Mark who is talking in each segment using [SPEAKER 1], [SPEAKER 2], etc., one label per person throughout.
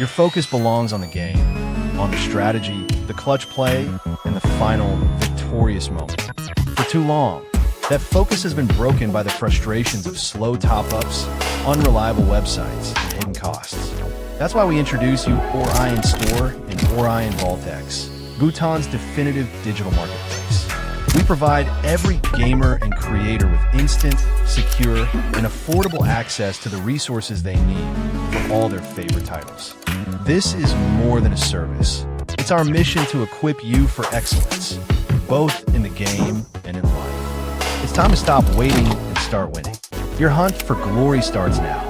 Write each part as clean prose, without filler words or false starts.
[SPEAKER 1] focus belongs on the game, on the strategy, the clutch play, and the final victorious moment. For too long, that focus has been broken by the frustrations of slow top-ups, unreliable websites, and hidden costs. That's why we introduce you Orion Store and Orion Vaultex, Bhutan's definitive digital marketplace. We provide every gamer and creator with instant, secure, and affordable access to the resources they need for all their favorite titles. This is more than a service. It's our mission to equip you for excellence, both in the game and in life. It's time to stop waiting and start winning. Your hunt for glory starts now.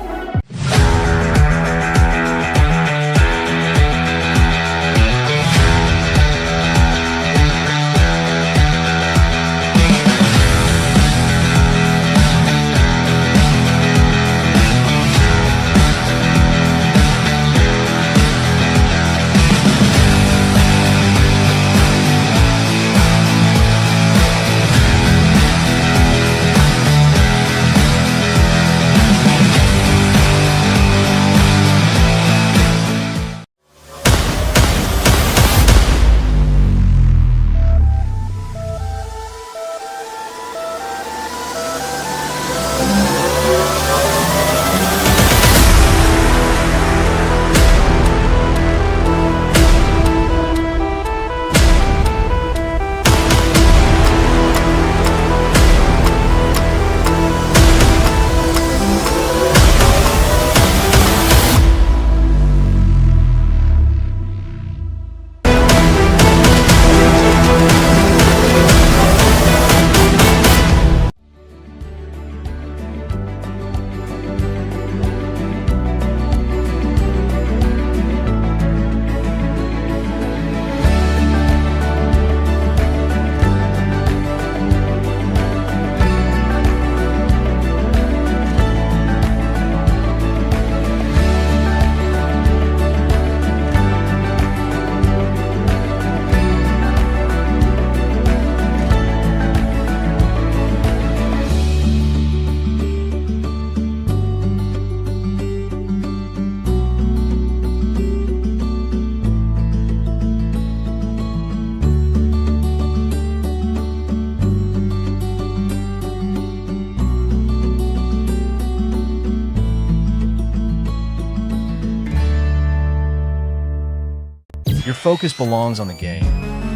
[SPEAKER 1] Your focus belongs on the game,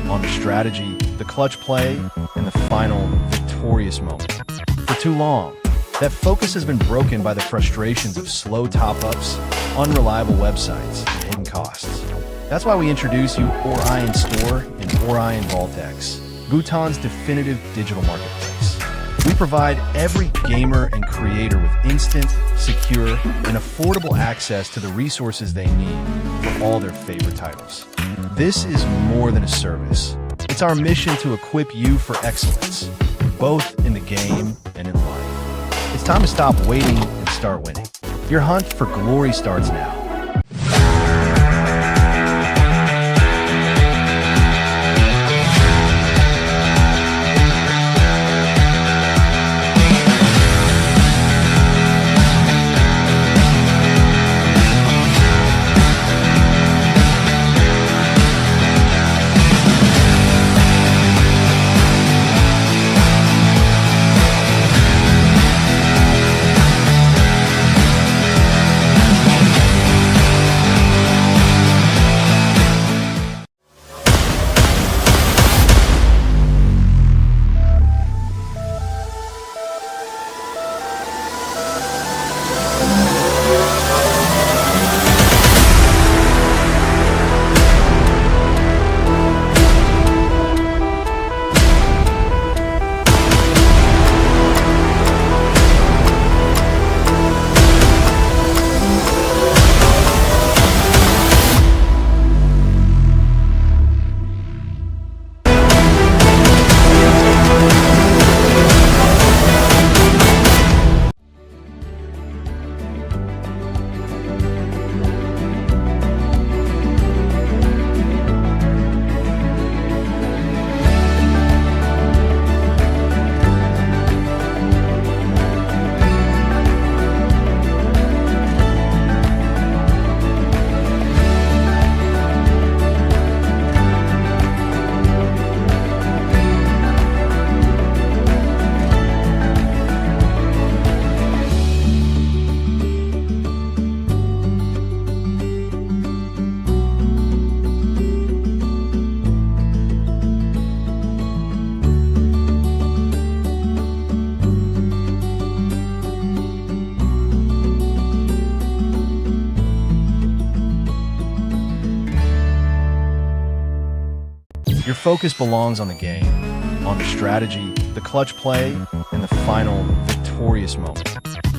[SPEAKER 1] on the strategy, the clutch play, and the final victorious moment. For too long, that focus has been broken by the frustrations of slow top-ups, unreliable websites, and hidden costs. That's why we introduce you Orion Store and Orion Vaultex, Bhutan's definitive digital marketplace. We provide every gamer and creator with instant, secure, and affordable access to the resources they need for all their favorite titles. This is more than a service. It's our mission to equip you for excellence, both in the game and in life. It's time to stop waiting and start winning. Your hunt for glory starts now. focus belongs on the game, on the strategy, the clutch play, and the final victorious moment.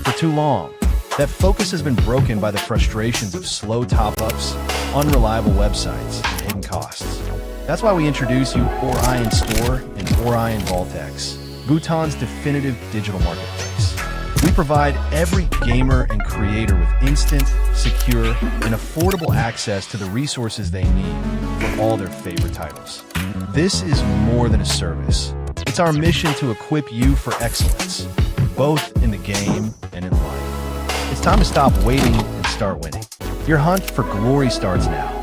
[SPEAKER 1] For too long, that focus has been broken by the frustrations of slow top-ups, unreliable websites, and hidden costs. That's why we introduce you Orion Store and Orion Vaultex, Bhutan's definitive digital marketplace. We provide every gamer and creator with instant, secure, and affordable access to the resources they need for all their favorite titles. This is more than a service. It's our mission to equip you for excellence, both in the game and in life. It's time to stop waiting and start winning. Your hunt for glory starts now.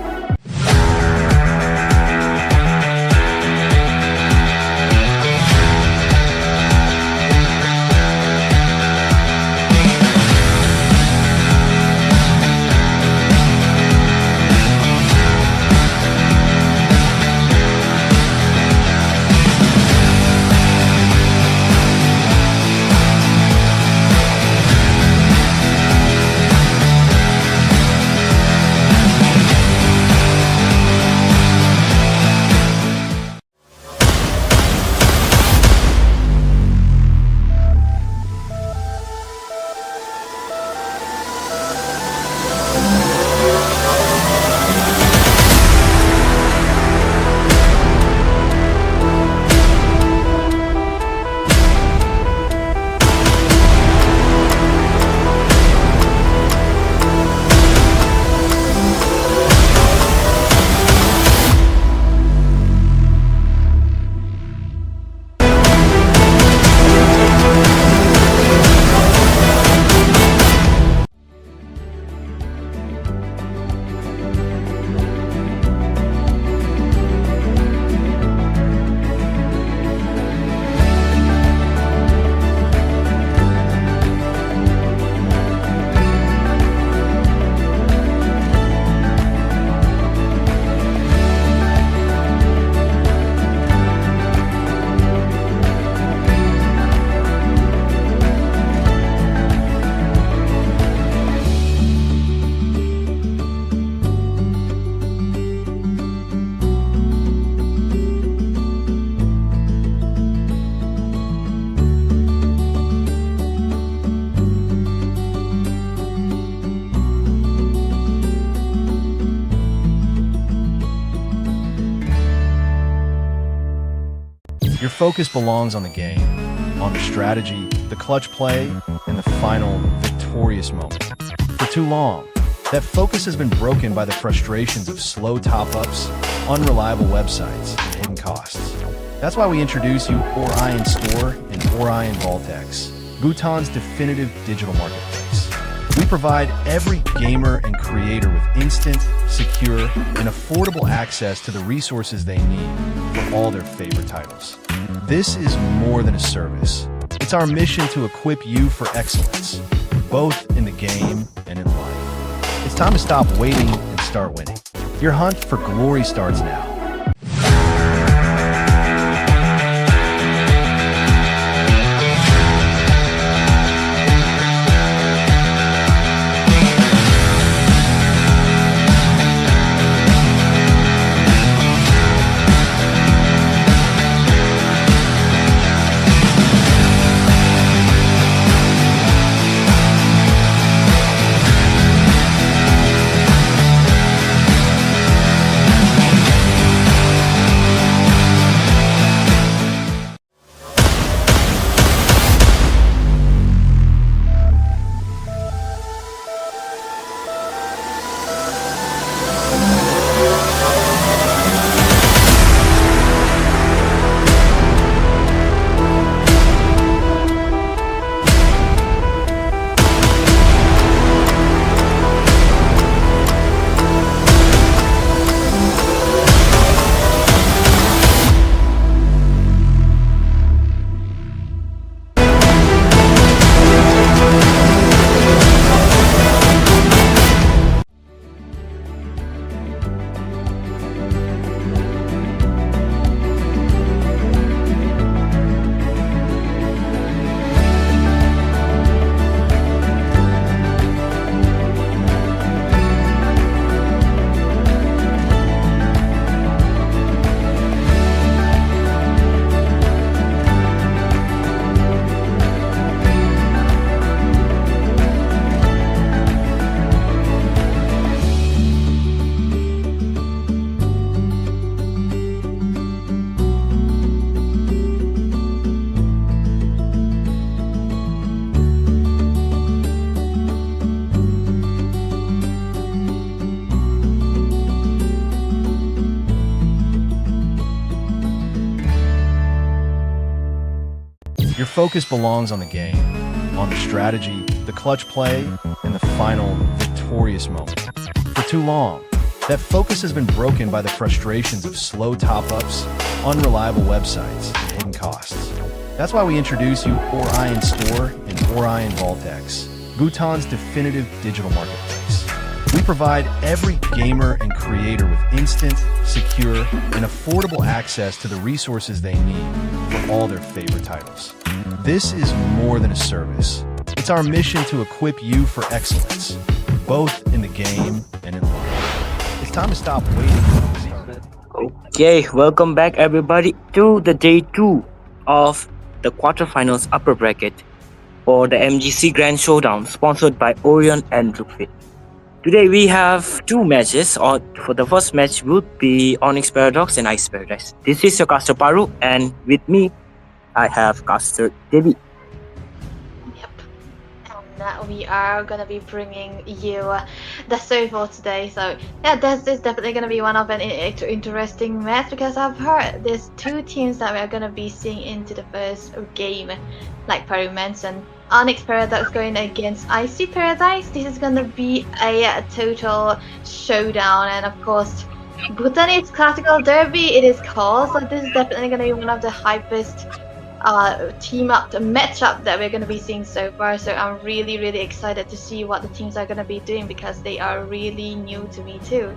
[SPEAKER 1] Your focus belongs on the game, on the strategy, the clutch play, and the final victorious moment. For too long, that focus has been broken by the frustrations of slow top-ups, unreliable websites, and hidden costs. That's why we introduce you Orion Store and Orion Vaultex, Bhutan's definitive digital marketplace. We provide every gamer and creator with instant, secure, and affordable access to the resources they need for all their favorite titles. This is more than a service. It's our mission to equip you for excellence, both in the game and in life. It's time to stop waiting and start winning. Your hunt for glory starts now. Your focus belongs on the game, on the strategy, the clutch play, and the final victorious moment. For too long, that focus has been broken by the frustrations of slow top-ups, unreliable websites, and hidden costs. That's why we introduce you Orion Store and Orion Vaultex, Bhutan's definitive digital marketplace. We provide every gamer and creator with instant, secure, and affordable access to the resources they need for all their favorite titles. This is more than a service. It's our mission to equip you for excellence, both in the game and in life. It's time to stop waiting for the start.
[SPEAKER 2] Okay, welcome back everybody to the day 2 of the quarterfinals upper bracket for the MGC Grand Showdown sponsored by Orion and Brookfit. Today we have 2 matches. For the first match would be Onyx Paradox and Ice Paradise. This is your caster Paru, and with me I have caster Devi.
[SPEAKER 3] Yep. And we are gonna be bringing you the server today. So yeah, this is definitely gonna be one of an interesting match because I've heard there's 2 teams that we're gonna be seeing into the first game, like Paru mentioned. Onyx Paradox going against Icy Paradise. This is gonna be a total showdown, and of course, Bhutanese Classical Derby it is called. So this is definitely gonna be one of the hypest team up matchup that we're gonna be seeing so far. So I'm really excited to see what the teams are gonna be doing because they are really new to me too.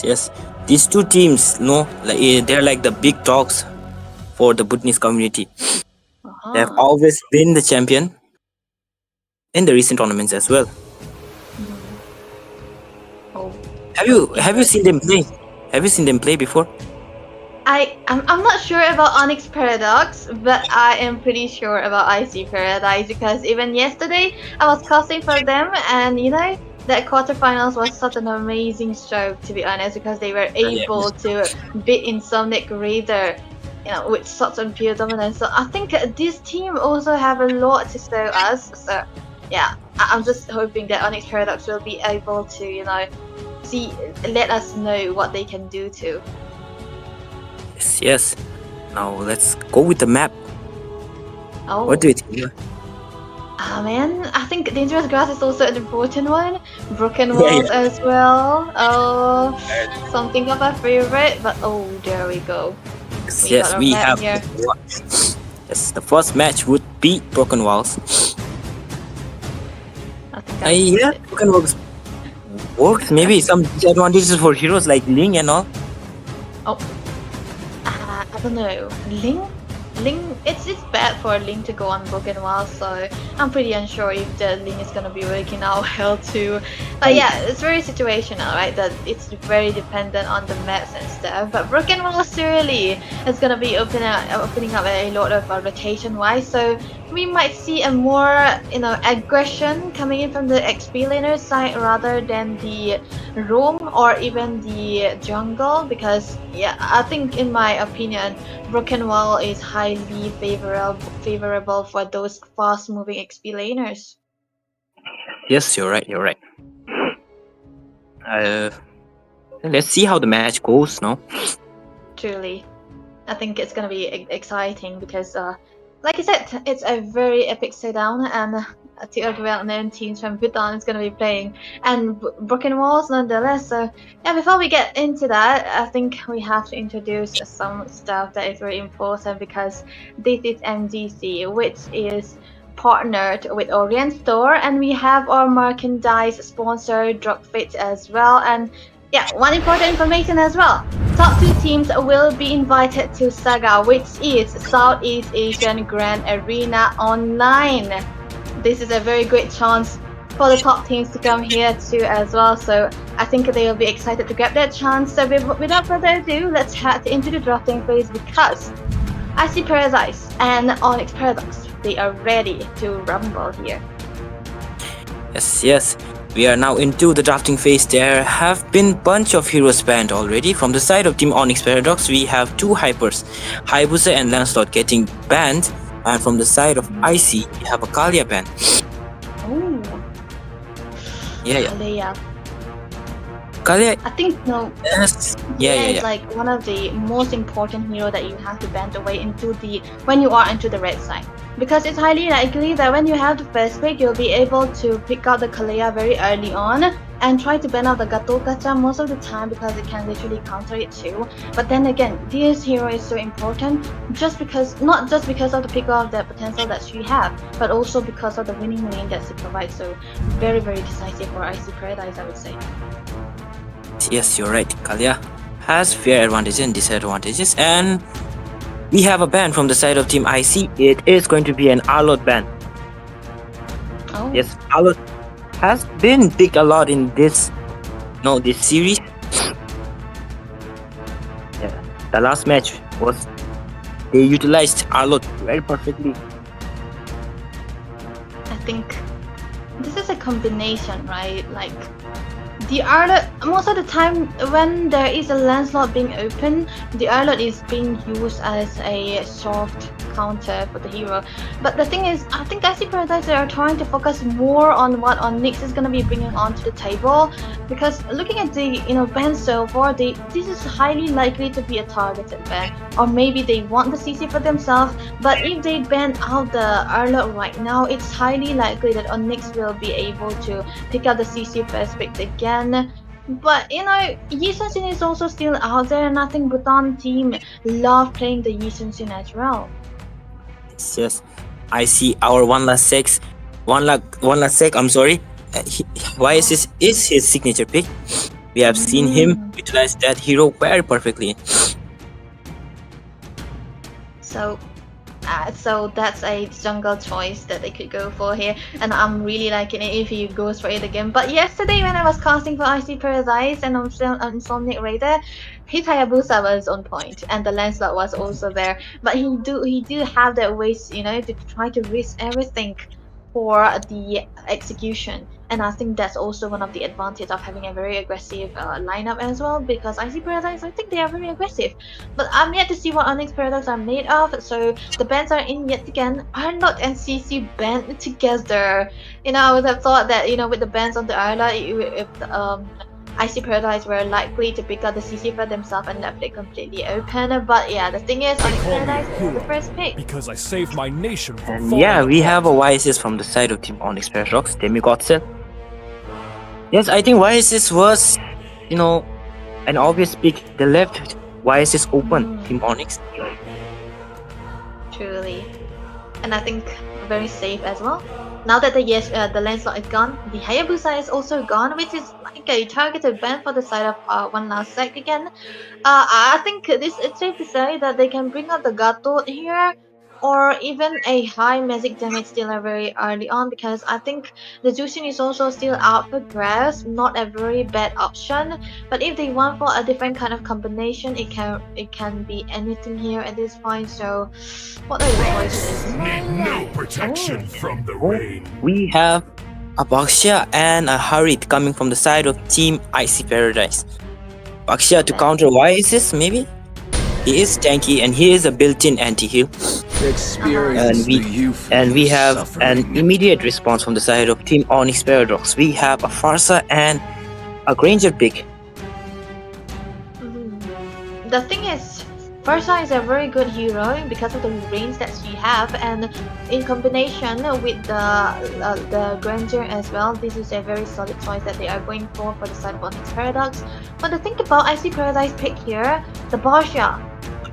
[SPEAKER 2] Yes. These 2 teams, they're like the big dogs for the Bhutanese community. They have always been the champion in the recent tournaments as well.
[SPEAKER 3] Oh.
[SPEAKER 2] Have you seen them play? Have you seen them play before?
[SPEAKER 3] I'm not sure about Onyx Paradox, but I am pretty sure about Icy Paradise because even yesterday I was casting for them, and you know that quarterfinals was such an amazing show, to be honest, because they were able to beat Insomniac Raider, you know, with such a pure dominance. So I think this team also have a lot to show us. So yeah, I'm just hoping that Onyx Paradox will be able to, you know, let us know what they can do too.
[SPEAKER 2] Yes. Now let's go with the map.
[SPEAKER 3] Oh.
[SPEAKER 2] What do you think?
[SPEAKER 3] Man, I think Dangerous Grass is also an important one. Broken Walls as well. Oh, something of a favorite, but oh, there we go.
[SPEAKER 2] We have. Yes, the first match would be Broken Walls. Broken Walls works. Maybe some disadvantages for heroes like Ling and all.
[SPEAKER 3] Oh, I don't know. Ling, it's bad for Ling to go on Broken Walls, so I'm pretty unsure if the Ling is gonna be working out well too. But yeah, it's very situational, right? That it's very dependent on the maps and stuff. But Broken Walls surely is gonna be opening up a lot of rotation wise, so we might see a more, you know, aggression coming in from the XP laner side rather than the roam or even the jungle, because yeah, I think in my opinion Broken Wall is highly favorable for those fast moving XP laners.
[SPEAKER 2] Yes, you're right. Let's see how the match goes now.
[SPEAKER 3] Truly, I think it's gonna be exciting because like I said, it's a very epic showdown, and 2 well-known teams from Bhutan is going to be playing, and Broken Walls nonetheless. So yeah, before we get into that, I think we have to introduce some stuff that is very important because this is MGC, which is partnered with Orion Store, and we have our merchandise sponsor Dropfit as well. And yeah, one important information as well. Top 2 teams will be invited to Saga, which is Southeast Asian Grand Arena Online. This is a very great chance for the top teams to come here too as well. So I think they will be excited to grab that chance. So without further ado, let's head into the drafting phase because Icy Paradise and Onyx Paradox, they are ready to rumble here.
[SPEAKER 2] Yes. We are now into the drafting phase. There have been bunch of heroes banned already. From the side of Team Onyx Paradox, we have 2 hypers, Hayabusa and Lancelot getting banned, and from the side of Icy, we have a Kalia ban.
[SPEAKER 3] Oh.
[SPEAKER 2] Yeah.
[SPEAKER 3] Kalia.
[SPEAKER 2] Kalia,
[SPEAKER 3] I think no.
[SPEAKER 2] yes. Yeah,
[SPEAKER 3] Dia
[SPEAKER 2] yeah,
[SPEAKER 3] is
[SPEAKER 2] yeah.
[SPEAKER 3] like one of the most important hero that you have to bend away into the when you are into the red side. Because it's highly likely that when you have the first pick, you'll be able to pick out the Kalea very early on and try to ban out the Gato Gacha most of the time because it can literally counter it too. But then again, this hero is so important just because not just because of the pick of the potential that she have, but also because of the winning lane that she provides. So very very decisive for Icy Paradise, I would say.
[SPEAKER 2] Yes, you're right. Kalia has fair advantages and disadvantages, and we have a ban from the side of Team IC. It is going to be an Arlot ban.
[SPEAKER 3] Oh.
[SPEAKER 2] Yes, Arlot has been picked a lot in this, this series. Yeah, the last match was they utilized Arlot very perfectly.
[SPEAKER 3] I think this is a combination, right? Like the Arlot, most of the time when there is a landslot being open, the Arlot is being used as a soft counter for the hero. But the thing is, I think IC Paradise are trying to focus more on what Onyx is gonna be bringing onto the table, because looking at the ban so far, this is highly likely to be a targeted ban, or maybe they want the CC for themselves. But if they ban out the Arlot right now, it's highly likely that Onyx will be able to pick out the CC first pick again. But Yi Sun is also still out there, and I think Bhutan team love playing the Yi Sun as well.
[SPEAKER 2] Yes, I see our one last sec. I'm sorry. YSS is his signature pick. We have seen him utilize that hero very perfectly.
[SPEAKER 3] So that's a jungle choice that they could go for here, and I'm really liking it if he goes for it again. But yesterday when I was casting for IC Paradise and on Insomniac Raider, his Hayabusa was on point and the Lancelot was also there. But he do have that ways, to try to risk everything for the execution, and I think that's also one of the advantages of having a very aggressive lineup as well, because IC Paradise, I think they are very aggressive, but I'm yet to see what Onyx Paradise are made of. So the bands are in yet again. Arlot and CC band together. I would have thought that with the bands on the Arlot, if IC Paradise were likely to pick up the CC for themselves and left it completely open. But yeah, the thing is, Onyx Paradise is the first pick.
[SPEAKER 4] Because I saved my nation from
[SPEAKER 2] And
[SPEAKER 4] falling
[SPEAKER 2] yeah, we
[SPEAKER 4] apart.
[SPEAKER 2] have a YSS from the side of Team Onyx Paradox, Demigod. Yes, I think YSS was, an obvious pick. They left YSS open, Team Onyx.
[SPEAKER 3] Truly, and I think very safe as well. Now that the Lancelot is gone, the Hayabusa is also gone, which is like a targeted ban for the side of one last sec again. I think it's safe to say that they can bring out the Gato here, or even a high magic damage dealer very early on, because I think the Jushin is also still out for grabs, not a very bad option. But if they want for a different kind of combination, it can be anything here at this point. So what are your choices?
[SPEAKER 4] Need no protection from the rain.
[SPEAKER 2] We have a Baxia and a Harit coming from the side of Team IC Paradise. Baxia to counter YSS, maybe? He is tanky and he is a built-in anti-heal. And we have an immediate response from the side of Team Onyx Paradox. We have a Farsa and a Granger pick.
[SPEAKER 3] The thing is, Farsa is a very good hero because of the range that she have, and in combination with the Granger as well, this is a very solid choice that they are going for the side of Onyx Paradox. But the thing about IC Paradise pick here, the Barsha,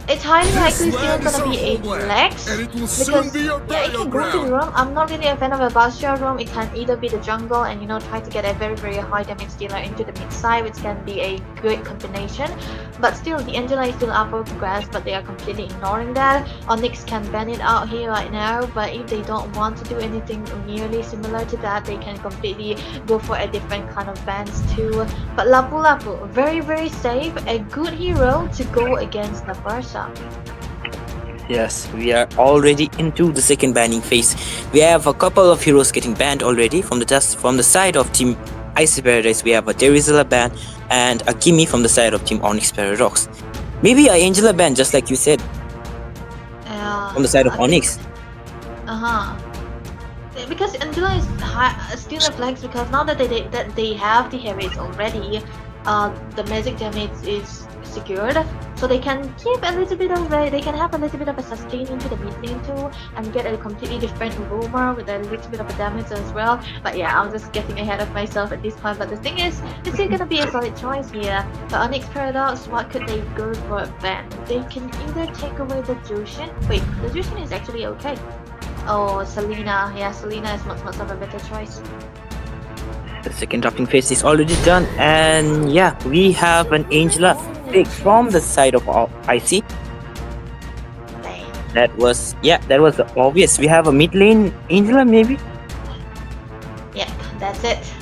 [SPEAKER 3] it's highly likely still gonna be a flex, because it can go to the roam. I'm not really a fan of a Bastia roam. It can either be the jungle and try to get a very very high damage dealer into the mid side, which can be a good combination. But still, the Angela is still up for grabs, but they are completely ignoring that. Onyx can ban it out here right now, but if they don't want to do anything nearly similar to that, they can completely go for a different kind of bans too. But Lapu Lapu, very very safe, a good hero to go against the Barca.
[SPEAKER 2] Yes, we are already into the second banning phase. We have a couple of heroes getting banned already from the side of Team IC Paradise. We have a Terizala ban and a Gimme from the side of Team Onyx Paradox. Maybe a Angela ban, just like you said, from the side of Onyx.
[SPEAKER 3] Because Angela is still a flex, because now that they have the heavies already, the magic damage is secured, so they can keep a little bit of they can have a little bit of a sustain into the mid lane too, and get a completely different rumor with a little bit of a damage as well. But yeah, I'm just getting ahead of myself at this point. But the thing is, it's still gonna be a solid choice here. The Onyx Paradox, what could they go for then? They can either take away the Jushin. Wait, the Jushin is actually okay. Oh, Selena. Yeah, Selena is much of a better choice.
[SPEAKER 2] The second drafting phase is already done, and yeah, we have an Angela pick from the side of IC. That was obvious. We have a mid lane Angela maybe.
[SPEAKER 3] Yep, that's it.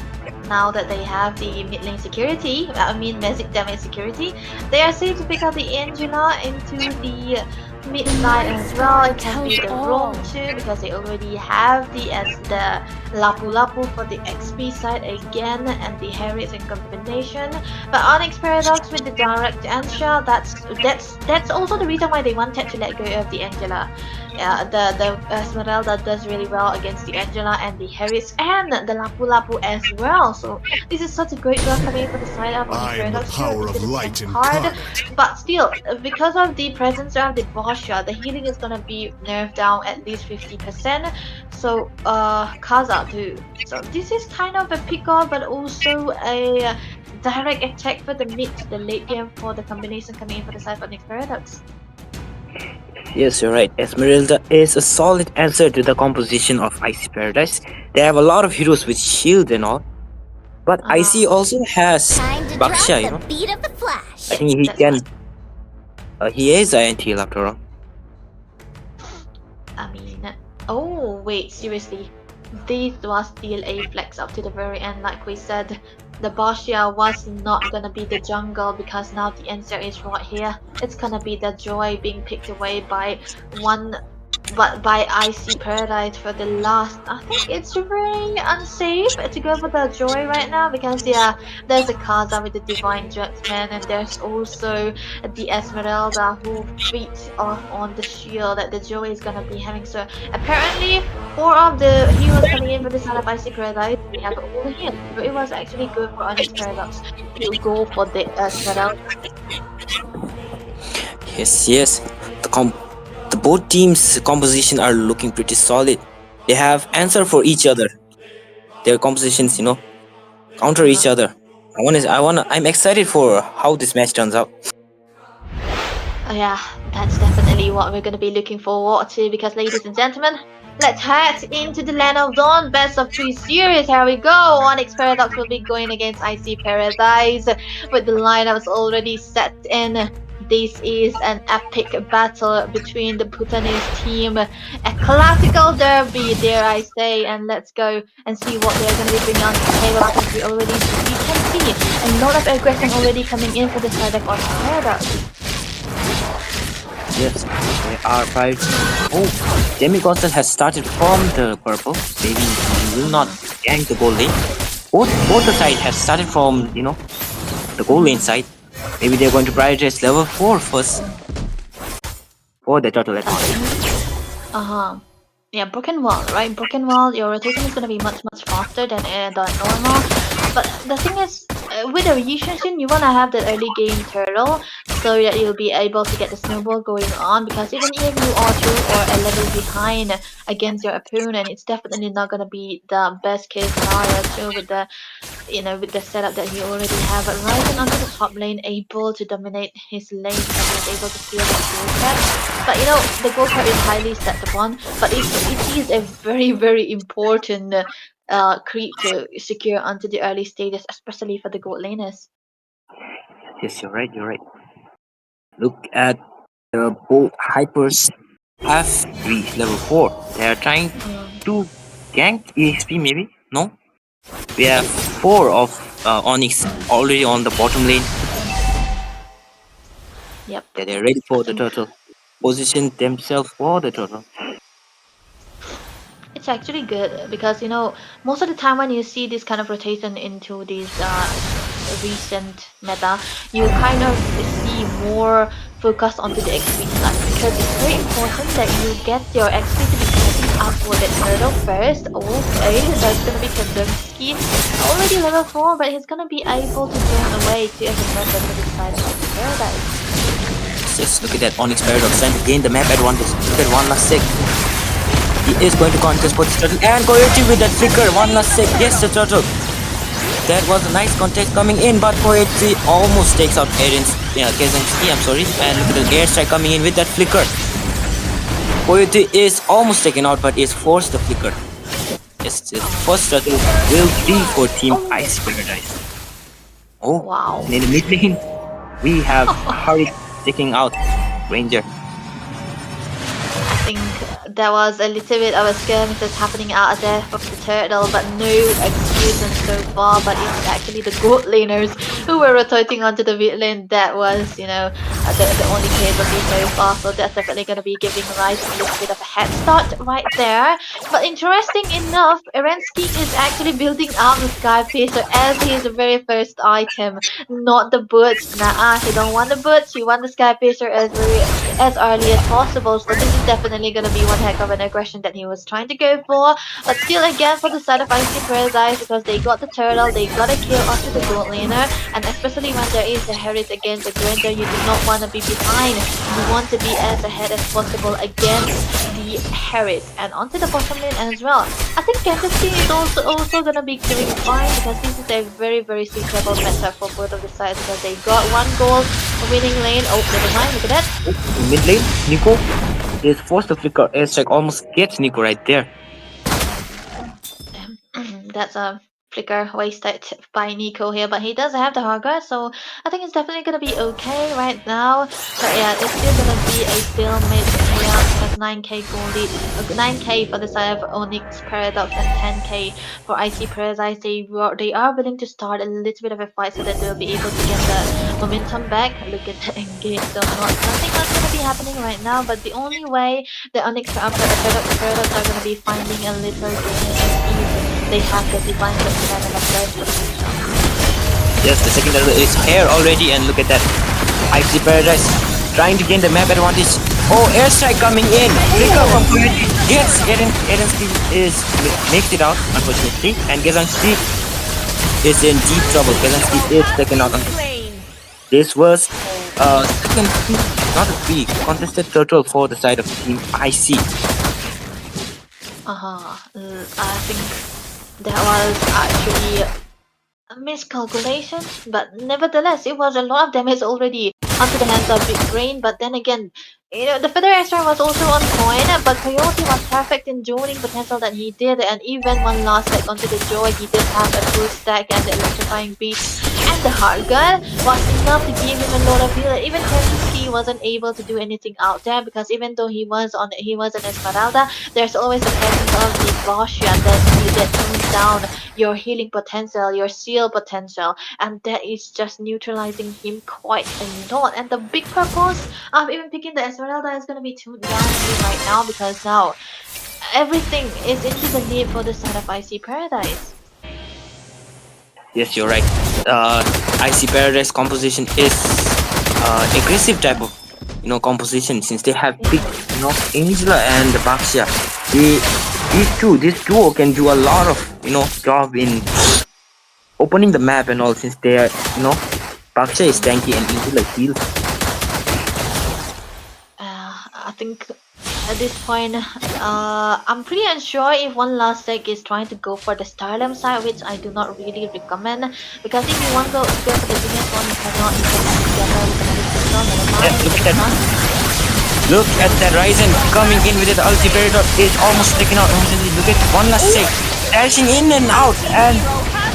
[SPEAKER 3] Now that they have the mid lane security, magic damage security, they are safe to pick out the Angela into the mid side as well. It can be the Rome too, because they already have the Lapu Lapu for the XP side again, and the Harriets in combination. But Onyx Paradox with the direct answer, that's also the reason why they wanted to let go of the Angela. Yeah, the Esmeralda does really well against the Angela and the Harriets and the Lapu Lapu as well. So this is such a great draw coming for the side of Onyx
[SPEAKER 4] I am the
[SPEAKER 3] Paradox.
[SPEAKER 4] power of light and
[SPEAKER 3] hard,
[SPEAKER 4] color.
[SPEAKER 3] but still, because of the presence of the Bosha, the healing is gonna be nerfed down at least 50%. So Kaza too. So this is kind of a pick-off, but also a direct attack for the mid to the late game for the combination coming in for the side of Onyx Paradox.
[SPEAKER 2] Yes, you're right. Esmeralda is a solid answer to the composition of Icy Paradise. They have a lot of heroes with shield and all. But Icy also has Baksha, you know.
[SPEAKER 5] Beat of the Flash.
[SPEAKER 2] I think he
[SPEAKER 3] That's
[SPEAKER 2] can. He is INTL after all.
[SPEAKER 3] I mean, oh wait, seriously, this was still a flex up to the very end. Like we said, the Boscia was not gonna be the jungle, because now the answer is right here. It's gonna be the Joy being picked away by Icy Paradise for the last. I think it's very unsafe to go for the Joy right now, because yeah, there's a Kaza with the Divine Judgment, and there's also the Esmeralda who feeds off on the shield that the Joy is gonna be having. So apparently 4 of the heroes coming in for the side of Icy Paradise, we have all the heals. So it was actually good for Onyx Paradox to go for the Esmeralda.
[SPEAKER 2] Yes. The both teams' composition are looking pretty solid. They have answer for each other. Their compositions, you know, counter each other. I'm excited for how this match turns out.
[SPEAKER 3] Yeah, that's definitely what we're gonna be looking forward to, because ladies and gentlemen, let's head into the Land of Dawn best of 3 series. Here we go. Onyx Paradox will be going against Icy Paradise with the lineups already set in. This is an epic battle between the Bhutanese team, a classical derby, dare I say, and let's go and see what they're going to be bringing on the table. As we can see a lot of aggression already coming in for the side of Onyx Paradox.
[SPEAKER 2] Yes, they are right. Oh, Demigosel has started from the purple. Maybe he will not gank the gold lane. Both the side have started from, you know, the gold lane side. Maybe they're going to prioritize level 4 first for the turtle advantage.
[SPEAKER 3] Yeah, Broken Wall, right? Broken Wall, your rotation is going to be much faster than normal. But the thing is, with the Yishun, you want to have the early game turtle, so that you'll be able to get the snowball going on, because even if you are 2 or a level behind against your opponent, it's definitely not going to be the best case scenario too, with the with the setup that he already have. But Ryzen onto the top lane, able to dominate his lane, because he's able to steal the gold cap. But the gold cap is highly set upon, but it is a very important creep to secure onto the early stages, especially for the gold laners.
[SPEAKER 2] Yes, you're right. Look at the both hypers have reached level 4. They are trying to gank EXP maybe? No? We have 4 of Onyx already on the bottom lane.
[SPEAKER 3] Yep.
[SPEAKER 2] They're ready for the turtle. Position themselves for the turtle.
[SPEAKER 3] It's actually good, because most of the time when you see this kind of rotation into these recent meta, you kind of see more focus onto the XP side, because it's very important that you get your XP to be up for the turtle first. Okay, that's gonna be Kandemski. Already level 4, but he's gonna be able to turn away to a member to the side of Paradise.
[SPEAKER 2] Just look at that Onyx Paradox trying to gain the map advantage. Look at one last sec. He is going to contest for the turtle and Coyote with that flicker. One last sec. Yes, the turtle. That was a nice contest coming in, but Coyote almost takes out Kazansky, I'm sorry. And look at the airstrike coming in with that flicker. Coyote is almost taken out, but is forced to flicker. Yes, his first turtle will be for Team Ice Paradise. Oh,
[SPEAKER 3] Wow.
[SPEAKER 2] and in the mid lane, we have Hurry taking out Ranger.
[SPEAKER 3] I think there was a little bit of a skirmish that's happening out there from the turtle, but no execution so far. But it's actually the gold laners who were rotating onto the mid lane that was, you know, the only capability so far. So that's definitely going to be giving Rise a little bit of a head start right there. But interesting enough, Erensky is actually building out the Sky Pacer as his very first item, not the boots. Nah, he don't want the boots. He want the Sky Pacer as early as possible. So this is definitely gonna be one heck of an aggression that he was trying to go for. But still, again, for the side of Icy Paradise, because they got the turtle, they got a kill onto the gold laner, and especially when there is a Harris against the Granger, you do not want to be behind. You want to be as ahead as possible against the Harris and onto the bottom lane as well. I think Kentucky is also gonna be doing fine because this is a very suitable meta for both of the sides because they got one goal winning lane. Oh, never mind, look at that.
[SPEAKER 2] Mid lane, Nico is forced to flicker. Airstrike almost gets Nico right there.
[SPEAKER 3] That's a flicker wasted by Nico here, but he does have the Hogger, so I think it's definitely gonna be okay right now. But yeah, it's still gonna be a stalemate here because 9k goal lead, 9k for the side of Onyx Paradox and 10k for Icy Paradise. They are willing to start a little bit of a fight so that they'll be able to get the momentum back. Look at the engage, so nothing that's gonna be happening right now. But the only way the Onyx Paradox are gonna be finding a little gain is if they have the divine level of life.
[SPEAKER 2] Yes, the second level is here already, and look at that. Icy Paradise trying to gain the map advantage. Oh, airstrike coming in. Flicker from Coyote. Yes, Erensky makes it out, unfortunately, and Kazansky is in deep trouble. Kazansky is taken out. This was second, not a big contested turtle for the side of Team IC.
[SPEAKER 3] I think that was actually a miscalculation, but nevertheless, it was a lot of damage already onto the hands of Big Brain. But then again, you know, the Feather Extra was also on point, but Coyote was perfect in joining potential that he did, and even one last stack onto the Joy, he did have a full stack and the electrifying beat. And the hard gun was enough to give him a lot of heal. Even Kentucky wasn't able to do anything out there because even though he was an Esmeralda, there's always a presence of the Boshian that tunes down your healing potential, your seal potential, and that is just neutralizing him quite a lot. And the big purpose of even picking the Esmeralda is going to be tuned down right now because now everything is into the lead for the side of Icy Paradise.
[SPEAKER 2] Yes, you're right. Icy Paradise composition is aggressive type of composition since they have big Angela and Baxia. This duo can do a lot of job in opening the map and all since they are Baxia is tanky and Angela heals.
[SPEAKER 3] I think at this point, I'm pretty unsure if one last deck is trying to go for the Starlam side, which I do not really recommend because if you want to go for the Genius one, you cannot interact together with another system.
[SPEAKER 2] Look at that Ryzen coming in with the ulti Paradox is almost taken out. Look at one last sec, dashing in and out, and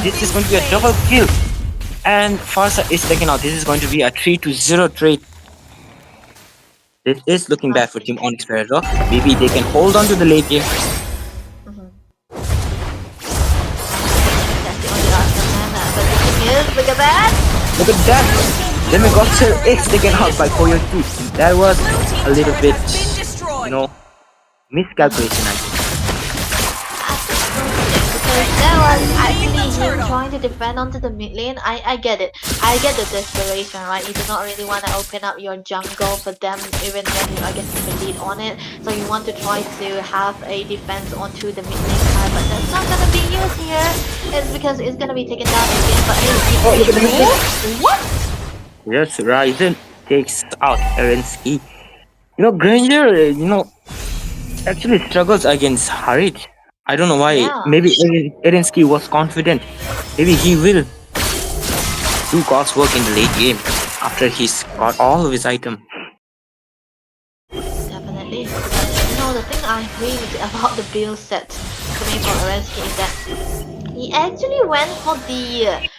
[SPEAKER 2] this is going to be a double kill. And Farsa is taken out. This is going to be a 3-0 trade. This is looking bad for Team Onyx Paradox. Maybe they can hold on to the late game.
[SPEAKER 3] That's the only option, but the thing is, look at that!
[SPEAKER 2] Look at that! Demigotzer is taken out by Coyote. That was a little bit, miscalculation, I think.
[SPEAKER 3] Because That was actually him trying to defend onto the mid lane. I get it. I get the desperation, right? You do not really want to open up your jungle for them even when you are getting the lead on it. So you want to try to have a defense onto the mid lane side, but that's not gonna be used here. It's because it's gonna be taken down again. But
[SPEAKER 2] Oh, look at the mid lane.
[SPEAKER 3] what?
[SPEAKER 2] Yes, Ryzen takes out Erensky. Granger, actually struggles against Harit. I don't know why.
[SPEAKER 3] Yeah.
[SPEAKER 2] Maybe Erensky was confident. Maybe he will do God's work in the late game after he's got all of his item.
[SPEAKER 3] Definitely. The thing I hate about the build set coming from Orensky is that he actually went for the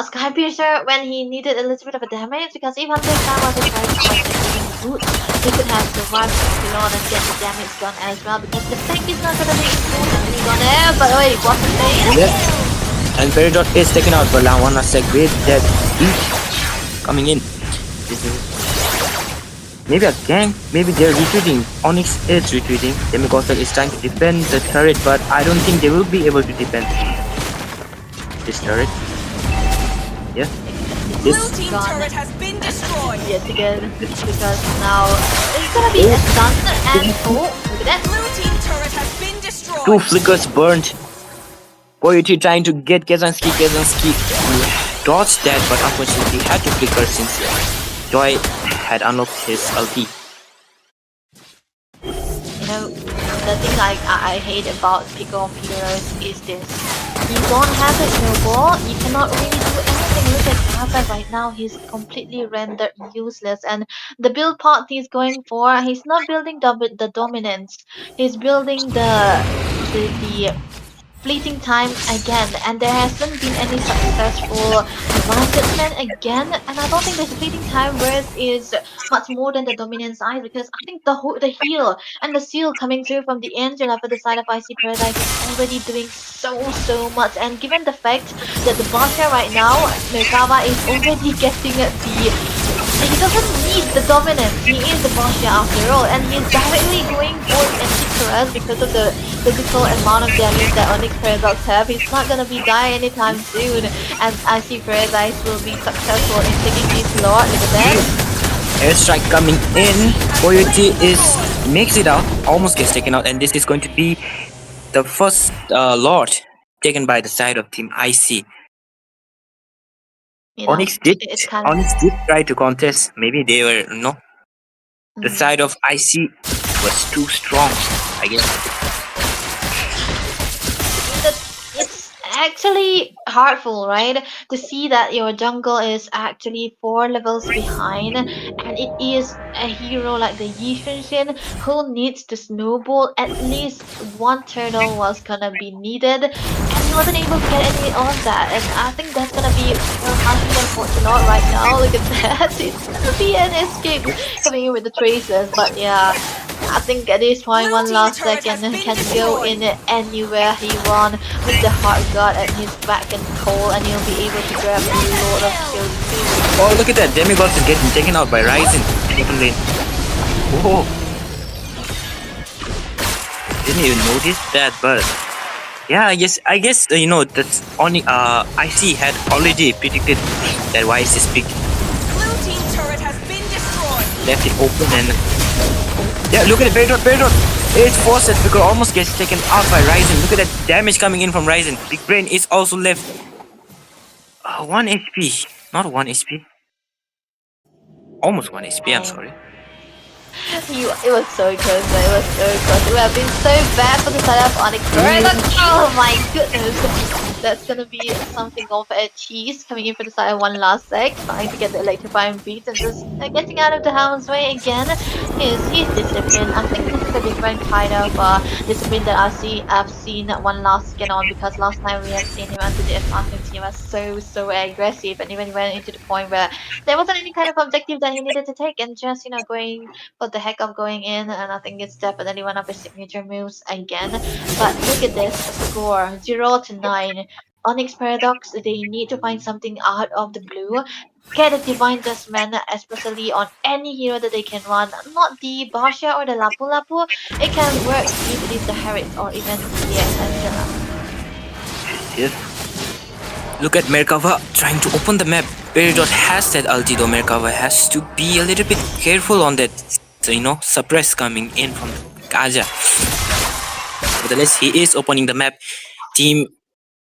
[SPEAKER 3] Sky Piercer when he needed a little bit of a damage, because if Hunter Star was a try to find an even root, he could have survived the Pilon and get the damage done as well, because the tank is not gonna be important on there. But wait, what's the name?
[SPEAKER 2] Yeah. And Peridot is taken out, but one last sec with that beat coming in. This is maybe a gank, maybe they're retreating. Onyx is retreating. Demigorgon is trying to defend the turret, but I don't think they will be able to defend this turret. Yeah.
[SPEAKER 5] Blue team turret has been destroyed.
[SPEAKER 3] Yet again, because now it's gonna be a stun and look at that.
[SPEAKER 5] Blue team turret has been destroyed.
[SPEAKER 2] 2 flickers burnt. Poetry trying to get Kazanski. Kazanski dodged that, but unfortunately had to flicker since Joy had unlocked his ulti.
[SPEAKER 3] The thing I hate about Pico on Heroes is this. You don't have a snowball, you cannot really do anything. Look at Kappa right now, he's completely rendered useless, and the build part he's going for, he's not building the dominance, he's building the fleeting time again, and there hasn't been any successful advancement again, and I don't think this fleeting time worth is much more than the dominant side, because I think the heal and the seal coming through from the Angela for the side of IC Paradise is already doing so much, and given the fact that the Basha right now, Merkava is already getting he doesn't need the dominance, he is the Basha after all, and he's directly going for Antiquaras because of the physical amount of damage that Onyx Paradox have. He's not gonna be dying anytime soon, and IC Paradise will be successful in taking his lord. Look at that.
[SPEAKER 2] Airstrike coming in. Coyote makes it out, almost gets taken out, and this is going to be the first Lord taken by the side of Team IC. Onyx did try to contest. Maybe they were the side of IC was too strong, I guess.
[SPEAKER 3] It's actually hurtful, right? To see that your jungle is actually 4 levels behind, and it is a hero like the Yi Xunshin who needs to snowball. At least 1 turtle was gonna be needed, and he wasn't able to get any of that. And I think that's gonna be partially unfortunate right now. Look at that. It's gonna be an escape coming in with the tracers, but yeah. I think at this point, one last second can go in anywhere he wants with the Heart God at his back and Cole, and he'll be able to grab a lot of kills too.
[SPEAKER 2] Oh, look at that! Demigods is getting taken out by Ryzen. Whoa! Didn't even notice that, but yeah, I guess that's only IC had already predicted that YS is picked.
[SPEAKER 5] Blue team turret has been destroyed.
[SPEAKER 2] Left it open and yeah, look at it, Peridot. It's forced because almost gets taken out by Ryzen. Look at that damage coming in from Ryzen. Big Brain is also left 1 HP, not 1 HP. Almost 1 HP, I'm sorry.
[SPEAKER 3] It was so close, it was so close. It would have been so bad for the side of Onyx. Oh my goodness. That's gonna be something of a cheese coming in for the side of one last sec, trying to get the electrifying beat and just getting out of the hound's way again. He's disciplined. I think this is a different kind of discipline that I've seen one last second on, because last time we had seen him under the advantage, he was so aggressive, and even went into the point where there wasn't any kind of objective that he needed to take, and just going for the heck of going in, and I think it's definitely one of his signature moves again. But look at this score, 0-9. Onyx Paradox, they need to find something out of the blue. Get a Divine Dustman, especially on any hero that they can run. Not the Basha or the Lapu Lapu. It can work if it is the Harriet or even the Angela.
[SPEAKER 2] Yes. Look at Merkava trying to open the map. Peridot has that ulti though. Merkava has to be a little bit careful on that, suppress coming in from Kaja. Nevertheless, he is opening the map. Team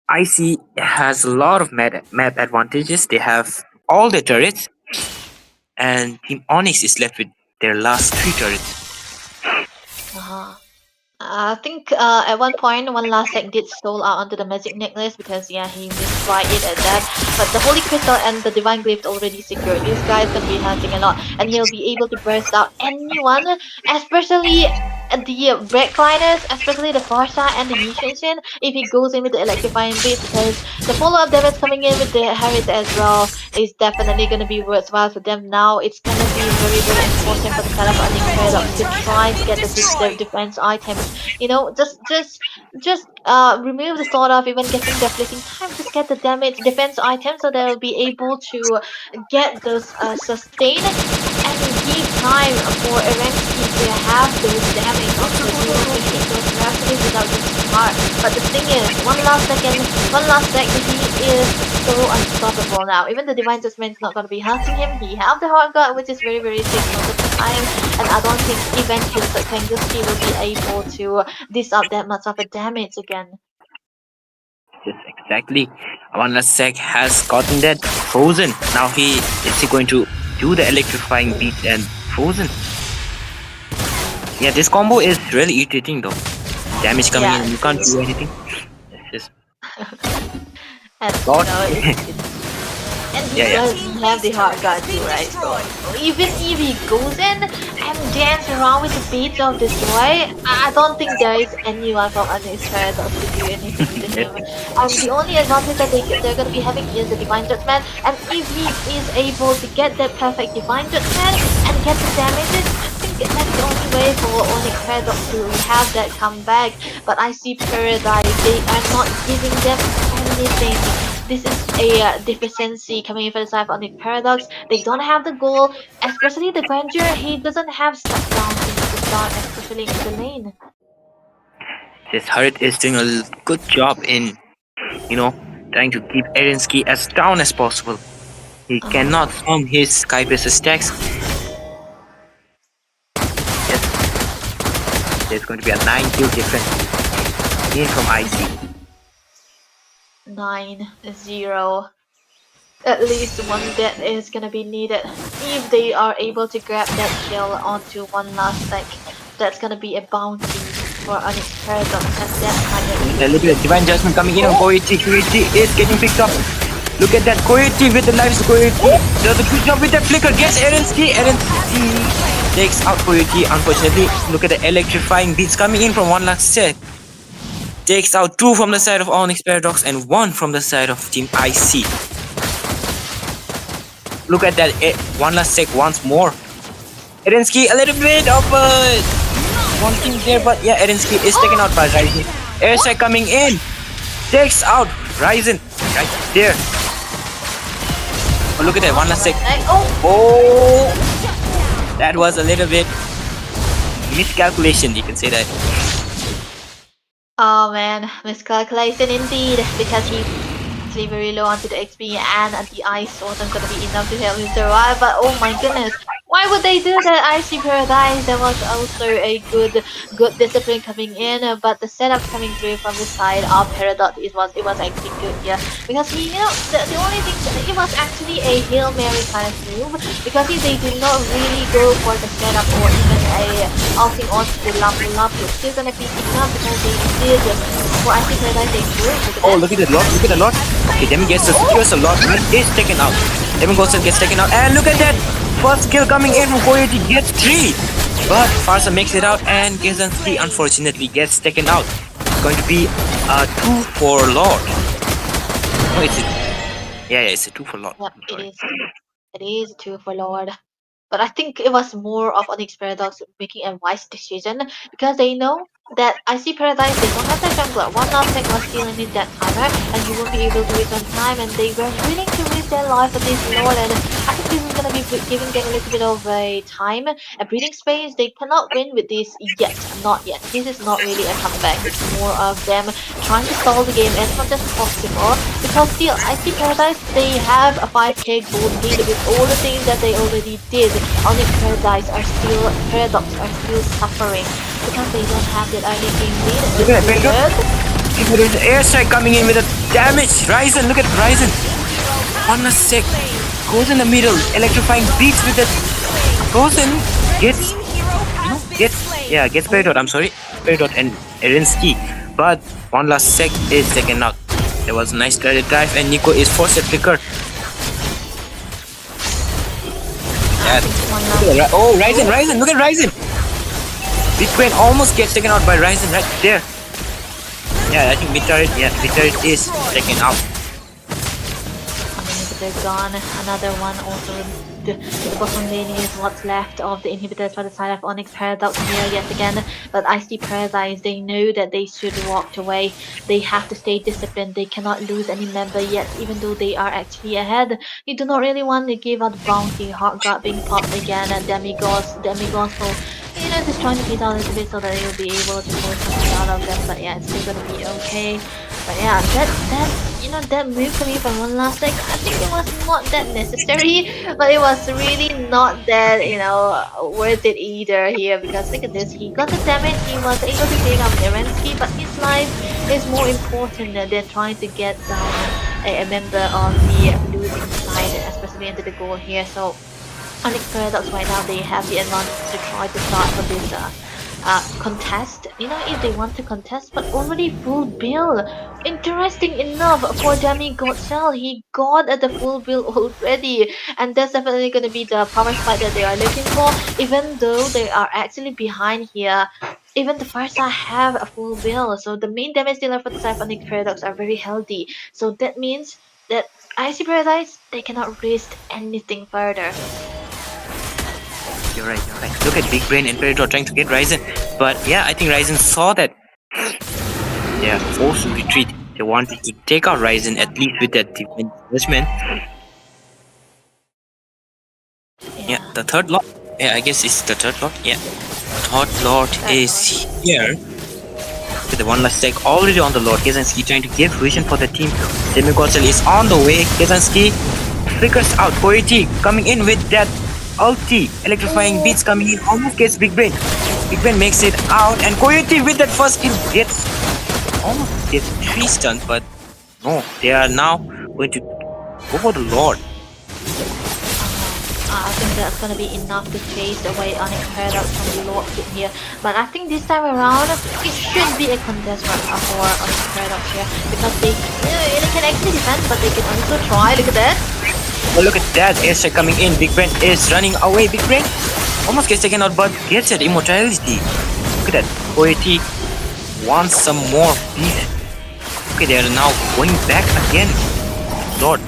[SPEAKER 2] IC has a lot of map advantages. They have all the turrets, and Team Onyx is left with their last 3 turrets.
[SPEAKER 3] Uh-huh. I think at one point, one last sec did stole out onto the magic necklace because yeah, he misfired it at that. But the holy crystal and the divine glyph already secured. This guy is gonna be hunting a lot, and he'll be able to burst out anyone, especially the red climbers, especially the Farsa and the Yushin if he goes in with the electrifying beat, because the follow-up damage coming in with the Harriet as well is definitely gonna be worthwhile for them now. It's gonna be very very important for the setup of the Paradox to try to get the defense items. Just remove the sort of even getting the flicking time, just get the damage defense items so they'll be able to get those sustain and give time for Erensky to have those damage options. You want to hit those rhapsodies without getting hard. But the thing is, one last second, he is so unstoppable now. Even the divine judgment is not gonna be hurting him. He have the hard guard, which is very very sick most of the time, and I don't think eventually the Kanguski will be able to dish out that much of a damage again.
[SPEAKER 2] Yes, exactly. One last sec has gotten that frozen. Now is he going to do the electrifying beat and frozen? Yeah, this combo is really irritating though. Damage coming in, you can't do anything. It's just
[SPEAKER 3] And
[SPEAKER 2] God.
[SPEAKER 3] and he does have the hard guard too, right? So even if he goes in and dance around with the beats of destroy, I don't think there is anyone from Onyx Paradox to do anything to him. The only advantage that they're gonna be having is the divine judgment, and if he is able to get that perfect divine judgment and get the damages, I think that's the only way for Onyx Paradox to have that comeback. But I see Paradise, they are not giving them anything. This is a deficiency coming in for the side of Onyx Paradox. They don't have the goal, especially the Grandeur. He doesn't have step down since the start, especially in the lane.
[SPEAKER 2] This Harit is doing a good job in, trying to keep Erensky as down as possible. He cannot farm his Skybase stacks. Yes. There's going to be a 9 kill difference in from IC.
[SPEAKER 3] 9-0. At least one death is gonna be needed. If they are able to grab that kill onto one last stack, that's gonna be a bounty for Onyx Paradox, and that might
[SPEAKER 2] A little bit divine judgment coming in on Koichi. Koichi is getting picked up. Look at that, Koichi with the lives. Koichi does a good job with that flicker. Gets Erensky. Erensky takes out Koichi. Unfortunately, look at the electrifying beats coming in from one last set. Takes out 2 from the side of Onyx Paradox and 1 from the side of Team IC. Look at that, one last sec once more. Erensky, a little bit of one thing there, but yeah, Erensky is taken out by Ryzen. Airstrike coming in, takes out Ryzen right there. Oh, look at that, one last sec. Oh, that was a little bit miscalculation, you can say that.
[SPEAKER 3] Oh man, miscalculation indeed, because he actually very low onto the XP and the ice wasn't gonna be enough to help him survive, but oh my goodness, why would they do that? IC Paradise, there was also a good discipline coming in, but the setup coming through from the side of Paradox, it was actually good here, because he, the only thing, it was actually a Hail Mary kind of move, because if they did not really go for the setup or even a ulting onto the Lamp, it's still gonna be enough because they did, for IC Paradise, they grew.
[SPEAKER 2] Oh, look at the lot. Okay, Demi gets secures a lot, and is taken out. Demi Gonson gets taken out, and look at that! First kill coming in from Koyote, gets 3! But Farsa makes it out, and Gizan 3 unfortunately gets taken out. It's going to be a 2 for Lord. No, it's a... Yeah, it's a 2 for Lord.
[SPEAKER 3] Yep, it is. It is 2 for Lord. But I think it was more of Onyx Paradox making a wise decision, because they know that IC Paradise, they don't have their jungler. One last thing was still in that timer, and you won't be able to do it on time, and they were willing to risk their life for this Lord, and I think this is gonna be giving them a little bit of a time, a breathing space. They cannot win with this yet, not yet. This is not really a comeback. It's more of them trying to stall the game as much as possible. Because still, I see Paradise, they have a 5k gold lead with all the things that they already did. Onyx Paradox are still suffering because they don't have that early game lead. And
[SPEAKER 2] Look at that,
[SPEAKER 3] third,
[SPEAKER 2] There is airstrike coming in with a damage. Ryzen, look at Ryzen. On a sec. Goes in the middle. Electrifying beats with it. Goes in. Gets.
[SPEAKER 5] Team hero has been
[SPEAKER 2] Gets.
[SPEAKER 5] slain.
[SPEAKER 2] Yeah, gets Peridot. I'm sorry. Peridot and Erinsky. But one last sec is taken out. There was a nice credit drive and Nico is forced to flicker. Yeah. Oh, Ryzen. Look at Ryzen. Big Brain almost gets taken out by Ryzen right there. Yeah, I think mid turret is taken out.
[SPEAKER 3] Inhibitor gone. Another one also. The bottom lane is what's left of the inhibitors by the side of Onyx Paradox here yet again. But I see Paradise, they know that they should walk away. They have to stay disciplined. They cannot lose any member yet, even though they are actually ahead. You do not really want to give out bounty. Heart guard being popped again, and Demigods will, you know, just trying to beat out a little bit so that they will be able to pull something out of them. But yeah, it's still gonna be okay. But yeah, that move coming from one last sec, I think it was not that necessary, but it was really not that, worth it either here, because look at this, he got the damage, he was able to take out Nerensky, but his life is more important than trying to get down a member on the losing side, especially into the goal here. So Onyx Paradox right now, they have the advantage to try to start for this contest, if they want to contest, but already full bill. Interesting enough for Demigod Cell, he got at the full bill already, and that's definitely going to be the power spike that they are looking for. Even though they are actually behind here, even the first side have a full bill, so the main damage dealer for the side of Onyx Paradox are very healthy. So that means that Icy Paradise, they cannot risk anything further.
[SPEAKER 2] You're right. Look at Big Brain and Peridot trying to get Ryzen. But yeah, I think Ryzen saw that. They are forced to retreat. They wanted to take out Ryzen at least with that defense investment. Yeah, the third lot. Yeah, I guess it's the third lot. Yeah. Third lot is here. With the one last stack already on the lot. Kazansky trying to give vision for the team. Demigod is on the way. Kazansky flickers out. Koichi coming in with that ulti, electrifying beats coming in, almost gets Big Brain. Big Brain makes it out, and Coyote with that first kill almost gets 3 stuns, but no, they are now going to go for the Lord.
[SPEAKER 3] I think that's gonna be enough to chase away Onyx Paradox from the Lord pit here. But I think this time around, it should be a contest for Onyx Paradox here, because they can actually defend, but they can also try. Look at that.
[SPEAKER 2] Oh, look at that, airstrike coming in. Big Brain is running away. Big Brain almost gets taken out, but gets that immortality. Look at that. Coyote wants some more beef. Okay, they are now going back again. Lord.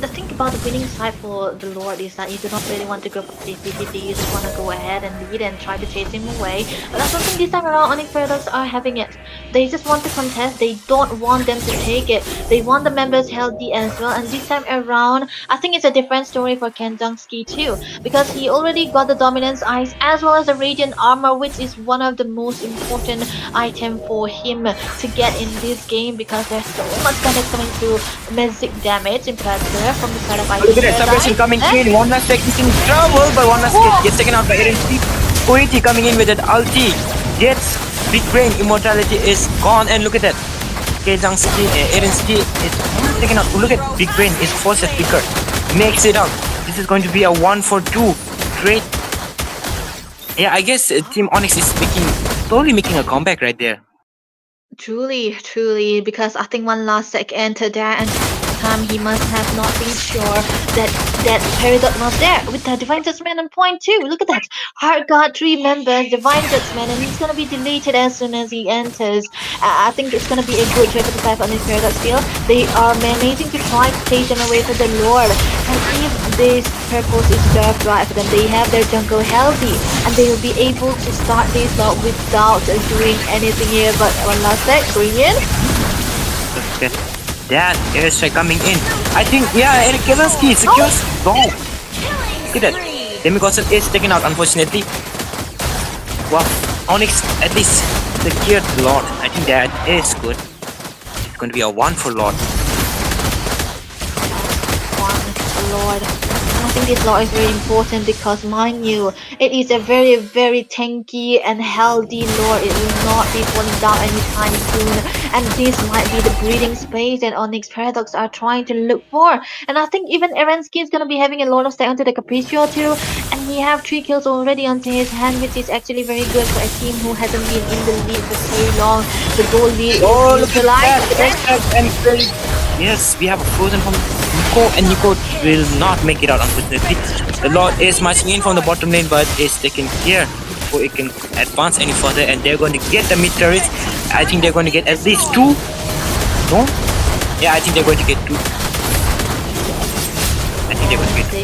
[SPEAKER 3] The thing about the winning side for the Lord is that you do not really want to go for CCTV, you just want to go ahead and lead and try to chase him away. But I don't think this time around Onyx Paradox are having it. They just want to contest, they don't want them to take it. They want the members healthy as well, and this time around, I think it's a different story for Kandansky too, because he already got the Dominance Eyes as well as the Radiant Armor, which is one of the most important item for him to get in this game, because there's so much damage coming through magic damage in particular from the side of
[SPEAKER 2] Look at that suppression coming in. One last is in trouble, but one last gets taken out by Erinsky. Koichi coming in with that ulti. Gets Big Brain. Immortality is gone, and look at that. Erinsky is taken out. Look at Big Brain is forced to flicker. Makes it out. This is going to be a 1-for-2. Great. Yeah, I guess Team Onyx is slowly making a comeback right there.
[SPEAKER 3] Truly, because I think one last sec entered there, and time he must have not been sure that Peridot was there with the Divine Judgment on point 2. Look at that. Heart Guard 3 members, Divine Judgment, and he's gonna be deleted as soon as he enters. I think it's gonna be a good trade for the type on this Peridot still. They are managing to try to take them away from the Lord. And if this purpose is served right for them, they have their jungle healthy, and they will be able to start this lot without doing anything here. But one last sec, going in.
[SPEAKER 2] Okay. that airstrike coming in. I think, yeah, Eric Kazansky secures. No. Look at that. Demigodsel is taken out, unfortunately. Well, Onyx at least secured the Lord. I think that is good. It's going to be a 1 for Lord.
[SPEAKER 3] Lord. I think this Lord is very important because, mind you, it is a very, very tanky and healthy Lord. It will not be falling down anytime soon. And this might be the breathing space that Onyx Paradox are trying to look for. And I think even Erensky is going to be having a lot of stack onto the Capriccio too. And he have 3 kills already onto his hand, which is actually very good for a team who hasn't been in the lead for so long. The goal lead
[SPEAKER 2] Oh,
[SPEAKER 3] is
[SPEAKER 2] look at that. And yes, we have a frozen from Nico, and Nico will not make it out, unfortunately. The Lord is marching in from the bottom lane, but is taken care before it can advance any further, and they're going to get the mid turrets. I think they're going to get at least 2. No? Yeah, I think they're going to get 2. I think they're going to get 2.
[SPEAKER 3] They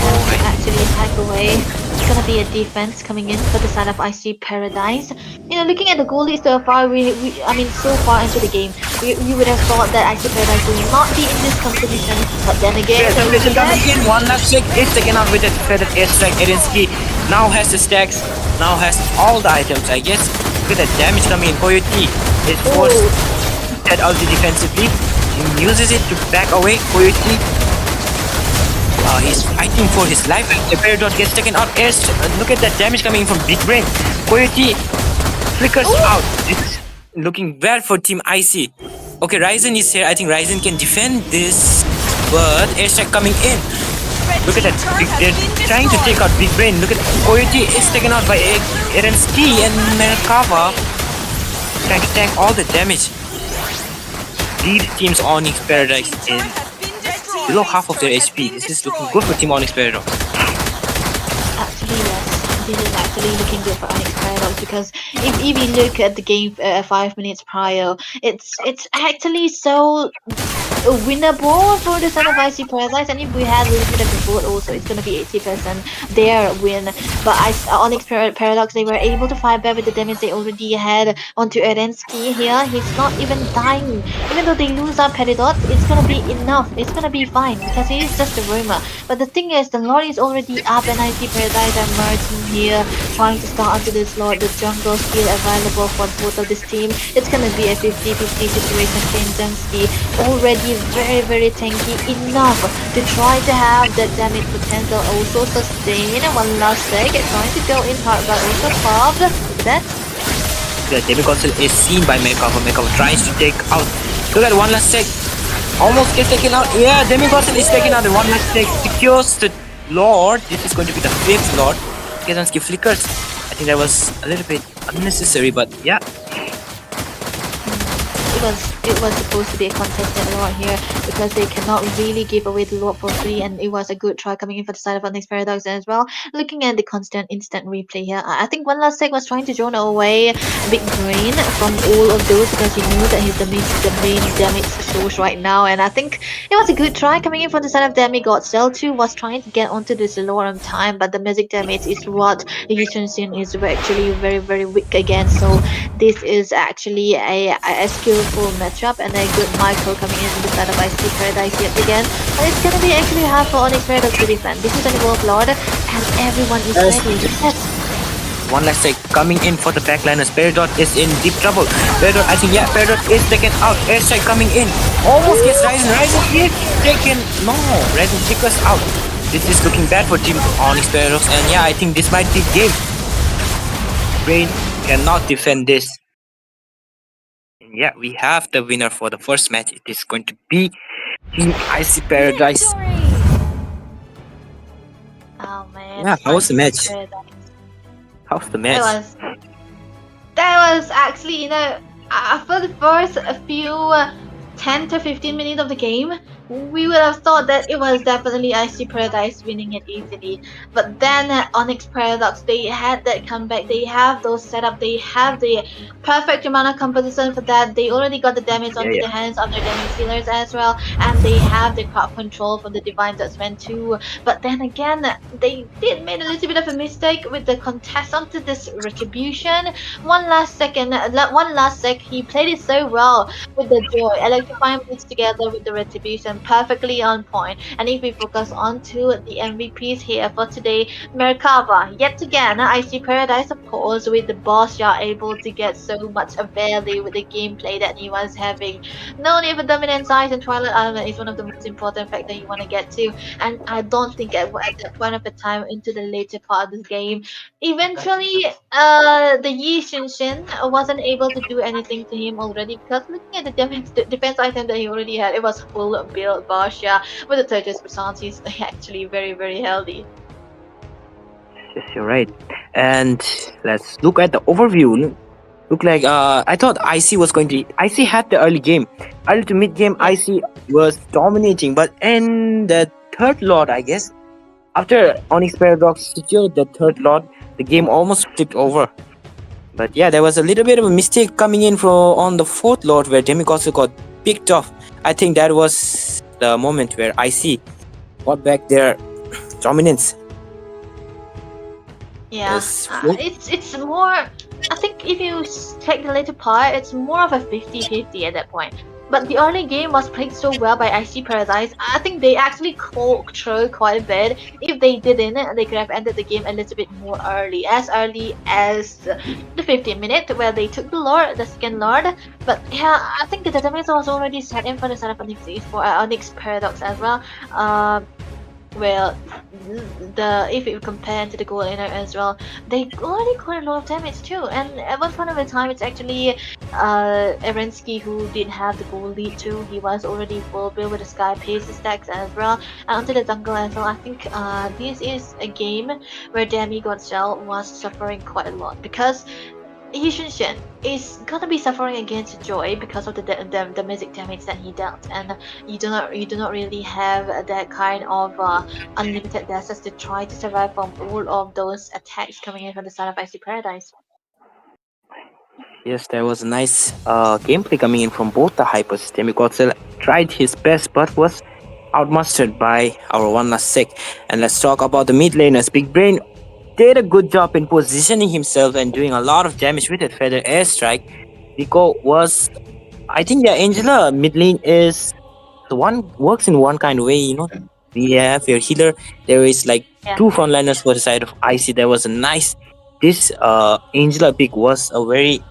[SPEAKER 3] have to actually attack away. It's gonna be a defense coming in for the side of IC Paradise. You know, looking at the goal lead so far, I mean, so far into the game, we would have thought that IC Paradise will not be in this competition. But then again,
[SPEAKER 2] One last check is taken out with a feathered airstrike. Erinsky now has the stacks, now has all the items, I guess. Look at that damage coming in. Coyote is forced that ulti defensively. He uses it to back away. Coyote. He's fighting for his life. The Peridot gets taken out. Look at that damage coming in from Big Brain. Coyote flickers out. It's looking bad for Team IC. Okay, Ryzen is here. I think Ryzen can defend this, but airstrike coming in. Look at that. They're trying to take out Big Brain. Look at Coyote is taken out by Erensky and Merkava. Trying to tank all the damage. Lead Team's Onyx Paradise in below half of their HP. This is looking good for Team Onyx Paradox.
[SPEAKER 3] Actually, yes. This is actually looking good for Onyx Paradox because if we look at the game 5 minutes prior, it's actually so winnable for the side of IC Paradise, and if we had a little bit of the vote also, it's gonna be 80% their win. But Onyx Paradox, they were able to fight back with the damage they already had onto Erensky here. He's not even dying. Even though they lose our Peridot, it's gonna be enough. It's gonna be fine because he is just a roamer. But the thing is, the Lord is already up, and IC Paradise are merging here, trying to start onto this Lord. The jungle still available for both of this team. It's gonna be a 50-50 situation. Kenjunski already very, very tanky enough to try to have that damage potential also sustain. One last leg, trying to go in hard, but also carved. Look at that.
[SPEAKER 2] The Demigodsel is seen by Merkava. Merkava tries to take out. Look at one last sec. Almost gets taken out. Yeah, Demigodsel is taken out. The one last sec secures the Lord. This is going to be the 5th Lord. Kazansky flickers. I think that was a little bit unnecessary, but yeah.
[SPEAKER 3] It was supposed to be a contested Lord here because they cannot really give away the Lord for free, and it was a good try coming in for the side of Onyx Paradox as well. Looking at the constant instant replay here, I think one last sec was trying to drone away Big Brain from all of those because he knew that he's the main damage source right now, and I think it was a good try coming in for the side of Demigod. Cell 2 was trying to get onto this Lord on time, but the magic damage is what Yushin is actually very, very weak against. So this is actually a skillful matchup and a good micro coming in from the side of IC Paradise yet again. But it's gonna be actually hard for Onyx Paradox to defend. This is an Evolved Lord and everyone is ready. Yes.
[SPEAKER 2] One last sec coming in for the backliners. Peridot is in deep trouble. Peridot, I think, yeah, Peridot is taken out. Airstrike coming in. Almost gets Ryzen. Ryzen is taken. No, Ryzen flickers out. This is looking bad for Team Onyx Paradox, and yeah, I think this might be game. Brain cannot defend this. Yeah, we have the winner for the first match. It is going to be Team IC Paradise.
[SPEAKER 3] Oh man.
[SPEAKER 2] Yeah, how was the match?
[SPEAKER 3] Paradise.
[SPEAKER 2] How's the match?
[SPEAKER 3] That was actually, after the first few 10 to 15 minutes of the game, we would have thought that it was definitely Icy Paradise winning it easily. But then Onyx Paradox, they had that comeback. They have those setup. They have the perfect amount of composition for that. They already got the damage
[SPEAKER 2] Yeah,
[SPEAKER 3] onto
[SPEAKER 2] yeah.
[SPEAKER 3] the hands of their damage dealers as well, and they have the crowd control from the Divine Dutchman too. But then again, they did made a little bit of a mistake with the contest onto this retribution. One last sec, he played it so well with the joy, electrifying beats together with the retribution, perfectly on point. And if we focus on to the MVPs here for today, Merkava, yet again, I see Paradise of course with the boss you're able to get so much value with the gameplay that he was having. No need for dominant size and Twilight Island is one of the most important factors you want to get to. And I don't think at that point of the time into the later part of the game, eventually the Yi Shinshin wasn't able to do anything to him already because looking at the defense item that he already had, it was full build Barsha with the Turkish Persons. He's actually very, very healthy.
[SPEAKER 2] Yes, you're right. And let's look at the overview. Look like I thought IC was going to. IC had the early game, early to mid game.
[SPEAKER 3] Yeah.
[SPEAKER 2] IC was dominating, but in the third lot, I guess, after Onyx Paradox secured the third lot, the game almost flipped over. But yeah, there was a little bit of a mistake coming in on the fourth lot where Demigod got picked off. I think that was the moment where IC got back their dominance.
[SPEAKER 3] Yeah,
[SPEAKER 2] Yes. Well,
[SPEAKER 3] it's more. I think if you check the later part, it's more of a 50-50 at that point. But the early game was played so well by Icy Paradise. I think they actually controlled quite a bit. If they didn't, they could have ended the game a little bit more early as the 15th minute where they took the second Lord. But yeah, I think the damage was already set in for the set of Onyx Paradox as well. Well, if you compare to the gold laner as well, they already got a lot of damage too. And at one point of the time, it's actually Erensky who did have the gold lead too. He was already full build with the Sky Pace stacks as well. And onto the jungle as well, I think this is a game where Demigod Shell was suffering quite a lot because Yishunshin is gonna be suffering against Joy because of the music damage that he dealt, and you do not really have that kind of unlimited dashes to try to survive from all of those attacks coming in from the side of Icy Paradise.
[SPEAKER 2] yes, there was a nice gameplay coming in from both the hypers. Demigod tried his best but was outmastered by our one last sec. And let's talk about the mid laners. Big Brain did a good job in positioning himself and doing a lot of damage with that feather airstrike. Rico was, I think, yeah, Angela mid lane is the one works in one kind of way. You know, we have your healer. There is like
[SPEAKER 3] Yeah.
[SPEAKER 2] two frontliners for the side of IC. There was a nice. This Angela pick was a very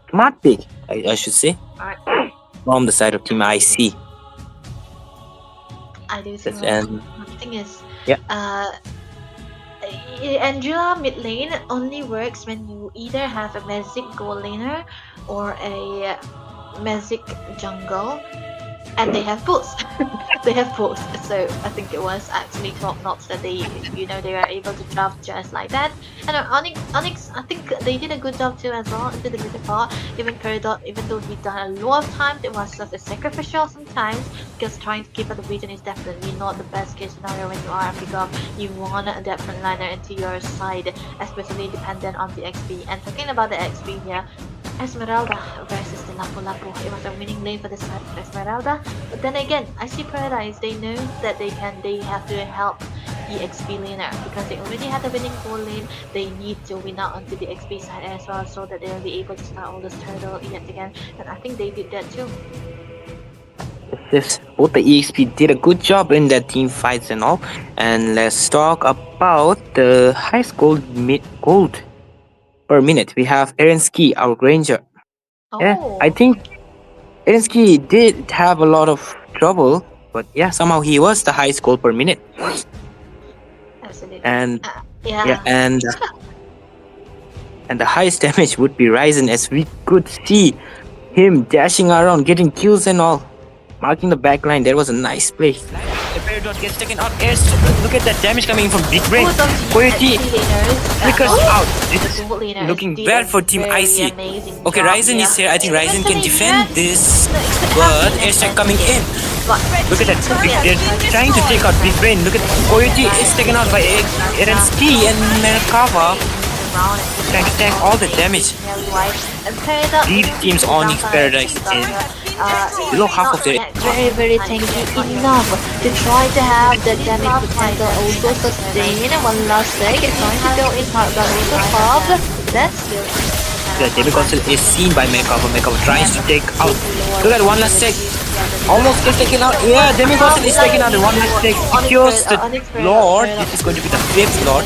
[SPEAKER 2] smart pick, I should say,
[SPEAKER 3] Alright.
[SPEAKER 2] from the side of Team IC.
[SPEAKER 3] I do think
[SPEAKER 2] Yes,
[SPEAKER 3] that.
[SPEAKER 2] and
[SPEAKER 3] The thing is,
[SPEAKER 2] Yeah.
[SPEAKER 3] Angela mid lane only works when you either have a Magic gold laner or a Magic jungle, and they have both. They have both. So I think it was actually top notch that they were able to draft just like that. And Onyx, I think they did a good job too as well into the middle part. Even Peridot, even though he done a lot of times, it was just a sacrificial sometimes because trying to keep up the region is definitely not the best case scenario when you are a pickup. You want that frontliner into your side, especially dependent on the XP. And talking about the XP here, Esmeralda versus the Lapu Lapu. It was a winning lane for the side of Esmeralda. But then again, I see Paradise. They know that they have to help the XP laner because they already had a winning gold lane. They need to win out onto the XP side as well so that they'll be able to start all this turtle yet again. And I think they did that too.
[SPEAKER 2] yes, both the EXP did a good job in their team fights and all. And let's talk about the highest gold per minute. We have Erensky, our Granger.
[SPEAKER 3] Oh,
[SPEAKER 2] Yeah, I think Erensky did have a lot of trouble, but yeah, somehow he was the highest goal per minute.
[SPEAKER 3] absolutely.
[SPEAKER 2] And
[SPEAKER 3] Yeah.
[SPEAKER 2] yeah, and the highest damage would be Ryzen, as we could see him dashing around, getting kills and all, marking the backline. There was a nice play. The Peridot gets taken out. Look at that damage coming in from Big Brain.
[SPEAKER 3] Both of the
[SPEAKER 2] Coyote
[SPEAKER 3] XP laners,
[SPEAKER 2] flickers out.
[SPEAKER 3] the
[SPEAKER 2] It's
[SPEAKER 3] gold laners
[SPEAKER 2] looking
[SPEAKER 3] did
[SPEAKER 2] bad
[SPEAKER 3] a
[SPEAKER 2] for Team
[SPEAKER 3] very
[SPEAKER 2] IC.
[SPEAKER 3] amazing
[SPEAKER 2] Okay,
[SPEAKER 3] job
[SPEAKER 2] Ryzen
[SPEAKER 3] here.
[SPEAKER 2] is here. I think Ryzen can
[SPEAKER 3] Especially
[SPEAKER 2] defend
[SPEAKER 3] that-
[SPEAKER 2] this,
[SPEAKER 3] no, it's the
[SPEAKER 2] but
[SPEAKER 3] happiness
[SPEAKER 2] airstrike
[SPEAKER 3] and
[SPEAKER 2] coming
[SPEAKER 3] the-
[SPEAKER 2] in.
[SPEAKER 3] But
[SPEAKER 2] Look at that.
[SPEAKER 5] Turret has
[SPEAKER 2] They're
[SPEAKER 5] been
[SPEAKER 2] trying to take out Big Brain. Look at Koyote is taken out by Erensky and Merkava.
[SPEAKER 3] around
[SPEAKER 2] Trying to tank all the damage.
[SPEAKER 3] And Paradox
[SPEAKER 2] These teams Onyx Paradise is below half of their.
[SPEAKER 6] Very, very tanky enough to try to have the damage potential also sustain. One last leg, trying to go in hard but also popped. That's still
[SPEAKER 2] The Demi Console is seen by Merkava. Merkava tries to take out. Look at one last sec. Almost gets taken out. Yeah, Demi Console is taken out. One last sec secures the Lord. This is going to be the fifth Lord.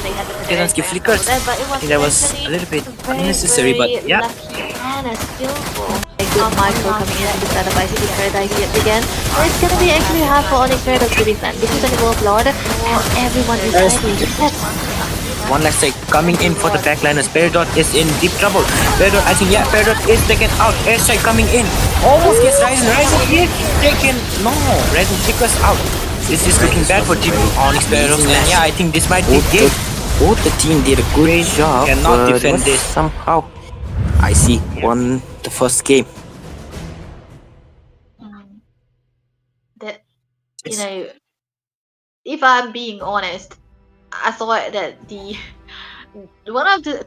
[SPEAKER 2] Erensky flickers. I think that was a little bit unnecessary, but yeah.
[SPEAKER 6] and a skillful. A good micro coming in to set up ICT Paradise yet again. And it's gonna be actually hard for Onyx Paradox to defend. This is an Evolved Lord, and everyone is ready.
[SPEAKER 2] One last sec coming in for the backliners. Peridot is in deep trouble. Peridot, I think, yeah, Peridot is taken out. Airstrike coming in. Almost gets Ryzen. Ryzen is taken. No, Ryzen flickers out. This is looking bad for Team Onyx Paradox. And yeah, I think this might be game. Both the team did a great job. Cannot defend this somehow. I see won the first game.
[SPEAKER 3] That, you know, if I'm being honest, I thought that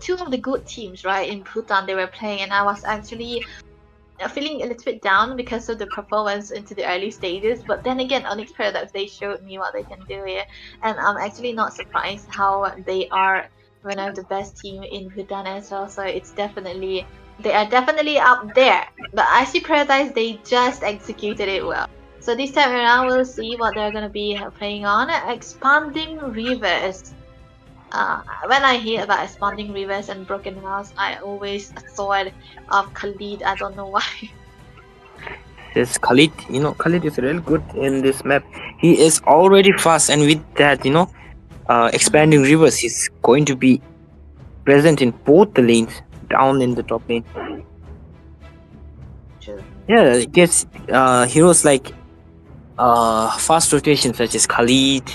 [SPEAKER 3] two of the good teams, right, in Bhutan they were playing, and I was actually feeling a little bit down because of the performance into the early stages. But then again, Onyx Paradox, they showed me what they can do here, and I'm actually not surprised how they are one of the best team in Bhutan as well. So they are definitely up there. But IC Paradise, they just executed it well. So this time around, we'll see what they're gonna be playing on. Expanding Rivers. When I hear about Expanding Rivers and Broken House, I always thought of Khalid. I don't know why.
[SPEAKER 2] This Khalid, Khalid is real good in this map. He is already fast, and with that, expanding rivers, he's going to be present in both the lanes, down in the top lane.
[SPEAKER 3] True.
[SPEAKER 2] Yeah, it gives heroes like fast rotation such as Khalid,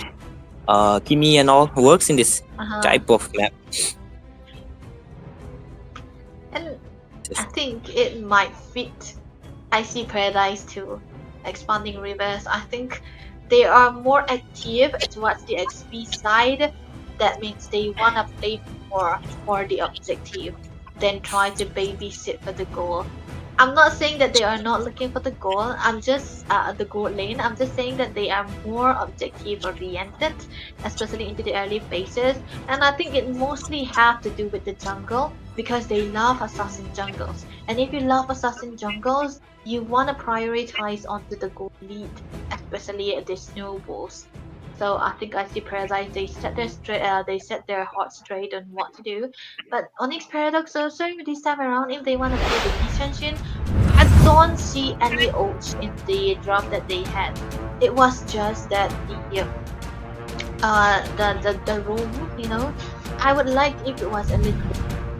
[SPEAKER 2] Kimi and all works in this type of map.
[SPEAKER 3] And I think it might fit IC Paradise too. Expanding Rivers, I think they are more active towards the XP side. That means they wanna play more for the objective than try to babysit for the goal. I'm not saying that they are not looking for the goal. I'm just the goal lane. I'm just saying that they are more objective oriented, especially into the early phases. And I think it mostly have to do with the jungle because they love assassin jungles. And if you love assassin jungles, you want to prioritize onto the goal lead, especially at the snowballs. So I think IC Paradise, they set their heart straight on what to do. But Onyx Paradox also this time around, if they want to play the extension, I don't see any ults in the draft that they had. It was just that the room, I would like if it was a little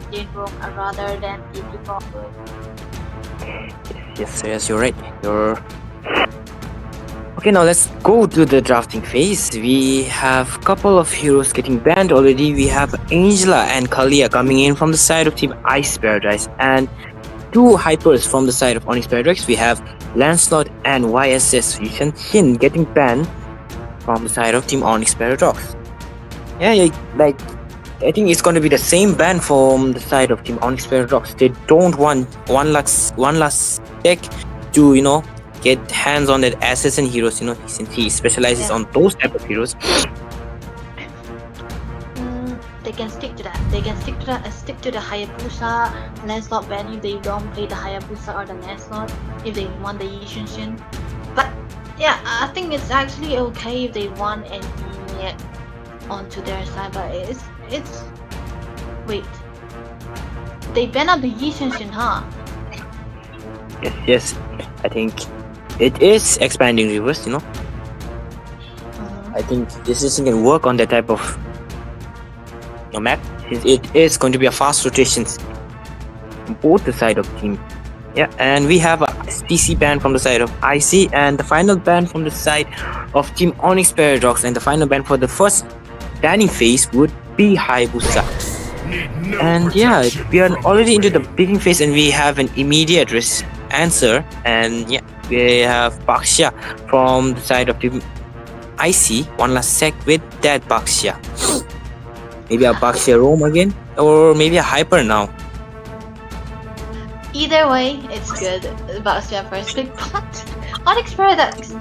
[SPEAKER 3] bit in room rather than the default room.
[SPEAKER 2] Yes, you're right. Okay, now let's go to the drafting phase. We have a couple of heroes getting banned already. We have Angela and Kalia coming in from the side of Team Ice Paradise, and two hypers from the side of Onyx Paradise. We have Lancelot and YSS Shin getting banned from the side of Team Onyx Paradox. Yeah, I think it's going to be the same ban from the side of Team Onyx Paradox. They don't want one last deck to get hands on that assassin heroes, since he specializes on those type of heroes.
[SPEAKER 3] They can stick to that. They can stick to the Hayabusa Lancelot ban if they don't play the Hayabusa or the Lancelot if they want the Yishunshin. But yeah, I think it's actually okay if they want any onto their side. But it's wait. They ban out the Yishunshin, huh?
[SPEAKER 2] Yes. I think it is expanding rivers, I think this isn't going to work on that type of map. It is going to be a fast rotation on both the side of team. Yeah, and we have a TC ban from the side of IC, and the final ban from the side of Team Onyx Paradox, and the final ban for the first banning phase would be Hayabusa. And yeah, we are already into the beginning phase, and we have an immediate answer, and yeah, We have Baxia from the side of Team IC. One last sec with that Baxia. Maybe a Baxia roam again, or maybe a Hyper now.
[SPEAKER 3] Either way, it's good about your first pick, but Onyx Paradox,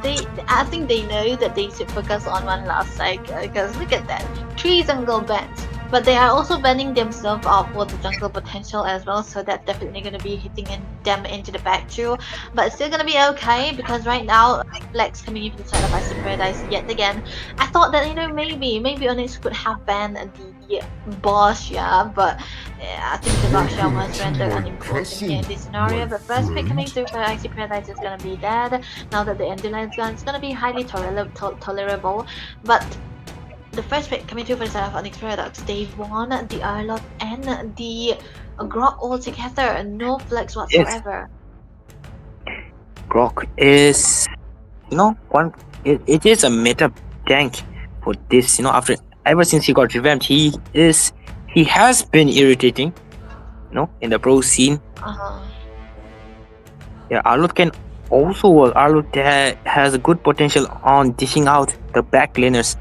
[SPEAKER 3] I think they know that they should focus on one last side because look at that, 3 jungle bans, but they are also banning themselves off for the jungle potential as well, so that's definitely gonna be hitting them into the back too. But it's still gonna be okay because right now Flex coming in from the side of Icy Paradise yet again. I thought that maybe Onyx could have banned the boss, yeah, but I think the boss was rendered unimportant here in this scenario. But first pick coming through for Icy Paradise is gonna be dead. Now that the Enderline's gone, it's gonna be highly tolerable. But the first pick coming through for the side of Onyx Paradox, they won the Arlot and the Grok all together, no flex whatsoever.
[SPEAKER 2] Grok is, it is a meta tank for this. Ever since he got revamped, he has been irritating, in the pro scene. Yeah, Arlot can also work. Arlot has a good potential on dishing out the back laners.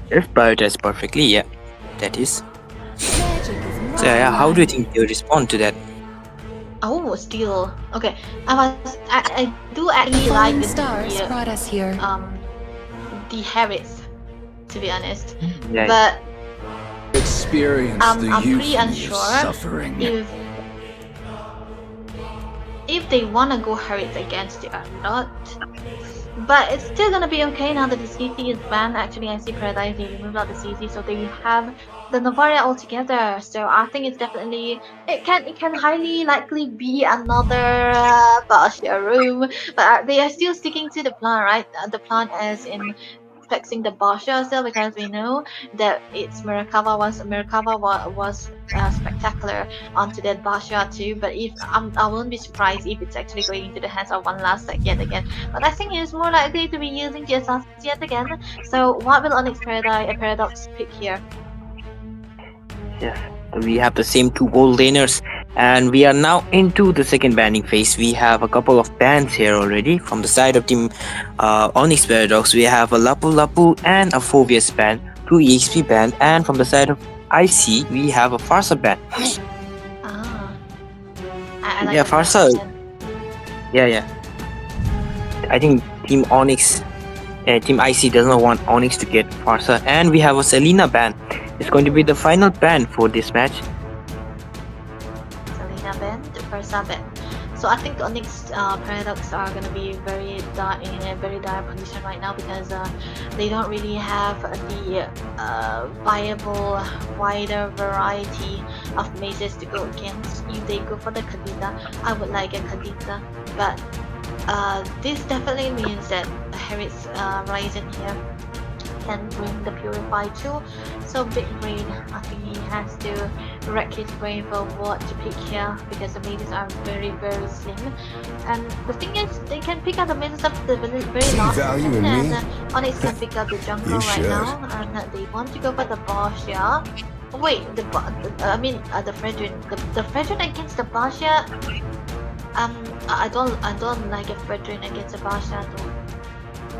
[SPEAKER 2] If prioritized perfectly, yeah, that is. So yeah, how do you think you respond to that?
[SPEAKER 3] Oh, still okay. I do actually like
[SPEAKER 7] Falling stars brought us here.
[SPEAKER 3] the Harris, to be honest.
[SPEAKER 2] Yeah.
[SPEAKER 3] But
[SPEAKER 4] Experience
[SPEAKER 3] I'm
[SPEAKER 4] the
[SPEAKER 3] pretty
[SPEAKER 4] youth and
[SPEAKER 3] unsure
[SPEAKER 4] suffering.
[SPEAKER 3] if they wanna go Harris against it or not. But it's still gonna be okay now that the CC is banned. Actually, I see Paradise, they removed out the CC, so they have the Novaria altogether. So I think it's definitely it can highly likely be another Bastia room. But they are still sticking to the plan, right? The plan as in flexing the Bastia still, because we know that it's Murakawa was spectacular onto that Bastia too. But if I won't be surprised if it's actually going into the hands of one last set yet again. But I think it's more likely to be using the assassins yet again. So what will Onyx Paradox pick here?
[SPEAKER 2] Yes, we have the same 2 gold laners, and we are now into the second banning phase. We have a couple of bans here already. From the side of Team Onyx Paradox, we have a Lapu Lapu and a Phobius ban, 2 EXP ban, and from the side of IC, we have a Farsa ban.
[SPEAKER 3] I like
[SPEAKER 2] Yeah,
[SPEAKER 3] the
[SPEAKER 2] Farsa.
[SPEAKER 3] plan.
[SPEAKER 2] Yeah. I think Team Onyx, Team IC does not want Onyx to get Farsa, and we have a Selena ban. It's going to be the final ban for this match.
[SPEAKER 3] Selena ban, the first ban. So I think Onyx Paradox are gonna be in a very dire position right now because they don't really have the viable wider variety of mazes to go against. If they go for the Khadija, I would like a Khadija, but this definitely means that Harris Ryzen here can bring the Purify too. So Big Brain, I think he has to rack his brain for what to pick here because the mazes are very slim. And the thing is, they can pick out the mazes up the very last
[SPEAKER 4] value
[SPEAKER 3] second,
[SPEAKER 4] in me?
[SPEAKER 3] and Onyx can pick out the jungle
[SPEAKER 4] You
[SPEAKER 3] right
[SPEAKER 4] should.
[SPEAKER 3] now, and they want to go for the Bastia. Wait, the Fredrin, the Fredrin against the Bastia. I don't like a Fredrin against the Bastia though.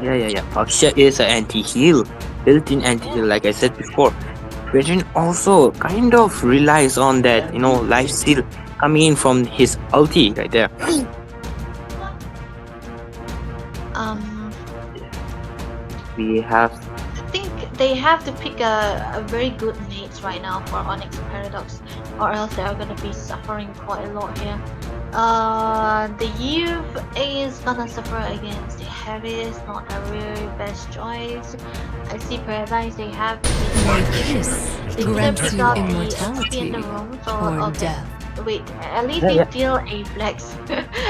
[SPEAKER 2] Yeah. Faksha is an anti-heal, built-in anti-heal, like I said before. Veteran also kind of relies on that, life steal coming in from his ulti right there. We have.
[SPEAKER 3] I think they have to pick a very good mates right now for Onyx Paradox, or else they are gonna be suffering quite a lot here. The youth is gonna suffer against the Harris, not a really best choice. I see Paradise, they have to
[SPEAKER 7] My
[SPEAKER 3] be
[SPEAKER 7] kiss
[SPEAKER 3] they couldn't
[SPEAKER 7] grants
[SPEAKER 3] pick
[SPEAKER 7] you
[SPEAKER 3] out the
[SPEAKER 7] immortality
[SPEAKER 3] in the room, so
[SPEAKER 7] or
[SPEAKER 3] okay.
[SPEAKER 7] death.
[SPEAKER 3] Wait, at least
[SPEAKER 2] Yeah,
[SPEAKER 3] they
[SPEAKER 2] yeah.
[SPEAKER 3] deal a flex.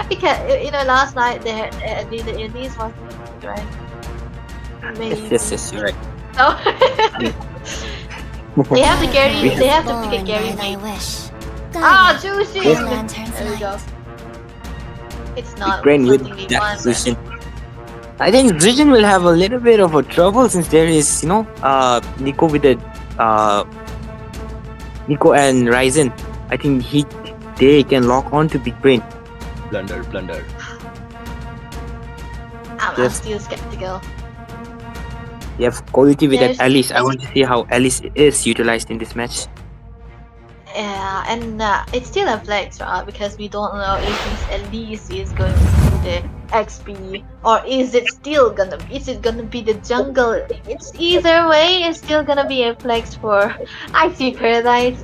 [SPEAKER 3] Because last night they had at least was right. Maybe.
[SPEAKER 2] Yes, you're right.
[SPEAKER 3] No. They have to carry. They have to pick a Gary
[SPEAKER 8] my
[SPEAKER 3] mate.
[SPEAKER 8] wish.
[SPEAKER 3] Ah, Juicy!
[SPEAKER 8] Yes. Lantern's
[SPEAKER 3] There we go.
[SPEAKER 8] light.
[SPEAKER 3] It's not
[SPEAKER 2] Brain with
[SPEAKER 3] something we
[SPEAKER 2] that
[SPEAKER 3] want.
[SPEAKER 2] position. I think Vision will have a little bit of a trouble since there is, Nico with the Nico and Ryzen. I think they can lock on to Big Brain.
[SPEAKER 8] Blunder, blunder.
[SPEAKER 3] I'm
[SPEAKER 2] Yes.
[SPEAKER 3] still skeptical.
[SPEAKER 2] You have quality with that
[SPEAKER 3] There's-
[SPEAKER 2] Alice. I want to see how Alice is utilized in this match.
[SPEAKER 3] Yeah, and it's still a flex, right? Because we don't know if this Elise is going to be the XP or is it gonna be the jungle? It's either way, it's still gonna be a flex for Icy Paradise.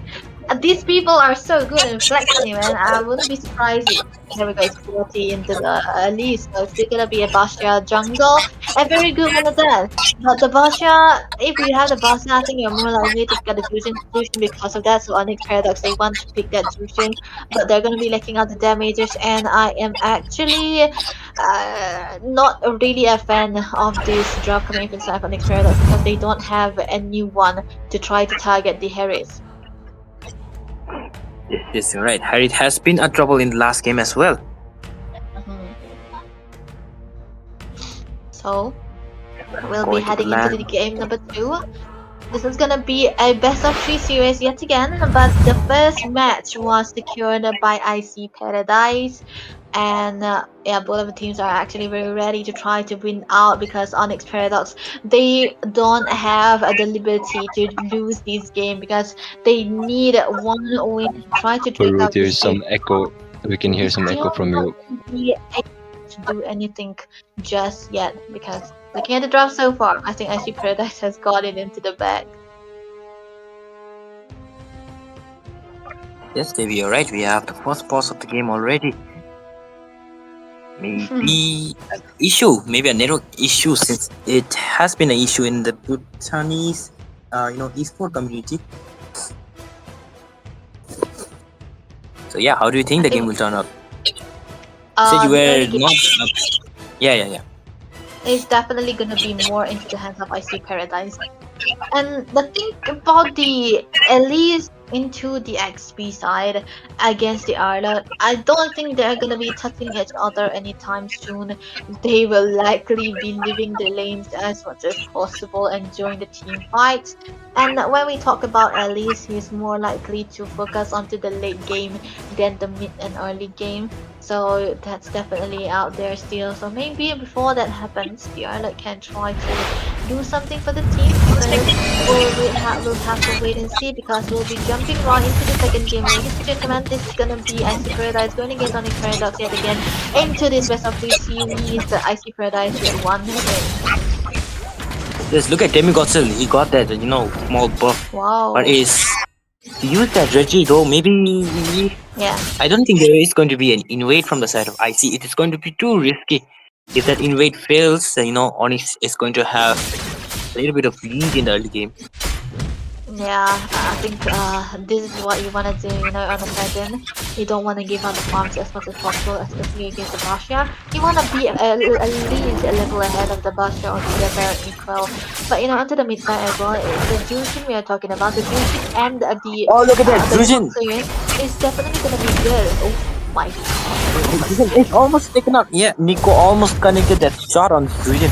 [SPEAKER 3] These people are so good in flexing, man. I wouldn't be surprised if there we go, it's 40 into the Elise, so it's still gonna be a Bastia jungle. A very good one at that. But the Basha, if you have the Basha, I think you're more likely to get the Jushin solution because of that. So Onyx Paradox, they want to pick that Jushin, but they're going to be lacking out the damages. And I am actually not really a fan of this drop coming from side of Onyx Paradox because they don't have anyone to try to target the Harris.
[SPEAKER 2] Yes, you're right. Harry has been a trouble in the last game as well.
[SPEAKER 3] Mhm. So we'll be
[SPEAKER 2] Going to
[SPEAKER 3] heading
[SPEAKER 2] land.
[SPEAKER 3] into the game number 2. This is gonna be a best of 3 series yet again, but the first match was secured by IC Paradise, and yeah, both of the teams are actually very ready to try to win out because Onyx Paradox, they don't have the liberty to lose this game because they need one win to try to take
[SPEAKER 8] Farouk,
[SPEAKER 3] out
[SPEAKER 8] there's
[SPEAKER 3] this game.
[SPEAKER 8] some echo. We can hear some echo
[SPEAKER 3] Still
[SPEAKER 8] from
[SPEAKER 3] not
[SPEAKER 8] you.
[SPEAKER 3] be able to do anything just yet because looking at the draft so far, I think IC Paradise has got it into the bag.
[SPEAKER 2] Yes, Devi, you're right. We have the first pause of the game already. Maybe an issue, maybe a network issue, since it has been an issue in the Bhutanese, esport community. So yeah, how do you think the game will turn out? You said you
[SPEAKER 3] The early
[SPEAKER 2] were
[SPEAKER 3] game
[SPEAKER 2] not. Yeah.
[SPEAKER 3] is definitely gonna be more into the hands of IC Paradise. And the thing about the Elise into the XP side against the Arlot, I don't think they're gonna be touching each other anytime soon. They will likely be leaving the lanes as much as possible and join the team fights. And when we talk about Elise, he's more likely to focus onto the late game than the mid and early game. So that's definitely out there still. So maybe before that happens, the Arlot can try to do something for the team. But we'll have to wait and see because we'll be jumping right into the second game. Ladies and gentlemen, this is gonna be IC Paradise going against Onyx Paradox yet again into this best of 3 series. The IC Paradise with 1 win.
[SPEAKER 2] Just look at Demigod. He got that, small buff.
[SPEAKER 3] Wow.
[SPEAKER 2] But is to use that Reggie though, maybe
[SPEAKER 3] Yeah.
[SPEAKER 2] I don't think there is going to be an invade from the side of IC. It is going to be too risky. If that invade fails, Onyx is going to have a little bit of lead in the early game.
[SPEAKER 3] Yeah, I think this is what you want to do, on a pattern. You don't want to give out the farms as much as possible, especially against the Basha. You want to be at least a level ahead of the Basha or to the very equal. But onto the mid side as well, the Jushin we are talking about, the Jushin and the
[SPEAKER 2] Oh, look at that,
[SPEAKER 3] the
[SPEAKER 2] Jushin!
[SPEAKER 3] is definitely gonna be good. Oh my god.
[SPEAKER 2] It's almost taken out. Yeah, Nico almost connected that shot on Zujin.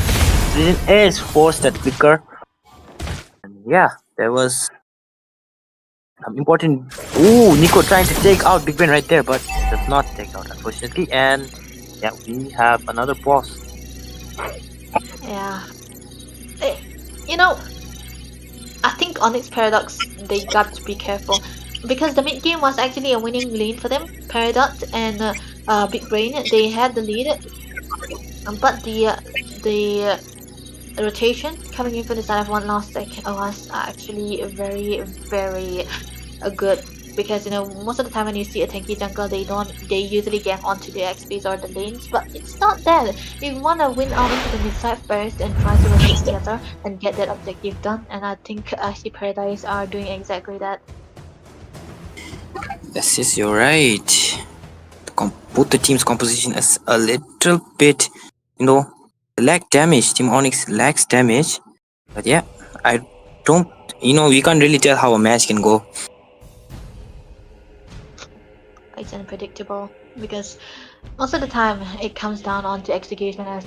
[SPEAKER 2] Zujin is forced that flicker. And yeah, there was some important. Ooh, Nico trying to take out Big Ben right there, but does not take out, unfortunately. And yeah, we have another boss.
[SPEAKER 3] Yeah. Eh, I think Onyx Paradox, they got to be careful because the mid game was actually a winning lane for them. Paradox and Big Brain, they had the lead, but the rotation coming in from the side of one last sec was actually very very good because most of the time when you see a tanky jungle, they usually get onto the XPs or the lanes, but it's not that. You want to win out into the mid side first and try to rotate together and get that objective done, and I think IC Paradise are doing exactly that.
[SPEAKER 2] Yes, you're right. Both the team's composition is a little bit, lack damage. Team Onyx lacks damage, but yeah, I don't. We can't really tell how a match can go.
[SPEAKER 3] It's unpredictable because most of the time it comes down onto execution as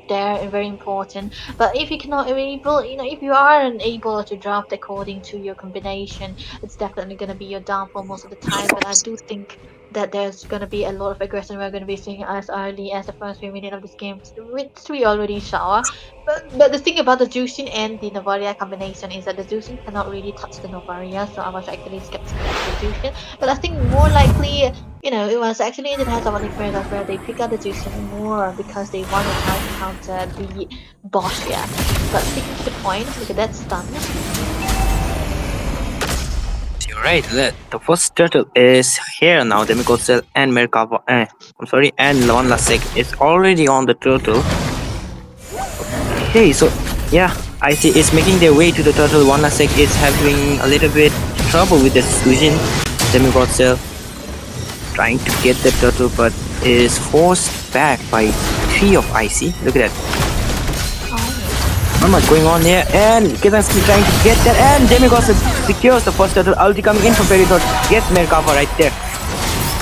[SPEAKER 3] they're very important. But if you cannot able, if you aren't able to draft according to your combination, it's definitely gonna be your downfall most of the time. But I do think that there's gonna be a lot of aggression we're gonna be seeing as early as the first few minutes of this game, which we already saw. But the thing about the Jushin and the Novaria combination is that the Jushin cannot really touch the Novaria, so I was actually skeptical of the Jushin. But I think more likely, it was actually in the hands of Onyx Paradox where they pick out the Jushin more because they want to try to counter the boss here. But sticking to the point, look at that stun.
[SPEAKER 2] You're right. The first turtle is here now. Demigod Cell and Merkava. I'm sorry, and Lon Lasek is already on the turtle. Okay, so yeah, I see it's making their way to the turtle. One Lasek is having a little bit trouble with the fusion. Demigod Cell trying to get the turtle, but is forced back by 3 of Icy. Look at that. Not much going on here, and Kizanski trying to get that, and Demigod secures the first turtle. Ulti coming in from Peridot, gets Merkava right there.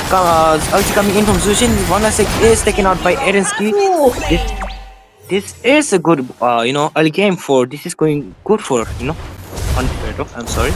[SPEAKER 2] Ulti coming in from Zushin. Vanasek is taken out by Erensky. This is a good, early game for. This is going good for, on Peridot. I'm sorry.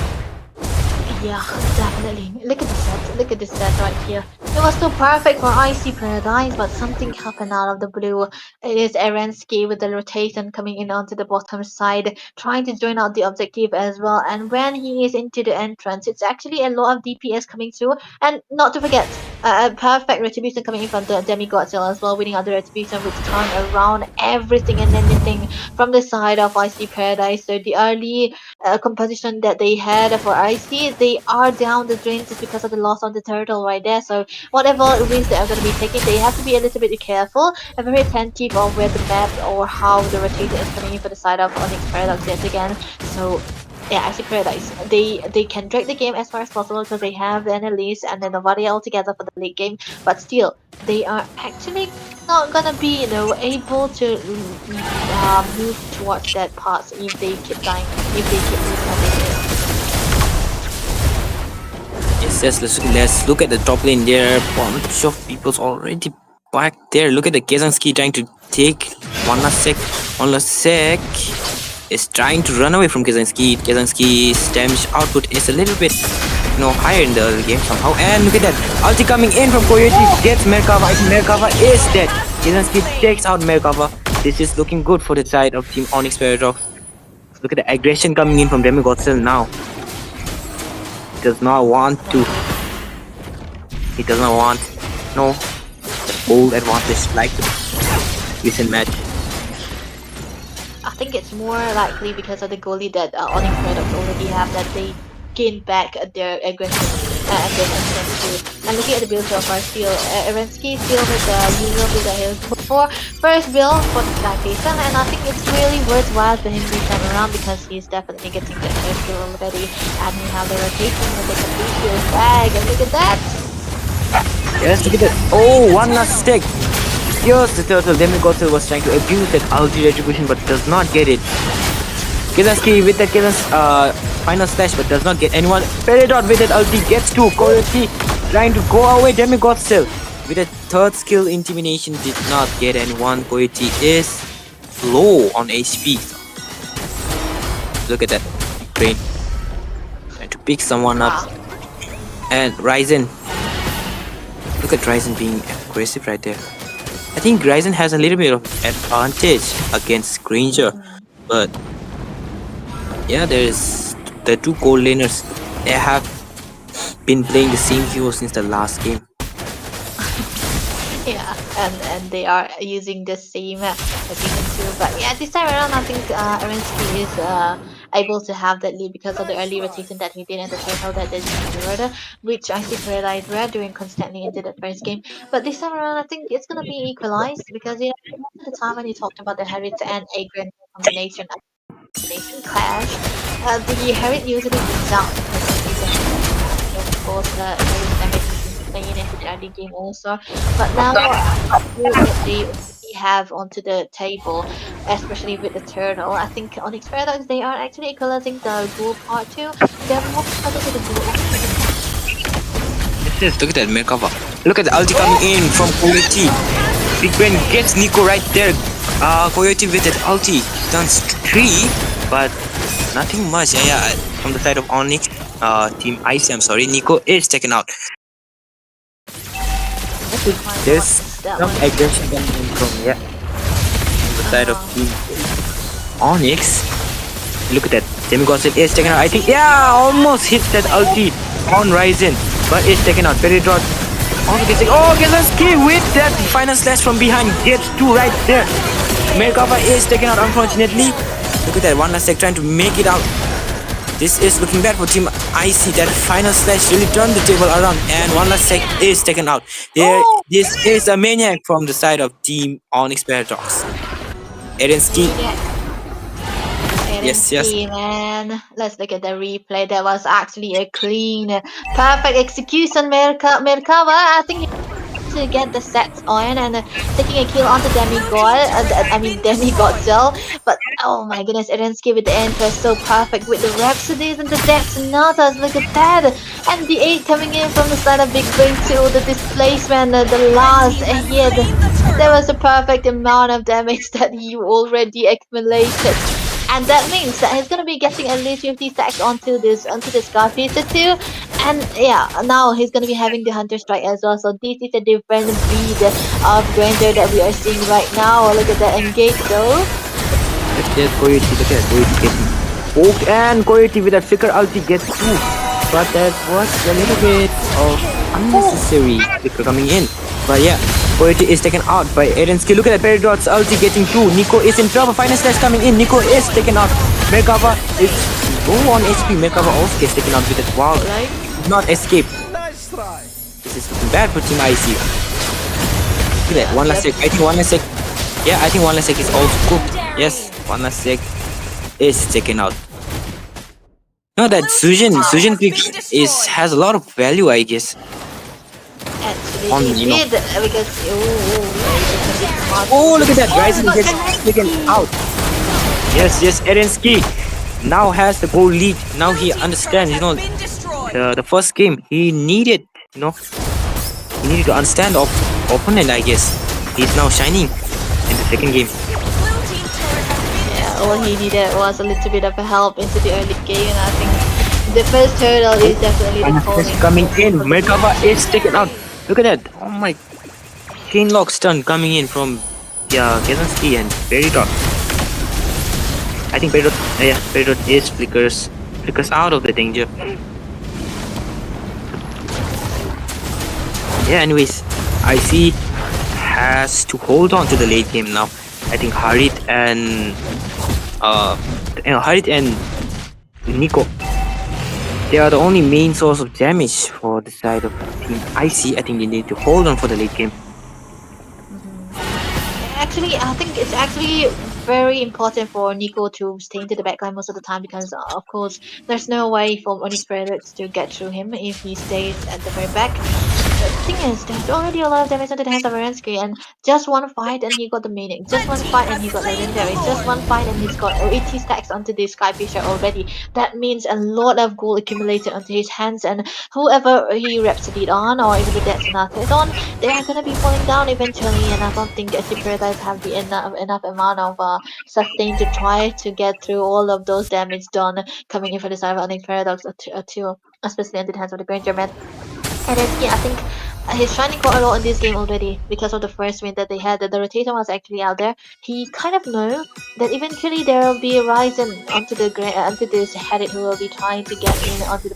[SPEAKER 3] Yeah, definitely. Look at this set. Look at this set right here. It was so perfect for Icy Paradise, but something happened out of the blue. It is Erensky with the rotation coming in onto the bottom side, trying to join out the objective as well. And when he is into the entrance, it's actually a lot of DPS coming through. And not to forget, a perfect retribution coming in from the Demigod Cell as well, winning out the retribution, which turned around everything and anything from the side of Icy Paradise. So the early composition that they had for IC, they are down the drain just because of the loss of the turtle right there. So whatever risks they are going to be taking, they have to be a little bit careful and very attentive of where the map or how the rotation is coming in for the side of Onyx Paradox yet again. So yeah, IC Paradise, they can drag the game as far as possible because they have the Annalise and then nobody altogether for the late game, but still they are actually not gonna be able to move towards that path if they keep dying, if they keep losing as they do.
[SPEAKER 2] Yes, let's look at the top lane there. Bunch of people's already back there. Look at the Kazanski trying to take one last sec is trying to run away from Kazanski. Kazanski's damage output is a little bit higher in the early game somehow. And look at that. Ulti coming in from Coyote gets Merkava. I think Merkava is dead. Kazanski takes out Merkava. This is looking good for the side of Team Onyx Paradox. Look at the aggression coming in from Demigod Cell now. He does not want the old advantage like the recent match.
[SPEAKER 3] I think it's more likely because of the goalie that Onyx Paradox already have, that they gain back their aggression and their confidence too. And looking at the build so far, still Erensky still with the usual build that he was before. First build for the Skyfacer, and I think it's really worthwhile for him this time around because he's definitely getting the first skill already, and we have the rotation and the complete build bag, and look at that!
[SPEAKER 2] Yes, look at that. Oh, one last stick. Here's the turtle. Demigod Cell was trying to abuse that ulti retribution but does not get it. Kizanski with that final slash but does not get anyone. Peridot with that ulti gets to Coyote trying to go away. Demigod Cell with a third skill intimidation did not get anyone. Coyote is low on HP. Look at that. Brain trying to pick someone up. And Ryzen. Look at Ryzen being aggressive right there. I think Ryzen has a little bit of advantage against Granger, but yeah, there's the two gold laners. They have been playing the same hero since the last game.
[SPEAKER 3] Yeah, and they are using the same season too. But yeah, this time around, I think Erensky is able to have that lead because of the early rotation that he did and the turtle that they secured, which I think Paradise were doing constantly into the first game. But this time around, I think it's gonna be equalized because most of the time when you talked about the Harriet and Agron combination, clash, the Harriet usually wins out because of the of course Harriet playing into the early game also. But now they have onto the table, especially with the turtle. I think Onyx Paradox, they are actually equalizing the dual part too. They're more focused with the dual.
[SPEAKER 2] Look at that Merkava. Look at the ulti coming in from Coyote. Big Ben gets Nico right there. Coyote with that ulti turns 3, but nothing much. Yeah, from the side of Onyx, Team Ice, I'm sorry, Nico is taken out. There's some aggression coming in from the side of Team Onyx. Look at that. Demigod is taken out. I think almost hit that ulti on Ryzen, but it's taken out. Peridot also gets Gezenski with that final slash from behind. Gets two right there. Merkava is taken out unfortunately. Look at that. One last sec trying to make it out. This is looking bad for Team IC. That final slash really turned the table around, and one last sec is taken out. This is a maniac from the side of Team Onyx Paradox. Erensky. Yes.
[SPEAKER 3] Man. Let's look at the replay. That was actually a clean, perfect execution. Merkava, I think to get the sets on and taking a kill onto Demigod Cell. But oh my goodness, Erensky with the enter so perfect with the Rhapsodies and the Detonatas. Look at that. And the 8 coming in from the side of Big Brain to the displacement, the last hit. There was a perfect amount of damage that you already accumulated. And that means that he's gonna be getting at least 50 stacks onto this Scar Pizza too. And now he's gonna be having the Hunter Strike as well. So this is a different breed of Granger that we are seeing right now. Look at that engage though.
[SPEAKER 2] There's Coyote, look at that. Coyote getting poked, and Coyote with that flicker ulti gets two. But that was a little bit of unnecessary flicker coming in. But Coyote is taken out by Erensky. Look at that, Peridot's ulti getting two. Nico is in trouble. Final slash coming in. Nico is taken out. Merkava is low on HP. Merkava also gets taken out with that. Wow, did not escape.
[SPEAKER 4] Nice try.
[SPEAKER 2] This is looking bad for Team IC. Look at that. One last sec. I think one last sec. I think one last sec is also cooked. Yes, one last sec is taken out. No, that Sujin pick has a lot of value, I guess.
[SPEAKER 3] Actually, he did because
[SPEAKER 2] look at that! Ryzen gets taken out. Yes, Erensky now has the goal lead. Now he understands, the first game he needed, he needed to understand the opponent, I guess. He's now shining in the second game.
[SPEAKER 3] All he needed was a little bit of a help into the early game, and I think the first hurdle is definitely the calling.
[SPEAKER 2] Coming in, Merkava is taken out. Look at that! Oh my! Chainlock stun coming in from Gezenski and Peridot. I think Peridot is flickers out of the danger. Anyways, IC has to hold on to the late game now. I think Harit and Nico, they are the only main source of damage for the side of Team IC. I think they need to hold on for the late game.
[SPEAKER 3] Actually, I think it's actually very important for Nico to stay into the backline most of the time because, of course, there's no way for Onyx Predators to get through him if he stays at the very back. The thing is, there's already a lot of damage into the hands of Erensky, and just one fight and he got the meaning. Just one fight and he got legendary. Just one fight and he's got 80 stacks onto the Sky Fisher already. That means a lot of gold accumulated onto his hands, and whoever he Rhapsodied on, or even the Detonata is on, they are gonna be falling down eventually, and I don't think SC Paradise have the enough amount of sustain to try to get through all of those damage done coming in for the side of Onyx Paradox too, especially into the hands of the Granger man. And then, I think he's shining quite a lot in this game already because of the first win that they had. The rotation was actually out there. He kind of knew that eventually there will be a Ryzen onto this Hadit who will be trying to get in onto the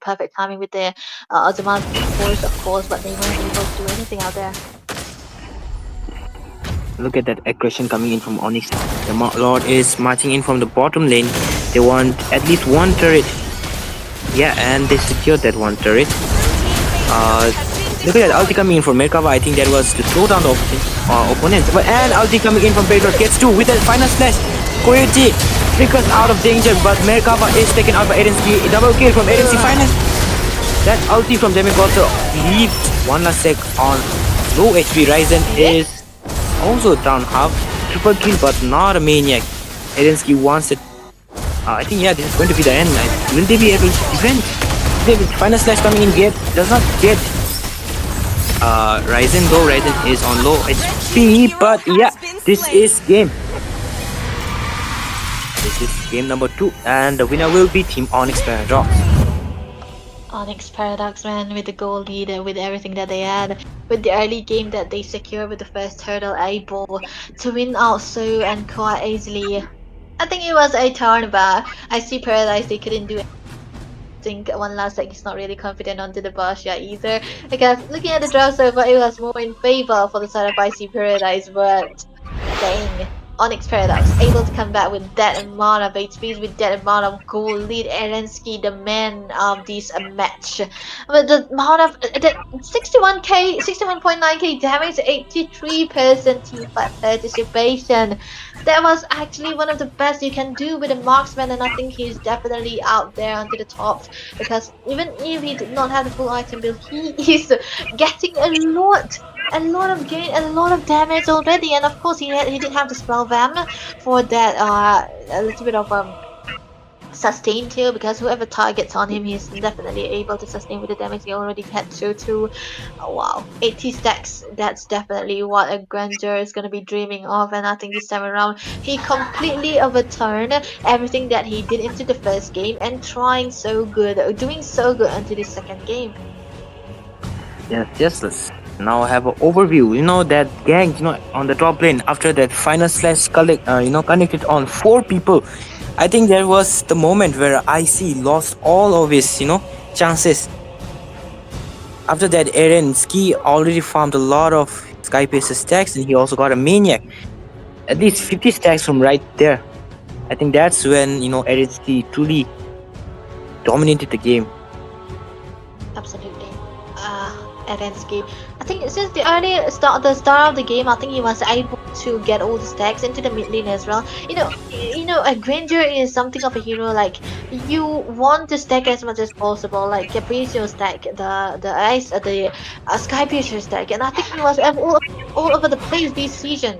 [SPEAKER 3] perfect timing with their Zaman force, of course, but they weren't able to do anything out there.
[SPEAKER 2] Look at that aggression coming in from Onyx. The Lord is marching in from the bottom lane. They want at least one turret. And they secured that one turret. Look at that ulti coming in from Merkava. I think that was to slow down the opponents. And ulti coming in from Peridot gets two with that final slash. Coyote flickers out of danger, but Merkava is taken out by Erensky. Double kill from Erensky. Final. That ulti from Demigod leaves one last sec on low HP. Ryzen is also down half. Triple kill, but not a maniac. Erensky wants it. I think this is going to be the end. Will they be able to defend? Final slash coming in, does not get Ryzen, though Ryzen is on low HP, but this is game. This is game number 2, and the winner will be Team Onyx Paradox.
[SPEAKER 3] Onyx Paradox, man, with the goal leader, with everything that they had, with the early game that they secured with the first turtle, able to win out so and quite easily. I think it was a turn, but I see Paradise, they couldn't do it. I think one last like he's not really confident onto the boss yet either. Because looking at the draw so far, it was more in favor for the side of IC Paradise, but dang. Onyx Paradox able to come back with that amount of HPs, with that amount of goal lead. Erensky, the man of this match, with the amount of the 61k, 61.9k damage, 83% team fight participation. That was actually one of the best you can do with a marksman, and I think he's definitely out there onto the top because even if he did not have the full item build, he is getting a lot of gain, a lot of damage already, and of course he didn't have the spell vam for that a little bit of sustain too, because whoever targets on him, he's definitely able to sustain with the damage he already had to. Oh, wow, 80 stacks, that's definitely what a grandeur is going to be dreaming of, and I think this time around he completely overturned everything that he did into the first game and doing so good into the second game.
[SPEAKER 2] Yes, let's now have an overview. That gang, on the top lane after that final slash connected on 4 people. I think there was the moment where IC lost all of his, chances. After that, Eren Ski already farmed a lot of Sky Pacer stacks, and he also got a Maniac. At least 50 stacks from right there. I think that's when, Eren Ski truly dominated the game.
[SPEAKER 3] Absolutely. Erensky. I think since the start of the game, I think he was able to get all the stacks into the mid lane as well. A Granger is something of a hero. Like you want to stack as much as possible. Like Capriccio stack, the ice, the Sky Piercer stack, and I think he was all over the place this season.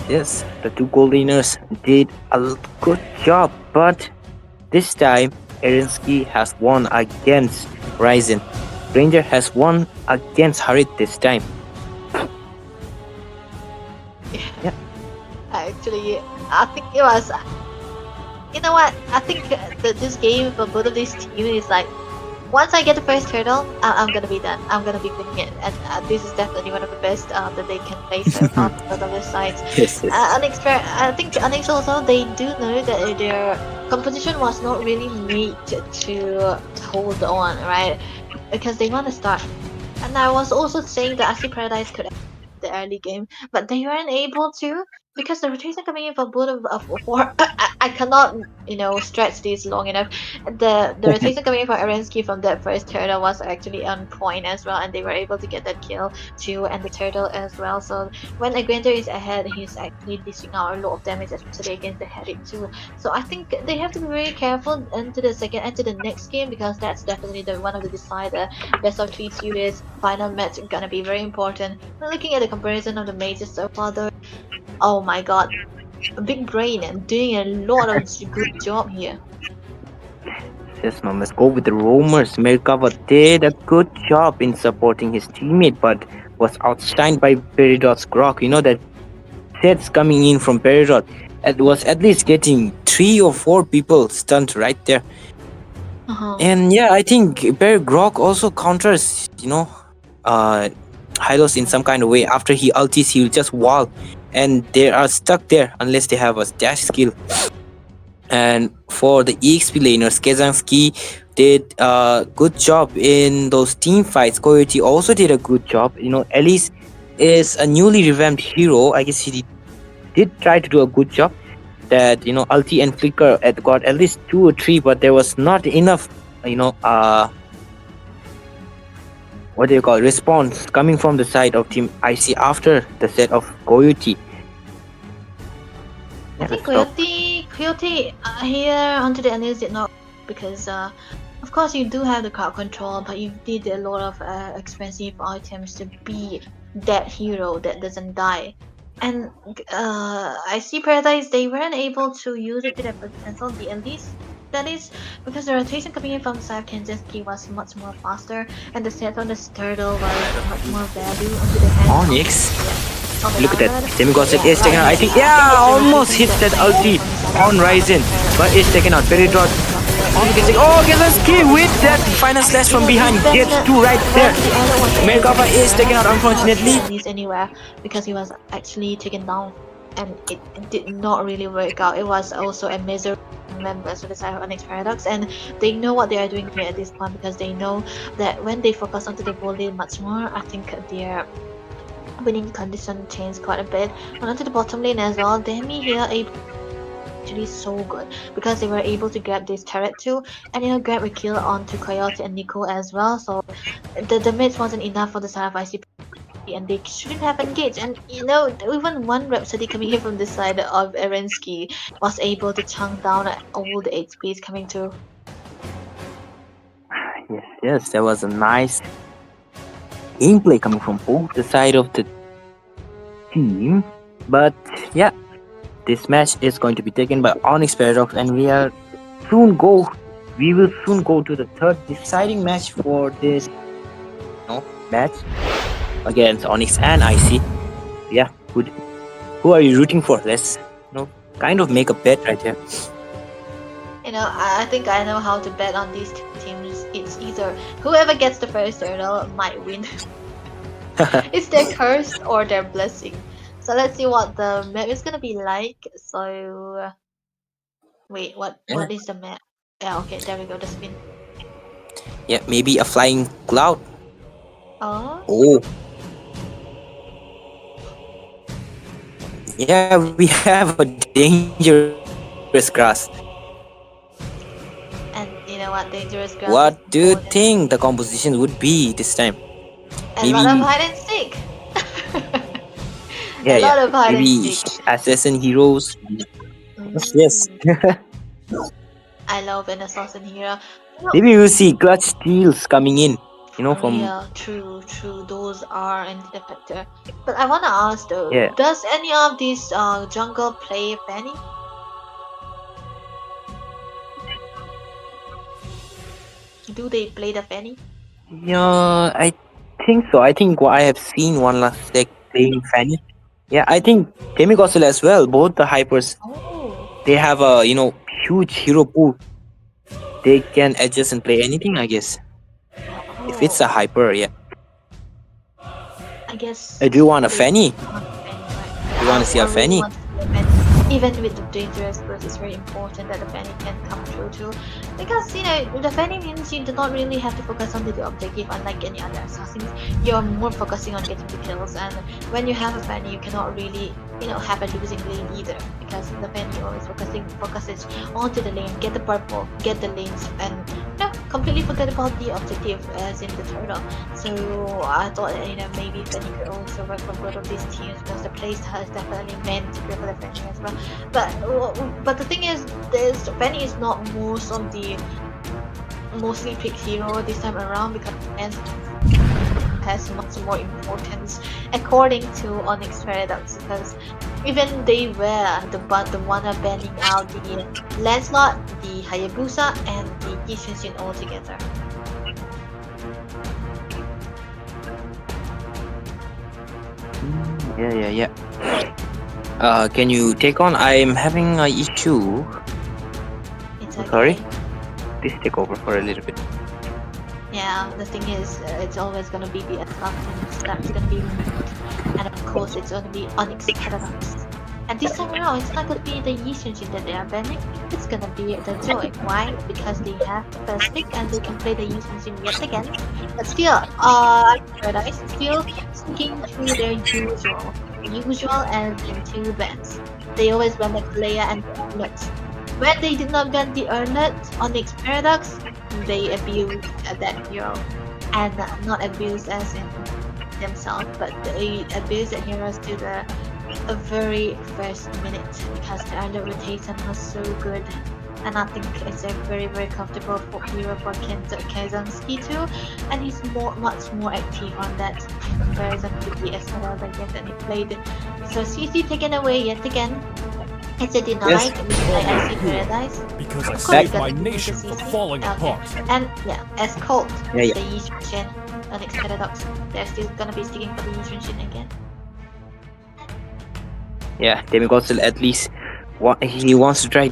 [SPEAKER 2] Yes, the 2 gold laners did a good job, but this time Erensky has won against Ryzen. Ranger has won against Harit this time.
[SPEAKER 3] Yeah. Actually, I think it was. You know what? I think this game for both of these teams is like, once I get the first turtle, I'm gonna be done. I'm gonna be winning it, and this is definitely one of the best that they can play so far on both of their sides.
[SPEAKER 2] Yes.
[SPEAKER 3] I think Onyx also, they do know that their composition was not really made to hold on, right? Because they want to start. And I was also saying that Asi Paradise could the early game, but they weren't able to because the rotation coming in for both of 4. I cannot stretch this long enough. The rotation coming in for Erensky from that first turtle was actually on point as well, and they were able to get that kill too, and the turtle as well. So when a Granger is ahead, he's actually dishing out a lot of damage, especially against the Herit too. So I think they have to be very careful into the next game, because that's definitely one of the decider. Best of 3 series final match gonna be very important. Looking at the comparison of the mages so far though, oh my god, a big brain and doing a lot of good job here.
[SPEAKER 2] Yes, man, let's go with the Roamers. Merkava did a good job in supporting his teammate, but was outshined by Peridot's Grok. That sets coming in from Peridot. It was at least getting 3 or 4 people stunned right there. And yeah, I think Grok also counters, Hylos in some kind of way. After he ultis, he'll just wall, and they are stuck there unless they have a dash skill. And for the EXP laners, Kezanski did a good job in those team fights. Coyote also did a good job. Elise is a newly revamped hero. I guess he did try to do a good job. That ulti and flicker got at least 2 or 3, but there was not enough response coming from the side of team IC after the set of Coyote.
[SPEAKER 3] I think Coyote here onto the enemies did not, because of course you do have the crowd control, but you did a lot of expensive items to be that hero that doesn't die. And I see Paradise, they weren't able to use it to their potential, the elites. That is because the rotation coming in from the side of Kanzeski was much more faster, and the set on the turtle was much more value onto the hand.
[SPEAKER 2] Onyx. Look at that. Demigod set is taken out. I think, almost hit that ulti on Ryzen, but it's taken out. Peridot Gets a skill with that final slash from behind. Gets two right there. Merkava is taken out, unfortunately.
[SPEAKER 3] He's anywhere because he was actually taken down, and it did not really work out. It was also a miserable members of the side of Onyx Paradox, and they know what they are doing here at this point because they know that when they focus onto the volley much more, I think their winning condition changed quite a bit. And onto the bottom lane as well, Demi here actually so good because they were able to grab this turret too, and grab a kill onto Coyote and Nico as well. So the damage wasn't enough for the side of ICP, and they shouldn't have engaged. And even one Rhapsody coming here from the side of Erensky was able to chunk down all the HPs coming through.
[SPEAKER 2] Yes, that was a nice gameplay coming from both the side of the team. But yeah, this match is going to be taken by Onyx Paradox, and we will soon go to the third deciding match for this match against Onyx and IC. Yeah, good. Who are you rooting for? Let's kind of make a bet right here.
[SPEAKER 3] I think I know how to bet on these two teams. It's either whoever gets the first hurdle might win. It's their curse or their blessing. So let's see what the map is gonna be like. So wait, what is the map? Yeah, okay, there we go, the spin.
[SPEAKER 2] Yeah, maybe a flying cloud.
[SPEAKER 3] Oh.
[SPEAKER 2] Yeah, we have a dangerous grass.
[SPEAKER 3] And you know what, dangerous grass.
[SPEAKER 2] What do you think the composition would be this time?
[SPEAKER 3] A lot of hide and seek.
[SPEAKER 2] A
[SPEAKER 3] lot of hide and
[SPEAKER 2] maybe
[SPEAKER 3] seek.
[SPEAKER 2] assassin heroes. Yes.
[SPEAKER 3] I love an assassin hero.
[SPEAKER 2] Maybe we'll see clutch steals coming in. From
[SPEAKER 3] true. Those are an factor. But I wanna ask though,
[SPEAKER 2] Yeah.
[SPEAKER 3] does any of these jungle play Fanny? Do they play the Fanny?
[SPEAKER 2] Yeah, I think so. I think I have seen one last deck playing Fanny. Yeah, I think Demigosel as well. Both the hypers,
[SPEAKER 3] Oh.
[SPEAKER 2] they have a huge hero pool. They can adjust and play anything, I guess. If it's a hyper, yeah.
[SPEAKER 3] I guess.
[SPEAKER 2] Do you want a Fanny?
[SPEAKER 3] You
[SPEAKER 2] wanna see a Fanny?
[SPEAKER 3] Even with the dangerous burst, it's very important that the Fanny can come through too. Because the Fanny means you do not really have to focus on the objective, unlike any other assassins. You're more focusing on getting the kills, and when you have a Fanny, you cannot really have a losing lane either, because the Fanny always focuses onto the lane, get the purple, get the lanes, and completely forget about the objective as in the turtle. So I thought that maybe Fanny could also work for both of these teams, because the playstyle is definitely meant to be for the Fanny as well. But the thing is, Fanny is not mostly picked hero this time around, because it has much more importance according to Onyx Paradox, because even they were the one are banning out the Lancelot, the Hayabusa, and the Yishin all together.
[SPEAKER 2] Yeah. Can you take on? I'm having an issue.
[SPEAKER 3] It's okay.
[SPEAKER 2] Sorry. Please take over for a little bit.
[SPEAKER 3] Yeah, the thing is, it's always gonna be the assassins that's gonna be removed, and of course, it's gonna be Onyx Paradox. And this time around, it's not gonna be the Yishin that they are banning. It's gonna be the Joy. Why? Because they have the first pick and they can play the Yishin yet again. But still, Paradise is still sticking to their usual and into bans. They always ban the player and the Earlet. When they did not ban the Earlet on Onyx Paradox, they abused that hero, and not abuse as in themselves, but they abuse the heroes to the very first minute, because the Earlet rotation was so good, and I think it's a very comfortable hero for Kazanski too, and he's much more active on that in comparison to the SLL that he played. So CC taken away yet again. It's a denied by IC Paradise.
[SPEAKER 9] Because I
[SPEAKER 3] Of course,
[SPEAKER 9] saved
[SPEAKER 3] you
[SPEAKER 9] my
[SPEAKER 3] got to
[SPEAKER 9] nation
[SPEAKER 3] use the
[SPEAKER 9] from
[SPEAKER 3] CC.
[SPEAKER 9] falling apart.
[SPEAKER 3] And as Colt,
[SPEAKER 2] Yeah.
[SPEAKER 3] the Yishin Onyx Paradox, they're still gonna be sticking for the Yishin again.
[SPEAKER 2] Yeah, Demigosel at least he wants to try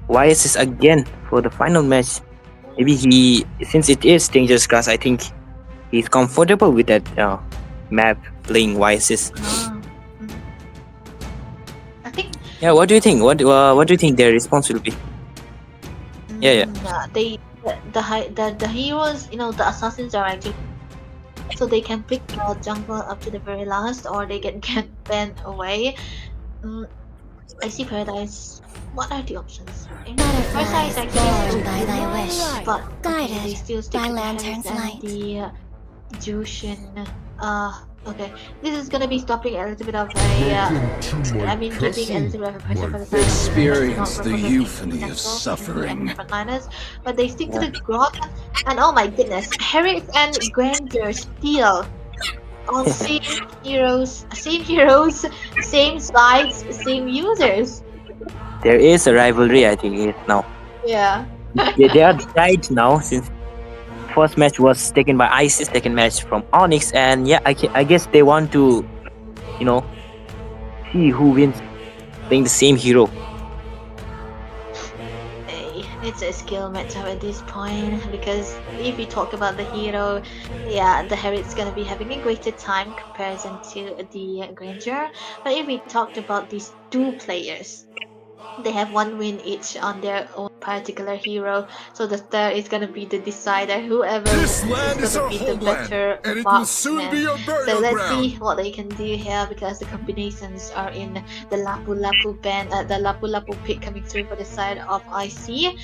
[SPEAKER 2] YSS again for the final match. Maybe since it is dangerous grass, I think he's comfortable with that map playing Oasis.
[SPEAKER 3] I think
[SPEAKER 2] Yeah, what do you think? What do you think their response will be? Yeah.
[SPEAKER 3] The heroes, the assassins are actually, so they can pick the jungle up to the very last, or they can get banned away. I see Paradise. What are the options? First is actually
[SPEAKER 7] born by thy wish,
[SPEAKER 3] but okay, they
[SPEAKER 7] guided
[SPEAKER 3] still stick
[SPEAKER 7] by
[SPEAKER 3] to the
[SPEAKER 7] lantern's
[SPEAKER 3] Hermes and
[SPEAKER 7] light.
[SPEAKER 3] the Jushin. Okay, this is gonna be stopping a little bit of a. I mean, giving a little bit of a pressure for the side.
[SPEAKER 4] Experience the euphony of suffering.
[SPEAKER 3] Frontliners, but they stick to the grot, and oh my goodness, Herrick and Granger steal. All same heroes, same sides, same users.
[SPEAKER 2] There is a rivalry, I think, now.
[SPEAKER 3] Yeah.
[SPEAKER 2] They are tied now since first match was taken by Isis, second match from Onyx, and yeah, I guess they want to, see who wins playing the same hero.
[SPEAKER 3] Hey, it's a skill matchup at this point, because if we talk about the hero, yeah, the Herrick's gonna be having a greater time comparison to the Granger. But if we talked about these two players, they have one win each on their own particular hero, so the third is gonna be the decider. Whoever
[SPEAKER 4] This
[SPEAKER 3] is
[SPEAKER 4] land is
[SPEAKER 3] gonna
[SPEAKER 4] our
[SPEAKER 3] be the
[SPEAKER 4] homeland,
[SPEAKER 3] better
[SPEAKER 4] and it will soon be
[SPEAKER 3] marksman.
[SPEAKER 4] a burial
[SPEAKER 3] So let's
[SPEAKER 4] ground.
[SPEAKER 3] see what they can do here, because the combinations are in the Lapu Lapu band, the Lapu Lapu pick coming through for the side of IC.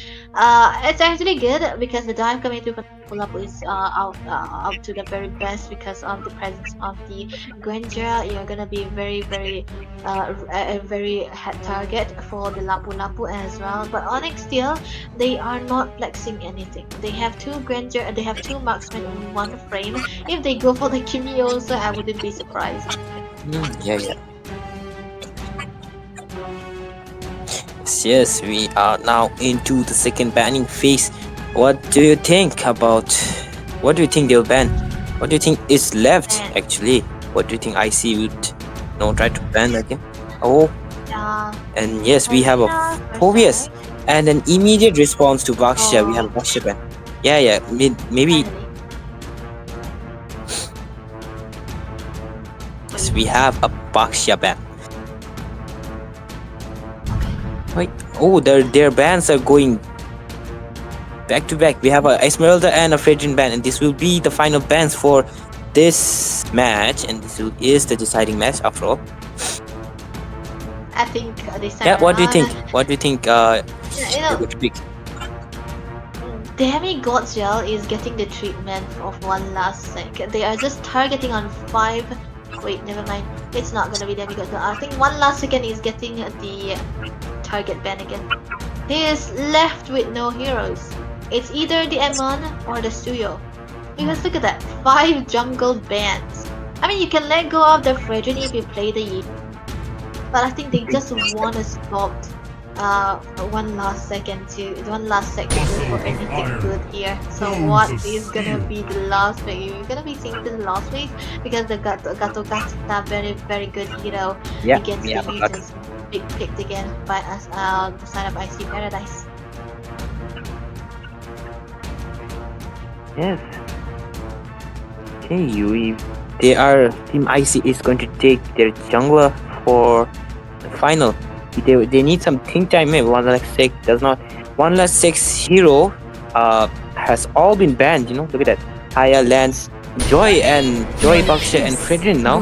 [SPEAKER 3] It's actually good because the dive coming through for Lapu Lapu is out to the very best because of the presence of the Granger. You're gonna be very a very hard target for the Lapu Lapu as well. But Onyx still, they are not flexing anything. They have two Granger and they have two marksmen in one frame. If they go for the Kimi also, I wouldn't be surprised.
[SPEAKER 2] Yeah. Yes, we are now into the second banning phase. What do you think they'll ban? What do you think is left actually? What do you think IC would try to ban again? Oh, and yes, we have a Phobius and an immediate response to Baxia. We have a Baxia ban. Yeah, maybe. Yes, we have a Baxia ban. Wait, their bans are going back to back. We have a Esmeralda and a Fredrin ban, and this will be the final bans for this match, and this is the deciding match after all.
[SPEAKER 3] I think this time
[SPEAKER 2] Yeah, what do you think?
[SPEAKER 3] around,
[SPEAKER 2] What do you think?
[SPEAKER 3] you
[SPEAKER 2] They're
[SPEAKER 3] know,
[SPEAKER 2] going to pick?
[SPEAKER 3] Demigod Gel is getting the treatment of one last sec. They are just targeting on 5. Wait, never mind. It's not gonna be Demigod Gel. I think one last second is getting the target ban again. He is left with no heroes. It's either the Emon or the Suyo. Because look at that, 5 jungle bans. I mean, you can let go of the Fredrin if you play the Yi, but I think they just want to stop one last sec to go for anything good here. So what is gonna be the last phase? You're gonna be seeing the last phase because the Gato Gata very good hero against the mutants. Big picked again by us the side of IC Paradise.
[SPEAKER 2] Yes. Okay, Team IC is going to take their jungler for the final. They need some think time. Maybe 1/6 hero has all been banned. Look at that. Haya, Lance, Joy, Baxia, and Fredrin now.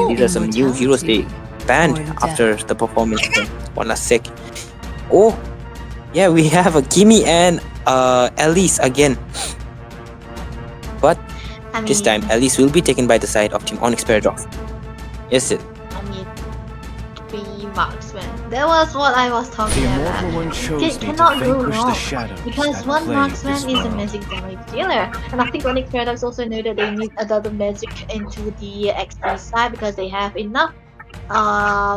[SPEAKER 2] These are some new heroes they banned after the performance. 1/6. Oh, yeah, we have a Gimme and Elise again. But this time, Elise will be taken by the side of Team Onyx Paradox. Yes, it.
[SPEAKER 3] I mean, 3 marksmen. That was what I was talking about. It cannot go wrong because one marksman is a magic damage dealer, and I think Onyx Paradox also know that they need another magic into the XP side because they have enough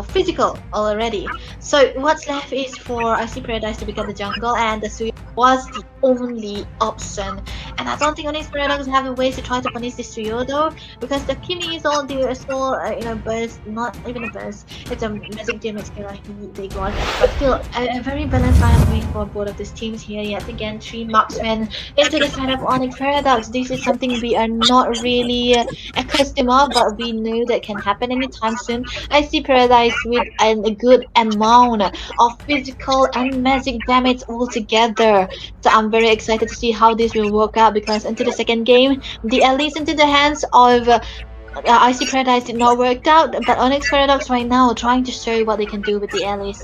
[SPEAKER 3] physical already. So what's left is for IC Paradise to become the jungle, and the Suyo was the only option. And I don't think Onyx Paradox have a way to try to punish this trio though, because the Kimi is all there as well, burst, not even a burst. It's a magic damage killer they got. But still, a very balanced lineup going for both of these teams here. Yet again, 3 marksmen into the side of Onyx Paradox. This is something we are not really accustomed of, but we know that can happen anytime soon. I see Paradise with a good amount of physical and magic damage all together. So I'm very excited to see how this will work out because into the second game, the Elise into the hands of Icy Paradise did not work out, but Onyx Paradox right now trying to show what they can do with the Elise.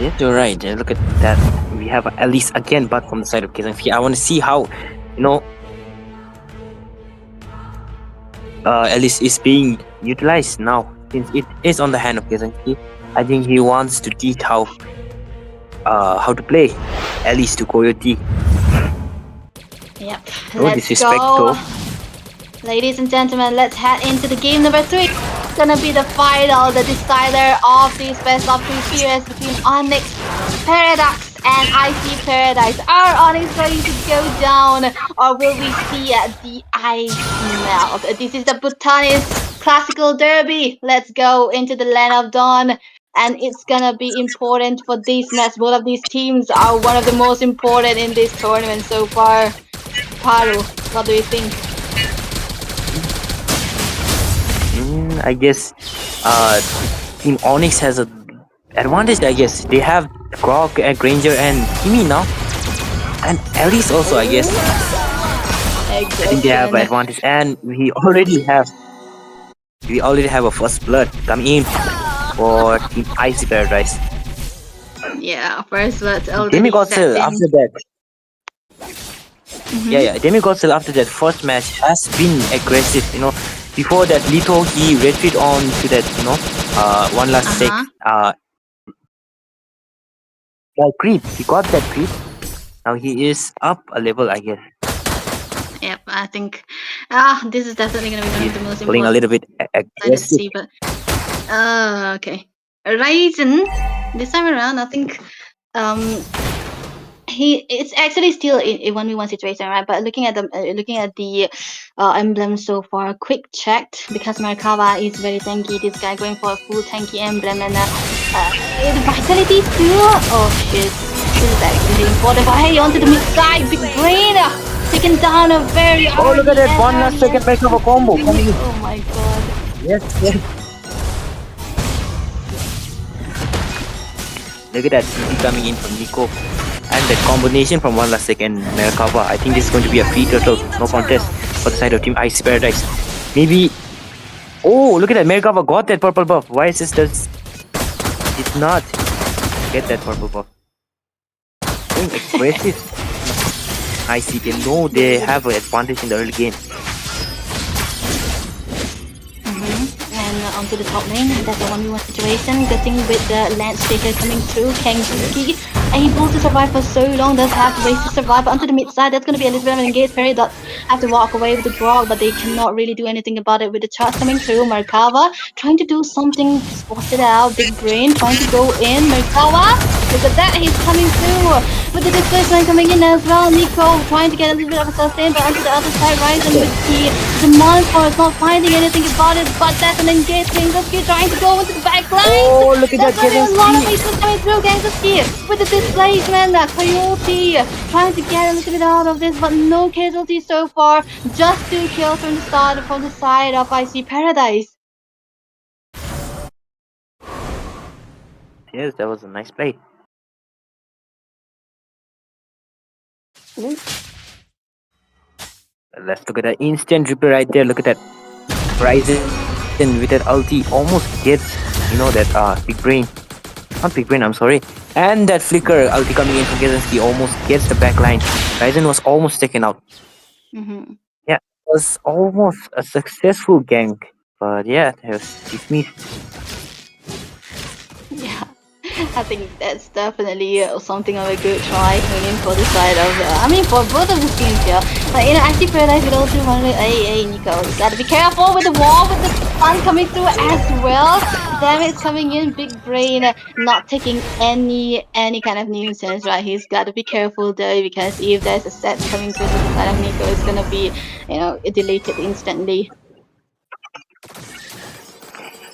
[SPEAKER 2] Yes, you're right. Look at that. We have Alice again, but from the side of Kazanski. I want to see how, Alice is being utilized now. Since it is on the hand of Kazanski, I think he wants to teach how to play Alice to Coyote.
[SPEAKER 3] Yep.
[SPEAKER 2] No
[SPEAKER 3] Let's
[SPEAKER 2] disrespect
[SPEAKER 3] go.
[SPEAKER 2] though.
[SPEAKER 3] Ladies and gentlemen, let's head into the game number 3. It's gonna be the final, the decider of this best of 3 series between Onyx Paradox and Icy Paradise. Are Onyx going to go down, or will we see the ice melt? This is the Bhutanese classical derby. Let's go into the land of dawn. And it's gonna be important for this match. Both of these teams are one of the most important in this tournament so far. Paru, what do you think?
[SPEAKER 2] I guess Team Onyx has a advantage. I guess they have Grog, Granger, and Kimi now, and Alice also. I guess I think they have an advantage, and we already have a first blood coming in for Team Icy Paradise.
[SPEAKER 3] Yeah, first blood already
[SPEAKER 2] Demigod
[SPEAKER 3] set
[SPEAKER 2] Cell
[SPEAKER 3] in.
[SPEAKER 2] after that. Yeah. Demigod Cell after that first match has been aggressive. Before that, Lito he retreat on to that. One last sec. Creep. He got that creep. Now he is up a level, I guess.
[SPEAKER 3] Yep, I think this is definitely gonna be one of the most
[SPEAKER 2] Playing a
[SPEAKER 3] important
[SPEAKER 2] little bit
[SPEAKER 3] to
[SPEAKER 2] aggressive.
[SPEAKER 3] see, but okay. Ryzen, this time around, I think it's actually still a 1v1 situation, right? But looking at the emblem so far, quick checked because Markava is very tanky. This guy going for a full tanky emblem, and vitality too. Oh shit, this is actually important. But hey, onto the mid side, big brain taken down a very.
[SPEAKER 2] Oh, look at that! 1 last second Markava combo coming in.
[SPEAKER 3] Oh my god.
[SPEAKER 2] Yes. Look at that CP coming in from Nico. And that combination from 1 last second Merkava. I think this is going to be a free turtle. No contest for the side of Team Ice Paradise. Maybe. Oh, look at that. Merkava got that purple buff. Why is this did not get that purple buff? Going aggressive. I see them. No, they have an advantage in the early game.
[SPEAKER 3] And onto the top lane, that's a 1v1 situation. Good thing with the Lance Shaker coming through, Kangsuki able to survive for so long, does have ways to survive. But onto the mid side, that's going to be a little bit of an engaged. Fairy Dots have to walk away with the Grog, but they cannot really do anything about it with the charge coming through. Markava trying to do something, spotted out. Big Brain trying to go in. Markava, look at that, he's coming through with the displacement coming in as well. Nico trying to get a little bit of a sustain, but onto the other side, Ryzen with the Monster is not finding anything about it, but that's an engaged. Gangsuki trying to go into the back line.
[SPEAKER 2] Oh, look at that!
[SPEAKER 3] There's a lot of pieces coming through. Gangsuki with the displacement. Coyote trying to get a little bit out of this, but no casualties so far. Just 2 kills from the side of Icy Paradise.
[SPEAKER 2] Yes, that was a nice play. Let's look at that instant replay right there. Look at that. Ryzen with that ulti almost gets, that big brain. Not big brain, I'm sorry. And that flicker ulti coming in from Kazansky almost gets the back line. Ryzen was almost taken out. Yeah, it was almost a successful gank. But yeah, it was dismissed.
[SPEAKER 3] Yeah.
[SPEAKER 6] I think that's definitely something of a good try coming in for the side of, for both of the teams here. But actually Paradise with also one with hey Nico, you gotta be careful with the wall, with the sun coming through as well. Damage coming in, big brain not taking any kind of nuisance, right? He's gotta be careful though, because if there's a set coming through to the side of Nico, it's gonna be, deleted instantly.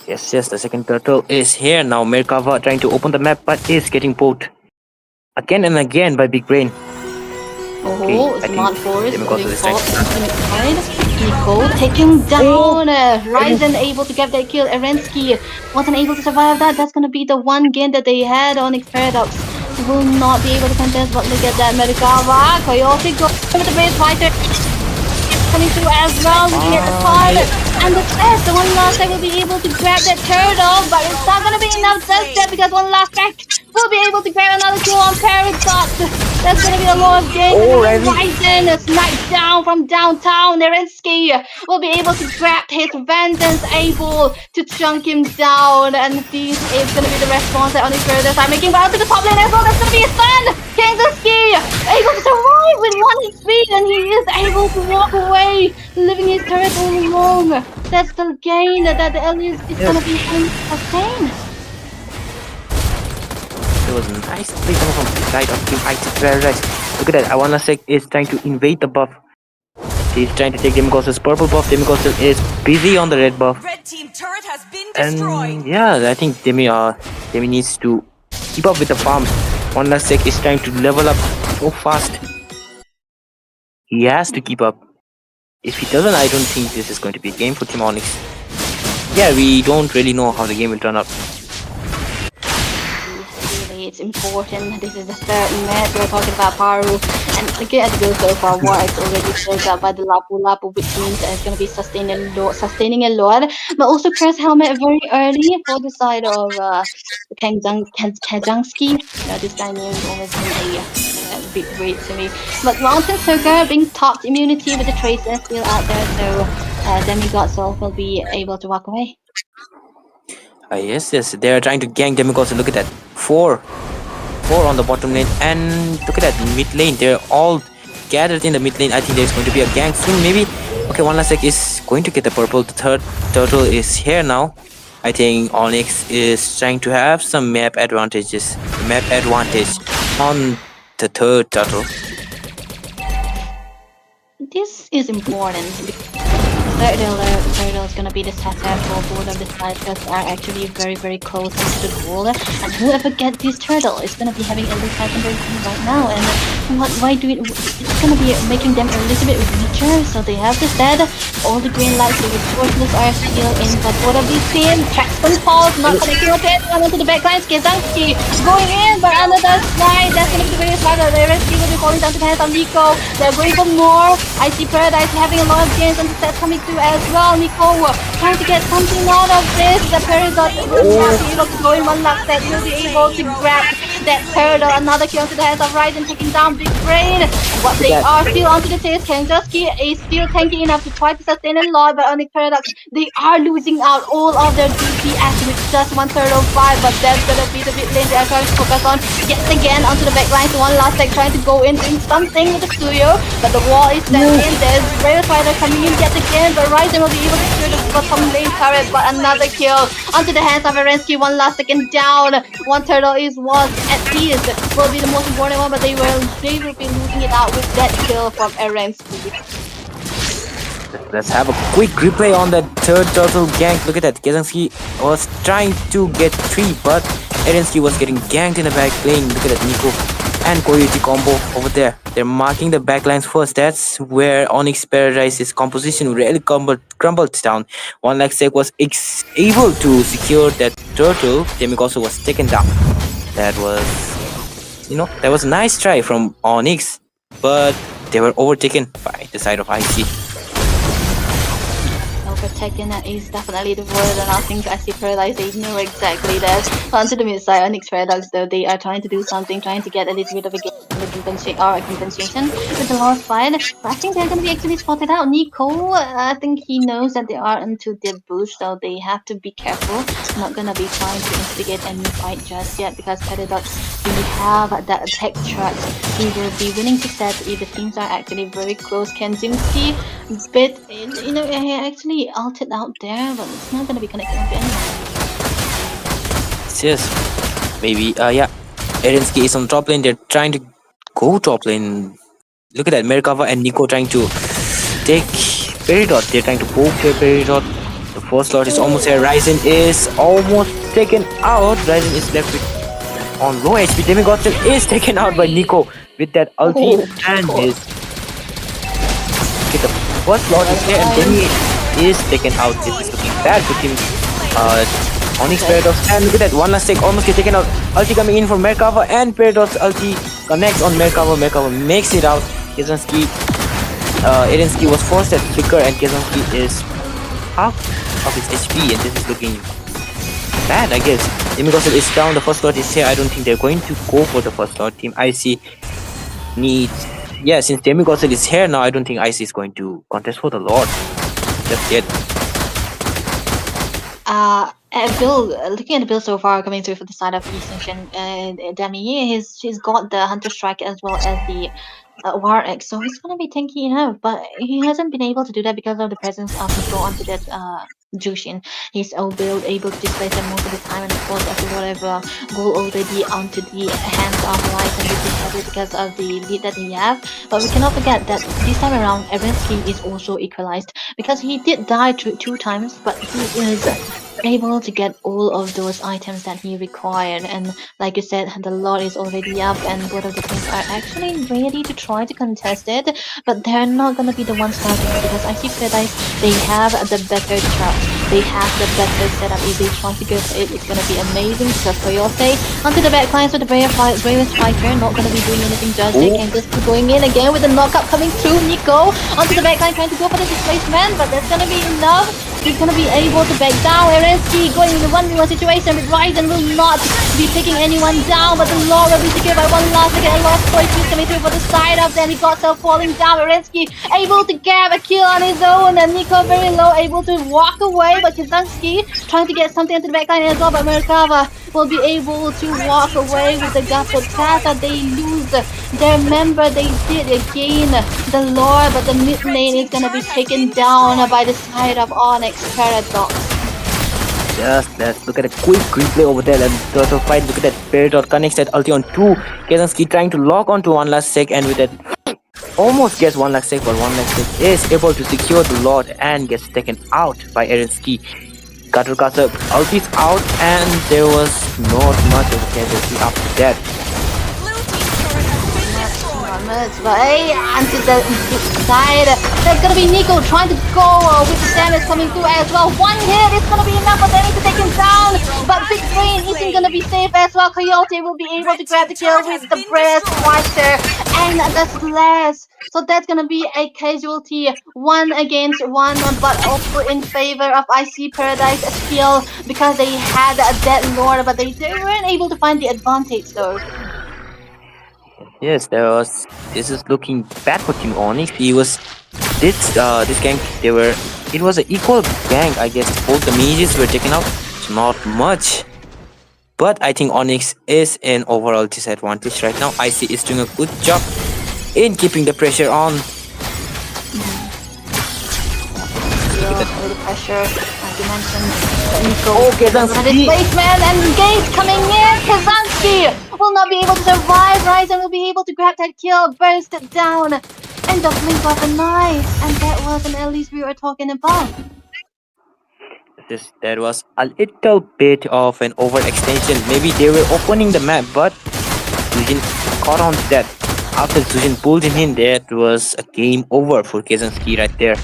[SPEAKER 2] Yes, the second turtle is here now. Merkava trying to open the map, but is getting poked again and again by Big Brain.
[SPEAKER 6] Oh,
[SPEAKER 2] I
[SPEAKER 6] Smart
[SPEAKER 2] think
[SPEAKER 6] Forest
[SPEAKER 2] Demigod
[SPEAKER 6] moving
[SPEAKER 2] is trying
[SPEAKER 6] forward
[SPEAKER 2] to-
[SPEAKER 6] into the side. Nico taking down Ryzen, able to get that kill. Erensky wasn't able to survive that. That's gonna be the one game that they had. Onyx Paradox will not be able to contest, but look at that Merkava. Coyote goes with the base fighter. Coming through as well, looking at the card and the test. The one last set will be able to grab that turtle, but it's not gonna be enough just yet because one last back will be able to grab another kill on Paradox. That's gonna be a lot of games.
[SPEAKER 2] Oh,
[SPEAKER 6] And Ryzen sniped down from downtown. Nerensky will be able to grab his vengeance, able to chunk him down, and this is gonna be the response that Onyx Brothers are making. But out to the top lane as well, that's gonna be a stun. Kingsley able to survive with 1 HP, and he is able to walk away, leaving his turret all along. That's the gain that the Elias is gonna be having to sustain.
[SPEAKER 2] It was a nice play coming from the side of Team IT Paradise. Look at that. Awanasek is trying to invade the buff. He's trying to take Demigos's purple buff. Demigos is busy on the red buff.
[SPEAKER 5] Red team turret has been destroyed.
[SPEAKER 2] And yeah, I think Demi needs to keep up with the farms. Awanasek is trying to level up so fast. He has to keep up. If he doesn't, I don't think this is going to be a game for Team Onyx. Yeah, we don't really know how the game will turn out.
[SPEAKER 6] Really, it's important. This is the third match. We're talking about Paru, and again, it goes so far. War is already closed out by the Lapu Lapu, which means that it's going to be sustaining a lot. But also, Curse Helmet very early for the side of Kajansky. This guy name has always been a bit weird to me. But Mountain Circle being topped immunity with the Tracer still out there, so Demigod Soul will be able to walk away.
[SPEAKER 2] Yes, they are trying to gank Demigods. Look at that. Four on the bottom lane, and look at that mid lane. They're all gathered in the mid lane. I think there's going to be a gank soon, maybe. Okay, one last sec is going to get the purple. The third turtle is here now. I think Onyx is trying to have some map advantage on the third turtle.
[SPEAKER 6] This is important. Turtle is gonna be the setup for both of the sides because they are actually very close to the goal. And whoever gets this turtle is gonna be having a little fight right now. And why do it? It's gonna be making them a little bit richer. So they have the set. All the green lights, the resources are still in. But both of these teams, Traxton falls, not connecting with it. One onto the backline. Skizanski going in, but another slide. That's gonna be the very slide. The rescue will be falling down to the hands of Nico. They're going for more. I see Paradise having a lot of games on the set coming through as well. Nico trying to get something out of this. The Paradox will not be able to go in one last set. Will be able to grab that turtle. Another kill to the head of Ryzen, taking down Big Brain. But they are still onto the chase. Kenjaski is still tanky enough to try to sustain a lot, but on the Paradox, they are losing out all of their DPS with just one turtle 5. But that's gonna be the mid lane they are trying to focus on. Yet again onto the back line. So one last set trying to go in, doing something with the studio, but the wall is set in. There's Rail Fighter coming in yet again, but Ryzen will be able to secure the bottom lane turret. But another kill onto the hands of Arensky. One last second down. One turtle was at least will be the most important one, but they will be losing it out with that kill from Arensky.
[SPEAKER 2] Let's have a quick replay on that third turtle gank. Look at that. Kazansky was trying to get 3, but Arensky was getting ganked in the back lane. Look at that Nico and Koyuchi combo over there. They're marking the backlines first. That's where Onyx Paradise's composition really crumbled down. One Laxek was able to secure that turtle. Demigod was taken down. That was a nice try from Onyx, but they were overtaken by the side of IC.
[SPEAKER 6] protecting that is definitely the word, and I think I see Paradise, they know exactly that. Onto the mid side, Onyx Paradox, though, they are trying to do something, trying to get a little bit of a compensation with the last fight. But I think they're going to be actually spotted out. Nico, I think he knows that they are into their bush, so they have to be careful. Not going to be trying to instigate any fight just yet, because Paradox, he have that attack track. He will be willing to set if the teams are actually very close. Kenzimski, but you know, he actually altered out there, but it's not going to be connecting with anyone.
[SPEAKER 2] Yes, maybe. Yeah. Erensky is on top lane. They're trying to go top lane. Look at that. Merkava and Nico trying to take Peridot. They're trying to poke their Peridot. The first slot is almost here. Ryzen is almost taken out. Ryzen is left with on low HP. Demigodson is taken out by Nico with that ulti and his. Okay, the first slot is here and Demi is taken out. This is looking bad for team Onyx Paradox. And look at that, one last take, almost get taken out. Ulti coming in for Merkava and Paradox ulti connects on Merkava. Merkava makes it out. Kazanski, Erensky was forced at flicker and Kazanski is half of his HP and this is looking bad, I guess. Demigosel is down, the first slot is here. I don't think they're going to go for the first slot. Team IC needs... Yeah, since Demigosel is here now, I don't think IC is going to contest for the Lord. Just yet.
[SPEAKER 6] Looking at the build so far coming through for the side of Eastern Demi, she's got the Hunter Strike as well as the War X, so he's gonna be tanky enough, but he hasn't been able to do that because of the presence of control onto that Jushin. He's able to displace them most of the time, and of course after whatever goal already onto the hands of Ryzen, which is heavy because of the lead that they have. But we cannot forget that this time around Erensky is also equalized because he did die two times, but he is able to get all of those items that he required, and like you said, the Lord is already up and both of the teams are actually ready to try to contest it, but they're not gonna be the ones starting because I see Paradise, they have the better trap, they have the better setup. If they try to go for it, it's gonna be amazing because Coyote onto the backlines with the Bravest Fighter, not gonna be doing anything just they can just keep going in again with the knockup coming through. Nico onto the backline trying to go for the displacement, but that's gonna be enough. He's gonna be able to back down. Erensky going in the 1v1 situation, but Ryzen will not be taking anyone down, but the Lord will be secured by one last again. A lost point is coming through for the side of them. He got self falling down. Erensky able to grab a kill on his own, and Nico very low, able to walk away, but Kazanski trying to get something into the backline as well, but Merkava will be able to walk away with the Gapple Tata. They lose their member. They did gain the Lord, but the mid lane is gonna be taken down by the side of Onyx Paradox.
[SPEAKER 2] Just let's look at a quick replay over there and turtle fight. Look at that Peridot connects that ulti on 2. Kazanski trying to lock onto one last sec, and with that almost gets one last sec, but one last sec is able to secure the Lord and gets taken out by Erensky. Cutter ulti's out, and there was not much of a casualty after that.
[SPEAKER 6] But hey, onto the side, there's gonna be Nico trying to go with the damage coming through as well. One hit is gonna be enough for them to take him down, but Big Brain isn't gonna be safe as well. Coyote will be able to grab the kill with the Breast Fighter and the Slash. So that's gonna be a casualty 1 against 1, but also in favor of IC Paradise skill because they had a dead Lord, but they weren't able to find the advantage though.
[SPEAKER 2] Yes, this is looking bad for Team Onyx. This gank, it was an equal gank, I guess. Both the mages were taken out. It's not much, but I think Onyx is an overall disadvantage right now. IC is doing a good job in keeping the pressure on.
[SPEAKER 6] The pressure, like you mentioned, Nico.
[SPEAKER 2] Kazanski.
[SPEAKER 6] Displacement and Gate coming in. Kazanski will not be able to survive. Ryzen will be able to grab that kill, burst it down, and the blink of an eye. And that wasn't at least we were talking about.
[SPEAKER 2] That was a little bit of an overextension. Maybe they were opening the map, but Zujin caught on to that. After Zujin pulled him in, that was a game over for Kazanski right there.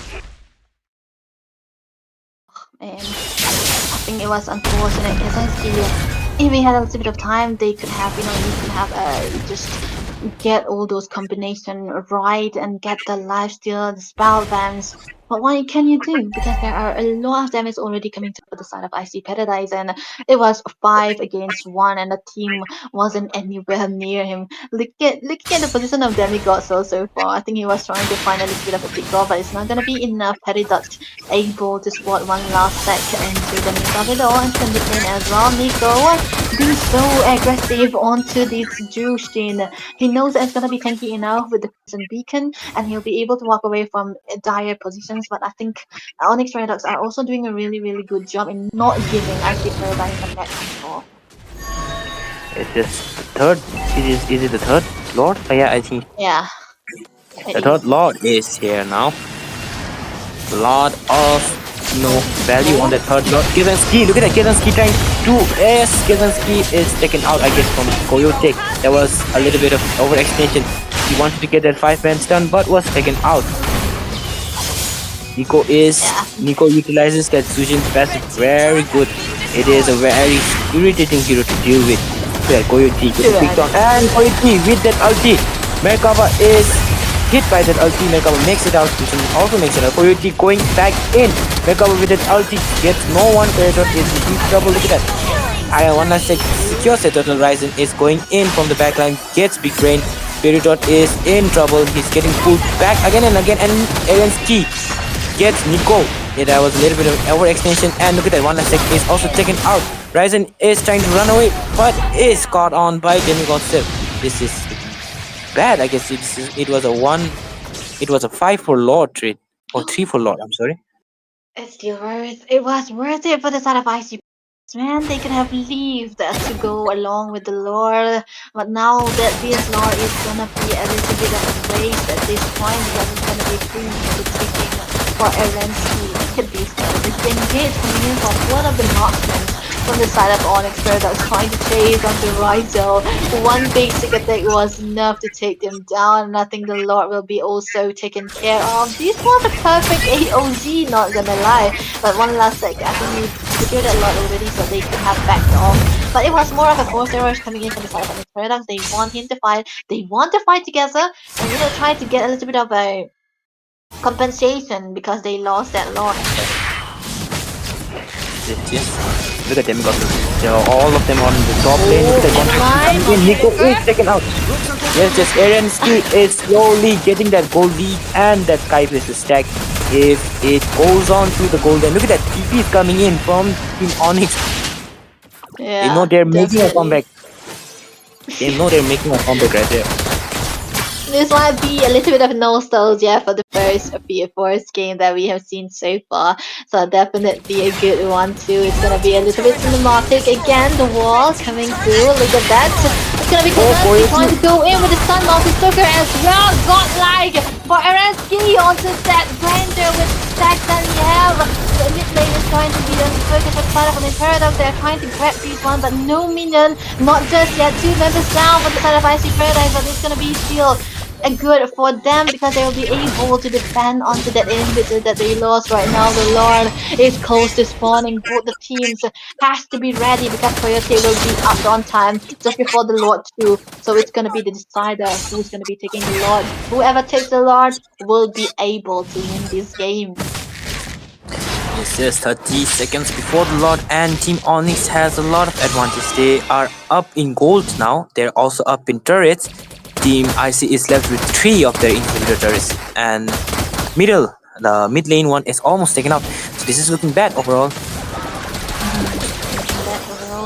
[SPEAKER 6] And I think it was unfortunate because if we had a little bit of time, they could have, just get all those combinations right and get the lifesteal, the spell bands, But what can you do? Because there are a lot of damage already coming to the side of Icy Paradise, and it was 5 against 1, and the team wasn't anywhere near him. Looking at the position of Demigod so far, I think he was trying to find a little bit of a pick off, but it's not gonna be enough. Peridot able to spot one last sec into the mid of it all, and the mid lane as well. Nico being so aggressive onto this Jushin. He knows that it's gonna be tanky enough with the Crimson Beacon, and he'll be able to walk away from dire positions. But I think Onyx Redux are also doing a really good job in not giving Icy Paradise a match before.
[SPEAKER 2] It's just the third. Is it the third Lord? Oh, yeah, I think
[SPEAKER 6] Yeah.
[SPEAKER 2] the third Lord is here now. Lot of value on the third Lord. Kizansky, look at that. Kizansky trying to. Yes, Kizansky is taken out, I guess, from Coyote. There was a little bit of overextension. He wanted to get that 5-man stun, but was taken out. Nico utilizes that Zushin passive very good. It is a very irritating hero to deal with. Yeah, Coyote gets picked on, and Coyote with that ulti. Merkaba is hit by that ulti. Merkaba makes it out. Zushin also makes it out. Coyote going back in. Merkaba with that ulti gets no one. Peridot is in deep trouble. Look at that. I one last secures it. Total Ryzen is going in from the backline. Gets big brain. Peridot is in trouble. He's getting pulled back again and again. And Aaron's key gets Nico. Yeah, that was a little bit of overextension, and look at that, one last sec is also taken out. Ryzen is trying to run away, but is caught on by Demigod Sip. This is bad, I guess. It was a 5 for Lord trade, or 3 for Lord, I'm sorry.
[SPEAKER 6] It was worth it for the side of Icy. Man, they could have leave that to go along with the lore, but now that this lore is gonna be a little bit of a waste at this point because it's gonna be free to taking for Erensky. Look at this guy. This engage coming in from one of the marksmen from the side of Onyx Paradox trying to chase onto Ryzel. One basic attack was enough to take them down, and I think the Lord will be also taken care of. This was a perfect AOG, not gonna lie. But one last sec, I think we secured a lot already, so they could have backed off. But it was more of a force errors coming in from the side of Onyx Paradox. They want him to fight. They want to fight together, and try to get a little bit of a compensation because they lost that Lord.
[SPEAKER 2] Yes. Look at them, all of them on the top lane. Look at them. Nico is taken out. Yes, Erensky is slowly getting that gold lead and that Sky Blaze stack. If it goes on to the golden, look at that TP is coming in from Team Onyx.
[SPEAKER 6] Yeah,
[SPEAKER 2] they know they're making a comeback. They know they're making a comeback right there.
[SPEAKER 6] This might be a little bit of nostalgia for the first game that we have seen so far. So definitely a good one too. It's gonna be a little bit cinematic again. The wall coming through. Look at that. It's gonna be Kozansky trying to go in with the Sun Multi-Stoker as well. Godlike for Erensky onto that Ranger with stacks, and we have the mid lane is trying to be on the focus for the side of the Paradox. They're trying to grab these one, but no minion. Not just yet. 2 members down for the side of Icy Paradise, but it's gonna be still good for them because they will be able to defend onto that inhibitor that they lost right now. The Lord is close to spawning. Both the teams has to be ready because Coyote will be up on time just before the Lord too. So it's gonna be the decider who's gonna be taking the Lord. Whoever takes the Lord will be able to win this game.
[SPEAKER 2] Yes, 30 seconds before the Lord, and Team Onyx has a lot of advantage. They are up in gold now. They're also up in turrets. Team IC is left with 3 of their inhibitor turrets, and the mid lane one is almost taken out. So this is looking bad overall.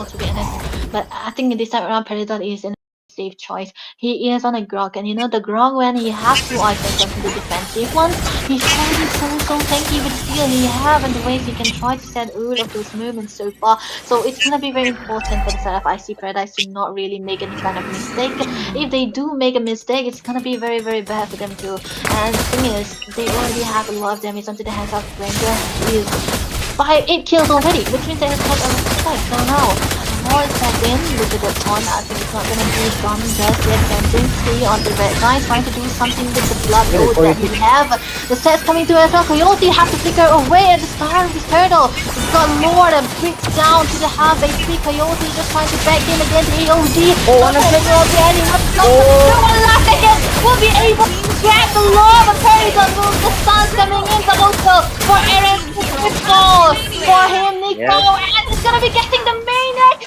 [SPEAKER 6] To be honest, but I think this time around Peridot is in a safe choice. He is on a Grog, and the Grog, when he has 2 items onto the defensive ones, he's already so tanky with skill he have and the ways he can try to set all of those movements so far. So it's gonna be very important for the side of IC Paradise to not really make any kind of mistake. If they do make a mistake, it's gonna be very bad for them too. And the thing is, they already have a lot of damage onto the hands of Ranger. He is 8 kills already, which means they have had a lot of strikes. So now, more stepped in with the Deton. I think it's not gonna be gone just yet. Tendency on the red guy trying to do something with the blood load that we have. The sets coming through as well. Coyote have to flicker away at the start of his turtle. He's got Lord and bricks down to the half HP. Coyote just trying to back in against AOD. One of them will be ending up one last second. Will be able to grab the Lord, but Peridot moves. The sun's coming in, but also and he's gonna be getting the maniac,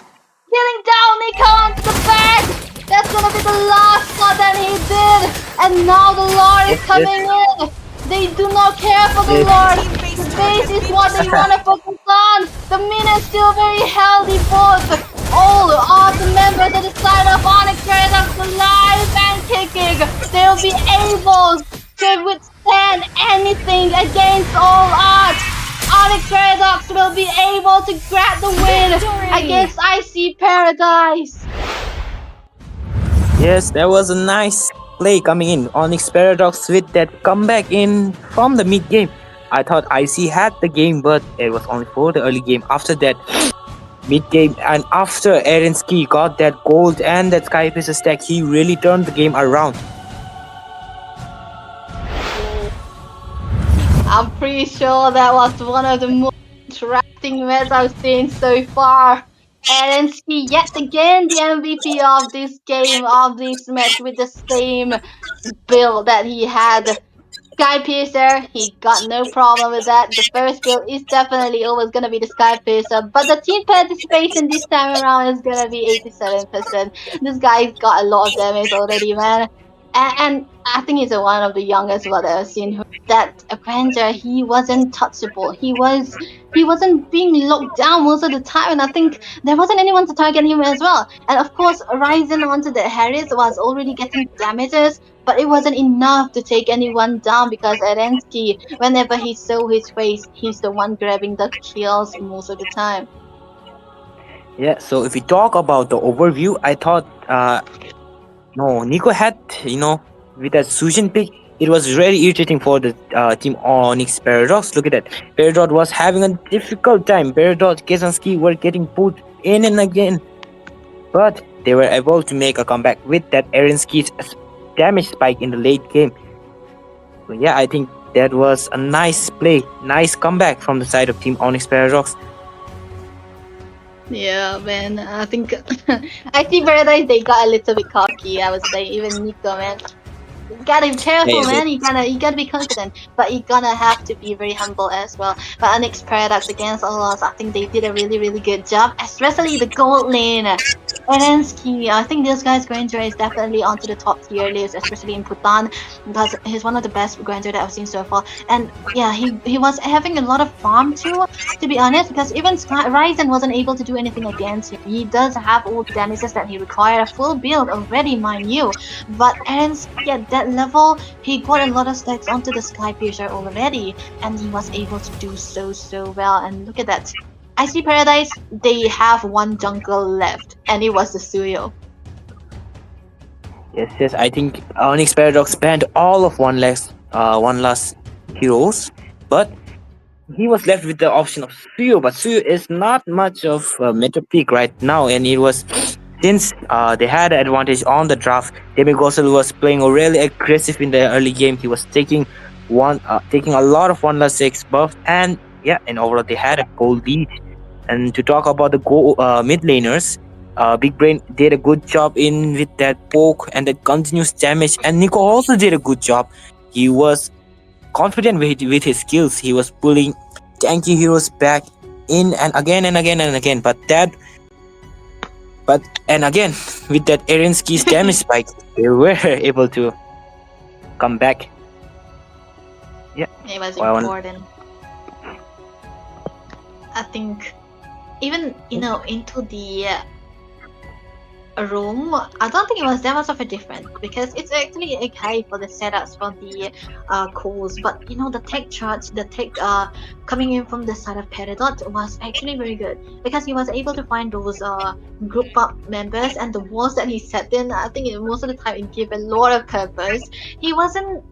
[SPEAKER 6] killing down Nico onto the back. That's gonna be the last shot that he did, and now the Lord is coming in. They do not care for the Lord. The base is what they wanna focus on. The minions still very healthy, both. All of the members at the side of Onyx Paradox alive and kicking. They'll be able to withstand anything against all odds. Onyx Paradox will be able to grab the win against Icy Paradise.
[SPEAKER 2] Yes, that was a nice play coming in. Onyx Paradox with that comeback in from the mid game. I thought IC had the game, but it was only for the early game. After that, mid game, and after Erensky got that gold and that Sky Pieces stack, he really turned the game around.
[SPEAKER 6] I'm pretty sure that was one of the most interesting matches I've seen so far. Erensky yet again the MVP of this game, of this match, with the same build that he had. Sky Piercer, he got no problem with that. The first build is definitely always gonna be the Sky Piercer, but the team participation this time around is gonna be 87%. This guy's got a lot of damage already, man. And I think he's one of the youngest that I've seen. That Avenger, he wasn't touchable. He wasn't being locked down most of the time, and I think there wasn't anyone to target him as well. And of course, Ryzen onto the Harris was already getting damages, but it wasn't enough to take anyone down because Erensky, whenever he saw his face, he's the one grabbing the kills most of the time.
[SPEAKER 2] Yeah, so if we talk about the overview, I thought no, Nico had, with that Sujin pick, it was very irritating for the team Onyx Paradox. Look at that. Paradox was having a difficult time. Paradox, Kesansky were getting put in and again. But they were able to make a comeback with that Erensky's damage spike in the late game. So yeah, I think that was a nice play. Nice comeback from the side of team Onyx Paradox.
[SPEAKER 6] Yeah, man. I think I see Paradise, they got a little bit cocky, I would say. Even Nico, man. You gotta be careful, man. You gotta be confident, but you're gonna have to be very humble as well. But Onyx Paradox against all odds, I think they did a really good job, especially the gold lane. Erensky, I think this guy's Granger is definitely onto the top tier list, especially in Bhutan, because he's one of the best Granger that I've seen so far. And yeah, he was having a lot of farm too, to be honest, because even Ryzen wasn't able to do anything against him. He does have all the damages that he required, a full build already, mind you. But Erensky at that level, he got a lot of stacks onto the Sky Piercer already, and he was able to do so well. And look at that. Icy Paradise, they have one jungle left, and it was the Suyo.
[SPEAKER 2] Yes, I think Onyx Paradox banned all of one last heroes, but he was left with the option of Suyo, but Suyo is not much of a meta pick right now, and it was since they had an advantage on the draft. Demigosel was playing really aggressive in the early game. He was taking a lot of 1/6 buff, and yeah, and overall they had a gold lead. And to talk about the mid laners, Big Brain did a good job in with that poke and that continuous damage, and Nico also did a good job. He was confident with his skills. He was pulling tanky heroes back in and again and again and again. But again with that Erensky's damage spike, they were able to come back. Yeah,
[SPEAKER 6] it was important. I think even into the room, I don't think it was that much of a difference, because it's actually okay for the setups for the calls, but the tech charge, the tech coming in from the side of Paradox was actually very good, because he was able to find those group up members, and the walls that he set in, I think most of the time it gave a lot of purpose. He wasn't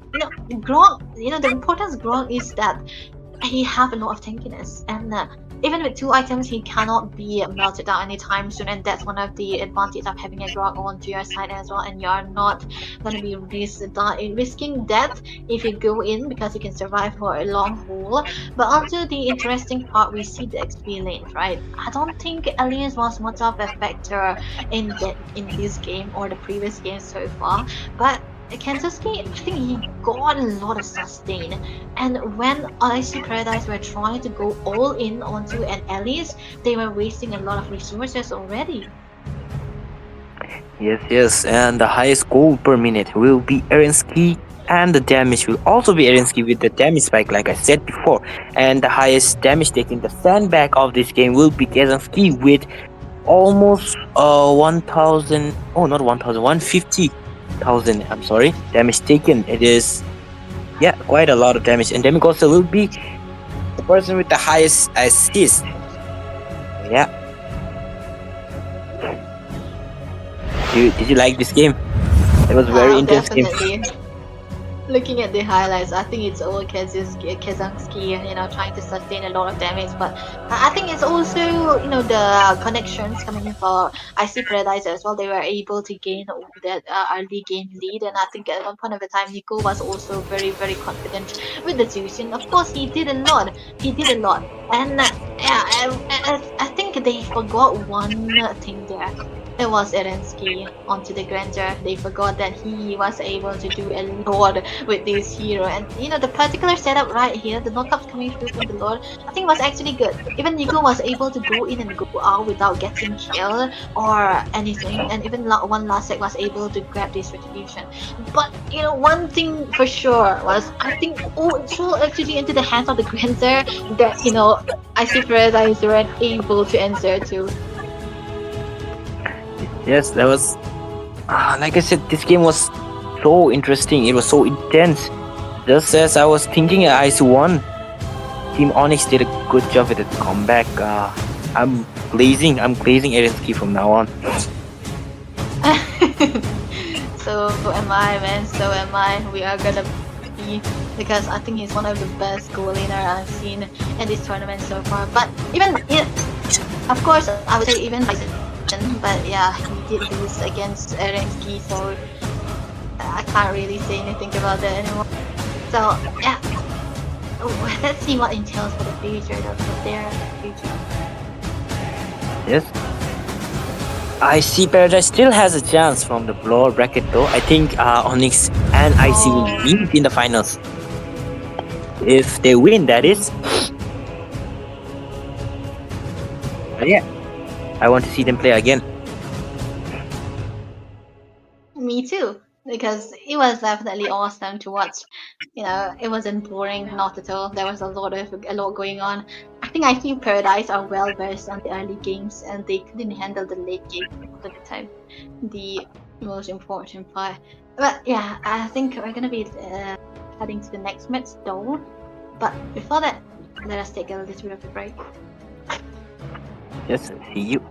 [SPEAKER 6] Grog, the importance of Grog is that he have a lot of tankiness, and even with 2 items, he cannot be melted down anytime soon, and that's one of the advantages of having a Grog onto your side as well, and you are not going to be risking death if you go in, because you can survive for a long haul. But onto the interesting part, we see the XP lanes, right? I don't think Alias was much of a factor in this game or the previous game so far, but
[SPEAKER 3] Kansuski, I think he got a lot of sustain. And when IC Paradise were trying to go all in onto an Alice, they were wasting a lot of resources already.
[SPEAKER 2] Yes, and the highest gold per minute will be Erensky, and the damage will also be Erensky with the damage spike, like I said before. And the highest damage taking the sandbag of this game will be Kazansky with almost 1000, oh not 1000, 150,000, I'm sorry, damage taken. It is, yeah, quite a lot of damage. And Demigosa will be the person with the highest assist. Yeah. Did you like this game? It was very intense game.
[SPEAKER 3] Definitely. Looking at the highlights, I think it's all Kazansky, trying to sustain a lot of damage. But I think it's also, the connections coming in for IC Paradise as well. They were able to gain that early game lead, and I think at one point of the time, Nico was also very, very confident with the Zusian. Of course, he did a lot. And I think they forgot one thing there. It was Erensky onto the Grandeur. They forgot that he was able to do a lot with this hero. And the particular setup right here, the knockups coming through from the Lord, I think was actually good. Even Nico was able to go in and go out without getting killed or anything. And even one last sec was able to grab this retribution. But one thing for sure was, I think so actually into the hands of the Grandeur that I see Paradise weren't able to answer to.
[SPEAKER 2] Yes, that was, like I said, this game was so interesting. It was so intense. Just as I was thinking, IC won. Team Onyx did a good job with the comeback. I'm glazing Erensky from now on.
[SPEAKER 3] So am I, man. So am I. We are gonna be, because I think he's one of the best goal laner I've seen in this tournament so far. But even, of course, I would say even. But yeah, he did lose against Erensky, so I can't really say anything about that anymore. So yeah, let's see what entails for the future, for their future.
[SPEAKER 2] Yes. IC Paradise still has a chance from the lower bracket though. I think Onyx and IC will meet in the finals. If they win, that is. But yeah, I want to see them play again.
[SPEAKER 3] Me too, because it was definitely awesome to watch. It wasn't boring, not at all. There was a lot going on. I think I feel Paradise are well versed on the early games, and they couldn't handle the late game most of the time, the most important part. But yeah, I think we're gonna be heading to the next match though. But before that, let us take a little bit of a break.
[SPEAKER 2] Yes, see you.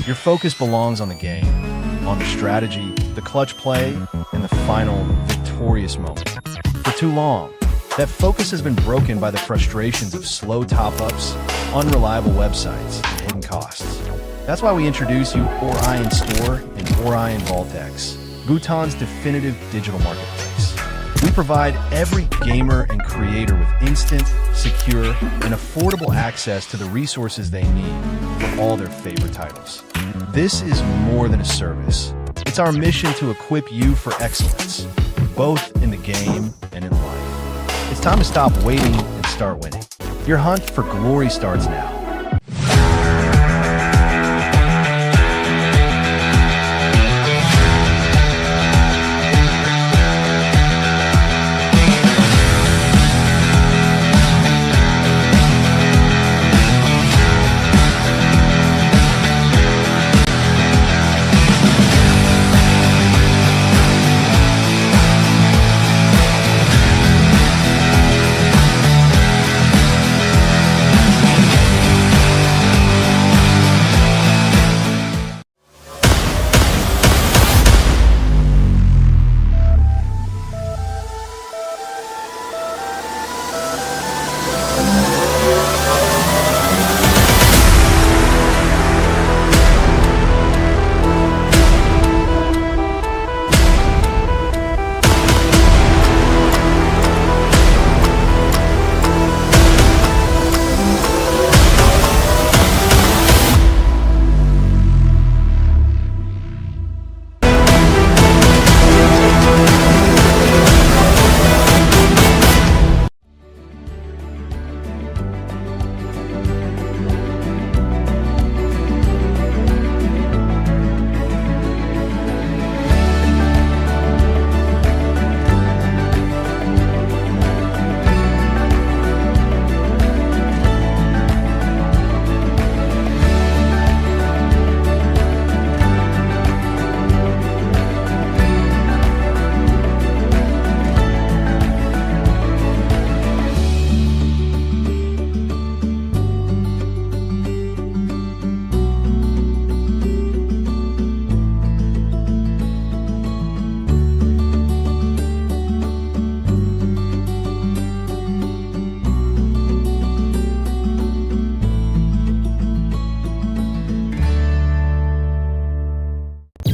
[SPEAKER 1] Your focus belongs on the game, on the strategy, the clutch play, and the final victorious moment. For too long, that focus has been broken by the frustrations of slow top-ups, unreliable websites, and hidden costs. That's why we introduce you Orion Store and Orion Vault-X, Bhutan's definitive digital marketplace. We provide every gamer and creator with instant, secure, and affordable access to the resources they need for all their favorite titles. This is more than a service. It's our mission to equip you for excellence, both in the game and in life. It's time to stop waiting and start winning. Your hunt for glory starts now.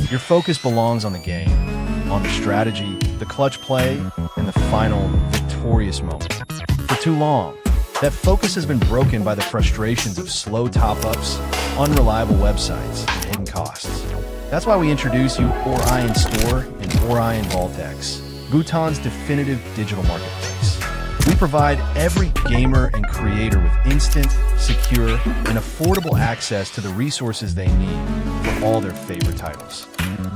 [SPEAKER 1] Your focus belongs on the game, on the strategy, the clutch play, and the final victorious moment. For too long, that focus has been broken by the frustrations of slow top-ups, unreliable websites, and hidden costs. That's why we introduce you Orion Store and Orion Vault-X, Bhutan's definitive digital marketplace. We provide every gamer and creator with instant, secure, and affordable access to the resources they need for all their favorite titles.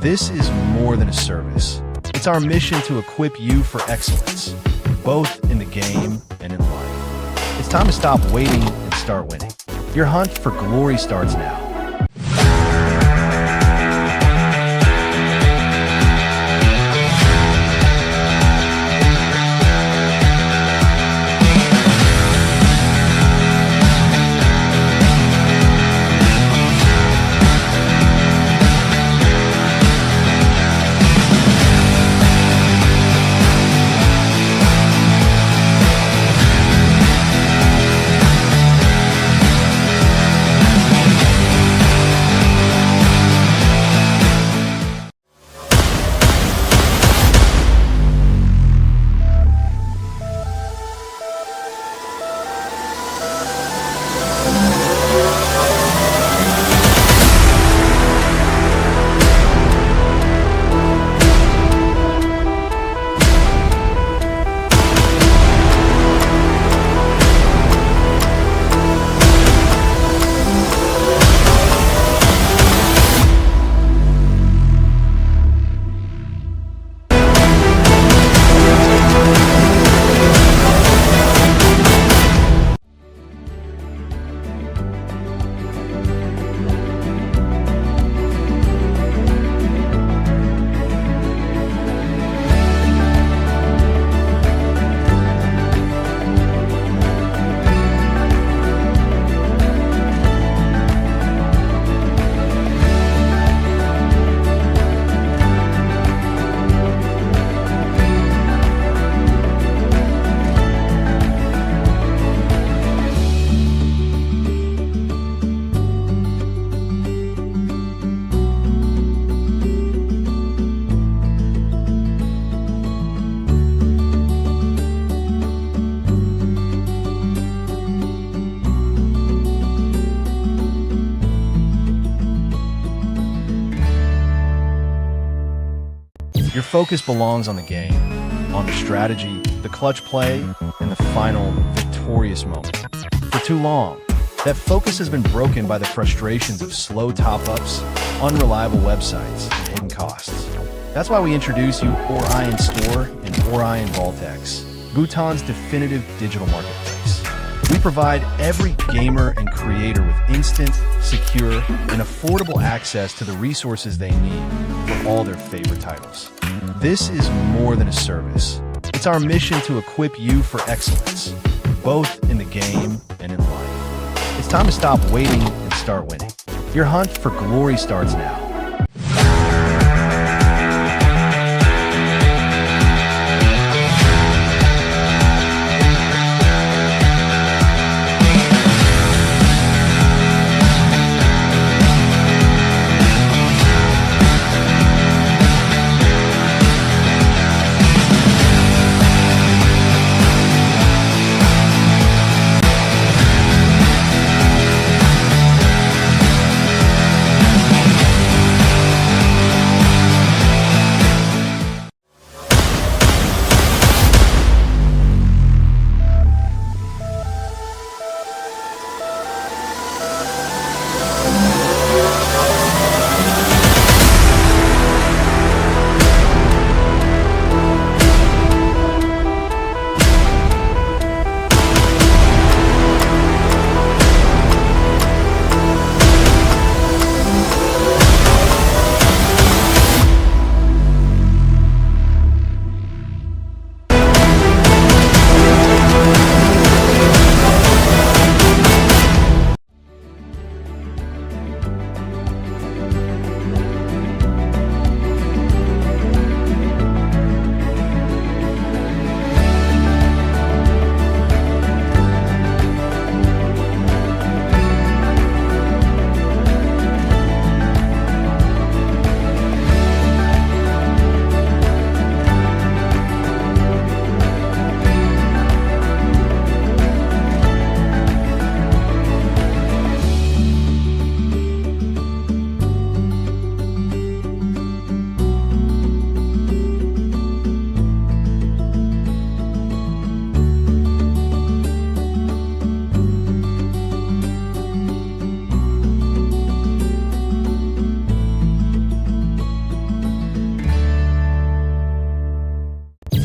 [SPEAKER 1] This is more than a service. It's our mission to equip you for excellence, both in the game and in life. It's time to stop waiting and start winning. Your hunt for glory starts now. Your focus belongs on the game, on the strategy, the clutch play, and the final victorious moment. For too long, that focus has been broken by the frustrations of slow top-ups, unreliable websites, and hidden costs. That's why we introduce you Orion Store and Orion Vaultex, Bhutan's definitive digital marketplace. We provide every gamer and creator with instant, secure, and affordable access to the resources they need for all their favorite titles. This is more than a service. It's our mission to equip you for excellence, both in the game and in life. It's time to stop waiting and start winning. Your hunt for glory starts now.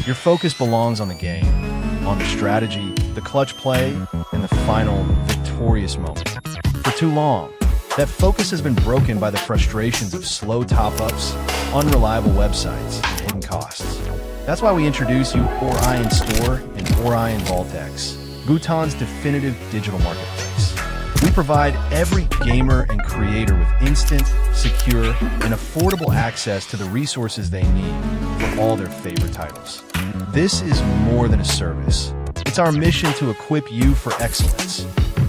[SPEAKER 1] Your focus belongs on the game, on the strategy, the clutch play, and the final victorious moment. For too long, that focus has been broken by the frustrations of slow top-ups, unreliable websites, and hidden costs. That's why we introduce you Orion Store and Orion Vaultex, Bhutan's definitive digital marketplace. We provide every gamer and creator with instant, secure, and affordable access to the resources they need for all their favorite titles. This is more than a service. It's our mission to equip you for excellence,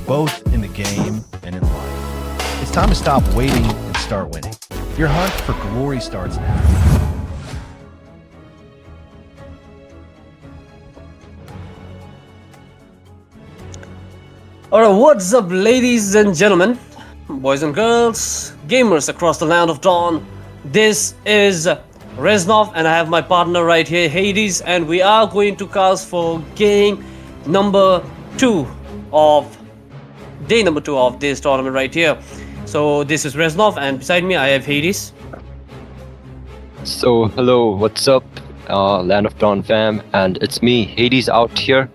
[SPEAKER 1] both in the game and in life. It's time to stop waiting and start winning. Your hunt for glory starts now.
[SPEAKER 9] Alright, what's up, ladies and gentlemen, boys and girls, gamers across the land of Dawn. This is Reznov and I have my partner right here, Hades, and we are going to cast for game number 2 of day number 2 of this tournament right here. So this is Reznov and beside me I have Hades.
[SPEAKER 8] So, hello, what's up, Land of Dawn fam, and it's me, Hades, out here.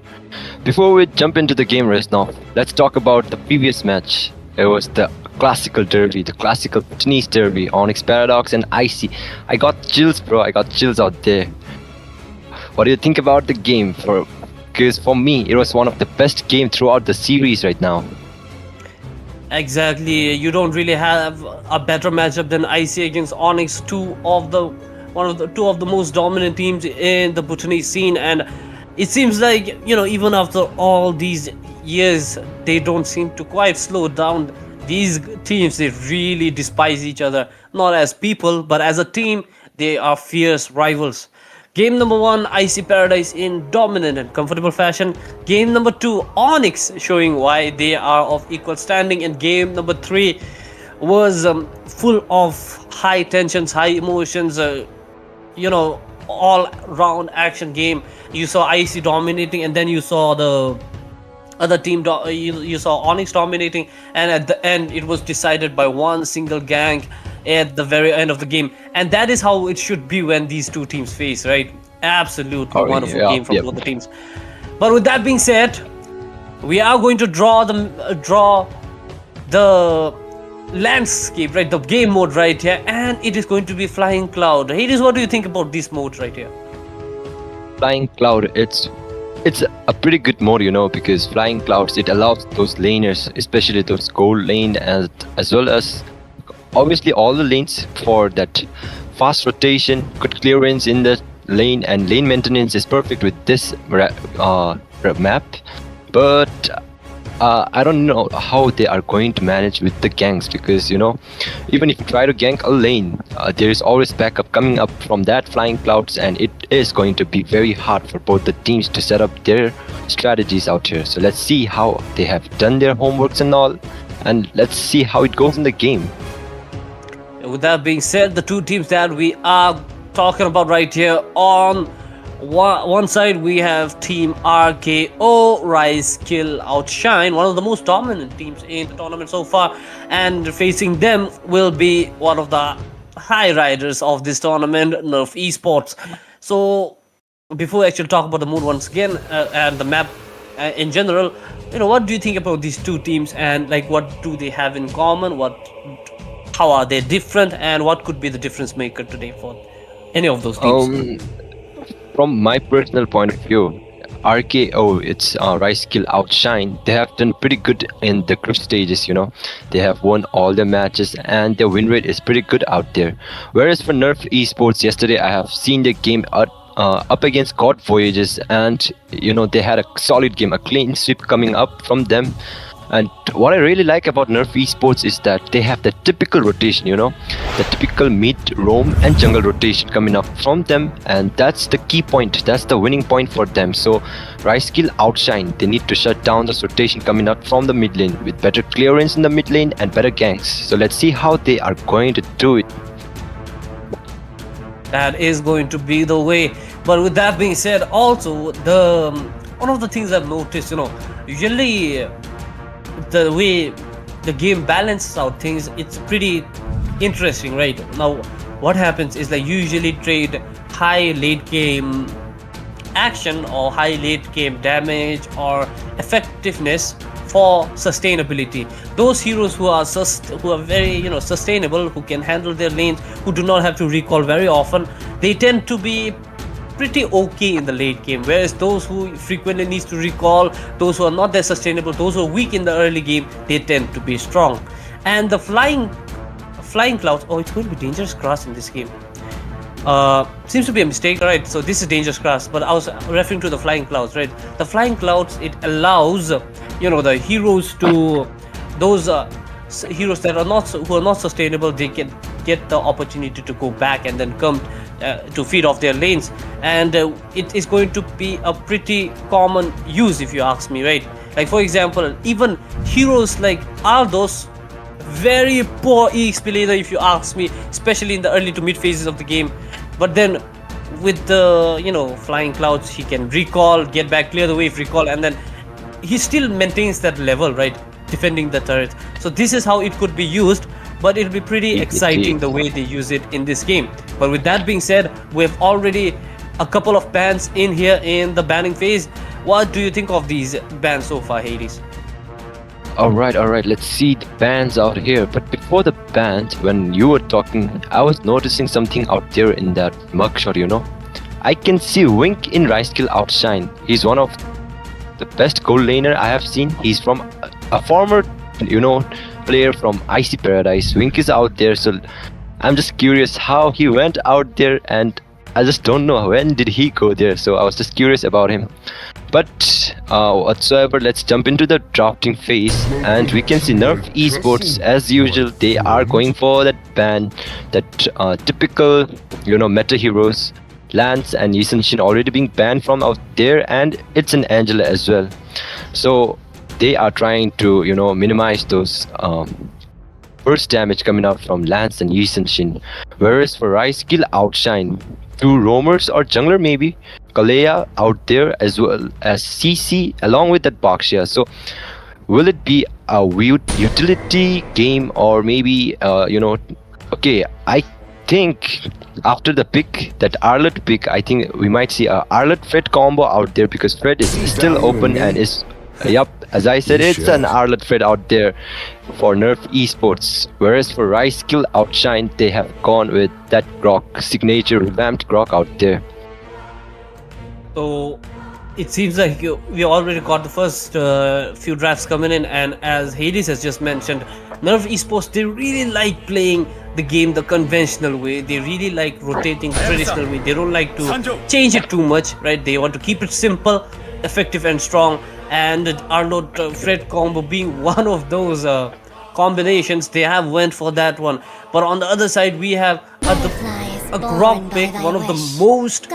[SPEAKER 8] Before we jump into the game right now, let's talk about the previous match. It was the classical derby, the classical Bhutanese derby, Onyx Paradox and Icy. I got chills, bro, I got chills out there. What do you think about the game? Because for me, it was one of the best games throughout the series right now.
[SPEAKER 9] Exactly, you don't really have a better matchup than Icy against Onyx, two of the most dominant teams in the Bhutanese scene, and it seems like, you know, even after all these years, they don't seem to quite slow down. These teams, they really despise each other, not as people, but as a team, they are fierce rivals. Game number 1, Icy Paradise in dominant and comfortable fashion. Game number 2, Onyx showing why they are of equal standing. And game number 3 was full of high tensions, high emotions, all round action game. You saw IC dominating, and then you saw the other team you saw Onyx dominating, and at the end it was decided by one single gank at the very end of the game. And that is how it should be when these two teams face, right? Absolutely
[SPEAKER 8] Oh,
[SPEAKER 9] wonderful
[SPEAKER 8] yeah,
[SPEAKER 9] game from
[SPEAKER 8] yeah.
[SPEAKER 9] both the teams. But with that being said, we are going to draw the landscape, right? The game mode right here, and it is going to be Flying Cloud. Hades, what do you think about this mode right here?
[SPEAKER 8] Flying Cloud, it's a pretty good mode, because Flying Clouds, it allows those laners, especially those gold lane, as well as obviously all the lanes, for that fast rotation, good clearance in the lane, and lane maintenance is perfect with this map. But I don't know how they are going to manage with the ganks, because even if you try to gank a lane, there is always backup coming up from that Flying Clouds, and it is going to be very hard for both the teams to set up their strategies out here. So let's see how they have done their homeworks and all, and let's see how it goes in the game.
[SPEAKER 9] With that being said, the two teams that we are talking about right here, on one side we have Team RKO, Rise Kill Outshine, one of the most dominant teams in the tournament so far, and facing them will be one of the high riders of this tournament, Nerf Esports. So before we actually talk about the mood once again, and the map in general, what do you think about these two teams, and like what do they have in common, how are they different, and what could be the difference maker today for any of those teams?
[SPEAKER 8] From my personal point of view, RKO, it's Rise Kill Outshine. They have done pretty good in the group stages, They have won all their matches, and their win rate is pretty good out there. Whereas for Nerf Esports, yesterday I have seen their game up against God Voyages, and they had a solid game, a clean sweep coming up from them. And what I really like about Nerf Esports is that they have the typical rotation, the typical mid, roam and jungle rotation coming up from them, and that's the key point, that's the winning point for them. So Rise Kill Outshine, they need to shut down this rotation coming up from the mid lane with better clearance in the mid lane and better ganks. So let's see how they are going to do it.
[SPEAKER 9] That is going to be the way. But with that being said, also the one of the things I've noticed, usually the way the game balances out things, it's pretty interesting, right? Now what happens is you usually trade high late game action or high late game damage or effectiveness for sustainability. Those heroes who are very sustainable, who can handle their lanes, who do not have to recall very often, they tend to be pretty okay in the late game, whereas those who frequently needs to recall, those who are not that sustainable, those who are weak in the early game, they tend to be strong. And the flying clouds, it's going to be dangerous grass in this game. Seems to be a mistake, right? So this is dangerous grass, but I was referring to the flying clouds, right? The flying clouds, it allows the heroes to those heroes that are not sustainable, they can get the opportunity to go back and then come to feed off their lanes, and it is going to be a pretty common use, if you ask me, right? Like for example, even heroes like Aldos, very poor EXP laner if you ask me, especially in the early to mid phases of the game. But then with the flying clouds, he can recall, get back, clear the wave, recall, and then he still maintains that level, right, defending the turret. So this is how it could be used, but it'll be pretty exciting the way they use it in this game. But with that being said, we have already a couple of bans in here in the banning phase. What do you think of these bans so far, Hades?
[SPEAKER 8] Alright, let's see the bans out here. But before the bans, when you were talking, I was noticing something out there in that mugshot, I can see Wink in Rise Kill Outshine. He's one of the best gold laner I have seen. He's from a former, player from Icy Paradise. Wink is out there, so I'm just curious how he went out there, and I just don't know when did he go there. So I was just curious about him. But whatsoever, let's jump into the drafting phase, and we can see Nerf Esports as usual. They are going for that ban, that typical meta heroes. Lance and Yisun already being banned from out there, and it's an Angela as well. So they are trying to minimize those burst damage coming out from Lance and Yisun. Whereas for Rise Kill Outshine, two roamers or jungler maybe. Kalea out there as well as CC along with that Bakshia. So will it be a utility game or maybe okay, I think after the pick, that Arlet pick, I think we might see a Arlet Fred combo out there because Fred is still open and is yep, as I said, it's an Arlet Fred out there for Nerf Esports. Whereas for Rice Skill Outshine, they have gone with that Grok signature revamped Grok out there.
[SPEAKER 9] So it seems like we already got the first few drafts coming in, and as Hades has just mentioned, Nerf Esports, they really like playing the game the conventional way. They really like rotating the traditional way. They don't like to change it too much, right? They want to keep it simple, effective and strong, and Arnold Fred combo being one of those combinations, they have went for that one. But on the other side, we have a Grok pick, one of the most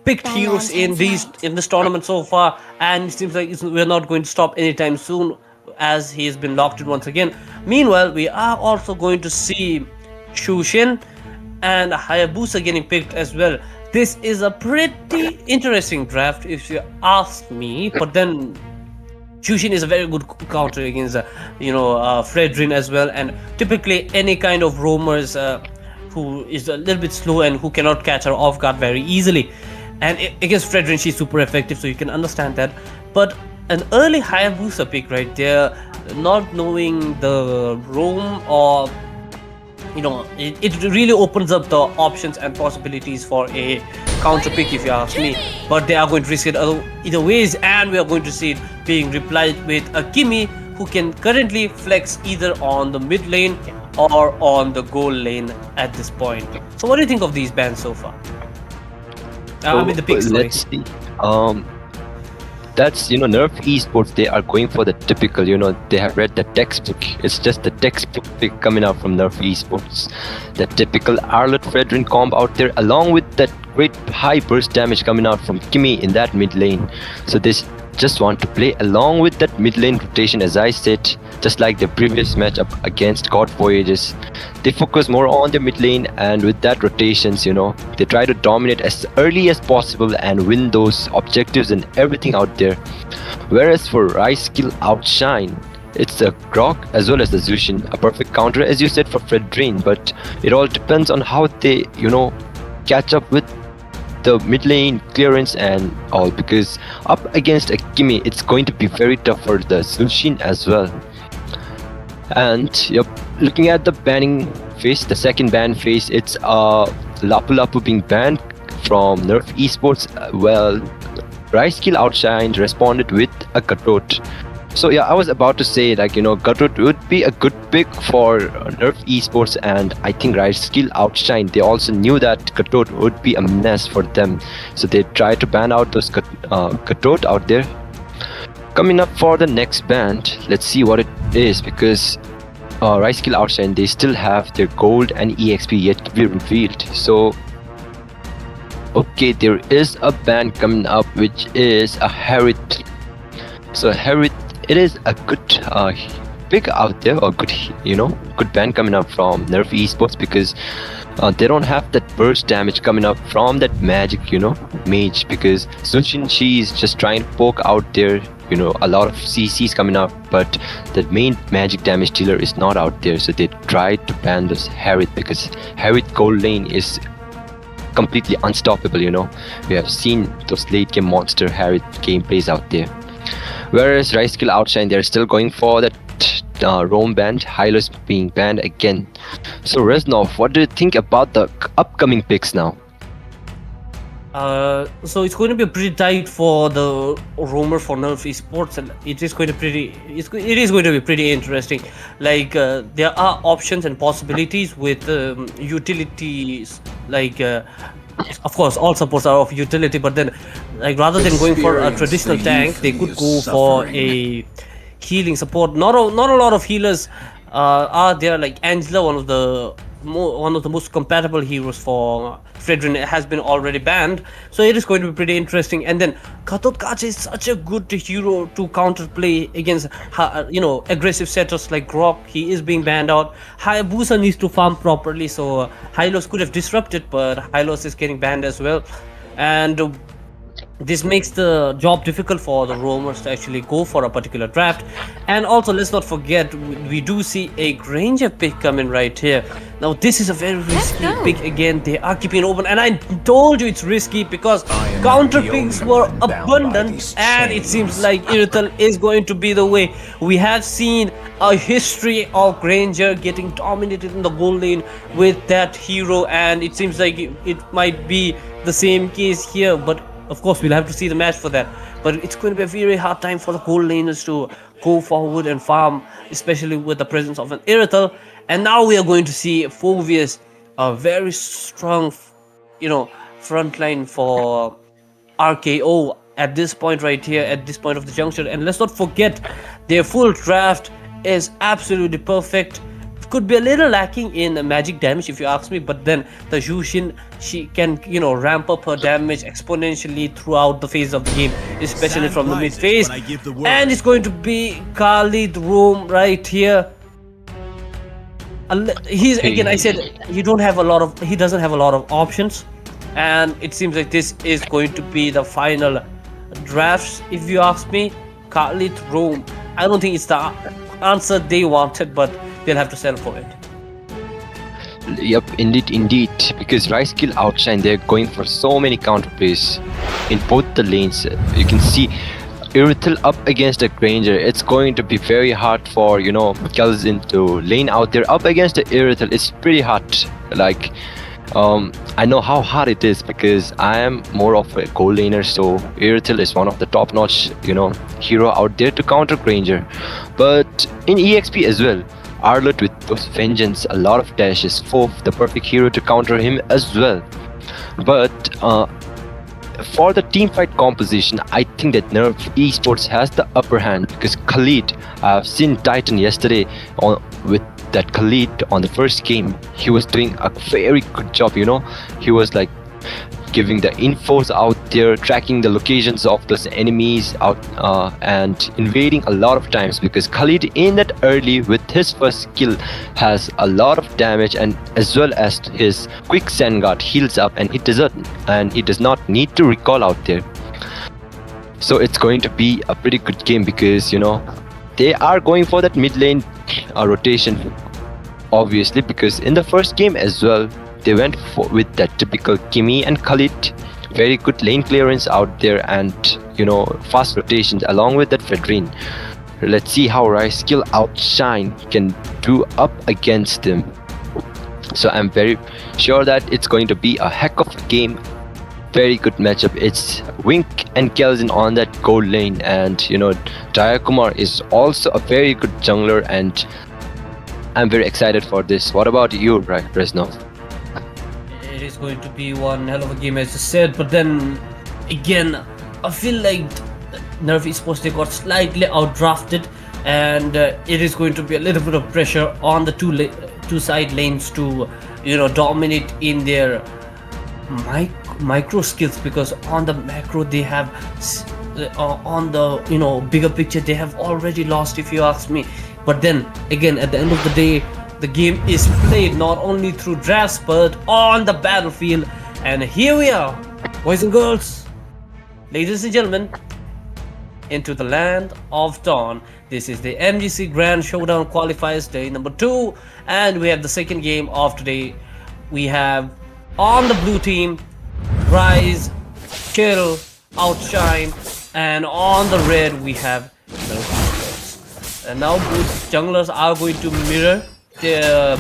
[SPEAKER 9] picked heroes in this tournament so far, and it seems like we're not going to stop anytime soon as he has been locked in once again. Meanwhile, we are also going to see Shushin and Hayabusa getting picked as well. This is a pretty interesting draft if you ask me, but then Shushin is a very good counter against Fredrin as well, and typically any kind of roamers who is a little bit slow and who cannot catch her off guard very easily. And against Fredrin, she's super effective, so you can understand that. But an early Hayabusa pick right there, not knowing the roam, or it really opens up the options and possibilities for a counter pick if you ask me. But they are going to risk it either ways, and we are going to see it being replied with a Kimi who can currently flex either on the mid lane or on the goal lane at this point. So what do you think of these bans so far? I mean the picks.
[SPEAKER 8] Let's see. That's Nerf Esports, they are going for the typical, they have read the textbook. It's just the textbook pick coming out from Nerf Esports. The typical Arlet Fredrin comp out there, along with that great high burst damage coming out from Kimi in that mid lane. So this just want to play along with that mid lane rotation, as I said, just like the previous matchup against God Voyages. They focus more on the mid lane, and with that rotations, they try to dominate as early as possible and win those objectives and everything out there. Whereas for Rice Skill Outshine, it's a Grok as well as the Zushin, a perfect counter as you said for Fred Drain, but it all depends on how they, catch up with the mid lane clearance and all, because up against a Kimi, it's going to be very tough for the Zushin as well. And yep, looking at the banning phase, the second ban phase, it's Lapu Lapu being banned from Nerf Esports. Well, Rice Skill Outshine responded with a Gatot. So yeah, I was about to say Gatot would be a good pick for Nerf Esports, and I think Rice Skill Outshine, they also knew that Gatot would be a mess for them. So they tried to ban out those Gatot out there. Coming up for the next band, let's see what it is, because Rice Skill Outshine, they still have their gold and EXP yet to be revealed. So okay, there is a band coming up which is a Harith. So Harith, it is a good pick out there, or good band coming up from Nerf Esports, because they don't have that burst damage coming up from that magic, mage, because Zunshin, she's just trying to poke out there, a lot of CCs coming up, but the main magic damage dealer is not out there. So they tried to ban this Harith, because Harith gold lane is completely unstoppable, We have seen those late game monster Harith gameplays out there. Whereas Rice Skill Outshine, they're still going for that roam band, Hylos being banned again. So Reznov, what do you think about the upcoming picks now?
[SPEAKER 9] So it's going to be pretty tight for the roamer for Nerf Esports, and it is going to be pretty interesting. Like there are options and possibilities with utilities, like of course all supports are of utility, but then rather than going for a traditional tank, they could go for a healing support. Not a lot of healers are there, like Angela, one of the one of the most compatible heroes for Fredrin has been already banned, so it is going to be pretty interesting. And then Katot is such a good hero to counterplay against aggressive setters like Grok. He is being banned out. Hayabusa needs to farm properly, so Hylos could have disrupted, but Hylos is getting banned as well. And this makes the job difficult for the roamers to actually go for a particular draft. And also, let's not forget, we do see a Granger pick coming right here. Now this is a very risky pick again. They are keeping it open, and I told you it's risky because counter picks were abundant, and it seems like Irithel is going to be the way. We have seen a history of Granger getting dominated in the gold lane with that hero, and it seems like it might be the same case here, but of course, we'll have to see the match for that. But it's going to be a very hard time for the gold laners to go forward and farm, especially with the presence of an Irithel. And now we are going to see Phoveus, a very strong, front line for RKO at this point right here, at this point of the juncture. And let's not forget, their full draft is absolutely perfect. Could be a little lacking in magic damage if you ask me, but then the Yushin, she can ramp up her damage exponentially throughout the phase of the game, especially from the mid phase. And it's going to be Khalid Room right here. He's again, I said he doesn't have a lot of options, and it seems like this is going to be the final drafts if you ask me. Khalid Room, I don't think it's the answer they wanted, but they'll have to settle for it.
[SPEAKER 8] Yep, indeed. Because Rice Kill Outshine, they're going for so many counterplays in both the lanes. You can see Irithel up against a Granger. It's going to be very hard for Kelzin to lane out there up against the Irithel. It's pretty hard. Like, I know how hard it is because I am more of a gold laner, so Irithel is one of the top-notch, hero out there to counter Granger. But in EXP as well, Arlott with those vengeance, a lot of dashes, Phove, the perfect hero to counter him as well. But for the teamfight composition, I think that Nerf Esports has the upper hand because Khalid, I've seen Titan yesterday with that Khalid on the first game. He was doing a very good job, he was like giving the infos out there, tracking the locations of those enemies out and invading a lot of times, because Khalid in that early with his first skill has a lot of damage, and as well as his quick sand guard heals up, and he does not need to recall out there. So it's going to be a pretty good game because they are going for that mid lane rotation, obviously, because in the first game as well they went with that typical Kimi and Khalid, very good lane clearance out there, and fast rotations along with that Fedrine. Let's see how Rice Kill Outshine can do up against them. So I'm very sure that it's going to be a heck of a game. Very good matchup. It's Wink and Kelzin on that gold lane, and Jayakumar is also a very good jungler, and I'm very excited for this. What about you, Reznov?
[SPEAKER 9] It is going to be one hell of a game, as you said, but then again, I feel like Nerf Esports, they got slightly outdrafted, and it is going to be a little bit of pressure on the two side lanes to dominate in their micro skills, because on the macro they have on the bigger picture they have already lost, if you ask me. But then again, at the end of the day, the game is played not only through drafts but on the battlefield. And here we are, boys and girls, ladies and gentlemen, into the land of Dawn. This is the MGC Grand Showdown qualifiers day number 2, and we have the second game of today. We have on the blue team Rise, Kill, Outshine, and on the red we have and now both junglers are going to mirror the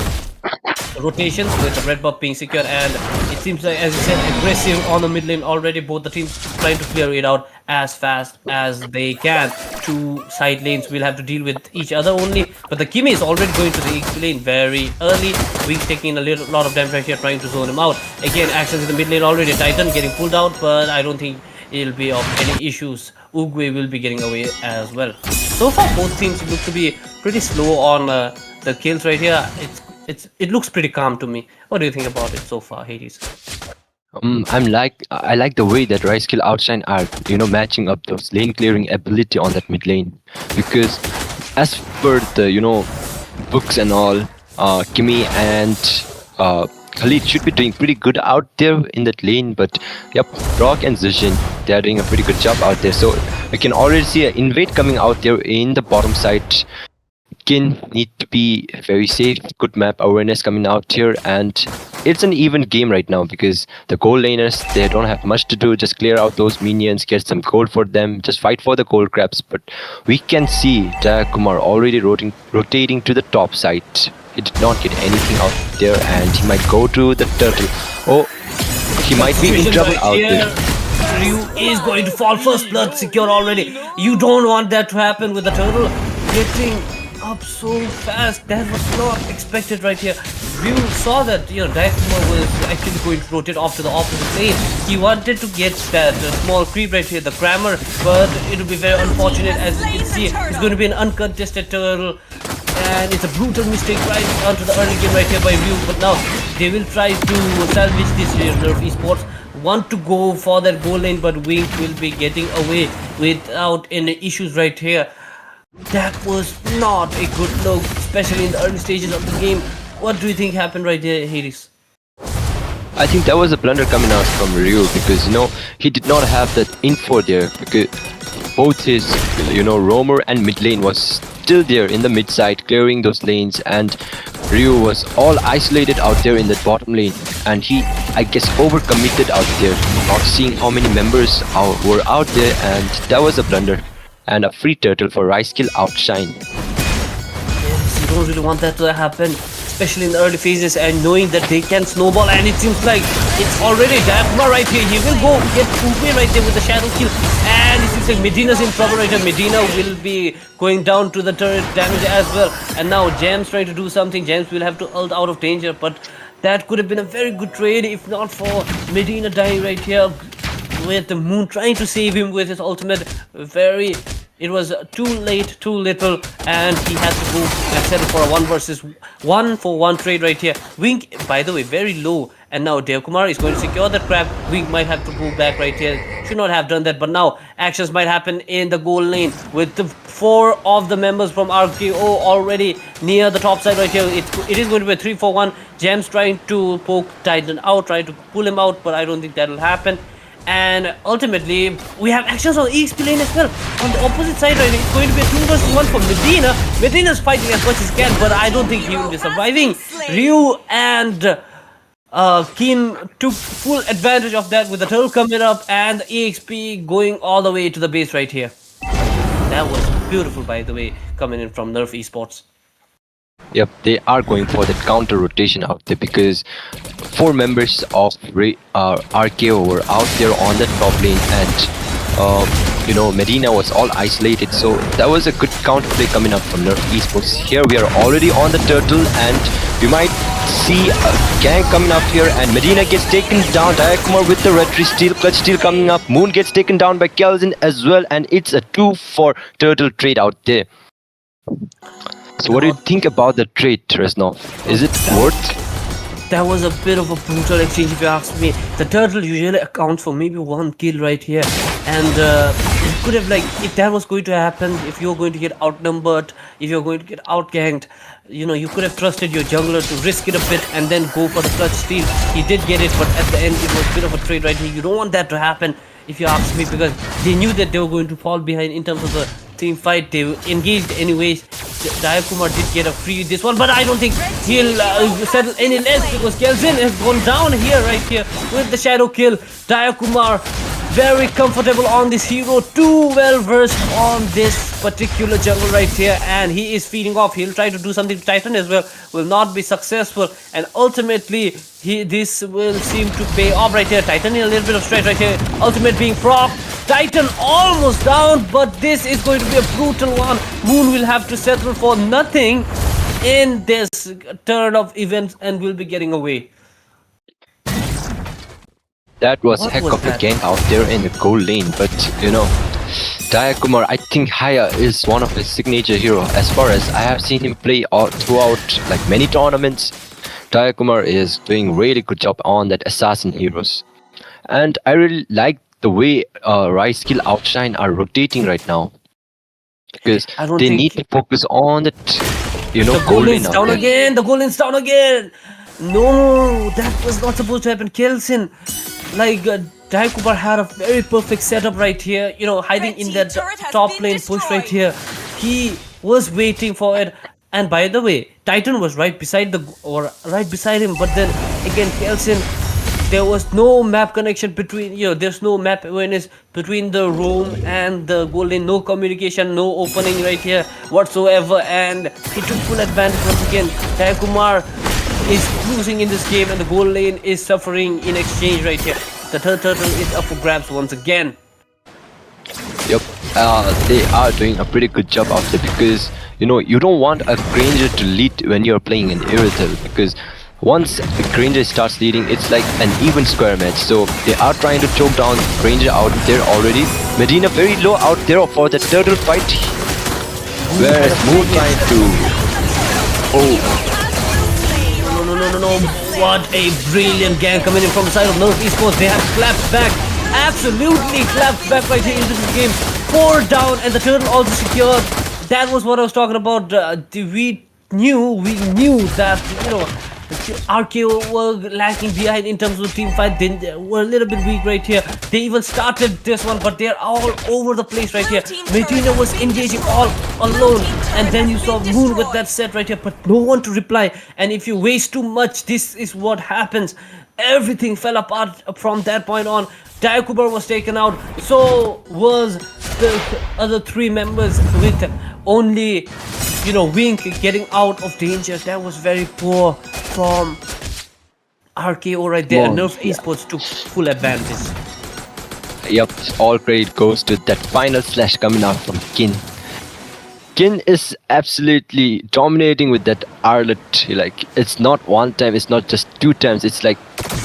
[SPEAKER 9] rotations with the red buff being secured, and it seems like, as you said, aggressive on the mid lane already. Both the teams trying to clear it out as fast as they can. Two side lanes will have to deal with each other only, but the Kimi is already going to the XP lane very early. Wink taking a lot of damage right here, trying to zone him out. Again, access in the mid lane already. Titan getting pulled out, but I don't think it'll be of any issues. Uguay will be getting away as well. So far, both teams look to be pretty slow on the kills right here. it looks pretty calm to me. What do you think about it so far, Hades?
[SPEAKER 8] I like the way that Ricekill Outshine are matching up those lane clearing ability on that mid lane, because as per the books and all, Kimi and Khalid should be doing pretty good out there in that lane. But yep, Rock and Zushin, they are doing a pretty good job out there. So we can already see an invade coming out there in the bottom side. Kin need to be very safe, good map awareness coming out here, and it's an even game right now because the gold laners, they don't have much to do, just clear out those minions, get some gold for them, just fight for the gold crabs. But we can see Kumar already rotating to the top side. He did not get anything out there, and he might go to the turtle. Oh, he might be in trouble out there.
[SPEAKER 9] Ryu is going to fall. First blood secure already. You don't want that to happen with the turtle getting up so fast. That was not expected right here. Ryu saw that Daikuma was actually going to rotate off to the opposite lane. He wanted to get that small creep right here, the Crammer, but it will be very unfortunate. As you can see, it's going to be an uncontested turtle, and it's a brutal mistake right onto the early game right here by Ryu. But now they will try to salvage this here. Nerf Esports want to go for that goal lane, but Wink will be getting away without any issues right here. That was not a good look, especially in the early stages of the game. What do you think happened right there, Hades?
[SPEAKER 8] I think that was a blunder coming out from Ryu, because he did not have that info there, because both his roamer and mid lane was still there in the mid side clearing those lanes, and Ryu was all isolated out there in that bottom lane, and he, I guess, overcommitted out there, not seeing how many members were out there, and that was a blunder. And a free turtle for Ricekill Outshine.
[SPEAKER 9] Yes, you don't really want that to happen, especially in the early phases, and knowing that they can snowball, and it seems like it's already Daikuma right here. He will go get Uwe right there with the shadow kill, and it seems like Medina's in trouble right here. Medina will be going down to the turret damage as well, and now James trying to do something. James will have to ult out of danger, but that could have been a very good trade if not for Medina dying right here, with the Moon trying to save him with his ultimate. It was too late, too little, and he had to go and settle for a 1-1 trade right here. Wink, by the way, very low, and now Devkumar is going to secure that crab. Wink might have to go back right here. Should not have done that, but now actions might happen in the goal lane with the 4 of the members from RKO already near the top side right here. It is going to be a 3-4-1. Gems trying to poke Titan out, trying to pull him out, but I don't think that will happen. And ultimately, we have actions on EXP lane as well. On the opposite side, right, it's going to be a 2 versus 1 for Medina. Medina's fighting as much as he can, but I don't think he will be surviving. Ryu and Kim took full advantage of that with the turtle coming up and the EXP going all the way to the base right here. That was beautiful, by the way, coming in from Nerf Esports.
[SPEAKER 8] Yep, they are going for that counter rotation out there, because 4 members of RKO were out there on the top lane, and Medina was all isolated, so that was a good counter play coming up from Nerf Esports. Here we are already on the turtle, and we might see a gang coming up here, and Medina gets taken down. Dayakumar with the red tree steal, clutch steal coming up. Moon gets taken down by Kelvin as well, and it's a 2-4 turtle trade out there. So what do you think about the trade, Resnov? Is it worth?
[SPEAKER 9] That was a bit of a brutal exchange if you ask me. The turtle usually accounts for maybe 1 kill right here, and it could have, if that was going to happen, if you're going to get outnumbered, if you're going to get outganked, you could have trusted your jungler to risk it a bit and then go for the clutch steal. He did get it, but at the end it was a bit of a trade right here. You don't want that to happen, if you ask me, because they knew that they were going to fall behind in terms of the team fight. They engaged anyways. Dayakumar did get a free this one, but I don't think he'll settle any less, because Kelvin has gone down here right here with the shadow kill. Dayakumar very comfortable on this hero, too well versed on this particular jungle right here, and he is feeding off. He'll try to do something to Titan as well, will not be successful, and ultimately this will seem to pay off right here. Titan in a little bit of stretch right here, ultimate being proc. Titan almost down, but this is going to be a brutal one. Moon will have to settle for nothing in this turn of events and will be getting away.
[SPEAKER 8] That was a heck of a gang out there in the gold lane, but Dayakumar, I think Haya is one of his signature hero. As far as I have seen him play all throughout like many tournaments, Dayakumar is doing really good job on that assassin heroes. And I really like the way Rise Skill Outshine are rotating right now. Because
[SPEAKER 9] I don't
[SPEAKER 8] they
[SPEAKER 9] think
[SPEAKER 8] need to focus on that,
[SPEAKER 9] the goal
[SPEAKER 8] golden
[SPEAKER 9] is
[SPEAKER 8] out
[SPEAKER 9] down
[SPEAKER 8] there.
[SPEAKER 9] again. The goal is down again. No, that was not supposed to happen. Kelson, like Dayakumar had a very perfect setup right here. Hiding
[SPEAKER 5] Red
[SPEAKER 9] in
[SPEAKER 5] team
[SPEAKER 9] that
[SPEAKER 5] turret has
[SPEAKER 9] top
[SPEAKER 5] been
[SPEAKER 9] lane push right
[SPEAKER 5] destroyed.
[SPEAKER 9] here. He was waiting for it. And by the way, Titan was right beside him. But then again, Kelson, there was no map connection between, there's no map awareness between the room and the goal lane. No communication, no opening right here whatsoever. And he took full advantage once again. Dayakumar is losing in this game, and the goal lane is suffering in exchange right here. The third turtle is up for grabs once again.
[SPEAKER 8] Yep, they are doing a pretty good job out there because you don't want a Granger to lead when you're playing in Irithel, because once a Granger starts leading, it's like an even square match. So they are trying to choke down Granger out there already. Medina very low out there for the turtle fight, whereas Moon trying to.
[SPEAKER 9] No. What a brilliant gang coming in from the side of Nerf Esports. They have clapped back. Absolutely clapped back right here into this game. 4 down, and the turtle also secured. That was what I was talking about. We knew that, RKO were lacking behind in terms of team fight. They were a little bit weak right here. They even started this one, but they're all over the place right here. Medina was engaging all alone, and then you saw Moon with that set right here, but no one to reply. And if you waste too much, this is what happens. Everything fell apart from that point on. Dayakumar was taken out, so was the other 3 members, with only Wink getting out of danger. That was very poor from RKO right there. Nerf Esports took full advantage.
[SPEAKER 8] Yep, all credit goes to that final slash coming out from Kin. Kin is absolutely dominating with that Arlet. Like, it's not one time, it's not just 2 times, it's like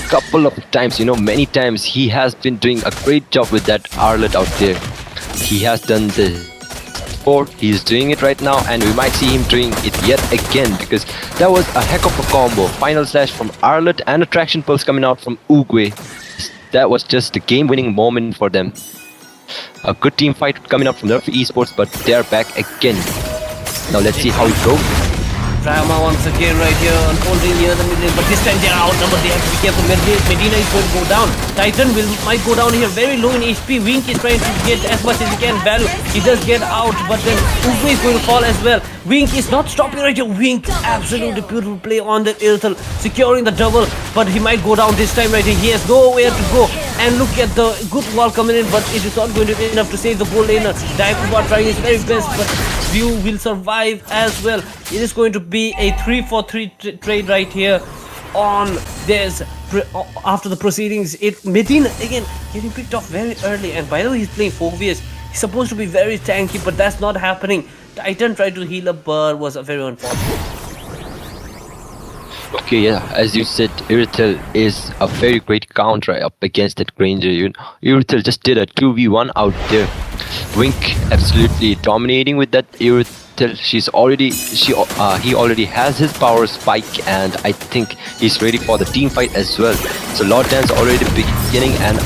[SPEAKER 8] couple of times, many times. He has been doing a great job with that Arlet out there. He has done this before, he's doing it right now, and we might see him doing it yet again, because that was a heck of a combo. Final slash from Arlet and a traction pulse coming out from Uguay. That was just a game-winning moment for them. A good team fight coming up from Nerf Esports, but they're back again. Now let's see how it goes.
[SPEAKER 9] Drama once again right here, unfolding near the middle, but this time they're outnumbered. They have to be careful. Medina is going to go down. Titan might go down here, very low in HP. Wink is trying to get as much as he can value. He does get out, but then Uwe is going to fall as well. Wink is not stopping right here. Wink, absolutely beautiful play on the Irithel, securing the double, but he might go down this time right here. He has nowhere to go. And look at the good wall coming in, but it is not going to be enough to save the goal laner. Dayakumar trying his very best, but View will survive as well. It is going to be a 3-4-3 trade right here on this after the proceedings. Medina again getting picked off very early, and by the way, he's playing Phobius. He's supposed to be very tanky, but that's not happening. Titan tried to heal up, but was very unfortunate.
[SPEAKER 8] Okay, yeah, as you said, Irithel is a very great counter up against that Granger. Irithel just did a 2v1 out there. Wink absolutely dominating with that Irithel. He already has his power spike, and I think he's ready for the team fight as well. So Lord Dan's already beginning, and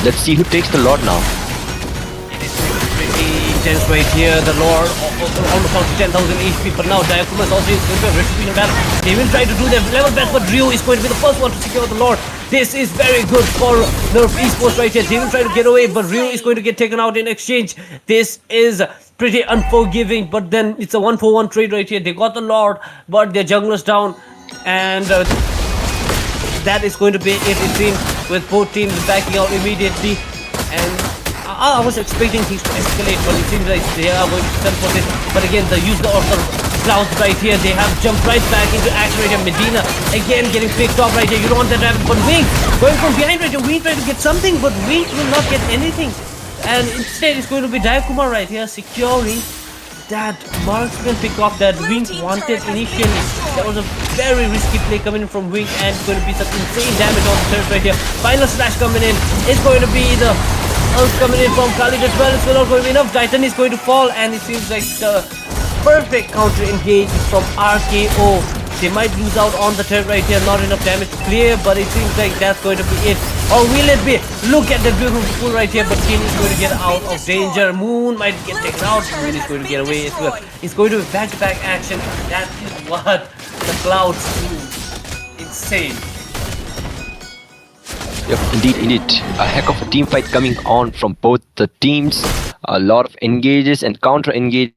[SPEAKER 8] let's see who takes the Lord now.
[SPEAKER 9] Intense right here, the Lord almost out to 10,000 HP, but now Dayakumar is also going to have retribution battle. They will try to do their level best, but Ryu is going to be the first one to secure the Lord. This is very good for Nerf Esports right here. They will try to get away, but Ryu is going to get taken out in exchange. This is pretty unforgiving, but then it's a 1-for-1 trade right here. They got the Lord, but their jungler's down, and that is going to be it seems, with both teams backing out immediately. And I was expecting things to escalate, but it seems like they are going to stand for this. But again, the use of the clouds right here, they have jumped right back into action right here. Medina again getting picked off right here. You don't want that to happen, but Wink going from behind right here. Wink trying to get something, but Wink will not get anything. And instead, it's going to be Dayakumar right here securing that marksman pick off that Wink wanted initially. That was a very risky play coming in from Wink, and it's going to be some insane damage on the turret right here. Final slash coming in. It's going to be the else coming in from Khalid as well. It's not going to be enough. Titan is going to fall, and it seems like the perfect counter engage from RKO. They might lose out on the turret right here. Not enough damage to clear, but it seems like that's going to be it. Or will it be? Look at the beautiful pull right here, but King is going to get out of danger. Moon might get taken out. Moon is going to get away as well. It's going to be back-to-back action. That is what the Clouds do. Insane.
[SPEAKER 8] Yep, indeed. A heck of a team fight coming on from both the teams. A lot of engages and counter engages.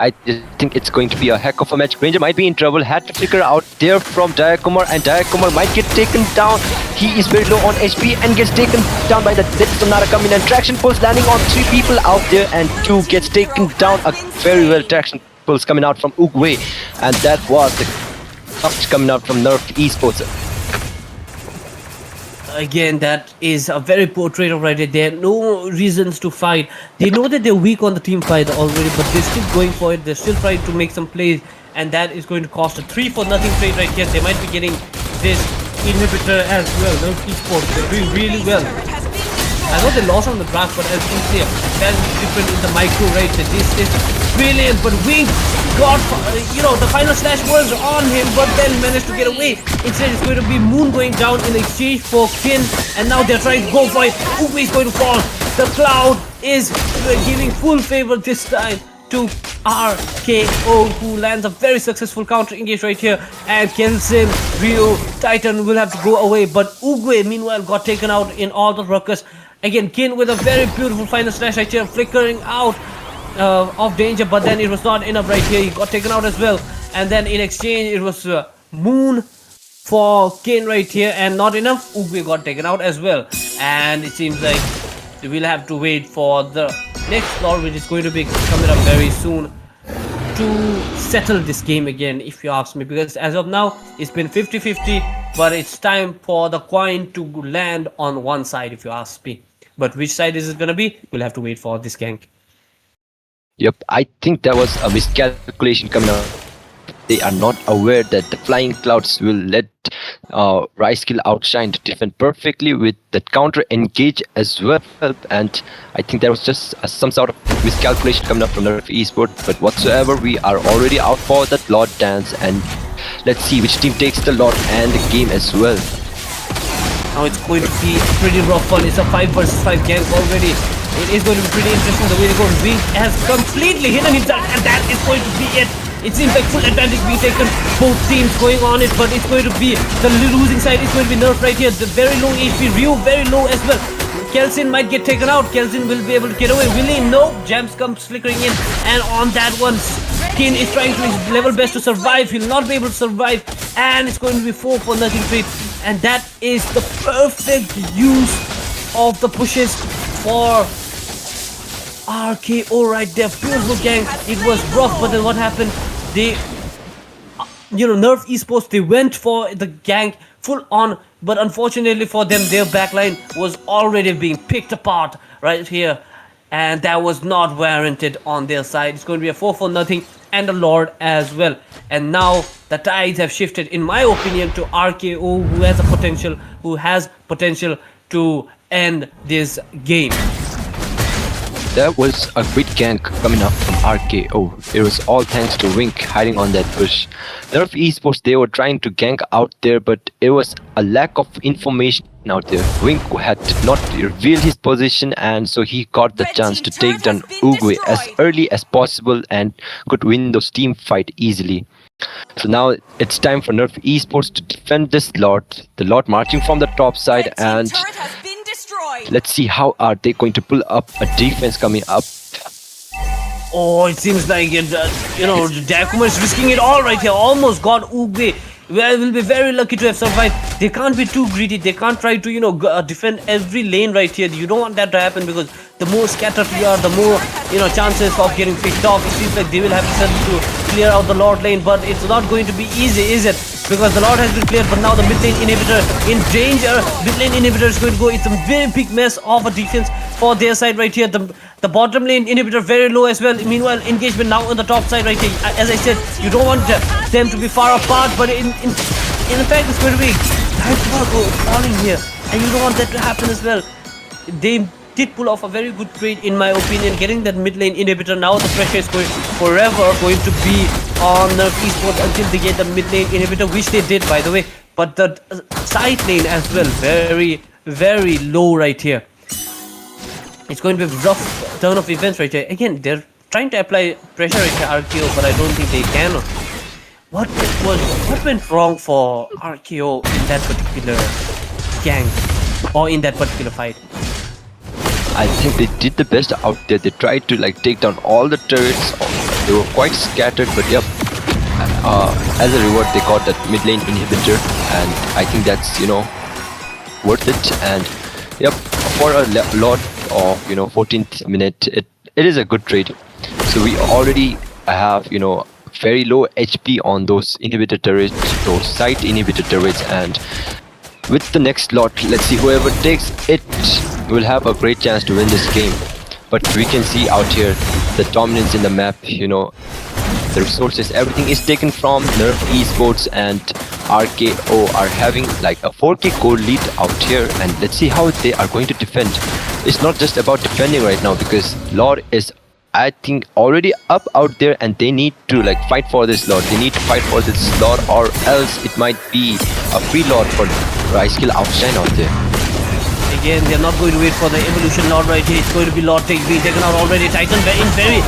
[SPEAKER 8] I just think it's going to be a heck of a match. Granger might be in trouble. Had to flicker out there from Dayakumar, and Dayakumar might get taken down. He is very low on HP and gets taken down by the Death Sonata coming in. Traction pulse landing on 3 people out there, and 2 gets taken down. A very well traction pulse coming out from Uguay, and that was the touch coming out from Nerf Esports.
[SPEAKER 9] Again, that is a very poor trade-off right there. There are no reasons to fight. They know that they're weak on the team fight already, but they're still going for it. They're still trying to make some plays, and that is going to cost a 3-for-0 trade right here. They might be getting this inhibitor as well. Nerf Esports, they're doing really well. I know they lost on the draft, but as you can see, that is different in the micro right there. This is brilliant, but Wink got, the final slash was on him, but then managed to get away. Instead, it's going to be Moon going down in exchange for Kin, and now they're trying to go for it. Uwe is going to fall. The Cloud is giving full favor this time to RKO, who lands a very successful counter engage right here, and Kelsin, Rio, Titan will have to go away, but Uguay meanwhile got taken out in all the ruckus. Again, Kin with a very beautiful final slash right here, flickering out of danger, but then it was not enough right here. He got taken out as well, and then in exchange it was Moon for Kin right here, and not enough. Uguay got taken out as well, and it seems like we'll have to wait for the next lord, which is going to be coming up very soon, to settle this game again, if you ask me, because as of now it's been 50-50, but it's time for the coin to land on one side, if you ask me. But which side is it gonna be? We'll have to wait for this gank.
[SPEAKER 8] Yep, I think there was a miscalculation coming out. They are not aware that the Flying Clouds will let Ryskill outshine to defend perfectly with that counter engage as well, and I think there was just some sort of miscalculation coming up from Nerf Esports, but whatsoever, we are already out for that Lord dance, and let's see which team takes the Lord and the game as well.
[SPEAKER 9] Now it's going to be a pretty rough one. It's a 5 versus 5 gank already. It is going to be pretty interesting the way they go. Wink has completely hidden himself, and that is going to be it. It seems like full advantage being taken, both teams going on it, but it's going to be the losing side. It's going to be Nerf right here. The very low HP, Ryu very low as well. Kelsin might get taken out. Kelsin will be able to get away. Will he? No. Jams comes flickering in, and on that one, Kin is trying to his level best to survive. He'll not be able to survive, and it's going to be 4-for-0 trade, and that is the perfect use of the pushes for RKO right there. Beautiful gank. It was rough, but then what happened? They, Nerf Esports, they went for the gank full on, but unfortunately for them, their backline was already being picked apart right here, and that was not warranted on their side. It's going to be a 4-for-0 and a Lord as well, and now the tides have shifted, in my opinion, to RKO, who has potential to end this game.
[SPEAKER 8] That was a great gank coming up from RKO. It was all thanks to Wink hiding on that bush. Nerf Esports, they were trying to gank out there, but it was a lack of information out there. Wink had not revealed his position, and so he got the chance to take down Uguay as early as possible and could win those team fight easily. So now it's time for Nerf Esports to defend this Lord. The Lord marching from the top side, and let's see how are they going to pull up a defense coming up.
[SPEAKER 9] Oh, it seems like Dayakumar is risking it all right here. Almost got Uguay. Well, will be very lucky to have survived. They can't be too greedy. They can't try to defend every lane right here. You don't want that to happen, because the more scattered you are, the more chances of getting picked off. It seems like they will have to send to clear out the Lord lane, but it's not going to be easy, is it? Because the Lord has been cleared, but now the mid lane inhibitor in danger. Mid lane inhibitor is going to go. It's a very big mess of a defense for their side right here. The bottom lane inhibitor very low as well. Meanwhile, engagement now on the top side right here. As I said, you don't want them to be far apart, but in fact, it's going to be falling here, and you don't want that to happen as well. They did pull off a very good trade in my opinion, getting that mid lane inhibitor. Now the pressure is going to be on Nerf Esports until they get the mid lane inhibitor, which they did by the way. But the side lane as well, very low right here. It's going to be a rough turn of events right here. Again, they're trying to apply pressure right here, RKO, but I don't think they can. What went wrong for RKO in that particular gang or in that particular fight?
[SPEAKER 8] I think they did the best out there. They tried to like take down all the turrets. They were quite scattered, but yep. As a reward, they got that mid lane inhibitor, and I think that's worth it. And yep, for a lot of 14th minute, it is a good trade. So we already have very low HP on those inhibitor turrets, those side inhibitor turrets, and with the next lot, let's see, whoever takes it will have a great chance to win this game. But we can see out here the dominance in the map, the resources, everything is taken from Nerf Esports, and RKO are having like a 4k gold lead out here, and let's see how they are going to defend. It's not just about defending right now, because Lord is, I think, already up out there, and they need to like fight for this Lord. They need to fight for this Lord, or else it might be a free Lord for Skill Outshine out there.
[SPEAKER 9] Again, they're not going to wait for the evolution Lord right here. It's going to be Lord being taken out already. Titan in very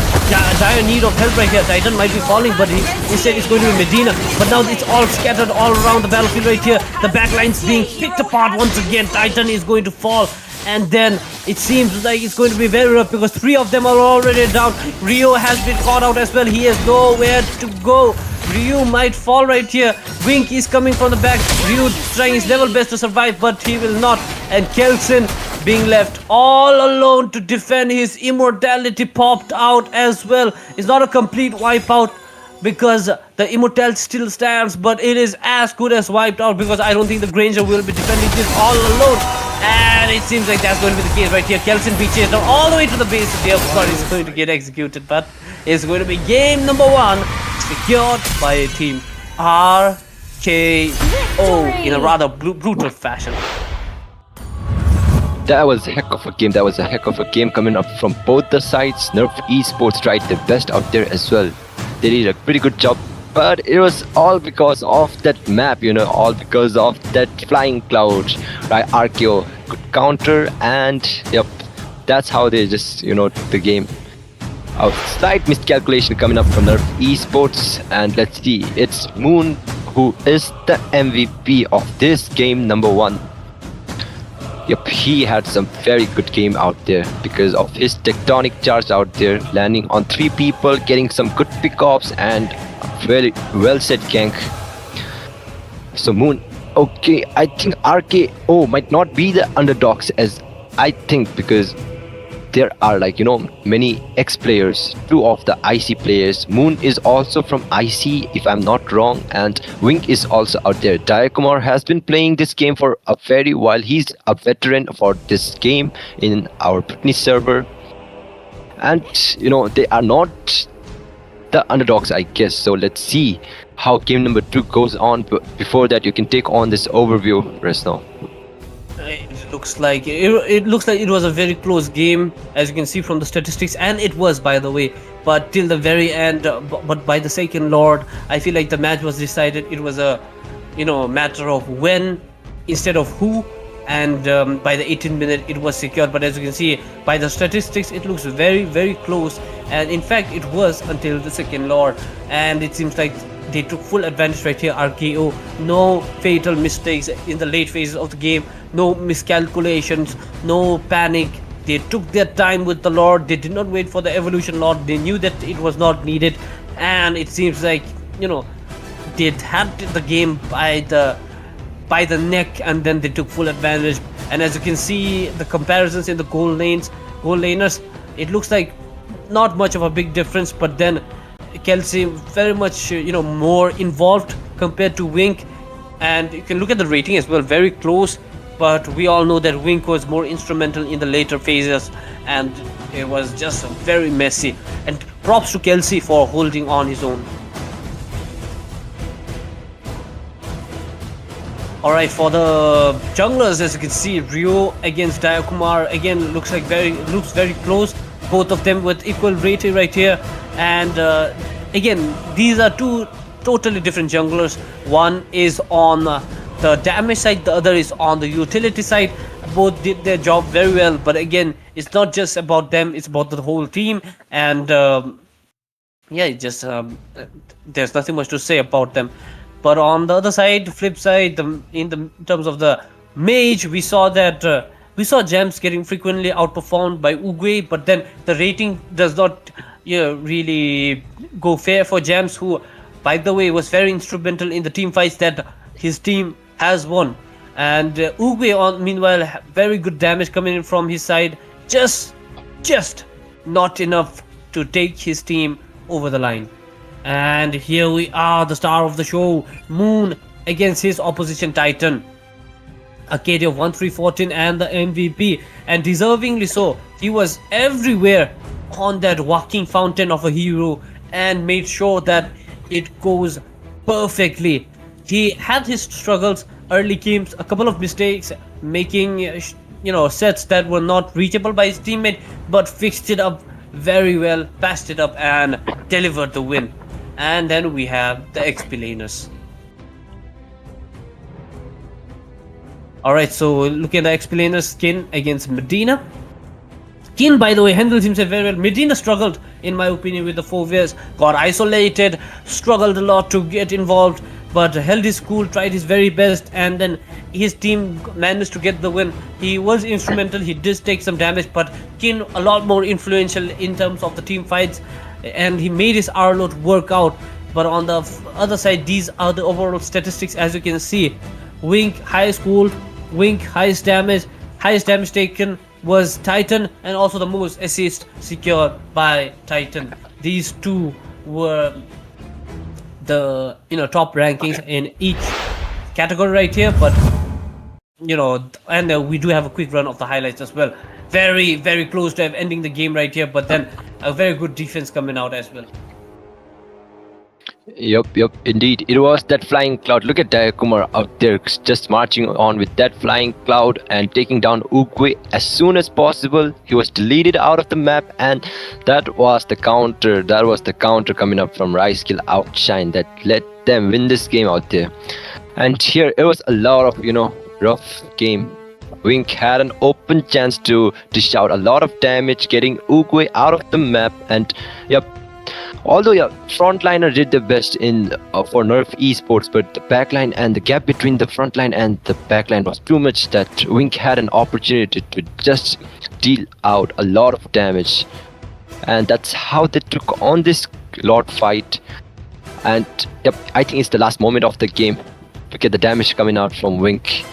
[SPEAKER 9] dire need of help right here. Titan might be falling, but instead it's going to be Medina. But now it's all scattered all around the battlefield right here. The backline's being picked apart once again. Titan is going to fall. And then it seems like it's going to be very rough, because 3 of them are already down. Rio has been caught out as well. He has nowhere to go. Ryu might fall right here. Wink is coming from the back. Ryu trying his level best to survive, but he will not. And Kelson being left all alone to defend. His immortality popped out as well. It's not a complete wipeout, because the immortality still stands, but it is as good as wiped out, because I don't think the Granger will be defending this all alone. And it seems like that's going to be the case right here. Kelson being chased down all the way to the base. The upstart is going to get executed, but it's going to be game number 1 secured by team RKO in a rather brutal fashion.
[SPEAKER 8] That was a heck of a game. That was a heck of a game coming up from both the sides. Nerf Esports tried their best out there as well. They did a pretty good job, but it was all because of that map, all because of that flying cloud. Right, RKO could counter, and yep, that's how they just took the game. A slight miscalculation coming up from Nerf Esports, and let's see, it's Moon who is the MVP of this game number 1. Yep, he had some very good game out there because of his tectonic charge out there, landing on 3 people, getting some good pickoffs, and very well set gank. So Moon, okay, I think RKO might not be the underdogs, as I think, because there are many ex-players, 2 of the IC players. Moon is also from IC, if I'm not wrong, and Wink is also out there. Diakumar has been playing this game for a very while. He's a veteran for this game in our Britney server, and they are not the underdogs, I guess. So let's see how game number 2 goes on. But before that, you can take on this overview, Resno.
[SPEAKER 9] It looks like it was a very close game, as you can see from the statistics, and it was, by the way. But till the very end, but by the second Lord, I feel like the match was decided. It was a matter of when instead of who, and by the 18th minute it was secured. But as you can see by the statistics, it looks very, very close, and in fact it was until the second Lord, and it seems like they took full advantage right here. RKO, no fatal mistakes in the late phases of the game, no miscalculations, no panic. They took their time with the Lord. They did not wait for the evolution Lord. They knew that it was not needed, and it seems like they had the game by the neck, and then they took full advantage. And as you can see, the comparisons in the gold laners, it looks like not much of a big difference, but then Kelsey very much more involved compared to Wink, and you can look at the rating as well, very close. But we all know that Wink was more instrumental in the later phases, and it was just very messy. And props to Kelsey for holding on his own. All right, for the junglers, as you can see, Rio against Dayakumar again looks very close. Both of them with equal rating right here, and again, these are two totally different junglers. One is on the damage side, the other is on the utility side. Both did their job very well, but again, it's not just about them; it's about the whole team. And yeah, it just there's nothing much to say about them. But on the other side, flip side, in terms of the mage, we saw that we saw Gems getting frequently outperformed by Uguay, but then the rating does not really go fair for Gems, who, by the way, was very instrumental in the team fights that his team has won. And Uguay, meanwhile, very good damage coming in from his side, just not enough to take his team over the line. And here we are, the star of the show, Moon against his opposition Titan. A KD of 1314 and the MVP, and deservingly so. He was everywhere on that walking fountain of a hero and made sure that it goes perfectly. He had his struggles early games, a couple of mistakes, making sets that were not reachable by his teammate, but fixed it up very well, passed it up and delivered the win. And then we have the XP laners. Alright, so looking at the XP laners, Skin against Medina. Skin, by the way, handles himself very well. Medina struggled, in my opinion, with the 4Vs. Got isolated, struggled a lot to get involved, but held his cool, tried his very best, and then his team managed to get the win. He was instrumental, he did take some damage, but Kin a lot more influential in terms of the team fights, and he made his R load work out. But on the other side, these are the overall statistics. As you can see, Wink highest gold, Wink highest damage taken was Titan, and also the most assist secured by Titan. These two were the top rankings in each category right here. But and we do have a quick run of the highlights as well. Very, very close to ending the game right here, but then a very good defense coming out as well.
[SPEAKER 8] Yep, indeed. It was that flying cloud. Look at Dayakumar out there just marching on with that flying cloud and taking down Uguay as soon as possible. He was deleted out of the map, and that was the counter. That was the counter coming up from Ricekill Outshine that let them win this game out there. And here it was a lot of rough game. Wink had an open chance to dish out a lot of damage, getting Uguay out of the map, and although frontliner did the best for Nerf esports, but the backline and the gap between the frontline and the backline was too much that Wink had an opportunity to just deal out a lot of damage, and that's how they took on this Lord fight. And I think it's the last moment of the game. Look at the damage coming out from Wink.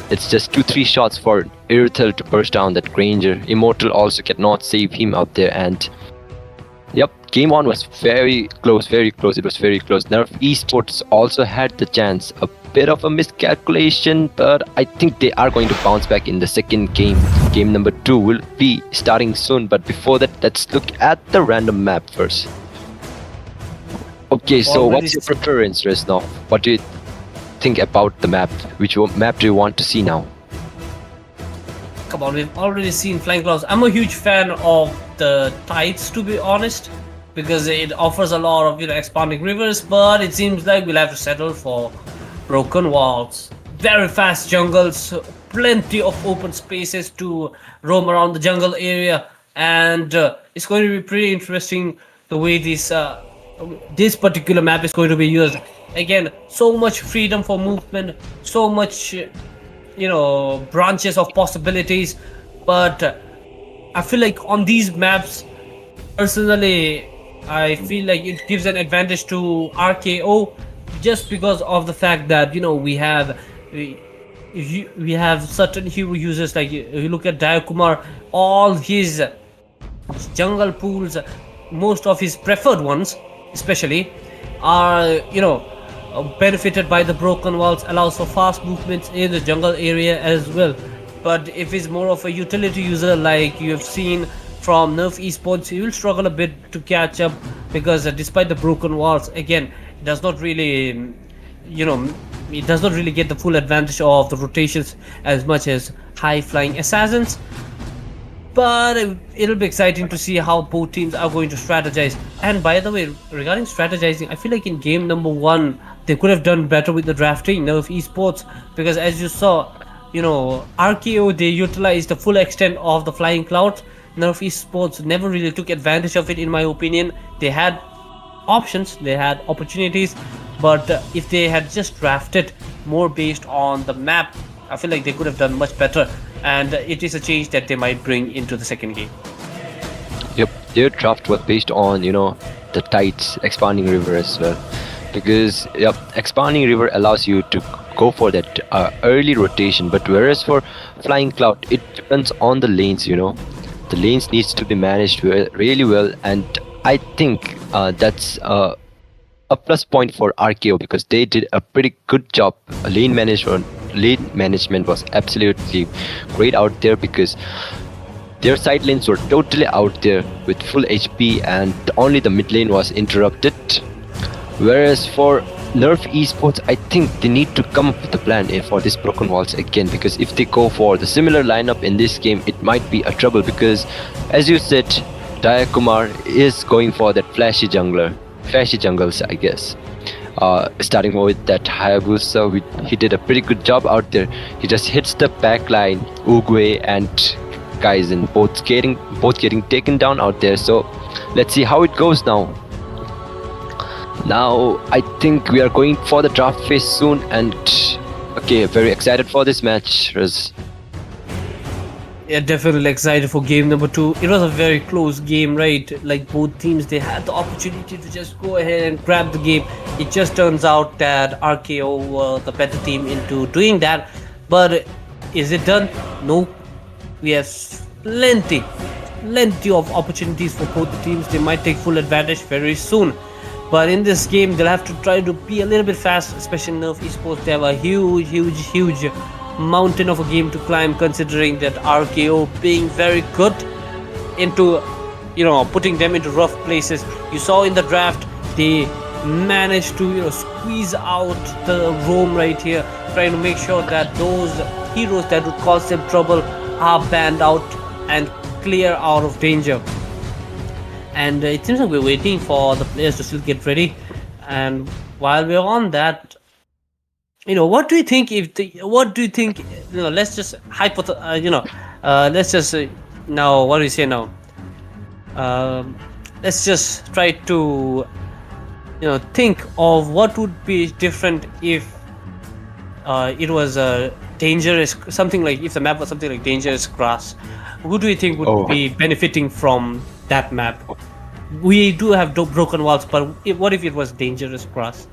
[SPEAKER 8] It's just 2-3 shots for Irithel to burst down that Granger. Immortal also cannot save him out there, and game 1 was very close. It was very close. Nerf esports also had the chance. A bit of a miscalculation, but I think they are going to bounce back in the second game. Game number 2 will be starting soon, but before that, let's look at the random map first. Okay, so what's your preference, Resnov? What do you think about the map? Which map do you want to see now?
[SPEAKER 9] Come on, we've already seen Flying Clouds. I'm a huge fan of the Tides, to be honest, because it offers a lot of expanding rivers, but it seems like we'll have to settle for Broken Walls. Very fast jungles, plenty of open spaces to roam around the jungle area, and it's going to be pretty interesting the way this particular map is going to be used. Again, so much freedom for movement, so much branches of possibilities, but I feel like on these maps, personally, I feel like it gives an advantage to RKO just because of the fact that we have certain hero users. Like you look at Dayakumar, all his jungle pools, most of his preferred ones especially, are benefited by the Broken Walls, allows for fast movements in the jungle area as well. But if he's more of a utility user, like you have seen from Nerf esports, he will struggle a bit to catch up, because despite the Broken Walls, again, it does not really it does not really get the full advantage of the rotations as much as high flying assassins. But it'll be exciting to see how both teams are going to strategize. And by the way, regarding strategizing, I feel like in game number 1 they could have done better with the drafting Nerf Esports, because as you saw, RKO, they utilized the full extent of the flying cloud. Nerf Esports never really took advantage of it, in my opinion. They had options, they had opportunities, but if they had just drafted more based on the map, I feel like they could have done much better, and it is a change that they might bring into the second game.
[SPEAKER 8] Yep, their draft was based on, the tides, expanding river as well. Because, yep, expanding river allows you to go for that early rotation, but whereas for flying cloud, it depends on the lanes, The lanes needs to be managed really well, and I think that's a plus point for RKO, because they did a pretty good job. Lane management was absolutely great out there, because their side lanes were totally out there with full HP, and only the mid lane was interrupted. Whereas for Nerf Esports, I think they need to come up with a plan for this broken walls again, because if they go for the similar lineup in this game, it might be a trouble, because as you said, Dayakumar is going for that flashy jungles, I guess. Starting with that Hayabusa, he did a pretty good job out there. He just hits the backline, Uguay and Kaizen, both getting taken down out there. So let's see how it goes now. Now I think we are going for the draft phase soon, and okay, very excited for this match, Riz.
[SPEAKER 9] Yeah, definitely excited for game number 2. It was a very close game, right? Like both teams, they had the opportunity to just go ahead and grab the game. It just turns out that RKO were the better team into doing that. But is it done? No. We have plenty of opportunities for both the teams. They might take full advantage very soon. But in this game, they'll have to try to be a little bit fast, especially Nerf Esports. They have a huge mountain of a game to climb, considering that RKO being very good into putting them into rough places. You saw in the draft they managed to squeeze out the roam right here, trying to make sure that those heroes that would cause them trouble are banned out and clear out of danger. And it seems like we're waiting for the players to still get ready. And while we're on that, what do you think let's just let's just now, what do you say now? Let's just try to think of what would be different if it was a dangerous, something like, if the map was something like dangerous grass. Who do you think would be benefiting from that map? We do have broken walls, but what if it was dangerous grass?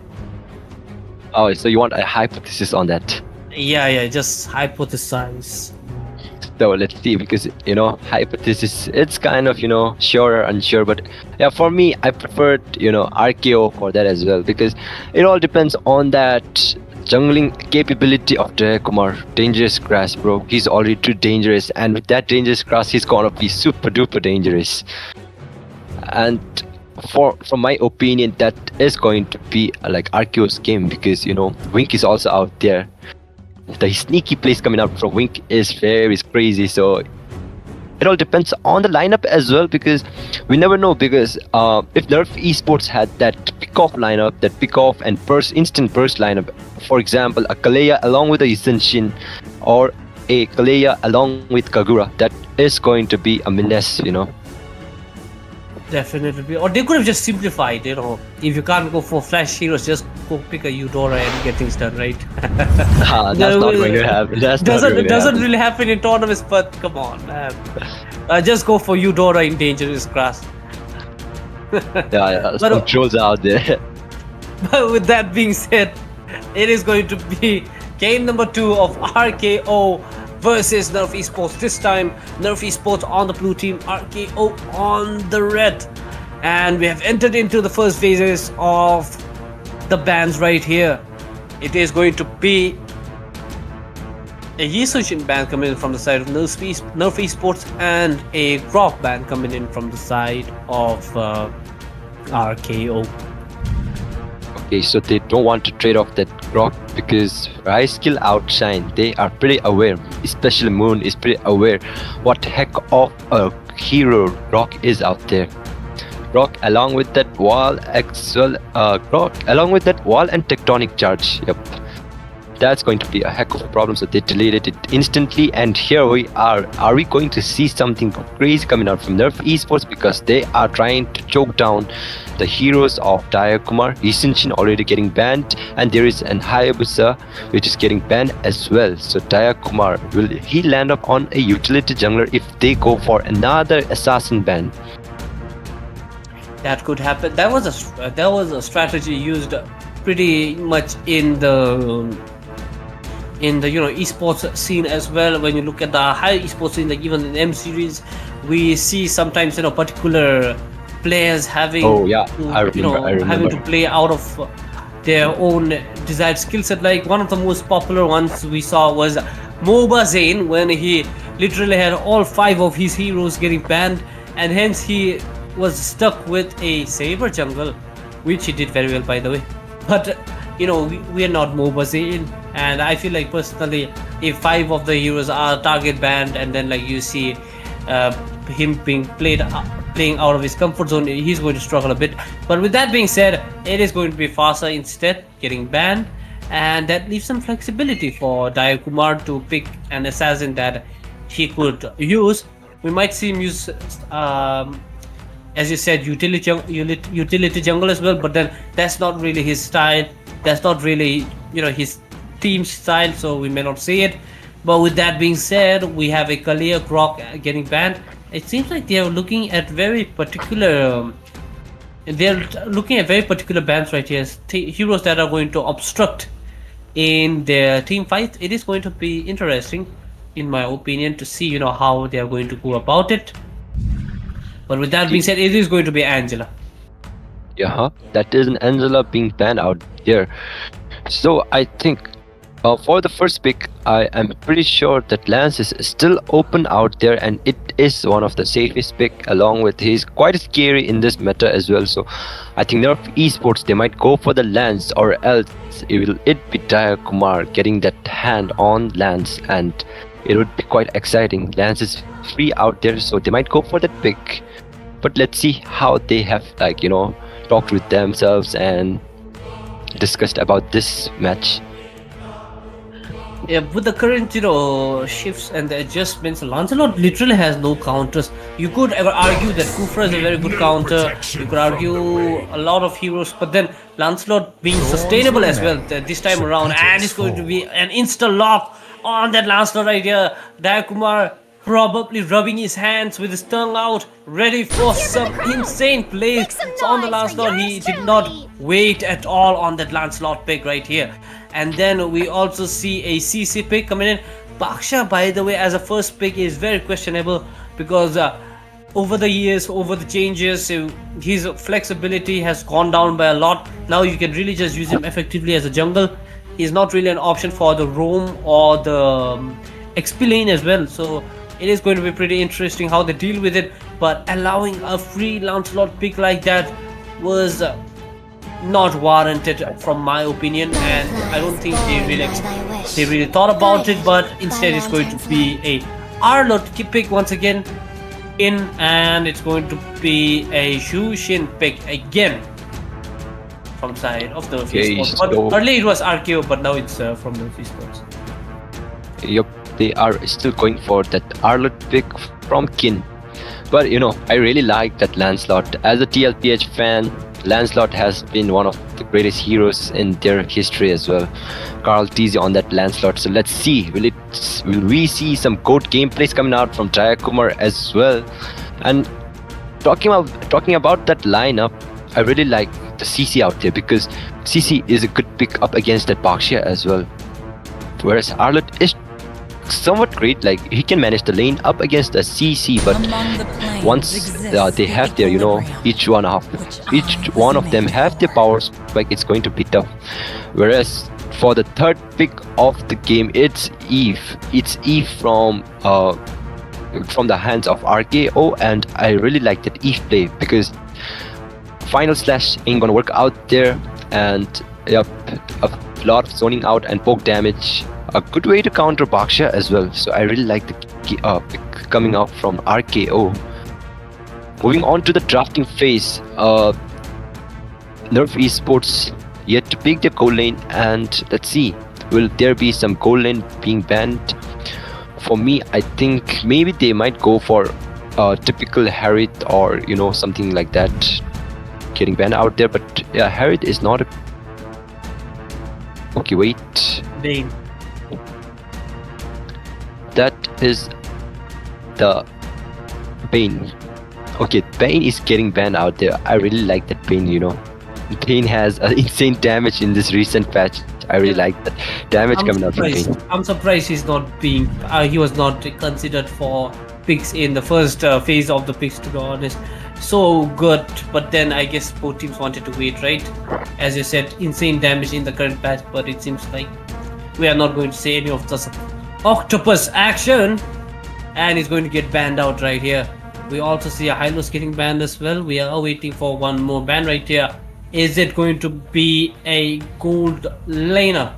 [SPEAKER 8] Oh, so you want a hypothesis on that?
[SPEAKER 9] Yeah, just hypothesize.
[SPEAKER 8] So let's see, because hypothesis, it's kind of sure or unsure, but yeah, for me I preferred RKO for that as well, because it all depends on that jungling capability of Kumar. Dangerous grass, bro, he's already too dangerous, and with that dangerous grass he's gonna be super duper dangerous. And from my opinion, that is going to be like RKO's game, because Wink is also out there. The sneaky plays coming out from Wink is very crazy. So it all depends on the lineup as well, because we never know. Because if Nerf Esports had that pick-off lineup, that pick-off and instant burst lineup, for example, a Kaleya along with a Isenshin, or a Kaleya along with Kagura, that is going to be a menace,
[SPEAKER 9] Definitely. Or they could have just simplified, if you can't go for flash heroes, just go pick a Eudora and get things done, right?
[SPEAKER 8] That's not going to happen.
[SPEAKER 9] It doesn't really happen in tournaments, but come on, man. Just go for Eudora in dangerous grass.
[SPEAKER 8] yeah, some trolls out there.
[SPEAKER 9] But with that being said, it is going to be game number 2 of RKO versus Nerf Esports. This time, Nerf Esports on the blue team, RKO on the red. And we have entered into the first phases of the bans right here. It is going to be a Yisoshin ban coming in from the side of Nerf Esports, and a Grok ban coming in from the side of RKO.
[SPEAKER 8] Okay, so they don't want to trade off that Grok because high skill outshine. They are pretty aware, especially Moon is pretty aware what heck of a hero Grok is out there. Grok along with that wall Grok along with that wall and tectonic charge. Yep. That's going to be a heck of a problem, so they deleted it instantly, and here we are. Are we going to see something crazy coming out from Nerf Esports because they are trying to choke down the heroes of Dayakumar? Ishinshin already getting banned, and there is an Hayabusa which is getting banned as well. So Dayakumar, will he land up on a utility jungler if they go for another assassin ban?
[SPEAKER 9] That could happen. That was a strategy used pretty much in the esports scene as well. When you look at the high esports scene, like even in M series, we see sometimes particular players having
[SPEAKER 8] I remember.
[SPEAKER 9] having to play out of their own desired skill set. Like one of the most popular ones we saw was MOBA Zane, when he literally had all 5 of his heroes getting banned, and hence he was stuck with a Saber jungle, which he did very well, by the way. But we are not MOBA Zane, and I feel like personally, if 5 of the heroes are target banned, and then like you see him being playing out of his comfort zone, he's going to struggle a bit. But with that being said, it is going to be Fasa instead getting banned, and that leaves some flexibility for Dayakumar to pick an assassin that he could use. We might see him use as you said, utility jungle as well, but then that's not really his style. That's not really his team's style, so we may not see it. But with that being said, we have a Kalia Grok getting banned. It seems like they are looking at very particular bans right here. Heroes that are going to obstruct in their team fight. It is going to be interesting, in my opinion, to see how they are going to go about it. But with that being said, it is going to be Angela.
[SPEAKER 8] Yeah, that is an Angela being banned out there. So I think for the first pick, I am pretty sure that Lance is still open out there, and it is one of the safest pick, along with he's quite scary in this meta as well. So I think Nerf Esports, they might go for the Lance, or else it be Dayakumar getting that hand on Lance, and it would be quite exciting. Lance is free out there, so they might go for that pick. But let's see how they have talked with themselves and discussed about this match.
[SPEAKER 9] Yeah, with the current shifts and the adjustments, Lancelot literally has no counters. You could ever argue that Kufra is a very good counter. You could argue a lot of heroes, but then Lancelot being sustainable as well this time around, and it's going to be an insta lock on that Lancelot right here. Dayakumar probably rubbing his hands with his tongue out, ready for some insane plays. So on the Lancelot, he did not wait at all on that Lancelot pick right here. And then we also see a CC pick coming in. Baksha, by the way, as a first pick is very questionable, because over the years, over the changes, his flexibility has gone down by a lot. Now you can really just use him effectively as a jungle. He's not really an option for the roam or the XP lane as well. So it is going to be pretty interesting how they deal with it. But allowing a free Lancelot pick like that was not warranted from my opinion, and I don't think they really thought about it. But instead it's going to be a Arlott pick once again in, and it's going to be a Shu Shin pick again from side of the Esports. But earlier it was RKO, but now it's from the Esports.
[SPEAKER 8] Yep, they are still going for that Arlott pick from Kin. But I really like that Lancelot. As a TLPH fan, Lancelot has been one of the greatest heroes in their history as well. Carl TZ on that Lancelot. So let's see, will we see some GOAT gameplays coming out from Dayakumar as well? And talking about that lineup, I really like the CC out there, because CC is a good pick up against that Baksha as well. Whereas Arlott is somewhat great, like he can manage the lane up against a CC, but once they have their each one of them have their powers, like it's going to be tough. Whereas for the third pick of the game, it's Eve from the hands of RKO, and I really like that Eve play, because Final Slash ain't gonna work out there. and yep, a lot of zoning out and poke damage. A good way to counter Baksha as well. So I really like the pick coming out from RKO. Moving on to the drafting phase, Nerf Esports yet to pick the goal lane, and let's see, will there be some goal lane being banned? For me, I think maybe they might go for typical Harith or something like that getting banned out there, but yeah, Harith is not a... Okay, wait.
[SPEAKER 9] Bane.
[SPEAKER 8] That is the Bane. Okay, Bane is getting banned out there. I really like that Bane, Bane has insane damage in this recent patch. I really like that damage coming out from Bane.
[SPEAKER 9] I'm surprised he's not being. He was not considered for picks in the first phase of the picks, to be honest. So good, but then I guess both teams wanted to wait, right? As you said, insane damage in the current patch, but it seems like we are not going to see any of the octopus action, and he's going to get banned out right here. We also see a Hylos getting banned as well. We are waiting for one more ban right here. Is it going to be a gold laner?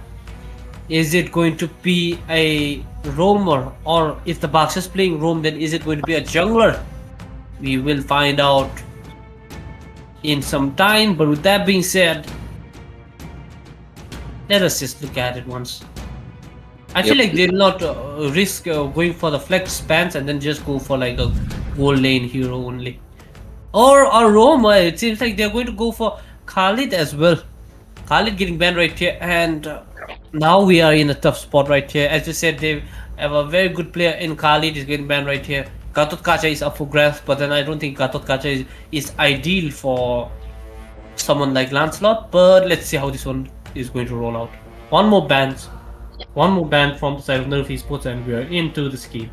[SPEAKER 9] Is it going to be a roamer? Or if the Baksha is playing roam, then is it going to be a jungler? We will find out in some time. But with that being said, let us just look at it once. I feel like they'll not risk going for the flex spans and then just go for like a gold lane hero only. Or a roamer. It seems like they're going to go for Khalid as well. Khalid getting banned right here, and now we are in a tough spot right here. As you said, they have a very good player in Khalid is getting banned right here. Gatot Kacha is up for grabs, but then I don't think Gatot Kacha is ideal for someone like Lancelot. But let's see how this one is going to roll out. One more ban from the side of Nerf Esports, and we are into the scheme.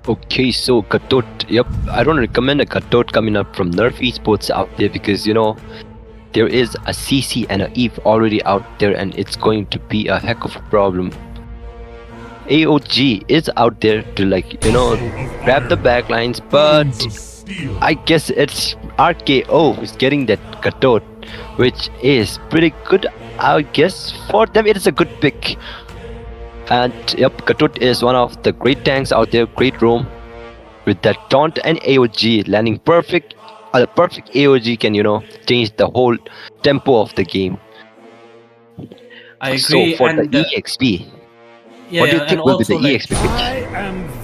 [SPEAKER 8] Okay, so Gatot, yep, I don't recommend a Gatot coming up from Nerf Esports out there because there is a CC and a Eve already out there, and it's going to be a heck of a problem. AOG is out there to grab the backlines, but I guess it's RKO who's getting that Gatot, which is pretty good. I guess for them it is a good pick. And yep, Gatot is one of the great tanks out there, great roam with that taunt and AOG landing perfect. A perfect AOG can change the whole tempo of the game.
[SPEAKER 9] I agree.
[SPEAKER 8] So for the EXP, what do you think will be the EXP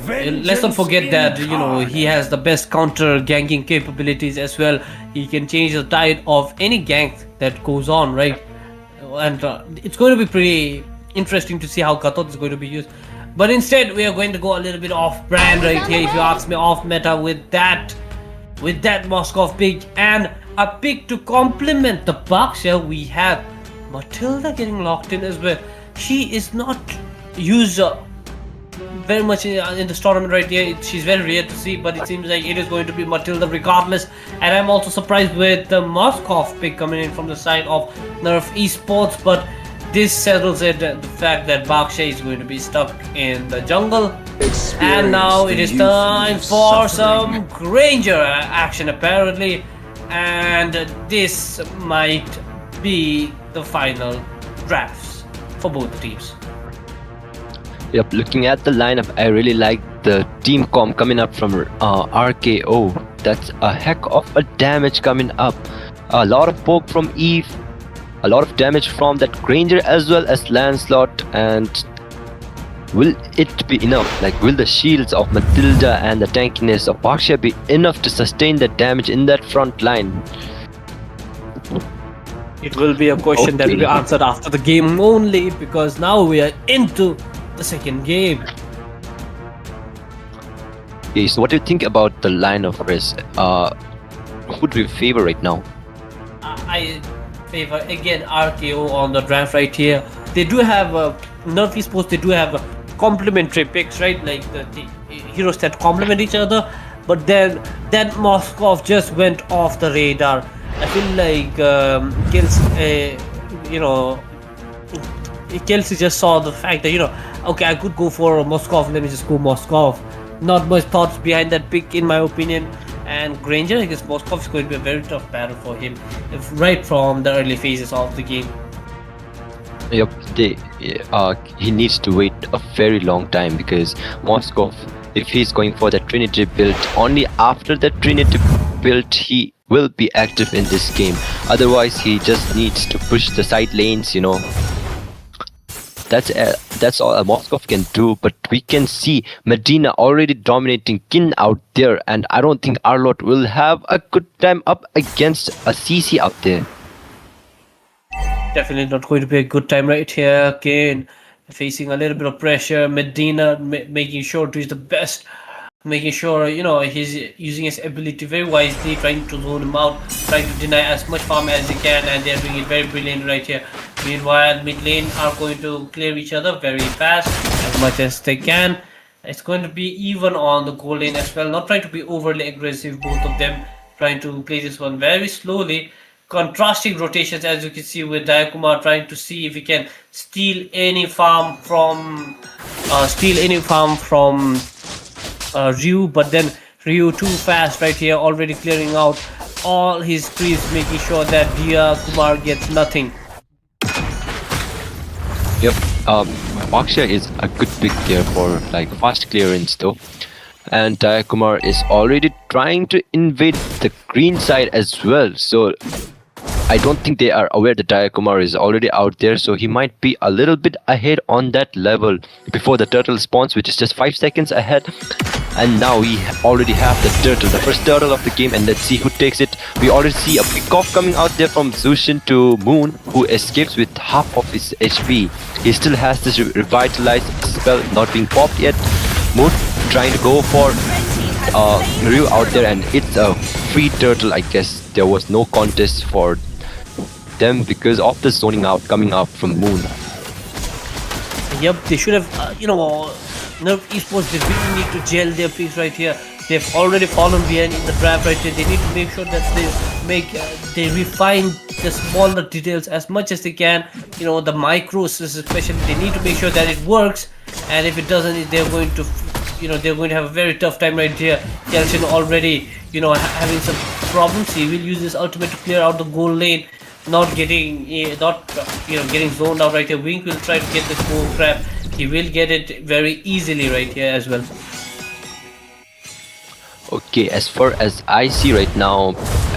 [SPEAKER 8] pick?
[SPEAKER 9] Let's not forget that he has the best counter ganking capabilities as well. He can change the tide of any gank that goes on, right? And it's going to be pretty interesting to see how Gatot is going to be used. But instead, we are going to go a little bit off brand right here, if you ask me, off meta with that Moskov pick, and a pick to complement the Baksha. We have Matilda getting locked in as well. She is not used very much in this tournament right here. She's very rare to see, but it seems like it is going to be Matilda regardless. And I'm also surprised with the Moskov pick coming in from the side of Nerf Esports, but this settles it, the fact that Baksha is going to be stuck in the jungle. And now it is time for some Granger action apparently, and this might be the final drafts for both teams.
[SPEAKER 8] Yep, looking at the lineup, I really like the team comp coming up from RKO. That's a heck of a damage coming up. A lot of poke from Eve, a lot of damage from that Granger as well as Lancelot. And will it be enough? Will the shields of Matilda and the tankiness of Baksha be enough to sustain the damage in that front line?
[SPEAKER 9] It will be a question that will be answered after the game only, because now we are into the second game.
[SPEAKER 8] Okay, so what do you think about the line of Riz? Who do you favor right now?
[SPEAKER 9] I favor again RKO on the draft right here. They do have Nerf Esports, they do have complementary picks, right? Like the heroes that complement each other. But then that Moskov just went off the radar. I feel like Kelsey just saw the fact that okay, I could go for Moskov, let me just go Moskov. Not much thoughts behind that pick in my opinion. and Granger against Moskov is going to be a very tough battle for him, right from the early phases of the game.
[SPEAKER 8] Yep, he needs to wait a very long time because Moskov, if he's going for the Trinity build, only after the Trinity build he will be active in this game. Otherwise, he just needs to push the side lanes, you know. That's all a Moskov can do, but we can see Medina already dominating Kin out there, and I don't think Arlott will have a good time up against a CC out there.
[SPEAKER 9] Definitely not going to be a good time right here. Again, facing a little bit of pressure. Medina making sure to use the best, making sure, you know, he's using his ability very wisely, trying to zone him out, trying to deny as much farm as he can, and they're doing it very brilliant right here. Meanwhile, mid lane are going to clear each other very fast as much as they can. It's going to be even on the goal lane as well, not trying to be overly aggressive, both of them trying to play this one very slowly. Contrasting rotations, as you can see, with Dayakumar trying to see if he can steal any farm from Ryu, but then Ryu too fast right here, already clearing out all his creeps, making sure that Dayakumar gets nothing.
[SPEAKER 8] Yep, Moksha is a good pick here for like fast clearance though. And Dayakumar is already trying to invade the green side as well. So I don't think they are aware that Dayakumar is already out there. So he might be a little bit ahead on that level before the turtle spawns, which is just 5 seconds ahead. And now we already have the turtle, the first turtle of the game, and let's see who takes it. We already see a pick off coming out there from Zushin to Moon, who escapes with half of his HP. He still has this revitalize spell not being popped yet. Moon trying to go for Ryu out there, and it's a free turtle. I guess there was no contest for them because of the zoning out coming out from Moon.
[SPEAKER 9] Yep, they should have, Nerf Esports, they really need to gel their picks right here. They've already fallen behind in the draft right here. They need to make sure that they refine the smaller details as much as they can. You know, the micros especially, they need to make sure that it works. And if it doesn't, they're going to, they're going to have a very tough time right here. Kelshin already, having some problems. He will use this ultimate to clear out the goal lane. Not getting zoned out right here. Wink will try to get this gold trap. He will get it very easily right here as well.
[SPEAKER 8] Okay, as far as I see right now,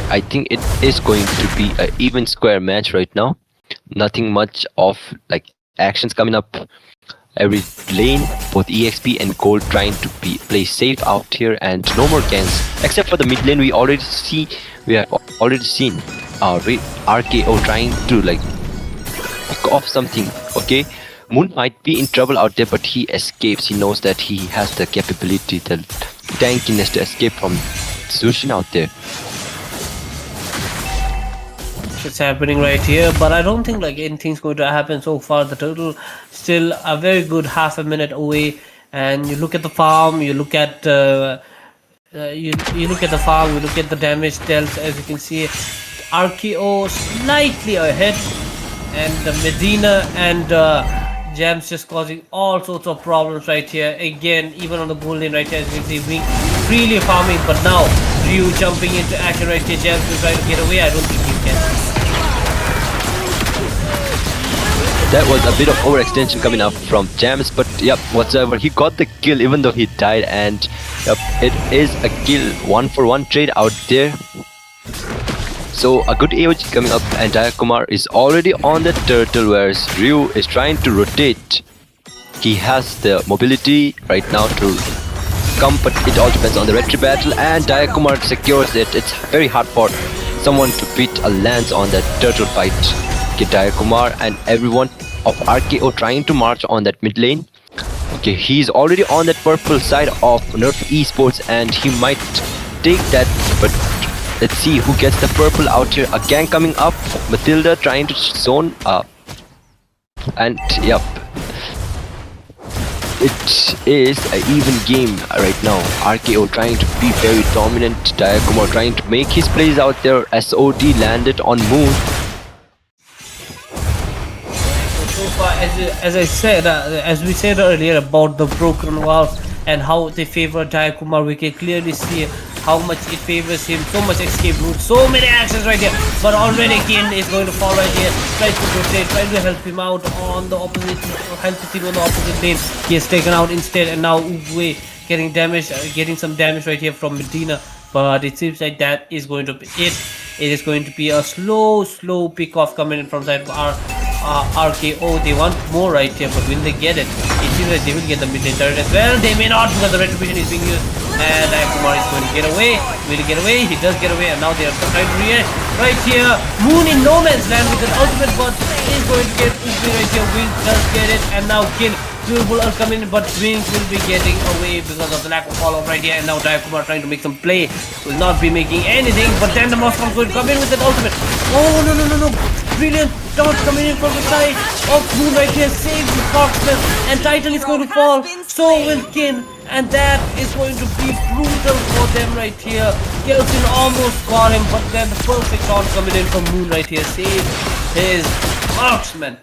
[SPEAKER 8] I think it is going to be an even square match right now. Nothing much of like actions coming up. Every lane, both EXP and Gold trying to play safe out here, and no more ganks. Except for the mid lane, we have already seen RKO trying to like pick off something. Okay, Moon might be in trouble out there, but he escapes. He knows that he has the capability, the tankiness to escape from Zushin out there.
[SPEAKER 9] It's happening right here, but I don't think like anything's going to happen so far. The turtle still a very good half a minute away, and you look at the farm, you look at you look at the farm, you look at the damage dealt. As you can see, RKO slightly ahead, and the Medina and Jams just causing all sorts of problems right here. Again, even on the goal lane right here, as you can see, Wing really farming, but now Ryu jumping into action right here. Jams will try to get away. I don't think he can.
[SPEAKER 8] That was a bit of overextension coming up from Jams, but yep, whatsoever, he got the kill even though he died, and yep, it is a kill, 1-for-1 trade out there. So a good AOG coming up, and Dayakumar is already on the turtle, whereas Ryu is trying to rotate. He has the mobility right now to come, but it all depends on the retry battle, and Dayakumar secures it. It's very hard for someone to beat a lance on that turtle fight. Okay, Dayakumar and everyone of RKO trying to march on that mid lane. Okay, he's already on that purple side of Nerf Esports, and he might take that, but let's see who gets the purple out here. A gang coming up, Matilda trying to zone up, and yep, it is an even game right now. RKO trying to be very dominant, Dayakumar trying to make his plays out there. SOD landed on Moon.
[SPEAKER 9] So far, as we said earlier about the broken walls and how they favor Dayakumar, we can clearly see how much it favors him. So much escape route, so many actions right here. But already Kin is going to fall right here. Tries to rotate, trying to help him out on the opposite, help the team on the opposite lane. He is taken out instead, and now Uwe getting damage, getting some damage right here from Medina. But it seems like that is going to be it. It is going to be a slow pick off coming in from side of RKO. They want more right here, but will they get it? It seems like they will get the mid-lane turret as well. They may not, because the retribution is being used. And Kumar is going to get away. Will he get away? He does get away, and now they are trying to react right here. Moon in no man's land with an ultimate, but is going to get Ubi right here. Wink does get it, and now Kin will come in, but Wink will be getting away because of the lack of follow-up right here. And now Kumar trying to make some play, will not be making anything. But then the Moscow is going to come in with an ultimate. Oh no! Brilliant dot coming in from the side of Moon right here, saves the Foxman, and Titan is going to fall. So will Kin, and that is going to be brutal for them right here. Kelvin almost got him, but then the perfect shot coming in from Moon right here saves his marksman.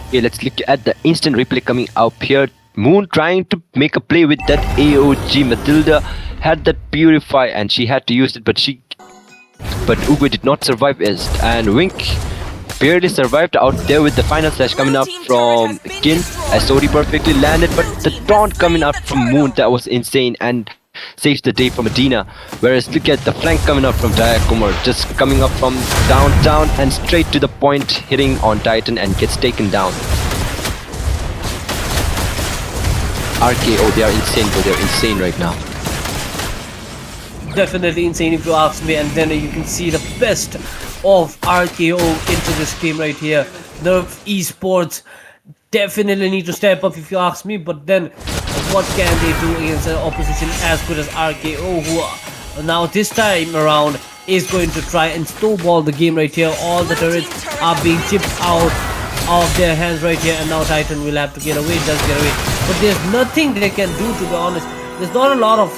[SPEAKER 8] Okay, let's look at the instant replay coming up here. Moon trying to make a play with that AOG. Matilda had that purify and she had to use it, but Uwe did not survive it, and Wink barely survived out there with the final slash coming up from Kin. SOD perfectly landed, but the taunt coming up from Moon, that was insane and saves the day for Medina. Whereas look at the flank coming up from Kumar, just coming up from downtown and straight to the point, hitting on Titan and gets taken down. RKO, they are insane, but they're insane right now.
[SPEAKER 9] Definitely insane if you ask me, and then you can see the best of RKO into this game right here. Nerf Esports definitely need to step up if you ask me, but then what can they do against an opposition as good as RKO, who now this time around is going to try and snowball the game right here. All the turrets are being chipped out of their hands right here, and now Titan will have to get away, does get away, but there's nothing they can do, to be honest. There's not a lot of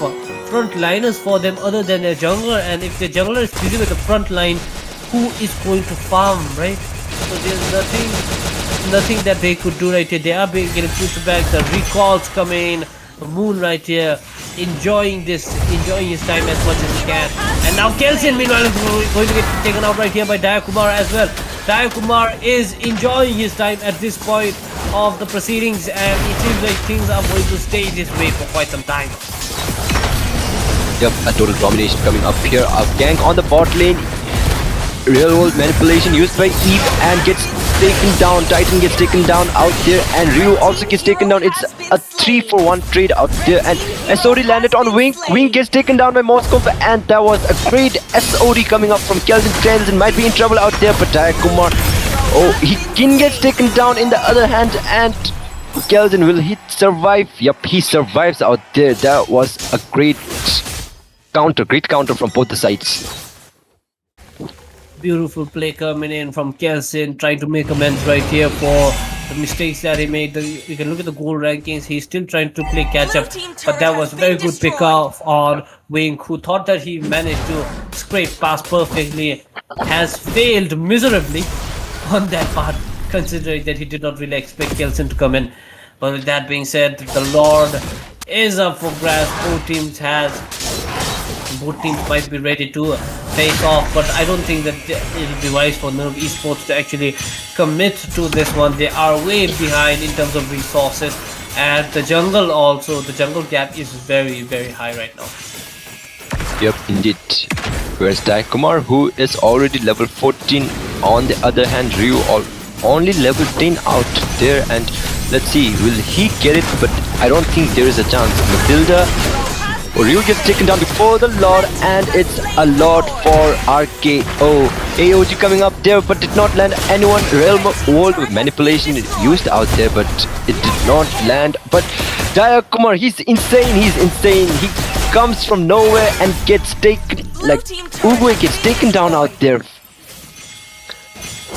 [SPEAKER 9] front liners for them other than their jungler, and if the jungler is busy with the front line, who is going to farm, right? So there's nothing that they could do right here. They are getting pushed back, the recalls come in, Moon right here enjoying his time as much as he can, and now Kelsian meanwhile is going to get taken out right here by Kumar as well. Kumar is enjoying his time at this point of the proceedings, and it seems like things are going to stay this way for quite some time.
[SPEAKER 8] Yep, a total domination coming up here. A gank on the bot lane. Real world manipulation used by Eve and gets taken down. Titan gets taken down out there, and Ryu also gets taken down. It's a 3-for-1 trade out there, and SOD landed on Wink. Wink gets taken down by Moscow, and that was a great SOD coming up from Kelvin. Kelvin might be in trouble out there, but Kumar, Kin gets taken down in the other hand, and Kelvin, will he survive? Yep, he survives out there. That was a great counter from both the sides.
[SPEAKER 9] Beautiful play coming in from Kelsin, trying to make amends right here for the mistakes that he made. You can look at the goal rankings. He's still trying to play catch up, but that was a very good pick off on Wink, who thought that he managed to scrape past perfectly, has failed miserably on that part, considering that he did not really expect Kelsin to come in. But with that being said, the Lord is up for grabs. Both teams might be ready to face off, but I don't think that it'll be wise for Nerve Esports to actually commit to this one. They are way behind in terms of resources, and the jungle gap is very, very high right now.
[SPEAKER 8] Yep, indeed. Whereas Kumar, who is already level 14, on the other hand, Ryu only level 10 out there, and let's see, will he get it? But I don't think there is a chance. Matilda, Ryu gets taken down before the Lord, and it's a Lord for RKO. AOG coming up there, but did not land anyone. Realm World manipulation used out there, but it did not land. But Kumar, he's insane. He comes from nowhere and gets taken, like Uwe gets taken down out there.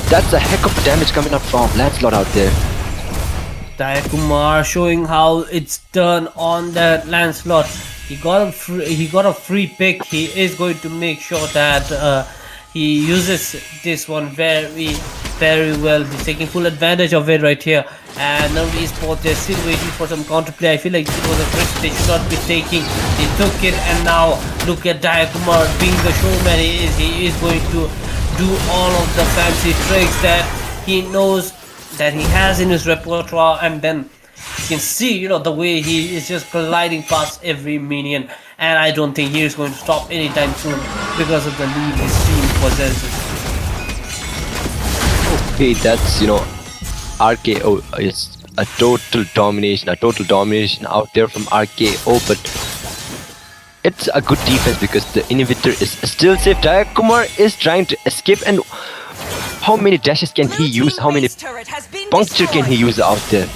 [SPEAKER 8] That's a heck of damage coming up from Lancelot out there.
[SPEAKER 9] Kumar showing how it's done on that Lancelot. He got a free pick. He is going to make sure that he uses this one very, very well. He's taking full advantage of it right here. And now esports, they're still waiting for some counterplay. I feel like it was a risk they should not be taking. They took it, and now look at Dayakumar being the showman he is. He is going to do all of the fancy tricks that he knows that he has in his repertoire, and then you can see, the way he is just gliding past every minion, and I don't think he is going to stop anytime soon because of the lead his team possesses.
[SPEAKER 8] Okay, that's RKO is a total domination out there from RKO, but it's a good defense because the inhibitor is still safe. Dayakumar is trying to escape, and how many dashes can he use? How many puncture can he use out there?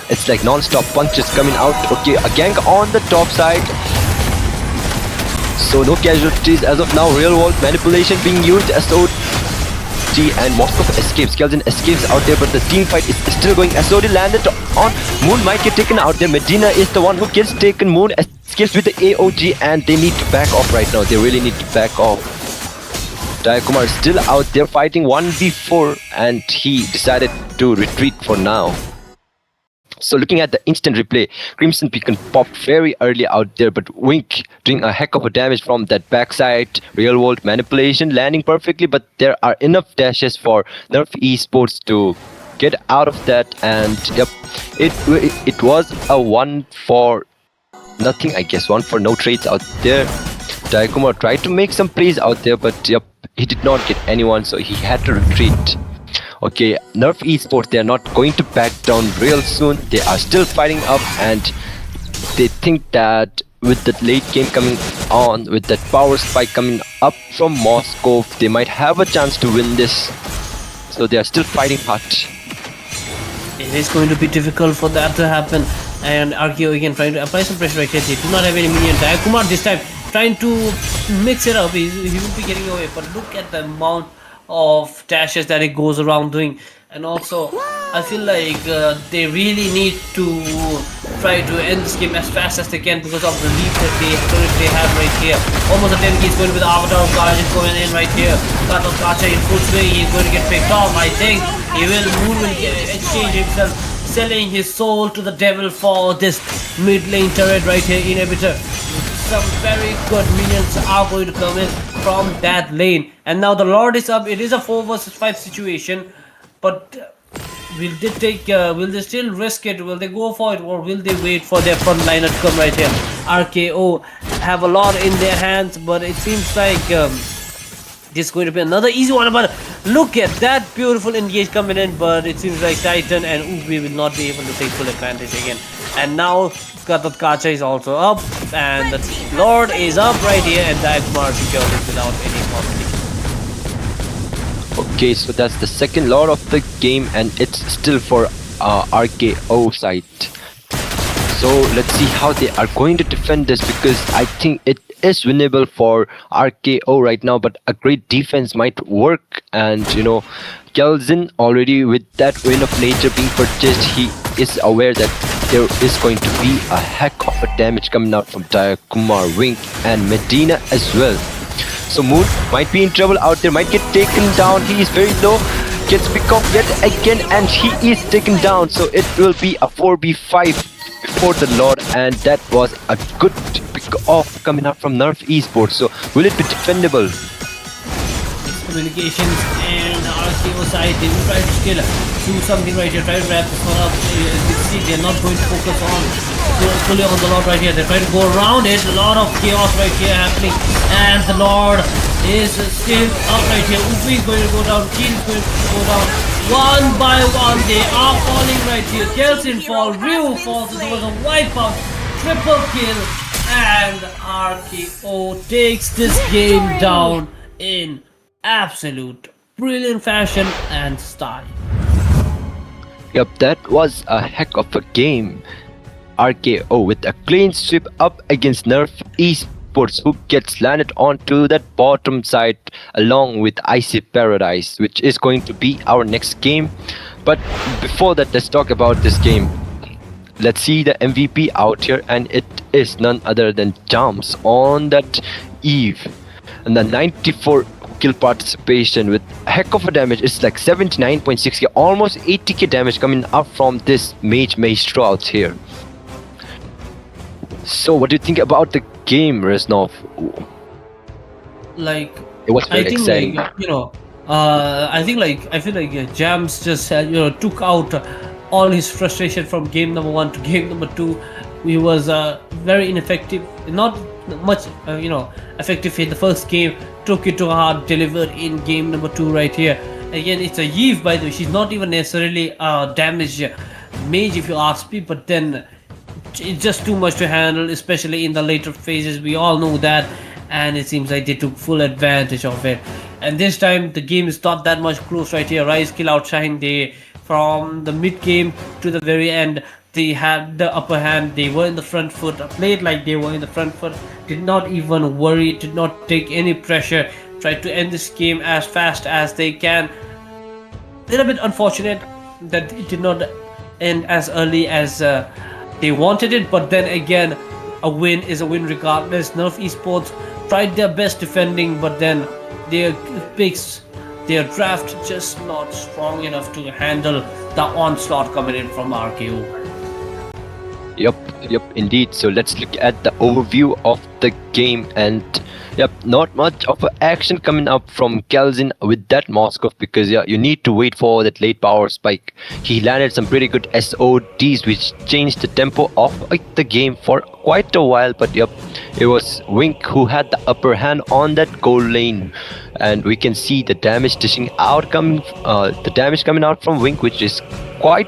[SPEAKER 8] It's like non-stop punctures coming out. Okay, a gank on the top side. So no casualties as of now. Real world manipulation being used. SOD and Moskov escapes. Kelvin escapes out there, but the team fight is still going. SOD landed on Moon, might get taken out there. Medina is the one who gets taken. Moon escapes with the AOG, and they need to back off right now. They really need to back off. Dayakumar is still out there fighting 1v4, and he decided to retreat for now. So looking at the instant replay, Crimson Beacon popped very early out there, but Wink doing a heck of a damage from that backside. Real world manipulation landing perfectly, but there are enough dashes for Nerf Esports to get out of that. And yep, it was a 1 for nothing, I guess, 1 for no trades out there. Dayakumar tried to make some plays out there, but yep, he did not get anyone, so he had to retreat. Okay, Nerf Esports, they are not going to back down real soon. They are still fighting up, and they think that with the late game coming on, with that power spike coming up from Moscow, they might have a chance to win this. So they are still fighting hard.
[SPEAKER 9] It is going to be difficult for that to happen. And RKO again trying to apply some pressure right here. They do not have any minion. Dayakumar this time trying to mix it up. He will be getting away, but look at the amount of dashes that it goes around doing. And also I feel like they really need to try to end this game as fast as they can because of the lead that they have right here. Almost a 10 keys going with the Avatar of Guardian going in right here. Kato Kacha in full swing. He's going to get picked off. I think Moon will exchange himself, selling his soul to the devil for this mid lane turret right here, inhibitor. Some very good minions are going to come in from that lane, and now the Lord is up. It is a 4 versus 5 situation, but will they still risk it? Will they go for it, or will they wait for their front liner to come right here? RKO have a lot in their hands, but it seems like this is going to be another easy one. But look at that beautiful engage coming in, but it seems like Titan and Ubi will not be able to take full advantage again. And now Skatat Kacha is also up, and the Lord is up right here, and Dayakumar secured it without any complication.
[SPEAKER 8] Okay, so that's the second Lord of the game, and it's still for RKO side. So let's see how they are going to defend this, because I think it is winnable for RKO right now, but a great defense might work. And Kelzin already with that Win of Nature being purchased, he is aware that there is going to be a heck of a damage coming out from Dayakumar, Wink and Medina as well. So Moon might be in trouble out there, might get taken down. He is very low, gets picked off yet again, and he is taken down. So it will be a 4v5 before the Lord, and that was a good pick off coming out from Nerf Esports. So will it be defendable?
[SPEAKER 9] Communications and RKO side, they will try to still do something right here, try to wrap this one up. You see, they're not going to focus on fully on the Lord right here. They're trying to go around it. A lot of chaos right here happening, and the Lord is still up right here. Ufi is going to go down, Keen is going to go down. One by one, they are falling right here. Kelsin fall, Ryu falls. There was a wipeout, triple kill, and RKO takes this game down in absolute brilliant fashion and style.
[SPEAKER 8] Yep, that was a heck of a game. RKO with a clean sweep up against Nerf Esports, who gets landed onto that bottom side along with Icy Paradise, which is going to be our next game. But before that, let's talk about this game. Let's see the MVP out here, and it is none other than Jams on that Eve. And the 94 kill participation with heck of a damage. It's like 79.6k, almost 80k damage coming up from this Mage Maestro out here. So what do you think about the game, Reznov?
[SPEAKER 9] Like,
[SPEAKER 8] It was very
[SPEAKER 9] I think
[SPEAKER 8] exciting.
[SPEAKER 9] like I feel like Jams just took out all his frustration from game number 1 to game number 2. He was very ineffective, not much effective in the first game. Took it to heart, delivered in game number 2 right here. Again, it's a Yves, by the way. She's not even necessarily a damage mage if you ask me, but then it's just too much to handle, especially in the later phases. We all know that, and it seems like they took full advantage of it. And this time the game is not that much close right here. Rise Kill outshined. They, from the mid game to the very end, they had the upper hand. They were in the front foot, played like they were in the front foot, did not even worry, did not take any pressure, tried to end this game as fast as they can. Little bit unfortunate that it did not end as early as they wanted it, but then again, a win is a win regardless. Nerf Esports tried their best defending, but then their picks, their draft just not strong enough to handle the onslaught coming in from RKO.
[SPEAKER 8] Yep, indeed. So let's look at the overview of the game, and not much of a action coming up from Kelzin with that Moskov, because you need to wait for that late power spike. He landed some pretty good SODs which changed the tempo of the game for quite a while, but it was Wink who had the upper hand on that gold lane, and we can see the damage dishing out coming out from Wink, which is quite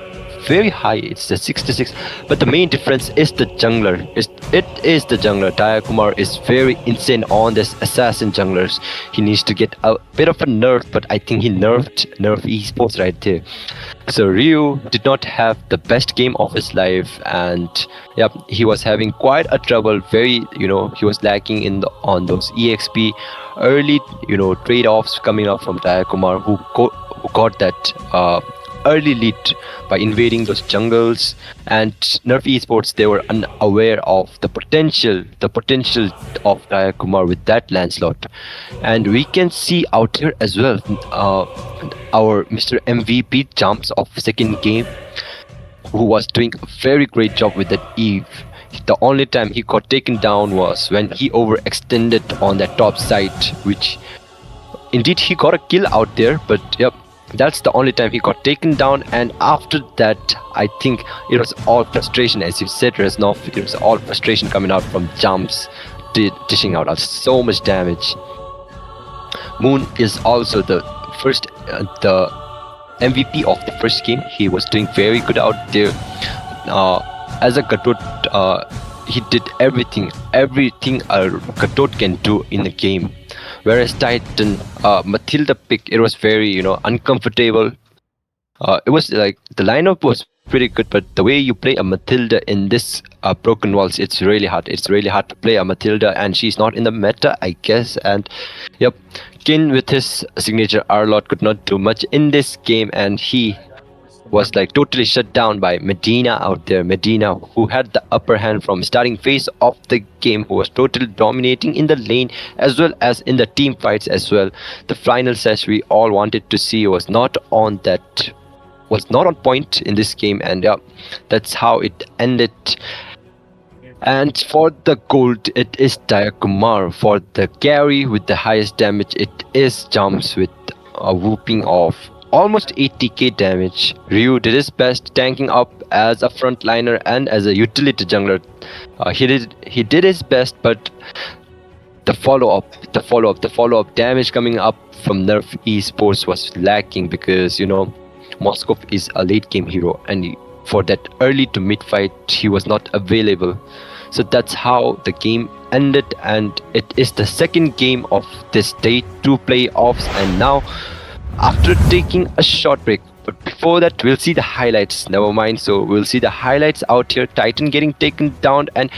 [SPEAKER 8] very high. It's the 66, but the main difference is the jungler. It is the jungler. Dayakumar is very insane on this assassin junglers. He needs to get a bit of a nerf, but I think he nerfed Esports right there. So Ryu did not have the best game of his life, and he was having quite a trouble. He was lacking on those EXP early trade-offs coming up from Dayakumar, who got that early lead by invading those jungles. And Nerf Esports, they were unaware of the potential of Dayakumar with that Lancelot. And we can see out here as well our Mr. MVP Jumps of second game, who was doing a very great job with that Eve. The only time he got taken down was when he overextended on that top side, which indeed he got a kill out there, but that's the only time he got taken down. And after that, I think it was all frustration, as you said, Reznov. It was all frustration coming out from Jumps, dishing out so much damage. Moon is also the MVP of the first game. He was doing very good out there. As a Gatot, he did everything a Gatot can do in the game. Whereas Titan, Matilda pick, it was very uncomfortable. It was like the lineup was pretty good, but the way you play a Matilda in this Broken Walls, it's really hard. It's really hard to play a Matilda, and she's not in the meta, I guess. And Kin with his signature Arlot could not do much in this game, and he was like totally shut down by Medina out there. Medina, who had the upper hand from starting phase of the game, who was totally dominating in the lane as well as in the team fights as well. The final sesh we all wanted to see was not on point in this game, and that's how it ended. And for the gold, it is Dayakumar. For the carry with the highest damage, it is Jumps with a whooping of almost 80k damage. Ryu did his best, tanking up as a frontliner and as a utility jungler. He did his best, but the follow-up damage coming up from Nerf Esports was lacking, because Moskov is a late game hero, and for that early to mid fight he was not available. So that's how the game ended, and it is the second game of this day 2 playoffs. And now, after taking a short break, but before that we'll see the highlights. Never mind, so we'll see the highlights out here. Titan getting taken down, and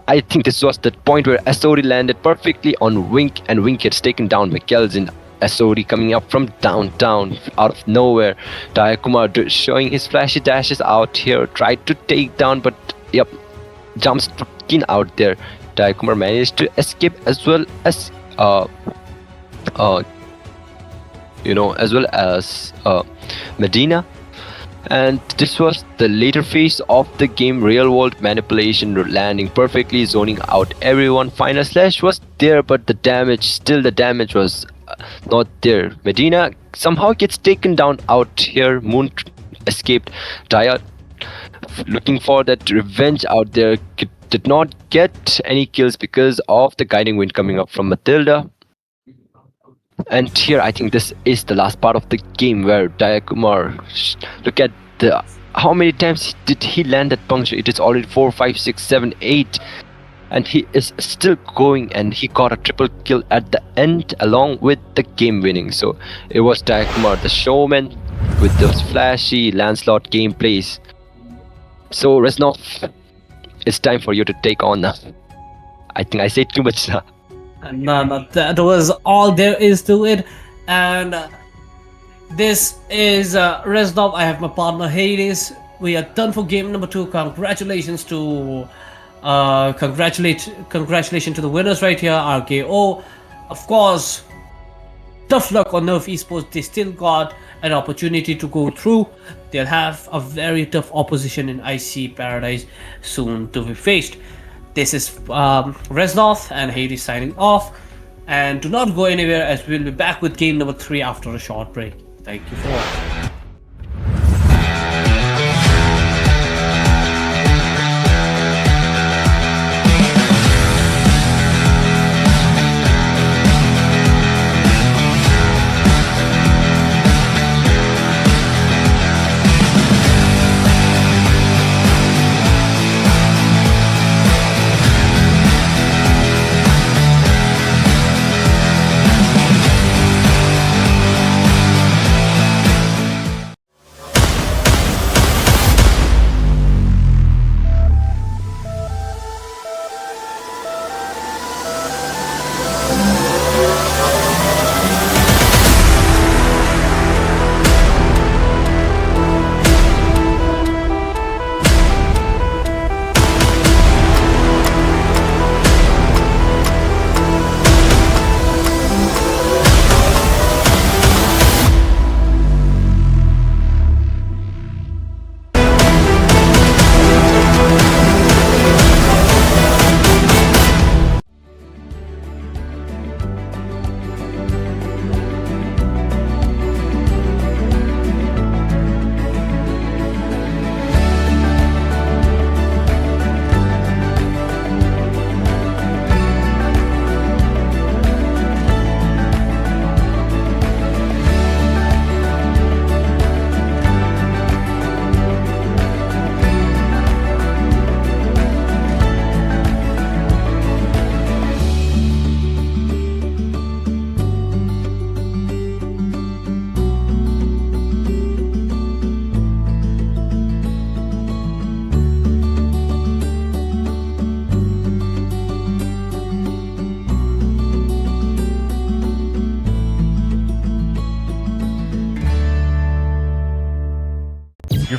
[SPEAKER 8] I think this was the point where SOD landed perfectly on Wink, and Wink gets taken down by Kelzin. SOD coming up from downtown out of nowhere. Dayakumar showing his flashy dashes out here, tried to take down, but Jumps to Kin out there. Dayakumar managed to escape, as well as uh, as well as Medina. And this was the later phase of the game, real world manipulation, landing perfectly, zoning out everyone. Final Slash was there, but the damage was not there. Medina somehow gets taken down out here. Moon escaped. Daya, looking for that revenge out there, did not get any kills because of the guiding wind coming up from Matilda. And here I think this is the last part of the game where Dayakumar, look at how many times did he land that puncture. It is already 4, 5, 6, 7, 8, and he is still going, and he got a triple kill at the end along with the game winning. So it was Dayakumar, the showman, with those flashy Lancelot gameplays. So Reznov, it's time for you to take on now. I think I said too much now.
[SPEAKER 9] No, that was all there is to it. And this is Reznov. I have my partner Hades. We are done for game number 2. Congratulations to congratulations to the winners right here, RKO. Of course, tough luck on Nerf Esports. They still got an opportunity to go through. They'll have a very tough opposition in IC Paradise soon to be faced. This is Reznov and Hades signing off. And do not go anywhere, as we'll be back with game number 3 after a short break. Thank you for watching.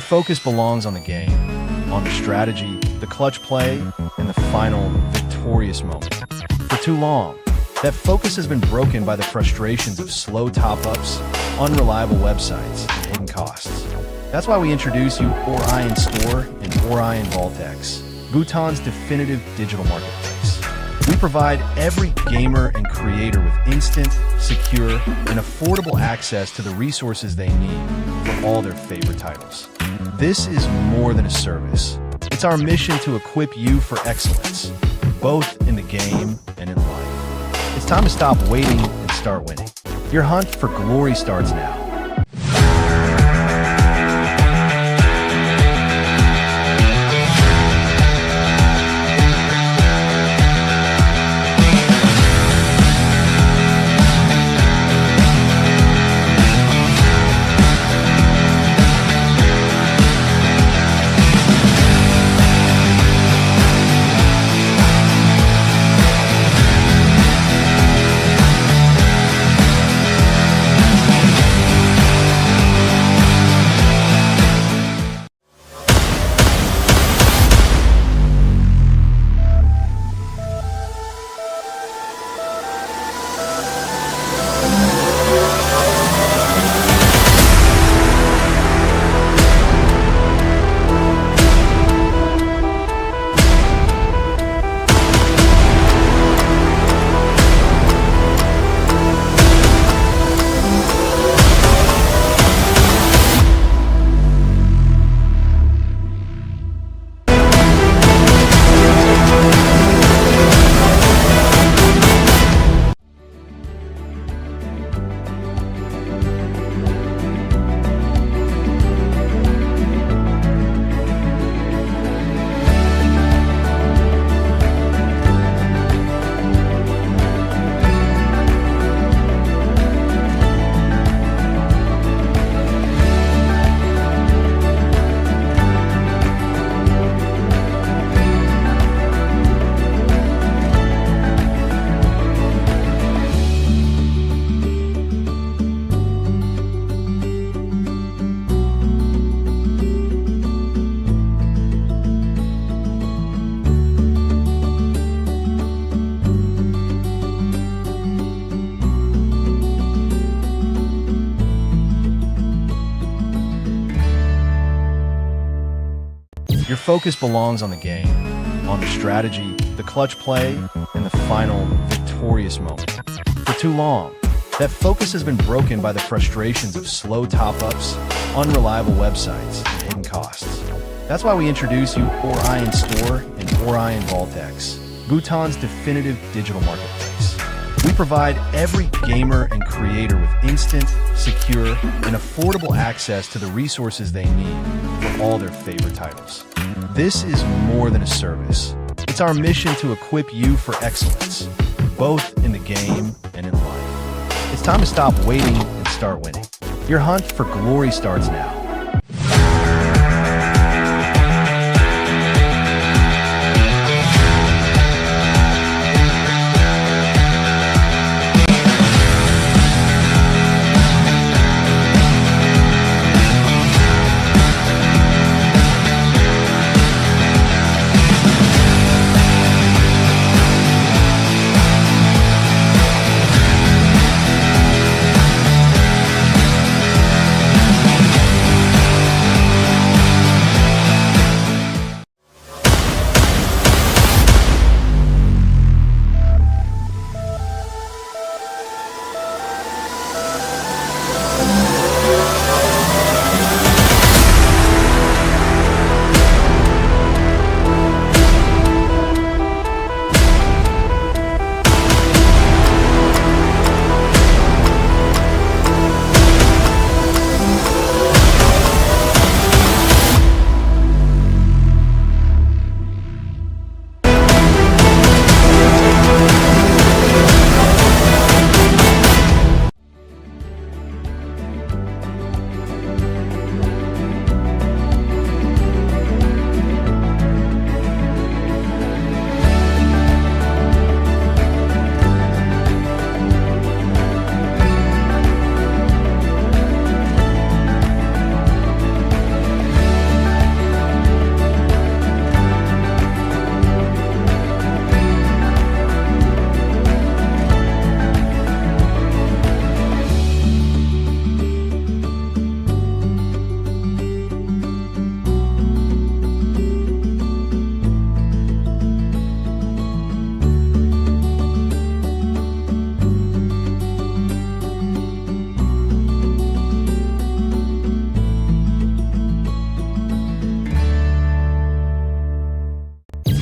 [SPEAKER 1] Your focus belongs on the game, on the strategy, the clutch play, and the final victorious moment. For too long, that focus has been broken by the frustrations of slow top-ups, unreliable websites, and hidden costs. That's why we introduce you Orion Store and Orion Vaultex, Bhutan's definitive digital marketplace. We provide every gamer and creator with instant, secure, and affordable access to the resources they need for all their favorite titles. This is more than a service. It's our mission to equip you for excellence, both in the game and in life. It's time to stop waiting and start winning. Your hunt for glory starts now. Your focus belongs on the game, on the strategy, the clutch play, and the final victorious moment. For too long, that focus has been broken by the frustrations of slow top-ups, unreliable websites, and hidden costs. That's why we introduce you Orion Store and Orion Vaultex, Bhutan's definitive digital marketplace. We provide every gamer and creator with instant, secure, and affordable access to the resources they need for all their favorite titles. This is more than a service. It's our mission to equip you for excellence, both in the game and in life. It's time to stop waiting and start winning. Your hunt for glory starts now.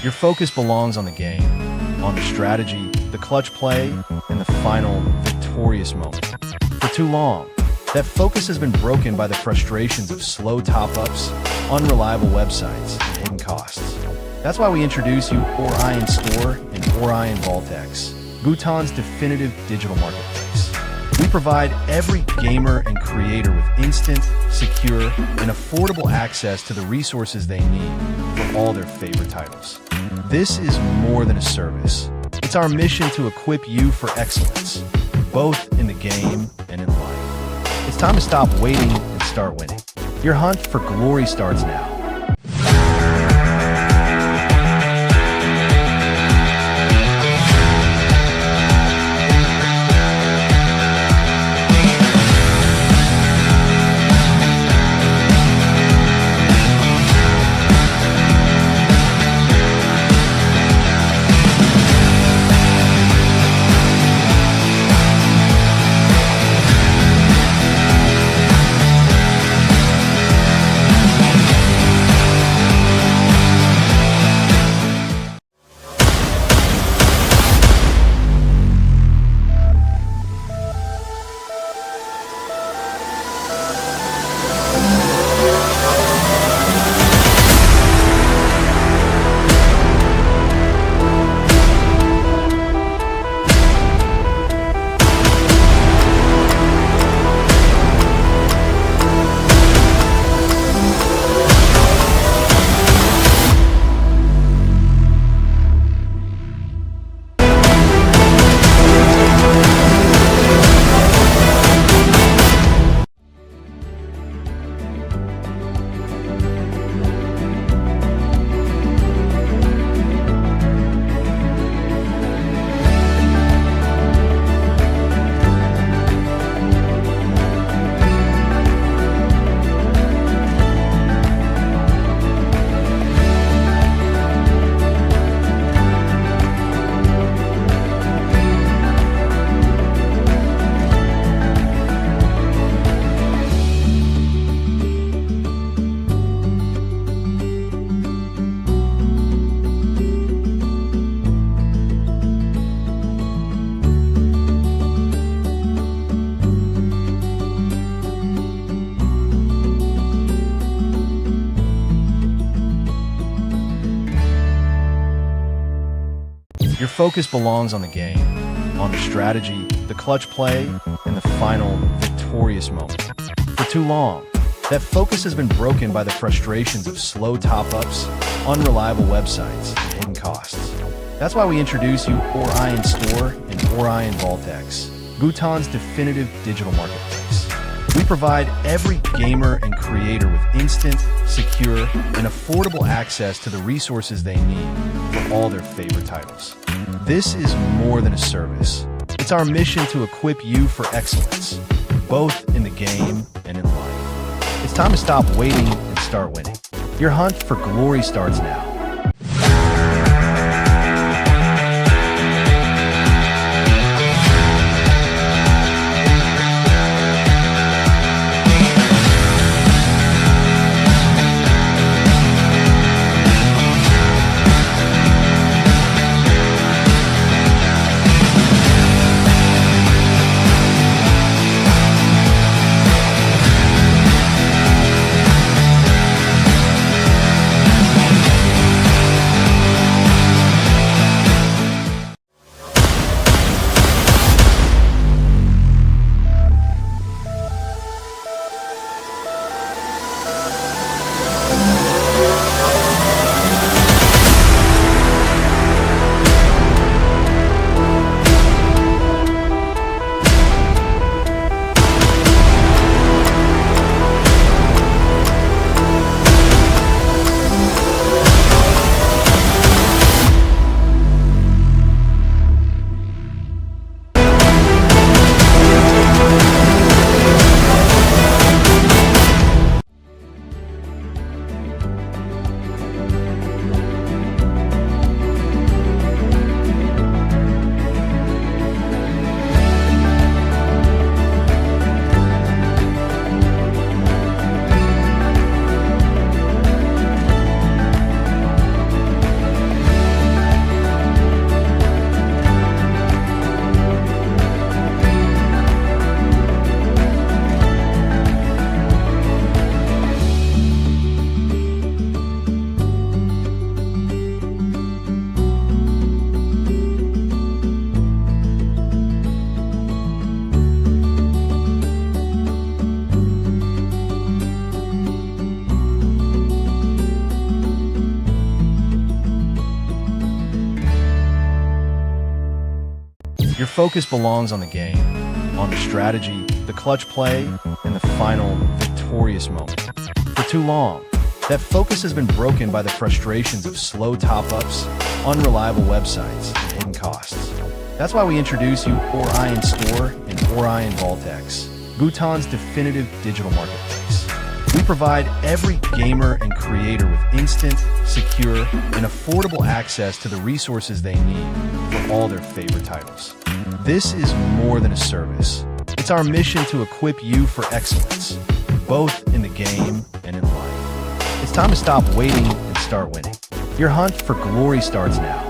[SPEAKER 1] Your focus belongs on the game, on the strategy, the clutch play, and the final victorious moment. For too long, that focus has been broken by the frustrations of slow top-ups, unreliable websites, and hidden costs. That's why we introduce you Orion Store and Orion Vaultex, Bhutan's definitive digital marketplace. We provide every gamer and creator with instant, secure, and affordable access to the resources they need for all their favorite titles. This is more than a service. It's our mission to equip you for excellence, both in the game and in life. It's time to stop waiting and start winning. Your hunt for glory starts now. Your focus belongs on the game, on the strategy, the clutch play, and the final victorious moment. For too long, that focus has been broken by the frustrations of slow top-ups, unreliable websites, and hidden costs. That's why we introduce you Orion Store and Orion Vaultex, Bhutan's definitive digital marketplace. We provide every gamer and creator with instant, secure, and affordable access to the resources they need for all their favorite titles. This is more than a service. It's our mission to equip you for excellence, both in the game and in life. It's time to stop waiting and start winning. Your hunt for glory starts now. Your focus belongs on the game, on the strategy, the clutch play, and the final victorious moment. For too long, that focus has been broken by the frustrations of slow top-ups, unreliable websites, and hidden costs. That's why we introduce you Orion Store and Orion Vaultex, Bhutan's definitive digital marketplace. We provide every gamer and creator with instant, secure, and affordable access to the resources they need for all their favorite titles. This is more than a service. It's our mission to equip you for excellence, both in the game and in life. It's time to stop waiting and start winning. Your hunt for glory starts now.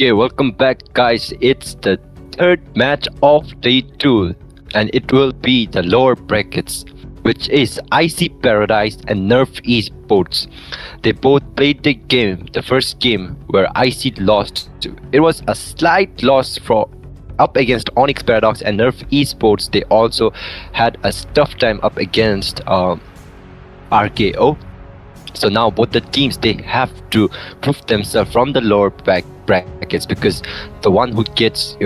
[SPEAKER 8] Okay, welcome back, guys. It's the third match of day 2, and it will be the lower brackets, which is IC Paradise and Nerf Esports. They both played the game, the first game, where IC lost. It was a slight loss for up against Onyx Paradox and Nerf Esports. They also had a tough time up against RKO. So now both the teams, they have to prove themselves from the lower brackets, because the one who gets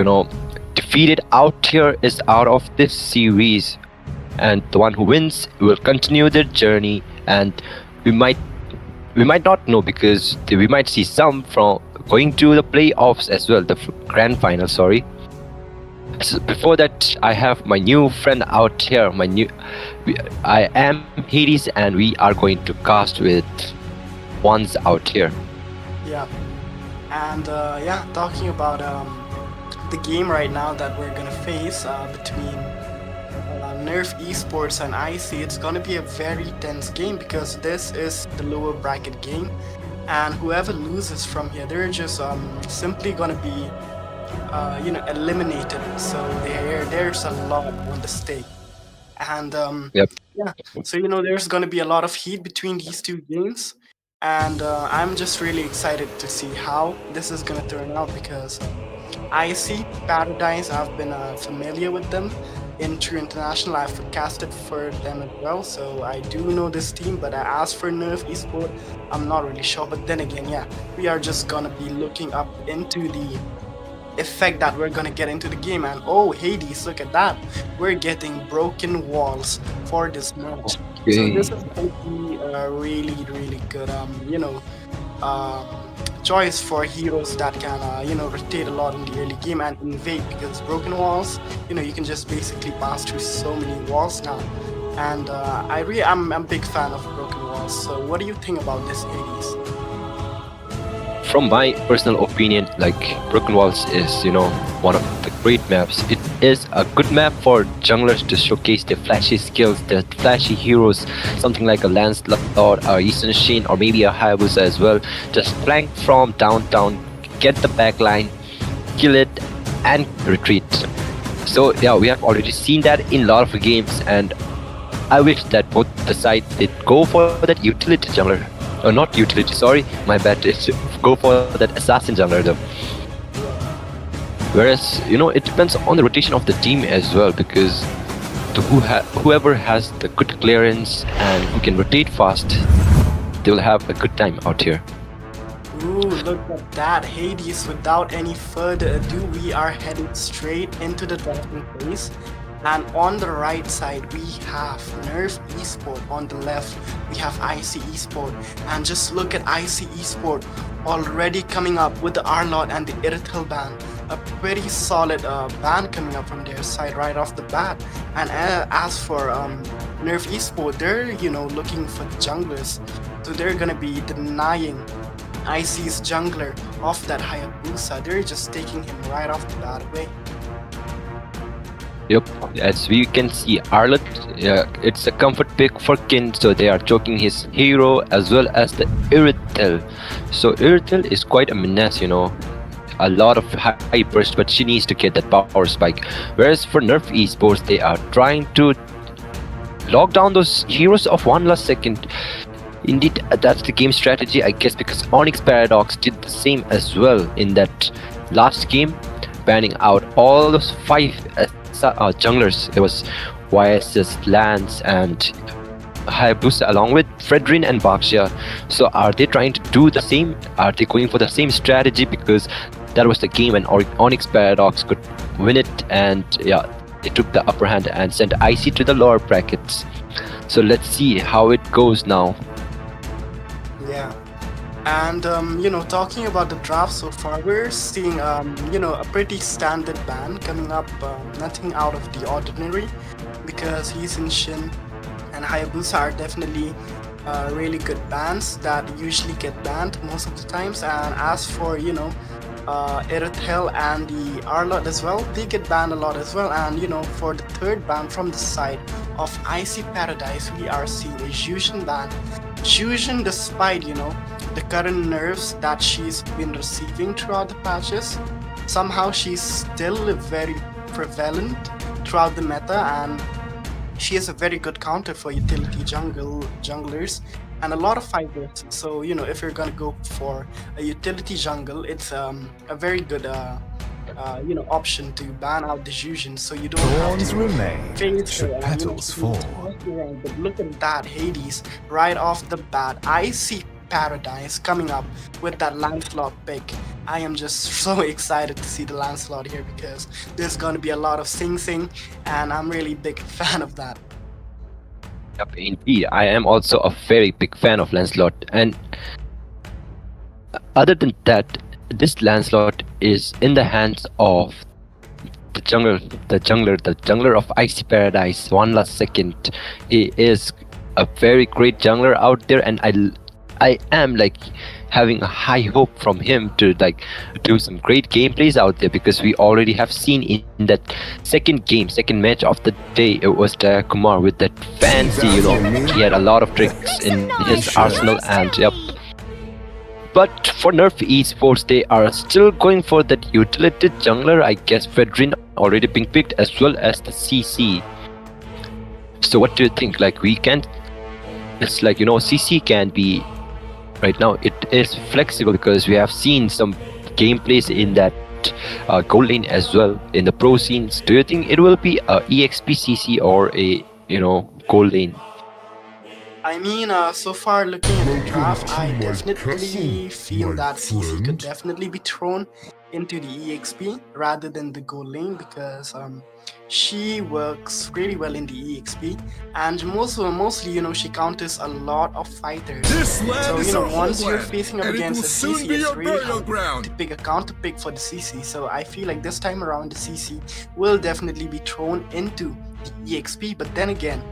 [SPEAKER 8] defeated out here is out of this series, and the one who wins will continue their journey. And we might not know, because we might see some from going to the playoffs as well, the grand final, sorry. So before that, I have my new friend out here. I am Hades, and we are going to cast with ones out here.
[SPEAKER 10] Yeah, and talking about the game right now that we're gonna face between Nerf Esports and IC, it's gonna be a very tense game, because this is the lower bracket game, and whoever loses from here, they're just simply gonna be eliminated. So there's a lot on the stake, and
[SPEAKER 8] Yep.
[SPEAKER 10] yeah, so there's gonna be a lot of heat between these two games, and I'm just really excited to see how this is gonna turn out, because I see Paradise. I've been familiar with them in True International. I've casted for them as well, so I do know this team. But as for Nerf Esport, I'm not really sure. But then again, yeah, we are just gonna be looking up into the effect that we're gonna get into the game. And oh, Hades, look at that! We're getting broken walls for this match. So this is going to be a really, really good, choice for heroes that can, rotate a lot in the early game and invade, because broken walls, you can just basically pass through so many walls now. And I'm a big fan of broken walls. So what do you think about this, Hades?
[SPEAKER 8] From my personal opinion, like, Broken Walls is, one of the great maps. It is a good map for junglers to showcase their flashy skills, their flashy heroes, something like a Lancelot, or Eastern Sheen, or maybe a Hayabusa as well. Just flank from downtown, get the backline, kill it, and retreat. So yeah, we have already seen that in a lot of games, and I wish that both the sides did go for that utility jungler. Not utility, sorry, my bad. It's go for that assassin jungler though. Whereas, it depends on the rotation of the team as well, because whoever has the good clearance and who can rotate fast, they will have a good time out here.
[SPEAKER 10] Ooh, look at that, Hades. Without any further ado, we are headed straight into the drafting phase. And on the right side, we have Nerf Esport. On the left, we have IC Esport. And just look at IC Esport already coming up with the Arlot and the Irithel ban. A pretty solid ban coming up from their side right off the bat. And as for Nerf Esport, they're looking for junglers. So they're gonna be denying IC's jungler off that Hayabusa. They're just taking him right off the bat away.
[SPEAKER 8] Yep, as we can see, Arlot, it's a comfort pick for Kin, so they are choking his hero as well as the Irithel. So Irithel is quite a menace, a lot of high burst, but she needs to get that power spike. Whereas for Nerf Esports, they are trying to lock down those heroes of one last second. Indeed, that's the game strategy, I guess, because Onyx Paradox did the same as well in that last game, banning out all those 5 junglers. There was YSS, Lance, and Hayabusa, along with Fredrin and Baxia. So are they trying to do the same? Are they going for the same strategy? Because that was the game when Onyx Paradox could win it, and yeah, they took the upper hand and sent IC to the lower brackets. So let's see how it goes now.
[SPEAKER 10] Yeah. And talking about the draft so far, we're seeing a pretty standard ban coming up, nothing out of the ordinary, because He's in Shin and Hayabusa are definitely really good bans that usually get banned most of the times. And as for Irithel and the Arlot as well, they get banned a lot as well. And for the third ban from the side of IC Paradise, we are seeing a Jushin ban. Jushin, despite the current nerfs that she's been receiving throughout the patches, somehow she's still very prevalent throughout the meta, and she is a very good counter for utility junglers and a lot of fighters. So if you're gonna go for a utility jungle, it's a very good option to ban out Diffusion, so you don't have
[SPEAKER 4] Thorns
[SPEAKER 10] to
[SPEAKER 4] remain
[SPEAKER 10] face
[SPEAKER 4] should
[SPEAKER 10] her,
[SPEAKER 4] petals fall.
[SPEAKER 10] But look at that, Hades, right off the bat. I see Paradise coming up with that Lancelot pick. I am just so excited to see the Lancelot here because there's gonna be a lot of Sing Sing, and I'm really big fan of that.
[SPEAKER 8] Yep, indeed. I am also a very big fan of Lancelot. And other than that, this Lancelot is in the hands of the jungler of Icy Paradise. One last second. He is a very great jungler out there, and I am like having a high hope from him to like do some great gameplays out there, because we already have seen in that second match of the day, it was the Kumar with that fancy, he had a lot of tricks in his arsenal, and yep. But for Nerf Esports, they are still going for that utility jungler. I guess Fedrin already being picked, as well as the CC. So what do you think? Like, we can, it's like, CC can be, right now it is flexible, because we have seen some gameplays in that gold lane as well in the pro scenes. Do you think it will be a EXP CC or a gold lane?
[SPEAKER 10] I mean, so far looking at the draft, I definitely feel that CC could definitely be thrown into the EXP rather than the gold lane, because she works really well in the EXP, and mostly she counters a lot of fighters. So once you're facing up against a CC, it's really hard to pick a counter pick for the CC. So I feel like this time around the CC will definitely be thrown into the EXP. But then again,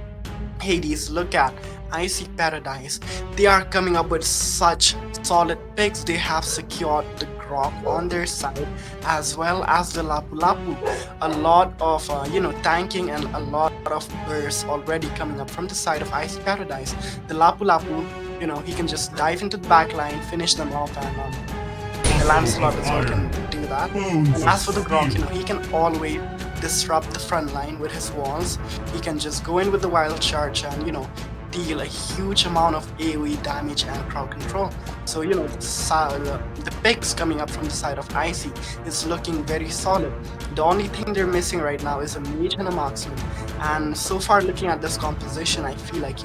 [SPEAKER 10] Hades, look at Icy Paradise. They are coming up with such solid picks. They have secured the Grok on their side, as well as the Lapu Lapu. A lot of tanking and a lot of bursts already coming up from the side of Icy Paradise. The Lapu Lapu, he can just dive into the back line, finish them off, and the Lancelot as well can do that. And as for the Grok, he can always disrupt the front line with his walls. He can just go in with the wild charge and deal a huge amount of AoE damage and crowd control. So the picks coming up from the side of Icy is looking very solid. The only thing they're missing right now is a mage and a marksman. And so far, looking at this composition, I feel like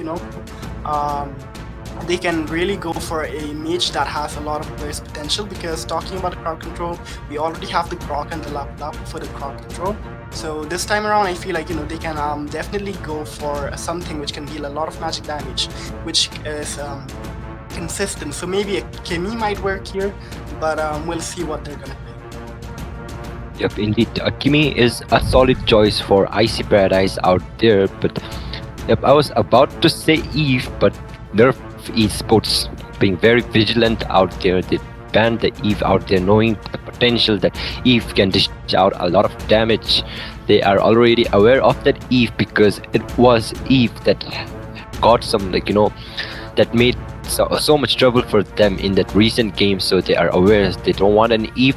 [SPEAKER 10] they can really go for a mage that has a lot of burst potential, because talking about the crowd control, we already have the Grok and the Lapu Lapu for the crowd control. So this time around, I feel like they can definitely go for something which can deal a lot of magic damage, which is consistent. So maybe a Kimi might work here, but we'll see what they're gonna pick.
[SPEAKER 8] Yep, indeed. Kimi is a solid choice for Icy Paradise out there, but yep, I was about to say Eve, but Nerf Esports being very vigilant out there. They banned the Eve out there, knowing the potential that Eve can dish out a lot of damage. They are already aware of that Eve, because it was Eve that got some that made so much trouble for them in that recent game. So they are aware they don't want an Eve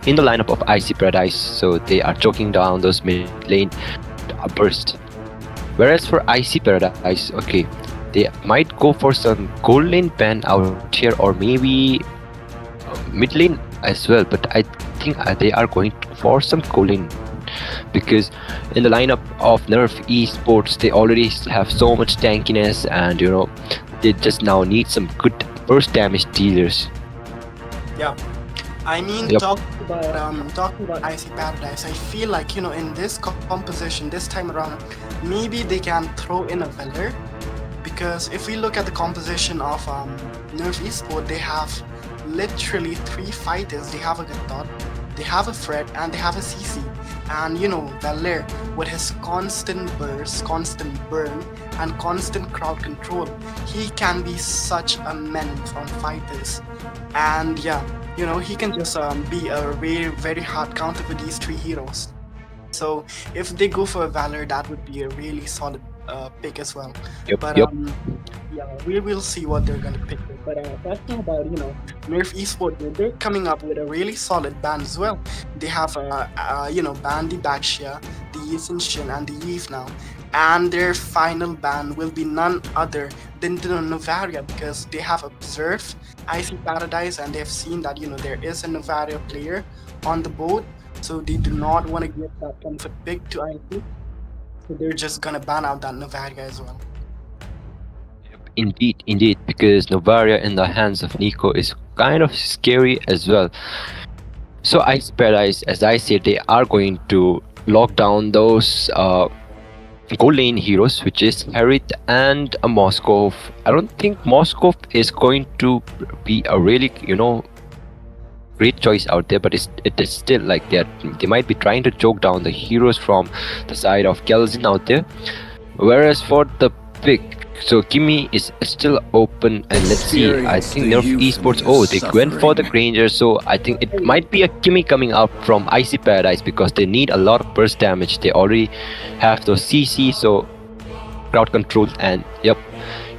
[SPEAKER 8] in the lineup of Icy Paradise, so they are choking down those mid lane burst. Whereas for Icy Paradise, okay, they might go for some gold lane ban out here, or maybe mid lane as well, but I think they are going for some gold lane, because in the lineup of Nerf Esports, they already have so much tankiness, and they just now need some good burst damage dealers.
[SPEAKER 10] Yeah, I mean,
[SPEAKER 8] Yep.
[SPEAKER 10] talking about Icy Paradise, I feel like in this composition this time around, maybe they can throw in a Veller, because if we look at the composition of Nerf Esports, they have literally 3 fighters. They have a Gatot, they have a Fred, and they have a CC. And Valer, with his constant burst, constant burn, and constant crowd control, he can be such a menace on fighters. And yeah, he can just be a very, very hard counter with these 3 heroes. So if they go for a Valor, that would be a really solid pick as well. But yeah, we will see what they're gonna pick. But talking about Nerf Esports, they're coming up with a really solid band as well. They have banned the Baxia, the Ascension, and the Eve now, and their final ban will be none other than the Novaria, because they have observed Icy Paradise and they've seen that there is a Novaria player on the board. so they do not want to give that comfort pick to IC. So they're just gonna ban out that Novaria as well.
[SPEAKER 8] Indeed, because Novaria in the hands of Nico is kind of scary as well. So Ice Paradise, as I said, they are going to lock down those gold lane heroes, which is Harith and a Moskov. I don't think Moskov is going to be a really, great choice out there, but it is still like that. They might be trying to choke down the heroes from the side of Kelzin out there. Whereas for the pick, so Kimmy is still open, and let's see. I think Nerf Esports. Oh, they went for the Granger, so I think it might be a Kimmy coming out from Icy Paradise because they need a lot of burst damage. They already have those CC, so crowd control, and yep,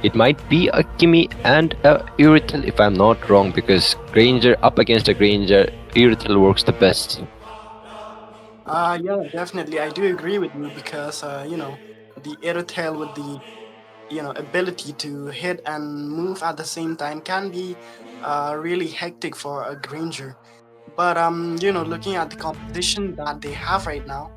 [SPEAKER 8] it might be a Kimmy and a Irithel if I'm not wrong, because Granger up against a Granger, Irithel works the best.
[SPEAKER 10] Yeah, definitely. I do agree with you because the Irithel with the ability to hit and move at the same time can be really hectic for a Granger. But looking at the competition that they have right now,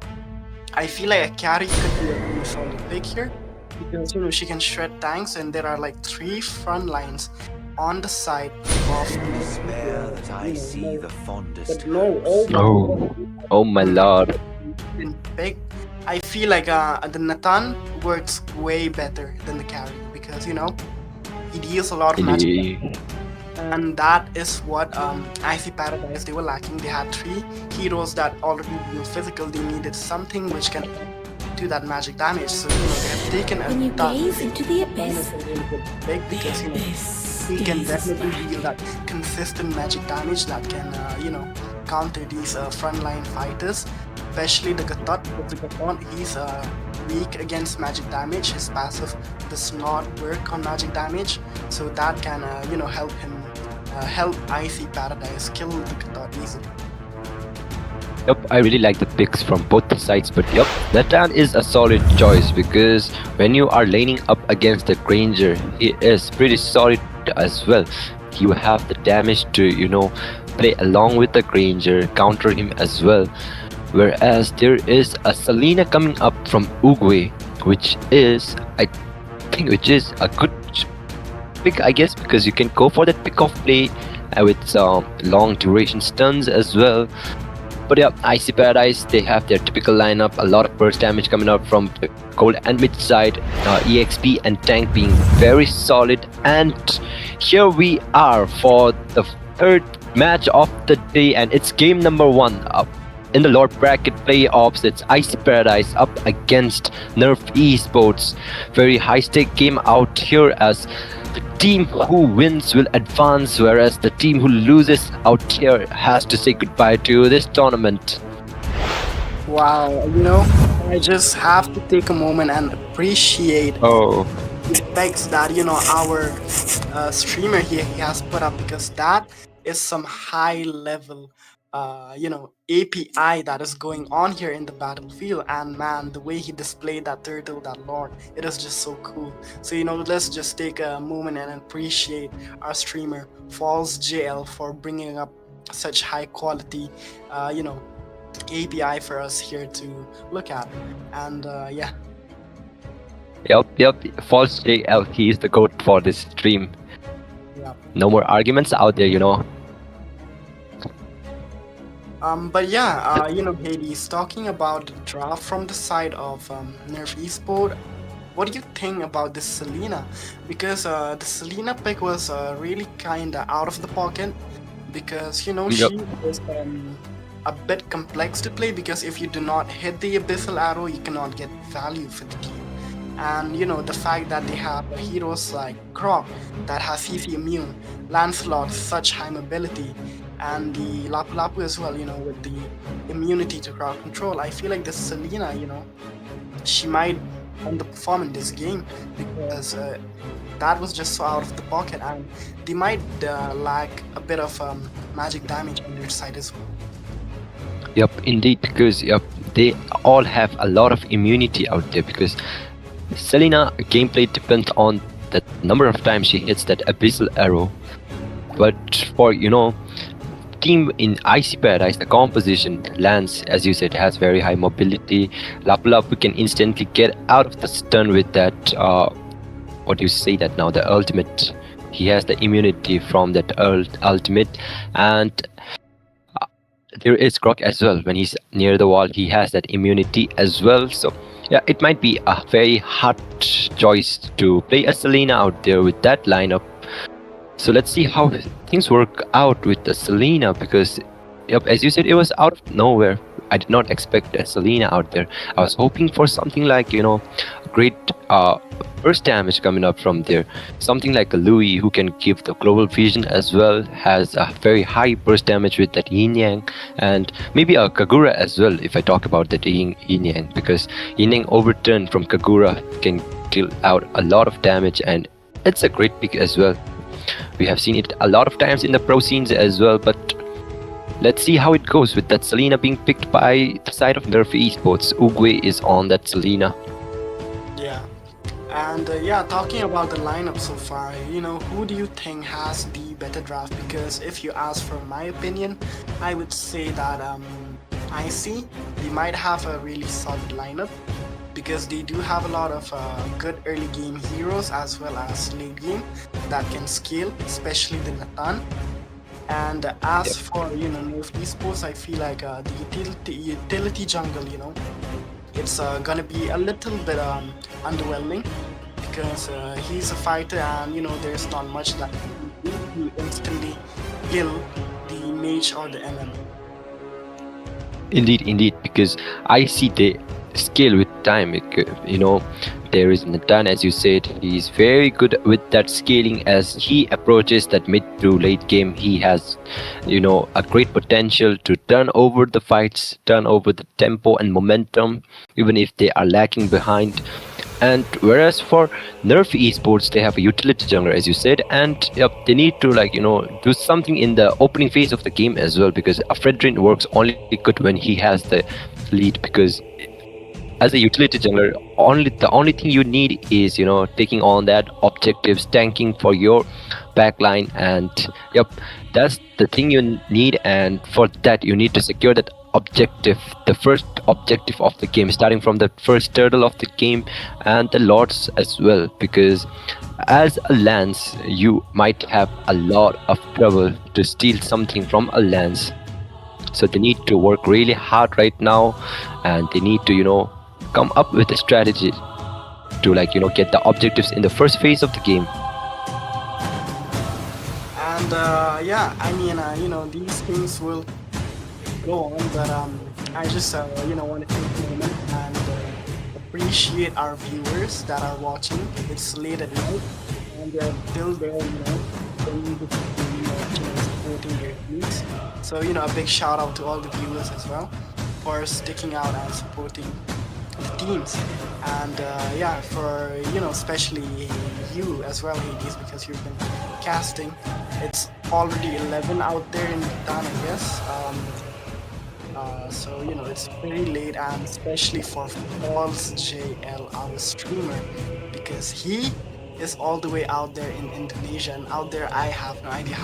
[SPEAKER 10] I feel like a carry could be a really solid pick here because she can shred tanks, and there are like 3 front lines on the side of
[SPEAKER 11] Despair that I see the fondest.
[SPEAKER 8] Oh my lord.
[SPEAKER 10] Pick. I feel like the Nathan works way better than the carry because he deals a lot of magic, and that is what Icy Paradise they were lacking. They had 3 heroes that already deal physical. They needed something which can do that magic damage. So they have taken a
[SPEAKER 7] When you gaze into the abyss,
[SPEAKER 10] big because he can definitely deal that consistent magic damage that can counter these frontline fighters. Especially the Gatot, because the Gatot, he's weak against magic damage. His passive does not work on magic damage, so that can help him help Icy Paradise kill the Gatot easily.
[SPEAKER 8] Yep, I really like the picks from both the sides, but yep, Natan is a solid choice because when you are laning up against the Granger, he is pretty solid as well. You have the damage to play along with the Granger, counter him as well. Whereas there is a Selena coming up from Uguay, which is a good pick, I guess, because you can go for that pick off play with some long duration stuns as well. But yeah, Icy Paradise, they have their typical lineup, a lot of burst damage coming out from the cold and mid side, EXP and tank being very solid. And here we are for the 3rd match of the day, and it's game number 1 up in the lower bracket playoffs. It's Icy Paradise up against Nerf Esports. Very high stake game out here, as the team who wins will advance, whereas the team who loses out here has to say goodbye to this tournament.
[SPEAKER 10] Wow, I just have to take a moment and appreciate the specs that our streamer here he has put up, because that is some high level API that is going on here in the battlefield. And man, the way he displayed that turtle, that lord, it is just so cool. So let's just take a moment and appreciate our streamer Falls JL for bringing up such high quality API for us here to look at. And yeah.
[SPEAKER 8] Yep, False JL, he is the goat for this stream.
[SPEAKER 10] Yep.
[SPEAKER 8] No more arguments out there.
[SPEAKER 10] But yeah, Hades, talking about the draft from the side of Nerf Esport, what do you think about this Selena? Because the Selena pick was really kinda out of the pocket, because she is a bit complex to play, because if you do not hit the Abyssal Arrow, you cannot get value for the team. And the fact that they have heroes like Croc that has CC immune, Lancelot such high mobility, and the Lapu Lapu as well, with the immunity to crowd control. I feel like this Selena, she might underperform in this game because that was just so out of the pocket, and they might lack a bit of magic damage on their side as well.
[SPEAKER 8] Yep, indeed, because they all have a lot of immunity out there, because Selena gameplay depends on the number of times she hits that Abyssal Arrow. But for team in Icy Paradise, the composition, Lance, as you said, has very high mobility. Lapu can instantly get out of the stun with that, what do you say that now, the ultimate. He has the immunity from that ultimate, and there is Grok as well. When he's near the wall, he has that immunity as well. So yeah, it might be a very hard choice to play a Selena out there with that lineup. So let's see how things work out with the Selena, because yep, as you said, it was out of nowhere. I did not expect a Selena out there. I was hoping for something like, you know, great burst damage coming up from there. Something like a Louis who can give the global vision as well, has a very high burst damage with that Yin Yang, and maybe a Kagura as well if I talk about that Yin Yang, because Yin Yang overturn from Kagura can deal out a lot of damage, and it's a great pick as well. We have seen it a lot of times in the pro scenes as well, but let's see how it goes with that Selena being picked by the side of Nerf Esports. Uguay is on that Selena.
[SPEAKER 10] Yeah. And yeah, talking about the lineup so far, you know, who do you think has the better draft? Because if you ask for my opinion, I would say that IC, they might have a really solid lineup, because they do have a lot of good early game heroes as well as late game that can scale, especially the Nathan. And as for, you know, Nerf Esports, I feel like the utility jungle, you know, it's gonna be a little bit underwhelming, because he's a fighter and, you know, there's not much that you can do to instantly kill the mage or the enemy.
[SPEAKER 8] Indeed, because I see the scale with time. You know, there is Nathan, as you said, he's very good with that scaling. As he approaches that mid to late game, he has, you know, a great potential to turn over the fights, turn over the tempo and momentum, even if they are lacking behind. And whereas for Nerf Esports, they have a utility jungler, as you said, and yep, they need to, like, you know, do something in the opening phase of the game as well, because a Fredrin works only good when he has the lead, because as a utility jungler, the only thing you need is, you know, taking on that objectives, tanking for your backline, and yep, that's the thing you need. And for that, you need to secure that objective, the first objective of the game, starting from the first turtle of the game and the lords as well, because as a lance, you might have a lot of trouble to steal something from a lance. So they need to work really hard right now, and they need to, you know, come up with a strategy to, like, you know, get the objectives in the first phase of the game.
[SPEAKER 10] And yeah, I mean, you know, these things will go on, but I just you know, want to take a moment and appreciate our viewers that are watching. It's late at night and they're still there, you know, supporting their teams. So, you know, a big shout out to all the viewers as well for sticking out and supporting the teams. And yeah, for, you know, especially you as well, Hades, because you've been casting. It's already 11 out there in the town, I guess. So, you know, it's very late, and especially for Falls JL, our streamer, because he is all the way out there in Indonesia, and out there I have no idea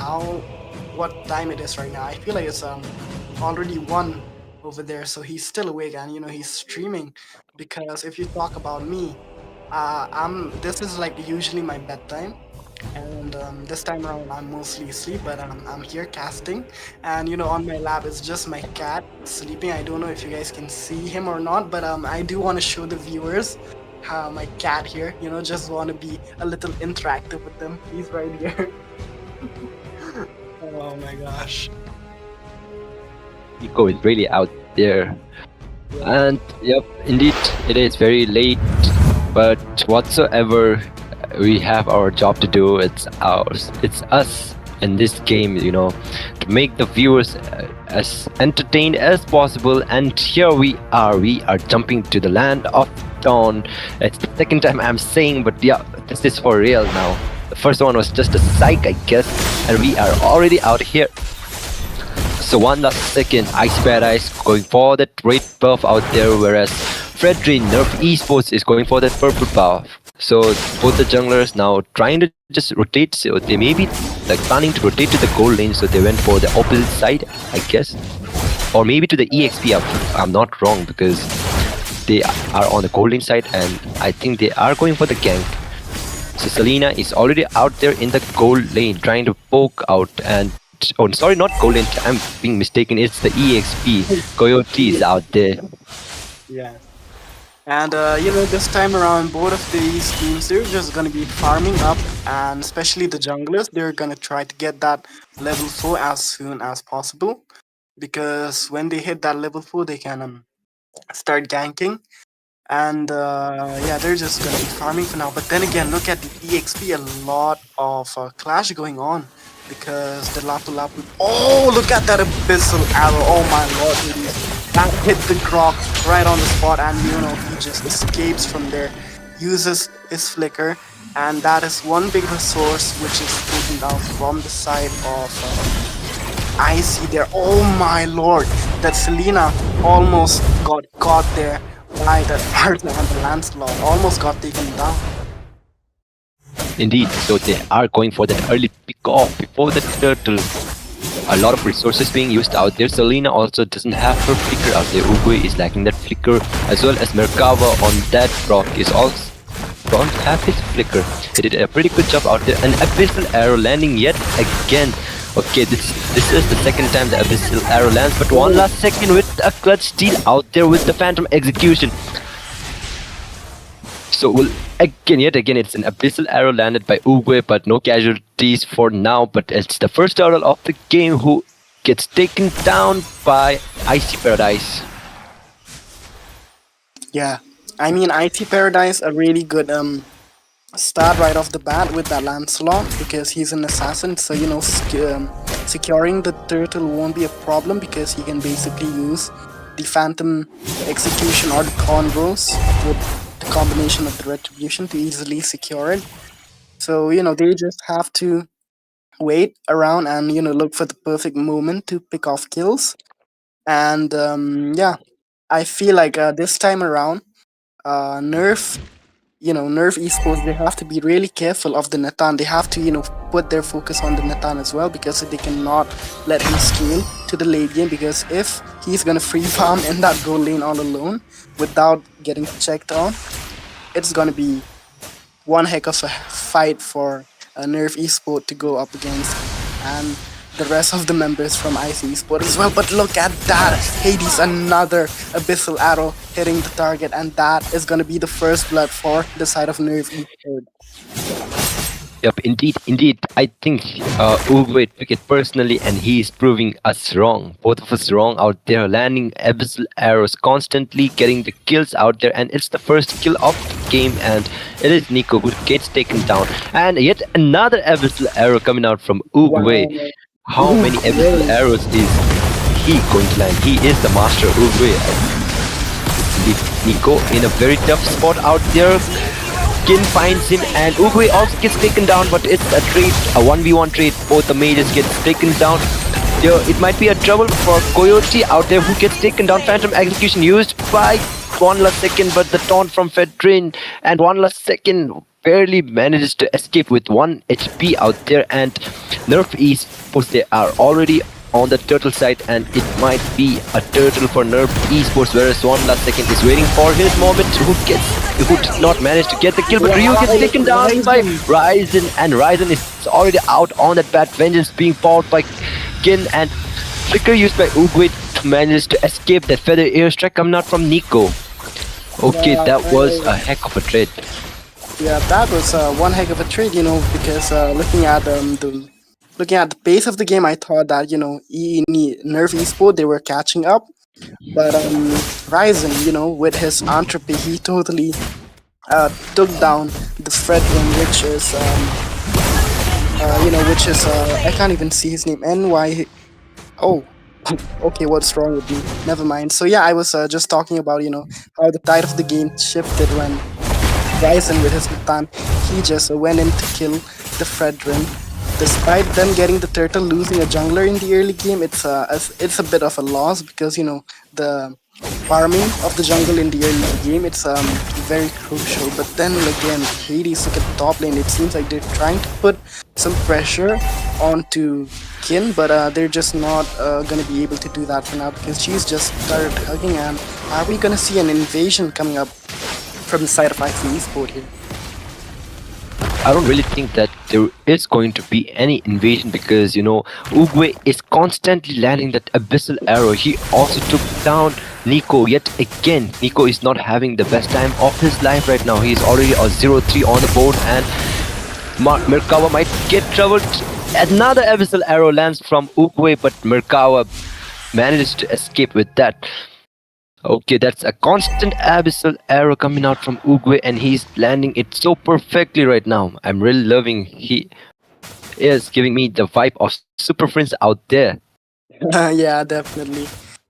[SPEAKER 10] what time it is right now. I feel like it's already 1 over there, so he's still awake, and, you know, he's streaming. Because if you talk about me, this is like usually my bedtime, and this time around I'm mostly asleep, but I'm here casting, and, you know, on my lap is just my cat sleeping. I don't know if you guys can see him or not, but I do want to show the viewers how my cat here, you know, just want to be a little interactive with them. He's right here. Oh my gosh,
[SPEAKER 8] Nico is really out there. And yep, indeed, it is very late, but whatsoever, we have our job to do. It's ours, it's us in this game, you know, to make the viewers as entertained as possible. And here we are jumping to the land of dawn. It's the second time I'm saying, but yeah, this is for real now. The first one was just a psych, I guess, and we are already out here. So one last second, Ice Paradise going for that red buff out there, whereas Fredrin Nerf Esports is going for that purple buff. So both the junglers now trying to just rotate. So they may be like planning to rotate to the gold lane. So they went for the opposite side, I guess, or maybe to the EXP. I'm not wrong because they are on the gold lane side, and I think they are going for the gank. So Selena is already out there in the gold lane trying to poke out and oh sorry, not gold lane. I'm being mistaken. It's the EXP. Coyote is out there.
[SPEAKER 10] Yeah. And this time around, both of these teams, they're just gonna be farming up, and especially the junglers, they're gonna try to get that level 4 as soon as possible. Because when they hit that level 4, they can start ganking. And yeah, they're just gonna be farming for now. But then again, look at the EXP, a lot of clash going on. Because the Lapu Lapu. Oh, look at that abyssal arrow. Oh my lord, it is. That hit the Grok right on the spot, and he just escapes from there, uses his flicker, and that is one big resource which is taken down from the side of Icy there. Oh my lord, that Selena almost got caught there by that partner and the Lancelot, almost got taken down.
[SPEAKER 8] Indeed, so they are going for that early pick off before the turtle. A lot of resources being used out there. Selena also doesn't have her flicker out there. Uguay is lacking that flicker, as well as Merkava on that rock is also don't have his flicker. He did a pretty good job out there. An abyssal arrow landing yet again. Okay, this is the second time the abyssal arrow lands, but one last second with a clutch steal out there with the phantom execution. So yet again, it's an abyssal arrow landed by Uguay, but no casualties for now. But it's the first turtle of the game who gets taken down by Icy Paradise.
[SPEAKER 10] Yeah, I mean IT Paradise a really good start right off the bat with that Lancelot because he's an assassin. So securing the turtle won't be a problem because he can basically use the phantom execution or the combos with the combination of the retribution to easily secure it. So they just have to wait around and look for the perfect moment to pick off kills. And yeah, I feel like this time around, Nerf esports, they have to be really careful of the Nathan. They have to put their focus on the Nathan as well because they cannot let him scale to the late game, because if he's gonna free farm in that gold lane all alone without getting checked on, it's gonna be one heck of a fight for a Nerf esport to go up against, and the rest of the members from IC Esport as well. But look at that! Hades, another abyssal arrow hitting the target, and that is gonna be the first blood for the side of Nerf Esport.
[SPEAKER 8] Yep, indeed. I think Uguay took it personally, and he is proving us wrong. Both of us wrong out there, landing abyssal arrows constantly, getting the kills out there, and it's the first kill of the game, and it is Nico who gets taken down. And yet another abyssal arrow coming out from Uguay.
[SPEAKER 10] Wow.
[SPEAKER 8] How many abyssal arrows is he going to land? He is the master Uguay. Nico in a very tough spot out there. Kin finds him, and Uguay also gets taken down, but it's a trade, a 1v1 trade. Both the mages get taken down. It might be a trouble for Coyote out there who gets taken down. Phantom execution used by one last second, but the taunt from Fedrin and one last second barely manages to escape with 1 HP out there. And Nerf Esports, they are already on the turtle side, and it might be a turtle for Nerf Esports, whereas one last second is waiting for his moment. Who did not manage to get the kill, but Ryu gets taken down by Ryzen, and Ryzen is already out on that bad vengeance being powered by Kin, and flicker used by Uguay to manage to escape that feather airstrike coming out from Nico. Okay, that was a heck of a trade.
[SPEAKER 10] Yeah, that was one heck of a trade, because looking at the pace of the game, I thought that Nerf Esport, they were catching up, but Ryzen, with his entropy, he totally took down the Fredwin, which is I can't even see his name. NY. Oh, okay, what's wrong with me? Never mind. So yeah, I was just talking about how the tide of the game shifted when Ryzen with his Nathan, he just went in to kill the Fredrin. Despite them getting the turtle, losing a jungler in the early game, it's a bit of a loss because the farming of the jungle in the early game. It's very crucial. But then again, Hades, look at the top lane. It seems like they're trying to put some pressure onto Kin, but they're just not gonna be able to do that for now because she's just started hugging. And are we gonna see an invasion coming up from the side of IC Esport here?
[SPEAKER 8] I don't really think that there is going to be any invasion because Uguay is constantly landing that abyssal arrow. He also took down Nico yet again. Nico is not having the best time of his life right now. He is already a 0-3 on the board, and Merkawa might get troubled. Another abyssal arrow lands from Uguay, but Merkawa manages to escape with that. Okay, that's a constant abyssal arrow coming out from Uguay, and he's landing it so perfectly right now. I'm really loving. He is giving me the vibe of Super Friends out there.
[SPEAKER 10] Yeah, definitely.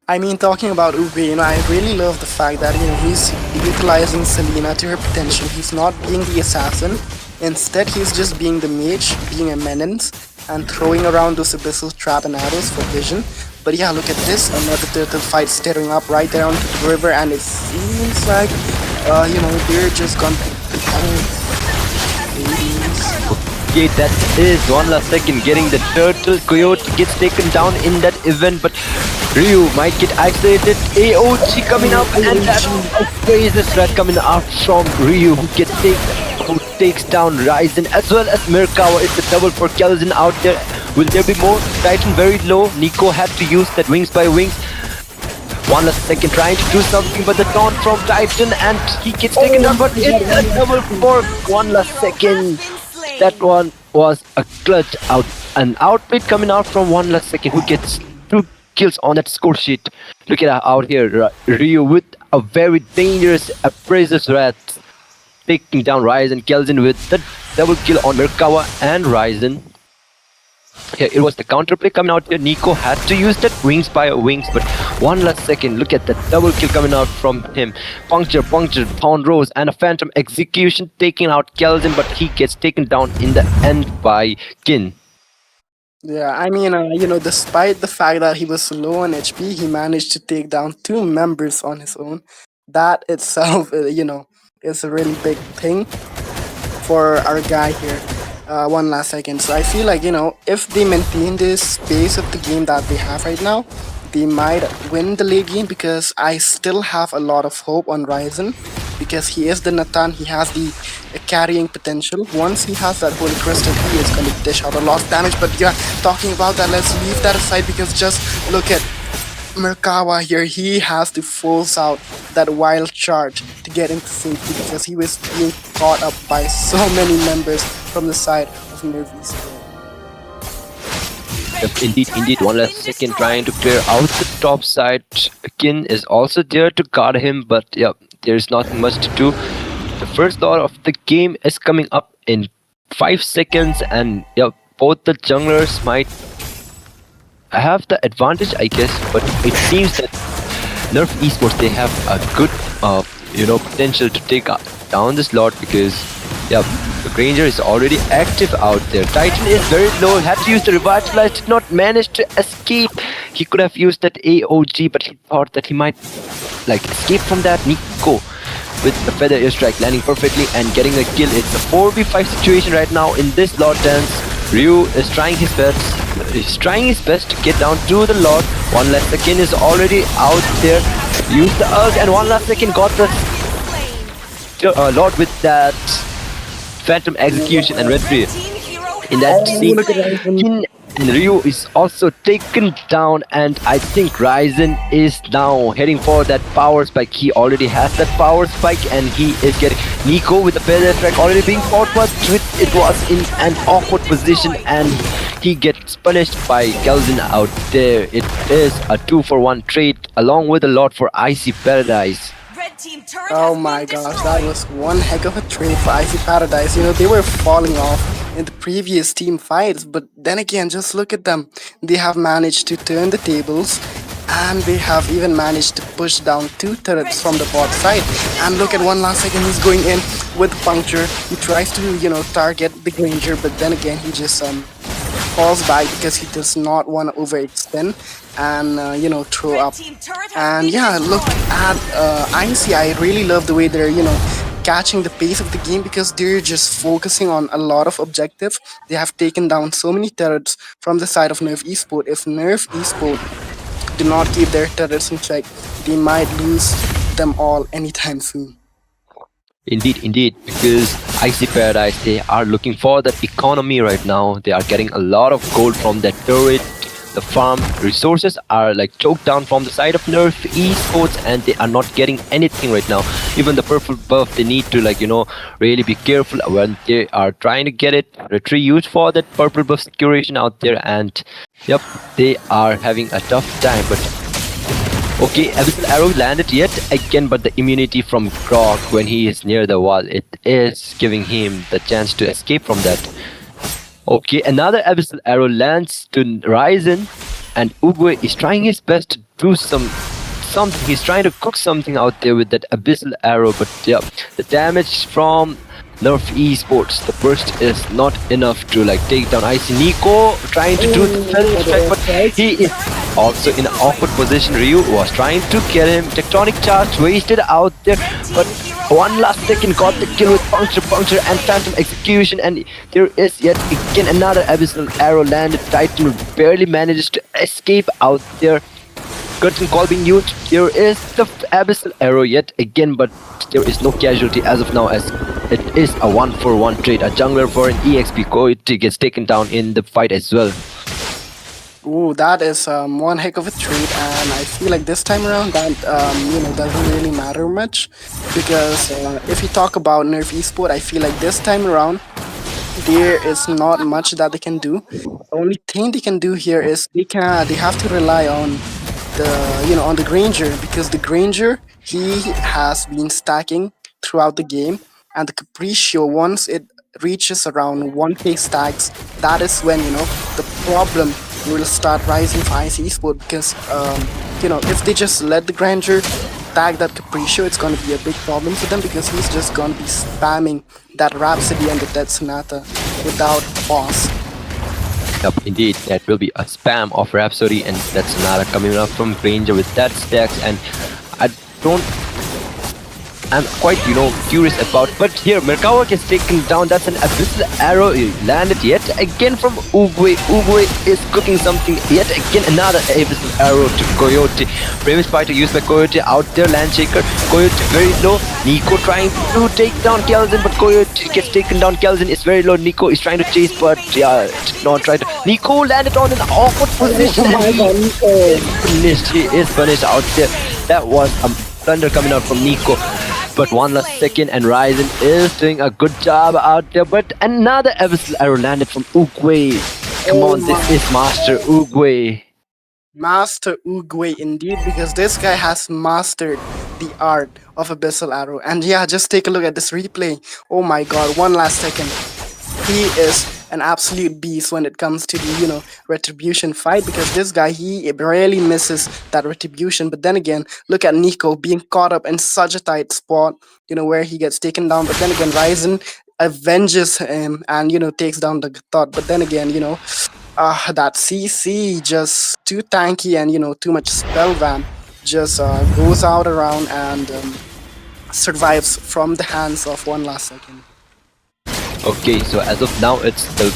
[SPEAKER 10] I mean, talking about Uguay, I really love the fact that he's utilizing Selena to her potential. He's not being the assassin. Instead, he's just being the mage, being a menace, and throwing around those abyssal trap and arrows for vision. But yeah, look at this, another turtle fight stirring up right there onto the river, and it seems like, they're just gonna
[SPEAKER 8] Okay, that is one last second getting the turtle. Coyote gets taken down in that event, but Ryu might get isolated. AOG coming up, and that's a crazy threat coming out from Ryu who takes down Ryzen as well as Merkawa. It's a double for Kelvin out there. Will there be more? Titan very low. Nico had to use that wings by wings. One last second trying to do something, but the taunt from Titan, and he gets taken down, but it's a double for one last second. That one was a clutch out. An outplay coming out from one last second who gets 2 kills on that score sheet. Look at out here. Ryu with a very dangerous Appraiser's Wrath, taking down Ryzen. Kelvin with the double kill on Merkawa and Ryzen. Here it was the counterplay coming out here. Nico had to use that wings by wings, but one last second. Look at that double kill coming out from him. Puncture, Pound Rose, and a Phantom Execution taking out Kelvin, but he gets taken down in the end by Kin.
[SPEAKER 10] Yeah, I mean, despite the fact that he was low on HP, he managed to take down 2 members on his own. That itself, is a really big thing for our guy here. One last second. So I feel like, if they maintain this pace of the game that they have right now, they might win the late game because I still have a lot of hope on Ryzen because he is the Nathan, he has the carrying potential. Once he has that Holy Crystal, he is going to dish out a lot of damage. But yeah, talking about that, let's leave that aside because just look at Merkawa here. He has to force out that wild charge to get into safety because he was being caught up by so many members from the side of Nervy's.
[SPEAKER 8] Yep, indeed. One last second trying to clear out the top side. Kin is also there to guard him, but yeah, there's not much to do. The first lot of the game is coming up in 5 seconds, and yeah, both the junglers might have the advantage, I guess, but it seems that Nerf Esports, they have a good potential to take down this lot because yeah, the Granger is already active out there. Titan is very low, had to use the Revitalize, did not manage to escape. He could have used that AOG, but he thought that he might escape from that. Nico with the Feather Airstrike landing perfectly and getting a kill. It's a 4v5 situation right now in this lot dance. Ryu is trying his best. He's trying his best to get down to the Lord. One last second is already out there. Use the ult, and one last second got the Lord with that Phantom Execution and Red Tree. In that scene, Ryu is also taken down, and I think Ryzen is now heading for that power spike. He already has that power spike, and he is getting Nico with the feather track already being fought, but it was in an awkward position, and he gets punished by Kelvin out there. It is a 2-for-1 trade along with a lot for Icy Paradise.
[SPEAKER 10] Oh my gosh, that was one heck of a trade for Icy Paradise. They were falling off in the previous team fights, but then again, just look at them. They have managed to turn the tables, and they have even managed to push down 2 turrets from the bot side. And look at one last second, he's going in with Puncture. He tries to, target the Granger, but then again, he just falls back because he does not want to overextend and throw up.
[SPEAKER 5] Team turret has
[SPEAKER 10] And
[SPEAKER 5] been
[SPEAKER 10] yeah, look
[SPEAKER 5] destroyed.
[SPEAKER 10] at INC. I really love the way they're catching the pace of the game because they're just focusing on a lot of objectives. They have taken down so many turrets from the side of Nerf Esport. If Nerf Esport do not keep their turrets in check, they might lose them all anytime soon.
[SPEAKER 8] Indeed, because Icy Paradise, they are looking for that economy right now. They are getting a lot of gold from that turret. The farm resources are like choked down from the side of Nerf Esports, and they are not getting anything right now. Even the purple buff, they need to really be careful when they are trying to get it. Retreat used for that purple buff securation out there, and yep, they are having a tough time. But okay, Abyssal Arrow landed yet again, but the immunity from Grog when he is near the wall, it is giving him the chance to escape from that. Okay, another Abyssal Arrow lands to Ryzen, and Uguay is trying his best to do something. He's trying to cook something out there with that Abyssal Arrow, but yeah, the damage from Nerf Esports, the burst is not enough to take down Icy. Nico trying to do the fence strike, but he is also in an awkward position. Ryu was trying to get him. Tectonic charge wasted out there, but one last second got the kill with puncture and phantom execution, and there is yet again another Abyssal Arrow landed. Titan barely manages to escape out there. Curtain call being used. There is the Abyssal Arrow yet again, but there is no casualty as of now, as it is a 1-for-1 trade. A jungler for an EXP Coyote gets taken down in the fight as well.
[SPEAKER 10] Ooh, that is one heck of a trade, and I feel like this time around that doesn't really matter much because if you talk about Nerf Esport, I feel like this time around there is not much that they can do. The only thing they can do here is they have to rely on the Granger, because the Granger, he has been stacking throughout the game, and the Capriccio, once it reaches around 1k stacks, that is when the problem will start rising for IC Esport, because if they just let the Granger tag that Capriccio, it's going to be a big problem for them, because he's just going to be spamming that Rhapsody and the Dead Sonata without pause.
[SPEAKER 8] Yep, indeed, that will be a spam of Rhapsody and Dead Sonata coming up from Granger with that stacks, and I'm quite curious about, but here Merkawa gets taken down. That's an Abyssal Arrow landed yet again from Uguay. Uguay is cooking something yet again, another Abyssal Arrow to Coyote. Previous fighter used by Coyote out there, Landshaker. Coyote very low. Nico trying to take down Kelvin, but Coyote gets taken down. Kelvin is very low. Nico is trying to chase, but yeah, did not try to. Nico landed on an awkward position. He is punished out there. That was a thunder coming out from Nico. But one last second, and Ryzen is doing a good job out there. But another Abyssal Arrow landed from Uguay. Come on, this is Master Uguay.
[SPEAKER 10] Master Uguay indeed, because this guy has mastered the art of Abyssal Arrow. And yeah, just take a look at this replay. Oh my god, one last second. He is an absolute beast when it comes to the retribution fight, because this guy, he rarely misses that retribution. But then again, look at Nico being caught up in such a tight spot, where he gets taken down. But then again, Ryzen avenges him and takes down the thought. But then again, that CC just too tanky, and too much spell van just goes out around and survives from the hands of one last second.
[SPEAKER 8] Okay, so as of now, it's the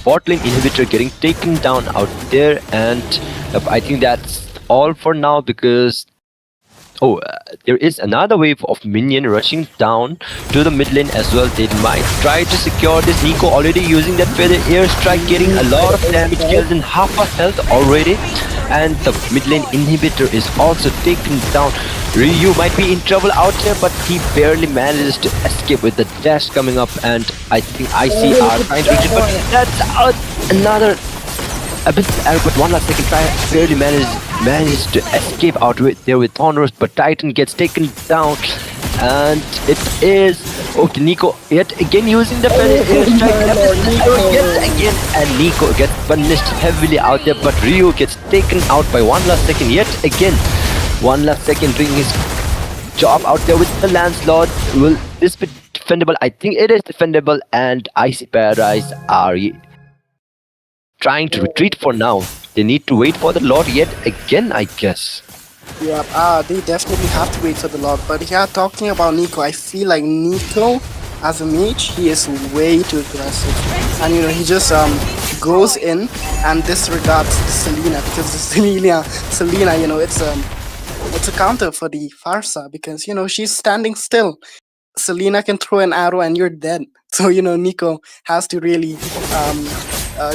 [SPEAKER 8] bot lane inhibitor getting taken down out there, and I think that's all for now, because there is another wave of minion rushing down to the mid lane as well. They might try to secure this. Nico already using that feather airstrike, getting a lot of damage, kills in half a health already, and the mid lane inhibitor is also taken down. Ryu might be in trouble out there, but he barely manages to escape with the dash coming up, and I think IC are trying to reach it, but that's out. Another Abyssal Arrow, but one last second try, barely managed to escape out there with Thornrose, but Titan gets taken down, and it is Nico yet again using the airstrike yet again, and Nico gets punished heavily out there, but Ryu gets taken out by one last second yet again. One last second doing his job out there with the Lancelot. Will this be defendable? I think it is defendable, and Icy Paradise are trying to retreat for now. They need to wait for the Lord yet again, I guess.
[SPEAKER 10] Yeah, they definitely have to wait for the Lord. But yeah, talking about Nico, I feel like Nico, as a mage, he is way too aggressive, and he just goes in and disregards the Selena, because the Selena, it's a counter for the Farsa, because she's standing still. Selena can throw an arrow and you're dead. So Nico has to really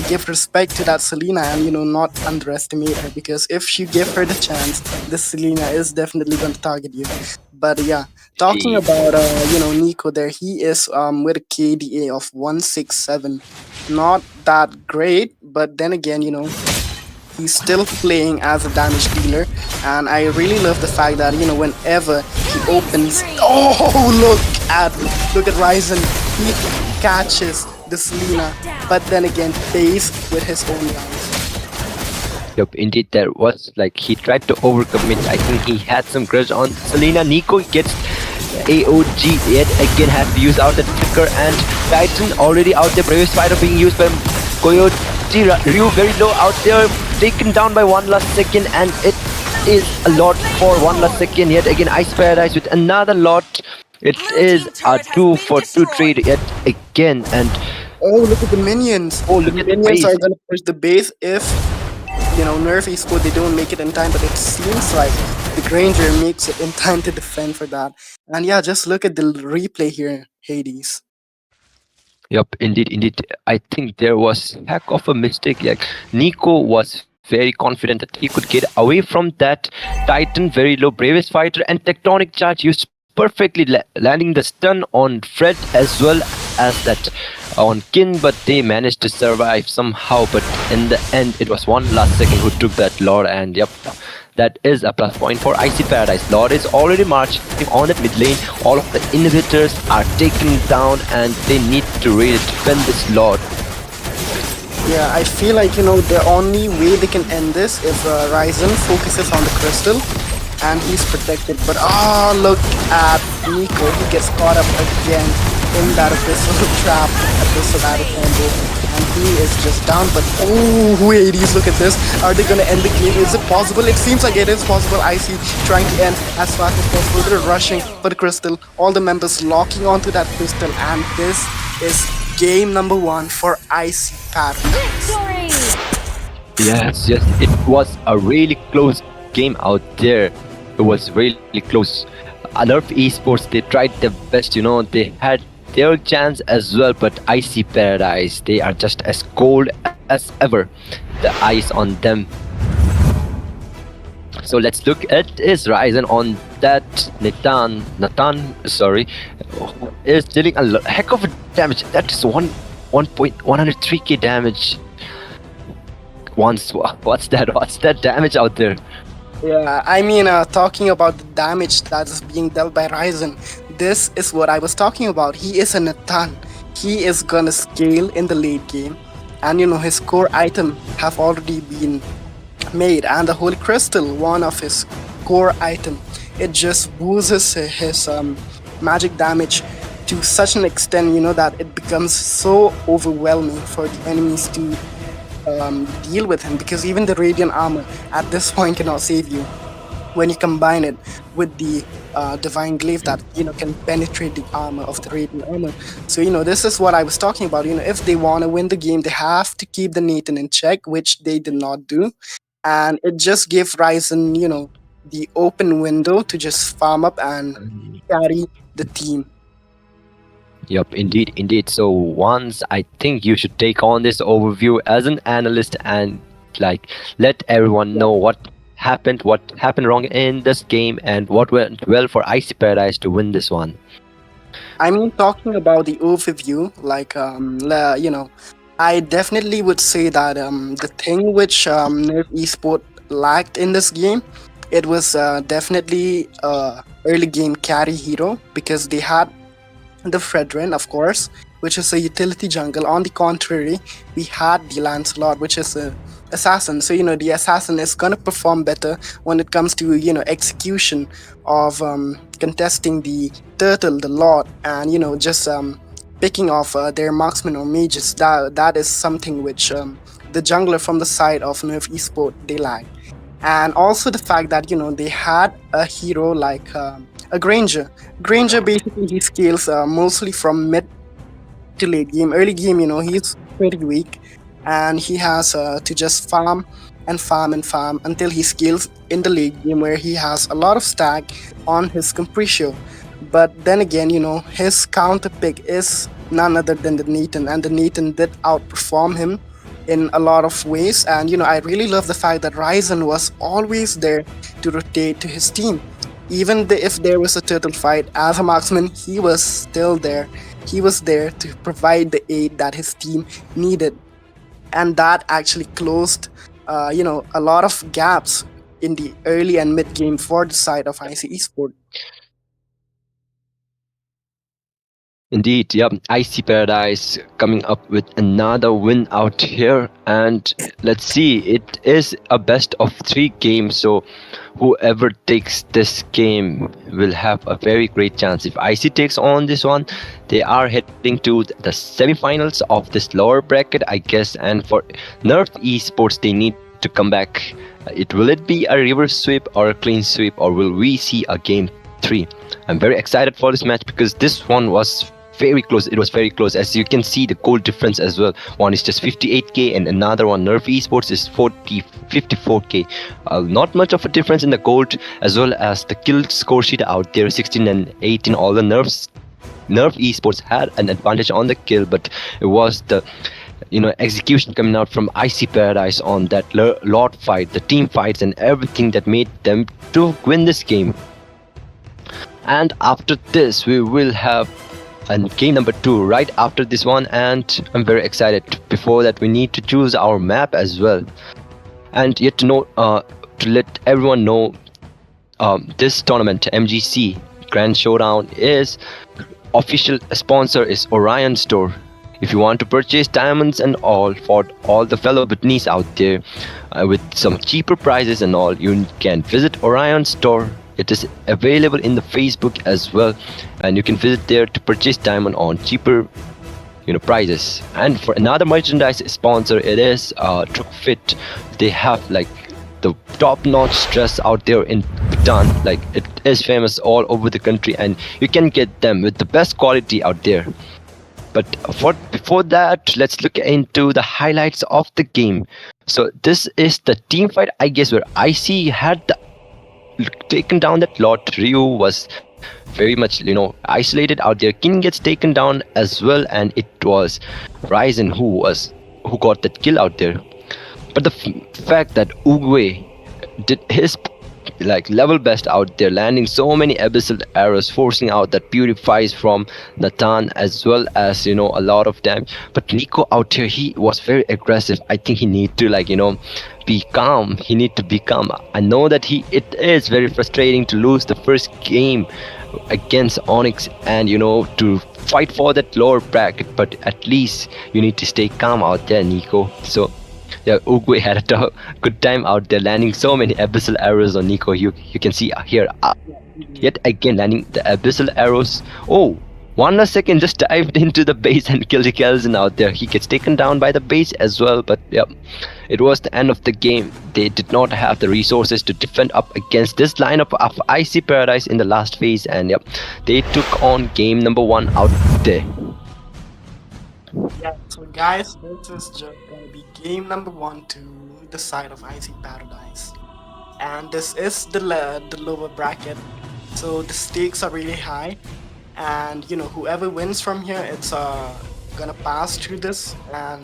[SPEAKER 10] give respect to that Selena, and not underestimate her, because if you give her the chance, this Selena is definitely going to target you. But yeah, talking
[SPEAKER 8] Indeed.
[SPEAKER 10] about Nico there, he is with a KDA of 167. Not that great, but then again, he's still playing as a damage dealer, and I really love the fact that whenever he opens, look at Ryzen, he catches the Selena, but then again pays with his own life.
[SPEAKER 8] Yup, indeed, there was like he tried to overcommit. I think he had some grudge on Selena. Nico gets AOG yet again, has to use out the trigger, and Titan already out there. Bravest Fighter being used by Coyote. Ryu very low out there, taken down by one last second, and it is a lot for one last second. Yet again, Ice Paradise with another lot. It is a 2 for 2 trade yet again, and
[SPEAKER 10] oh, look at the minions!
[SPEAKER 8] oh, look at the
[SPEAKER 10] Minions
[SPEAKER 8] base.
[SPEAKER 10] are gonna push the base if Nerf Esport they don't make it in time, but it seems like the Granger makes it in time to defend for that. And yeah, just look at the replay here, Hades.
[SPEAKER 8] Yup, indeed, indeed. I think there was heck of a mistake. Like Nico was very confident that he could get away from that Titan, very low bravest fighter, and tectonic charge used perfectly, landing the stun on Fred as well as that on Kin, but they managed to survive somehow. But in the end, it was one last second who took that Lord, and yep, that is a plus point for Icy Paradise. Lord is already marching on that mid lane. All of the inhibitors are taken down, and they need to really defend this Lord.
[SPEAKER 10] Yeah, I feel like the only way they can end this if Ryzen focuses on the crystal and he's protected. But look at Nico, he gets caught up again in that abyssal trap, abyssal arrow combo, and he is just down. But Hades, look at this. Are they gonna end the game? Is it possible? It seems like it is possible. Icy trying to end as fast as possible. They're rushing for the crystal. All the members locking onto that crystal, and this is game number 1 for Icy Paradise.
[SPEAKER 8] Yes, it was a really close game out there. It was really close. Nerf Esports, they tried their best, they had their chance as well, but Icy Paradise, they are just as cold as ever. The ice on them. So let's look at his Ryzen on that Nathan, is dealing a heck of a damage. That is 1.103k damage. What's that damage out there?
[SPEAKER 10] Yeah, I mean, talking about the damage that is being dealt by Ryzen, this is what I was talking about. He is a Nathan. He is gonna scale in the late game, and his core item have already been made, and the Holy Crystal, one of his core item, it just boosts his magic damage to such an extent, that it becomes so overwhelming for the enemies to deal with him, because even the Radiant Armor at this point cannot save you when you combine it with the Divine Glaive that can penetrate the armor of the Radiant Armor. So this is what I was talking about. If they want to win the game, they have to keep the Nathan in check, which they did not do, and it just gave Ryzen the open window to just farm up and carry the team.
[SPEAKER 8] Yup, indeed. So once I think you should take on this overview as an analyst and let everyone know what happened wrong in this game and what went well for Icy Paradise to win this one.
[SPEAKER 10] I mean, talking about the overview, I definitely would say that the thing which Nerf Esport lacked in this game, it was definitely early game carry hero, because they had the Fredrin, of course, which is a utility jungle. On the contrary, we had the Lancelot, which is a assassin. So the assassin is gonna perform better when it comes to execution of contesting the turtle, the Lord, and just picking off their marksmen or mages. That is something which the jungler from the side of Nerf Esport, they lag. And also the fact that they had a hero like a Granger. Granger basically he scales mostly from mid to late game. Early game, he's pretty weak, and he has to just farm and farm and farm until he scales in the late game where he has a lot of stack on his Capriccio. But then again, his counter pick is none other than the Nathan, and the Nathan did outperform him in a lot of ways. And I really love the fact that Ryzen was always there to rotate to his team. Even if there was a turtle fight, as a marksman, he was still there. He was there to provide the aid that his team needed. And that actually closed, a lot of gaps in the early and mid game for the side of IC Esport.
[SPEAKER 8] Indeed, yep. Icy Paradise coming up with another win out here, and let's see, it is a best of 3 game, so whoever takes this game will have a very great chance. If Icy takes on this one, they are heading to the semifinals of this lower bracket, I guess, and for Nerf Esports, they need to come back. Will it be a reverse sweep or a clean sweep, or will we see a game 3? I'm very excited for this match because this one was very close. It was very close. As you can see, the goal difference as well. One is just 58k and another one, Nerf Esports, is 54k. Not much of a difference in the gold, as well as the kill score sheet out there, 16 and 18. All the Nerf Esports had an advantage on the kill, but it was the execution coming out from Icy Paradise on that Lord fight, the team fights and everything that made them to win this game. And after this, we will have and game number 2 right after this one, and I'm very excited. Before that, we need to choose our map as well, and yet to let everyone know, this tournament, MGC Grand Showdown, is official sponsor is Orion Store. If you want to purchase diamonds and all for all the fellow Bhutanese out there with some cheaper prices and all, you can visit Orion Store. It is available in the Facebook as well, and you can visit there to purchase diamond on cheaper prices. And for another merchandise sponsor, it is Fit. They have like the top-notch dress out there in Bhutan. Like, it is famous all over the country, and you can get them with the best quality out there. But before that, let's look into the highlights of the game. So this is the team fight, I guess, where IC had taken down that lot. Ryu was very much isolated out there. King gets taken down as well, and it was Ryzen who got that kill out there. But the fact that Uguay did his level best out there, landing so many abyssal arrows, forcing out that purifies from Nathan, as well as a lot of damage. But Nico out here, he was very aggressive. I think he need to be calm. He need to be calm. I know that it is very frustrating to lose the first game against Onyx and to fight for that lower bracket, but at least you need to stay calm out there, Nico. So yeah, Uguay had a good time out there, landing so many abyssal arrows on Nico. You can see here, yet again landing the abyssal arrows. Oh, 1 second, just dived into the base and killed Kelson out there. He gets taken down by the base as well, but yep, it was the end of the game. They did not have the resources to defend up against this lineup of Icy Paradise in the last phase, and yep, they took on game number 1 out there.
[SPEAKER 10] Yeah, so guys, this is just gonna be game number 1 to the side of Icy Paradise, and this is the lower bracket, so the stakes are really high, and whoever wins from here, it's gonna pass through this, and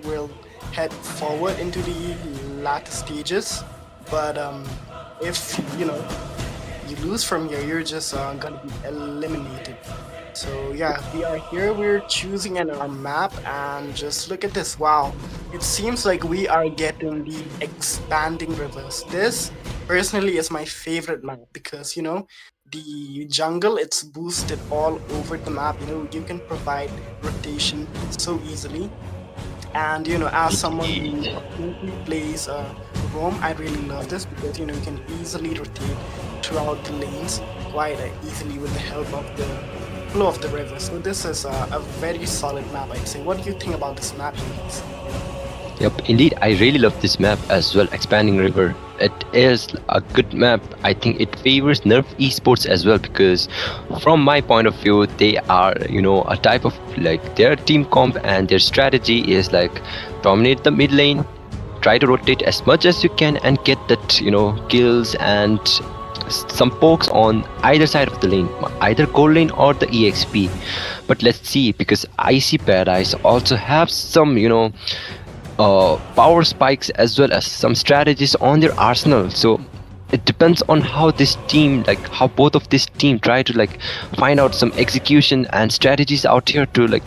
[SPEAKER 10] we'll head forward into the latter stages. But if you lose from here, you're just gonna be eliminated. So yeah, we are here, we're choosing our map, and just look at this. Wow, it seems like we are getting the expanding rivers. This personally is my favorite map because the jungle, it's boosted all over the map. You can provide rotation so easily, and as someone who plays roam, I really love this because you can easily rotate throughout the lanes quite easily with the help of the flow of the river. So this is a very solid map, I'd say. What do you think about this map, ladies?
[SPEAKER 8] Yep, indeed, I really love this map as well, Expanding River. It is a good map. I think it favors Nerf esports as well because, from my point of view, they are, a type of like their team comp and their strategy is like dominate the mid lane, try to rotate as much as you can, and get that, kills and some pokes on either side of the lane, either gold lane or the EXP. But let's see because Icy Paradise also have some, power spikes as well as some strategies on their arsenal. So it depends on how this team, like how both of this team try to like find out some execution and strategies out here to like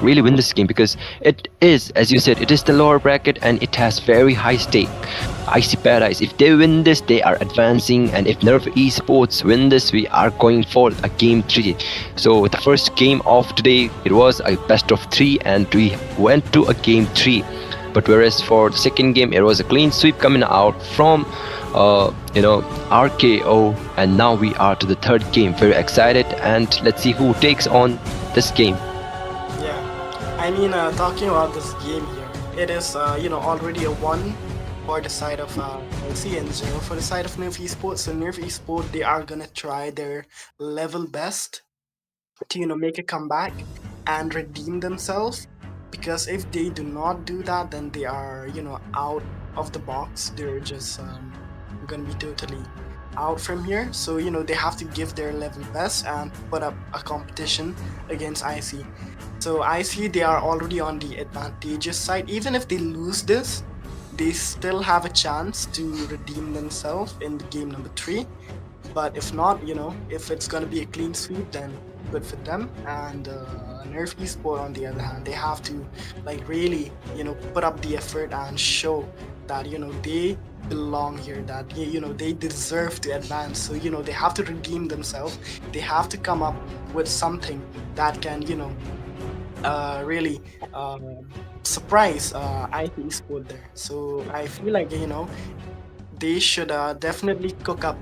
[SPEAKER 8] really win this game, because it is, as you said, it is the lower bracket and it has very high stake. Icy Paradise, if they win this, they are advancing, and if Nerf Esports win this, we are going for a game 3. So the first game of today, it was a best of 3 and we went to a game 3. But whereas for the second game, it was a clean sweep coming out from RKO, and now we are to the third game. Very excited, and let's see who takes on this game.
[SPEAKER 10] Yeah, I mean, talking about this game here, it is already a 1 for the side of LC and 0 for the side of Nerf Esports. So Nerf Esports, they are gonna try their level best to make a comeback and redeem themselves. Because if they do not do that, then they are out of the box. They're just gonna be totally out from here. So they have to give their level best and put up a competition against IC. So IC, they are already on the advantageous side. Even if they lose this, they still have a chance to redeem themselves in the game number 3. But if not, if it's gonna be a clean sweep, then good for them. And Nerf Esport, on the other hand, they have to like really put up the effort and show that they belong here, that they deserve to advance. So they have to redeem themselves. They have to come up with something that can really surprise IT Esport there. So I feel like they should definitely cook up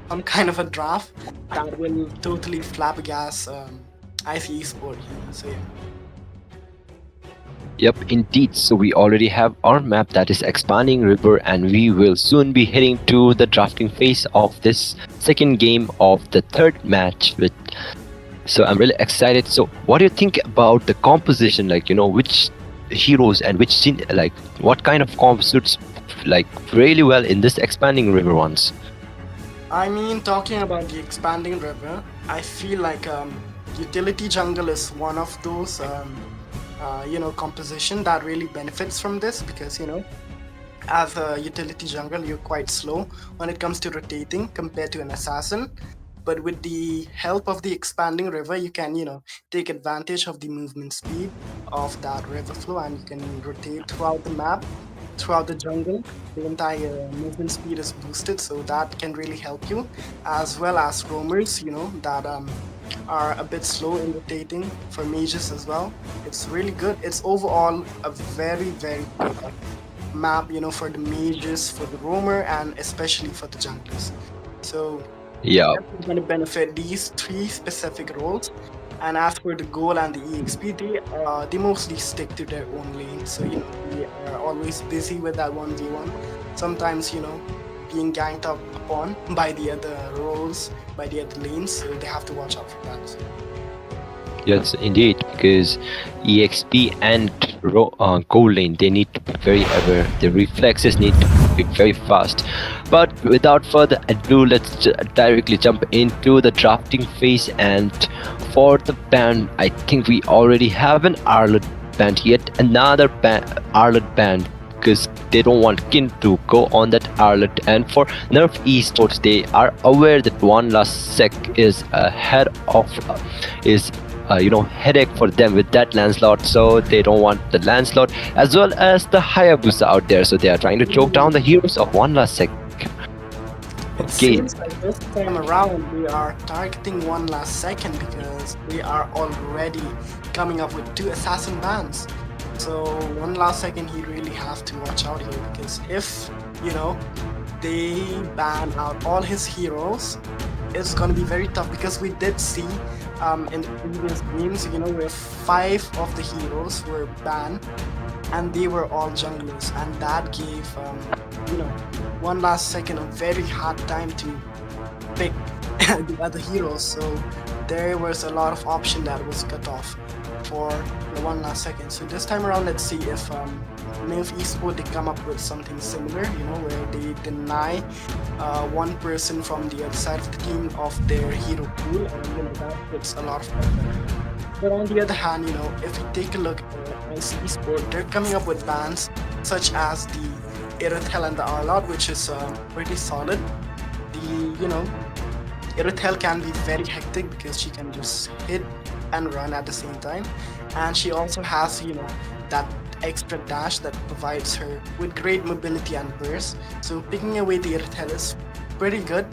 [SPEAKER 10] some kind of a draft that will totally flabbergast IC Esport here. So yeah.
[SPEAKER 8] Yep, indeed. So we already have our map, that is Expanding River, and we will soon be heading to the drafting phase of this second game of the third match. So I'm really excited. So what do you think about the composition? Like, which heroes and which scene, like what kind of comp suits like really well in this Expanding River ones?
[SPEAKER 10] I mean, talking about the Expanding River, I feel like utility jungle is one of those composition that really benefits from this, because as a utility jungle, you're quite slow when it comes to rotating compared to an assassin. But with the help of the Expanding River, you can take advantage of the movement speed of that river flow, and you can rotate throughout the map, throughout the jungle. The entire movement speed is boosted, so that can really help you, as well as roamers that are a bit slow in rotating, for mages as well. It's really good. It's overall a very, very good map for the mages, for the roamer, and especially for the junglers. So
[SPEAKER 8] yeah,
[SPEAKER 10] it's going to benefit these 3 specific roles. And as for the goal and the EXP, they mostly stick to their own lane. So they are always busy with that 1v1. Sometimes being ganked up upon by the other roles, by the other lanes, so they have to watch out for that. So.
[SPEAKER 8] Yes, indeed, because EXP and gold lane, they need to be very aware. The reflexes need to be very fast. But without further ado, let's directly jump into the drafting phase. And for the band, I think we already have an Arlet band, yet another Arlet band, because they don't want Kin to go on that Arlet. And for Nerf Esports, they are aware that one last sec is ahead of headache for them with that Lancelot, so they don't want the Lancelot as well as the Hayabusa out there, so they are trying to choke down the heroes of one last sec.
[SPEAKER 10] It seems like this time around we are targeting one last second, because we are already coming up with 2 assassin bans. So one last second, he really have to watch out here, because if they ban out all his heroes, is going to be very tough because we did see in the previous games, where 5 of the heroes were banned and they were all junglers, and that gave one last second a very hard time to pick the other heroes. So there was a lot of option that was cut off for the one last second. So this time around, let's see if Nerf Esport they come up with something similar, where they deny one person from the other side of the team of their hero pool, and that puts a lot of pressure. But on the other hand, if you take a look at IC Esport, they're coming up with bans such as the Irithel and the Arlot, which is pretty solid. The Irithel can be very hectic because she can just hit and run at the same time, and she also has that extra dash that provides her with great mobility and burst. So picking away the Irithel is pretty good,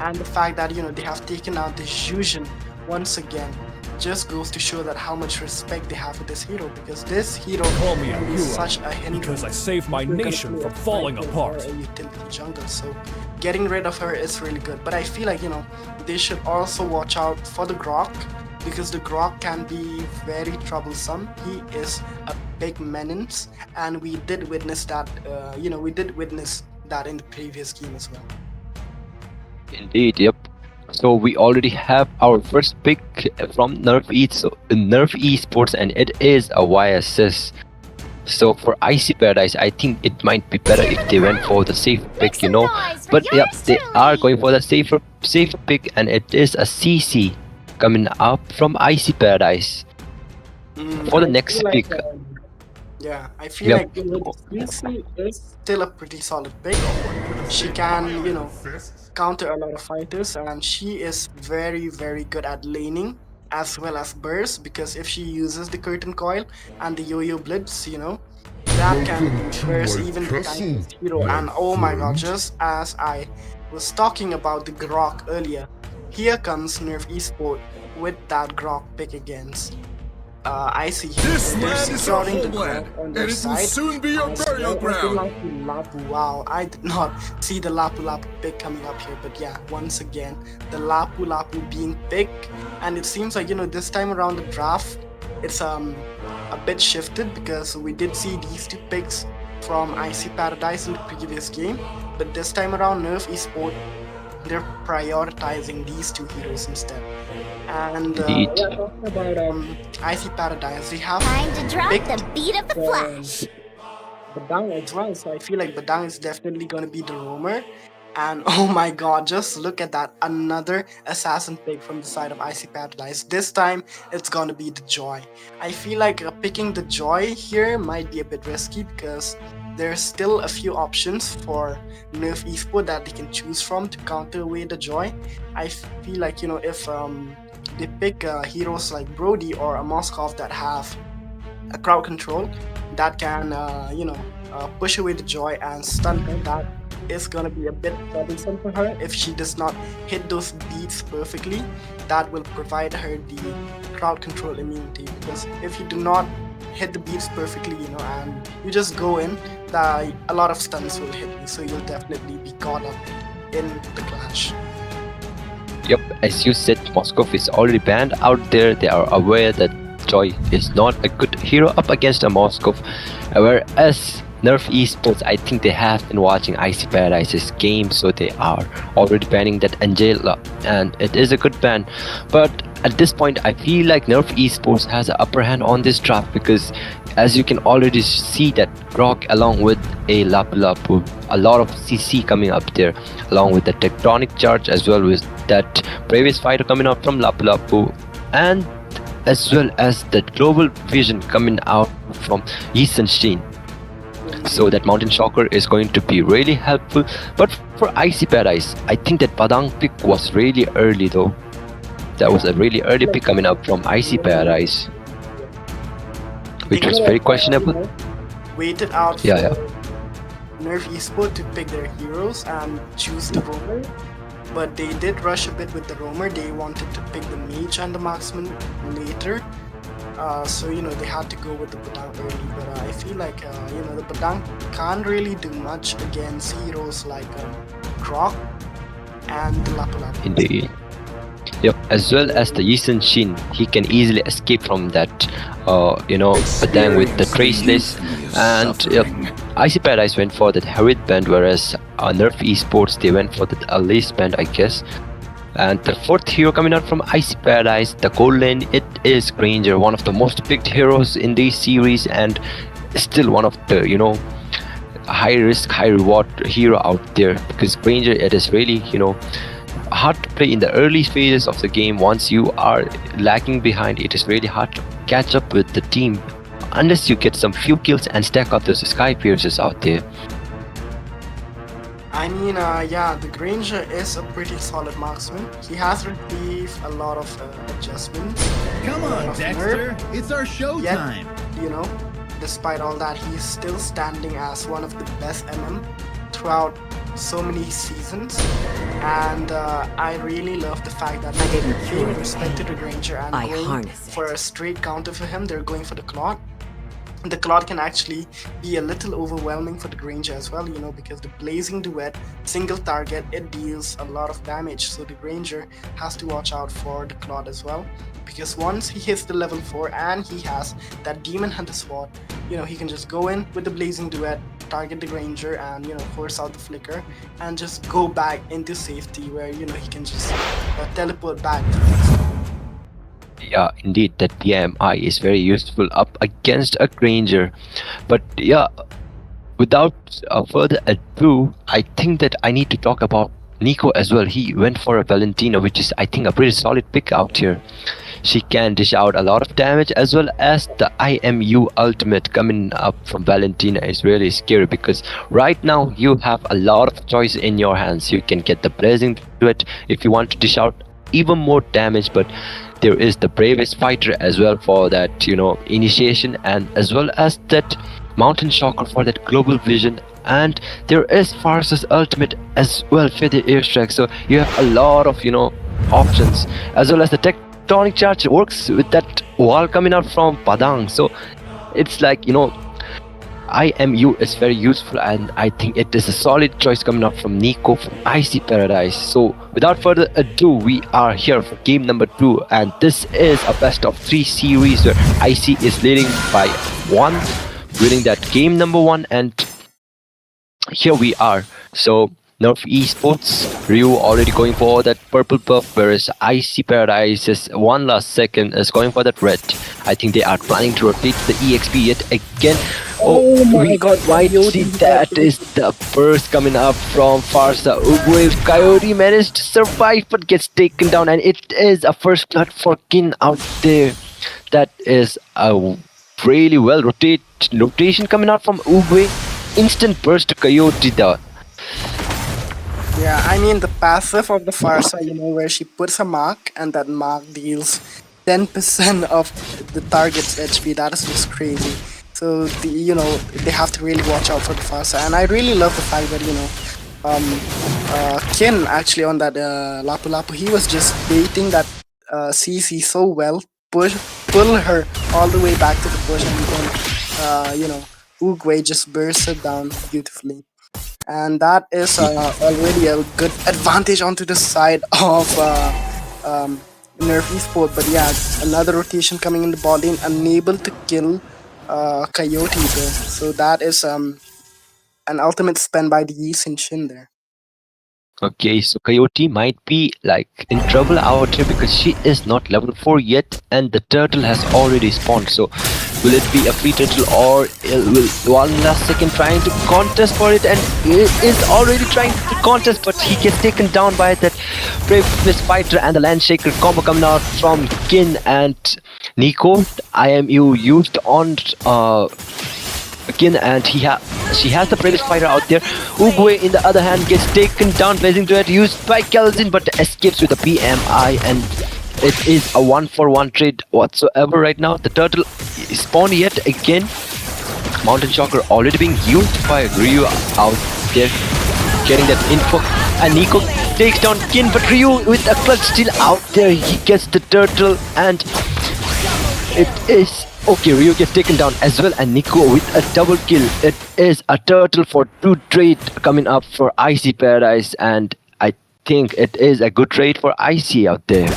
[SPEAKER 10] and the fact that they have taken out the Fusion once again just goes to show that how much respect they have for this hero, because this hero
[SPEAKER 12] Call me a
[SPEAKER 10] is
[SPEAKER 12] hero
[SPEAKER 10] such a hindrance
[SPEAKER 12] because I saved my
[SPEAKER 10] if you're gonna
[SPEAKER 12] nation
[SPEAKER 10] play
[SPEAKER 12] from
[SPEAKER 10] a
[SPEAKER 12] falling
[SPEAKER 10] fighter
[SPEAKER 12] apart.
[SPEAKER 10] or a utility jungle. So getting rid of her is really good, but I feel like they should also watch out for the Grok, because the Grok can be very troublesome. He is a big menace, and we did witness that in the previous game as well.
[SPEAKER 8] Indeed, yep. So we already have our first pick from Nerf Esports, and it is a YSS. So for Icy Paradise, I think it might be better if they went for the safe pick, But yeah, they are going for the safe pick, and it is a CC coming up from Icy Paradise. For the next pick.
[SPEAKER 10] I feel
[SPEAKER 8] Yep.
[SPEAKER 10] like CC is still a pretty solid pick. She can, counter a lot of fighters, and she is very, very good at laning as well as burst, because if she uses the curtain coil and the yo-yo blitz, that can burst even the tankiest hero. And oh my god, just as I was talking about the Grok earlier, here comes Nerf Esport with that Grok pick against Icy.
[SPEAKER 4] This
[SPEAKER 10] They're
[SPEAKER 4] land is
[SPEAKER 10] securing
[SPEAKER 4] our
[SPEAKER 10] the
[SPEAKER 4] homeland,
[SPEAKER 10] Grok on
[SPEAKER 4] and
[SPEAKER 10] their
[SPEAKER 4] it will
[SPEAKER 10] side.
[SPEAKER 4] soon be your
[SPEAKER 10] As
[SPEAKER 4] burial
[SPEAKER 10] well as the
[SPEAKER 4] ground.
[SPEAKER 10] Lapu. Wow, I did not see the Lapu pick coming up here, but yeah, once again, the Lapu being picked, and it seems like this time around the draft, it's a bit shifted, because we did see these 2 picks from Icy Paradise in the previous game, but this time around Nerf Esport, they're prioritizing these 2 heroes instead. And
[SPEAKER 8] Indeed.
[SPEAKER 10] talking about Icy Paradise, they have
[SPEAKER 7] Time to drop
[SPEAKER 10] picked
[SPEAKER 7] the beat of the flash.
[SPEAKER 10] Badang as well, so I feel like Badang is definitely going to be the roamer. And oh my god, just look at that, another assassin pick from the side of Icy Paradise. This time it's going to be the Joy. I feel like picking the Joy here might be a bit risky, because there's still a few options for Nerf Esport that they can choose from to counter away the Joy. I feel like if they pick heroes like Brody or a Moskov that have a crowd control that can push away the Joy and stun her, that is gonna be a bit troublesome for her. If she does not hit those beats perfectly, that will provide her the crowd control immunity, because if you do not hit the beats perfectly, and you just go in, a lot of stuns will hit you, so you'll definitely be caught up in the clash.
[SPEAKER 8] Yep, as you said, Moskov is already banned out there. They are aware that Joy is not a good hero up against a Moskov. Whereas Nerf Esports, I think they have been watching Icy Paradise's game, so they are already banning that Angela, and it is a good ban. But at this point, I feel like Nerf Esports has an upper hand on this draft, because as you can already see that Grok along with a Lapu, a lot of CC coming up there, along with the Tectonic Charge, as well with that previous fighter coming out from Lapu, and as well as the Global Vision coming out from Yisenstein. So that Mountain Shocker is going to be really helpful. But for Icy Paradise, I think that Padang pick was really early though. That was a really early pick coming up from Icy Paradise, which was very questionable.
[SPEAKER 10] Waited out for
[SPEAKER 8] Yeah.
[SPEAKER 10] Nerf Esport to pick their heroes and choose the roamer, but they did rush a bit with the roamer. They wanted to pick the mage and the marksman later, so they had to go with the Badang early. But I feel like the Badang can't really do much against heroes like Grok and the Lapu.
[SPEAKER 8] Indeed. Yep, as well as the Yisun Shin, he can easily escape from that, Padang with the Traceless. And yep, Icy Paradise went for that Herit band, whereas Nerf Esports, they went for that Alice band, I guess. And the fourth hero coming out from Icy Paradise, the gold lane, it is Granger, one of the most picked heroes in this series, and still one of the, high risk, high reward hero out there. Because Granger, it is really, hard to play in the early phases of the game. Once you are lagging behind, it is really hard to catch up with the team unless you get some few kills and stack up those Sky Piercers out there.
[SPEAKER 10] I mean, the Granger is a pretty solid marksman. He has received a lot of adjustments.
[SPEAKER 12] Come on, Dexter, it's our show
[SPEAKER 10] Yet,
[SPEAKER 12] time.
[SPEAKER 10] Despite all that, he's still standing as one of the best MM throughout so many seasons. And I really love the fact that they're paying respect to the Granger and going for a straight counter for him. They're going for the Claude. The Claude can actually be a little overwhelming for the Granger as well, because the Blazing Duet, single target, it deals a lot of damage. So the Granger has to watch out for the Claude as well, because once he hits the level 4 and he has that Demon Hunter sword, he can just go in with the Blazing Duet, target the Granger and, force out the Flicker and just go back into safety where, he can just teleport back to his.
[SPEAKER 8] Yeah, indeed, that PMI is very useful up against a Granger. But yeah, without further ado, I think that I need to talk about Nico as well. He went for a Valentina, which is, I think, a pretty solid pick out here. She can dish out a lot of damage, as well as the IMU ultimate coming up from Valentina is really scary, because right now you have a lot of choice in your hands. You can get the Blazing Duet if you want to dish out even more damage, but there is the Bravest Fighter as well for that, initiation, and as well as that Mountain Shocker for that global vision, and there is Farsa's ultimate as well for the airstrike. So you have a lot of, options, as well as the Tectonic Charge works with that wall coming out from Padang. So it's like, IMU is very useful, and I think it is a solid choice coming out from Nico from Icy Paradise. So without further ado, we are here for game number 2, and this is a best of 3 series where Icy is leading by 1, winning that game number 1, and here we are. So Nerf Esports, Ryu already going for that purple buff, whereas Icy Paradise is one last second is going for that red. I think they are planning to rotate the EXP yet again. Oh my god, why see that is the burst coming up from Farsa. Uguay Coyote managed to survive but gets taken down, and it is a first blood for Kin out there. That is a really well rotation coming out from Uguay. Instant burst to Coyote though.
[SPEAKER 10] Yeah, I mean the passive of the Farsa, where she puts a mark and that mark deals 10% of the target's HP. That is just crazy. So they have to really watch out for the Farsa, and I really love the fact that Kin actually on that Lapu Lapu, he was just baiting that CC so well, pull her all the way back to the bush, and then Uguay just bursts it down beautifully. And that is already a good advantage onto the side of Nerf Esport. But yeah, another rotation coming in the bot lane, unable to kill Coyote there. So that is an ultimate spend by the Yi Sin Shin there.
[SPEAKER 8] Okay, so Coyote might be like in trouble out here because she is not level 4 yet, and the turtle has already spawned. So will it be a free turtle, or will one last second trying to contest for it, and he is already trying to contest, but he gets taken down by that Bravest Fighter and the Landshaker combo coming out from Kin and Nico. IMU used on Kin, and she has the Bravest Fighter out there. Uguay, in the other hand, gets taken down, Blazing Duet used by Kelzin, but escapes with a PMI, and it is a 1-for-1 trade whatsoever right now. The turtle is spawned yet again. Mountain Shocker already being used by Ryu out there, getting that info, and Nico takes down Kin, but Ryu with a clutch still out there. He gets the turtle, and it is okay. Ryu gets taken down as well, and Nico with a double kill. It is a turtle for 2 trade coming up for Icy Paradise, and I think it is a good trade for IC out there.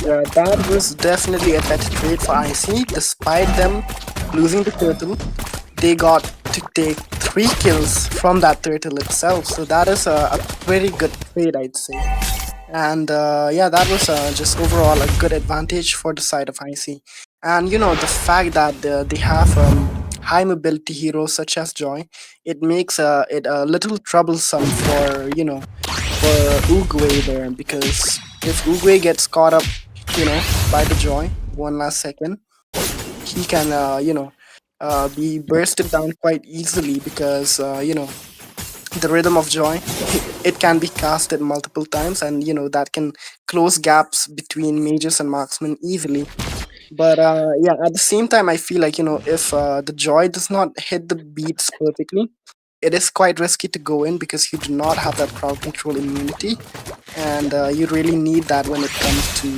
[SPEAKER 10] Yeah, that was definitely a better trade for IC. Despite them losing the turtle, they got to take 3 kills from that turtle itself. So that is a very good trade, I'd say. And yeah, that was just overall a good advantage for the side of IC. And the fact that they have high mobility heroes such as Joy, it makes it a little troublesome for for Uguay there, because if Uguay gets caught up by the Joy one last second, he can be bursted down quite easily, because the rhythm of joy, it can be casted multiple times, and that can close gaps between mages and marksmen easily. But yeah, at the same time, I feel like if the joy does not hit the beats perfectly, it is quite risky to go in, because you do not have that crowd control immunity, and you really need that when it comes to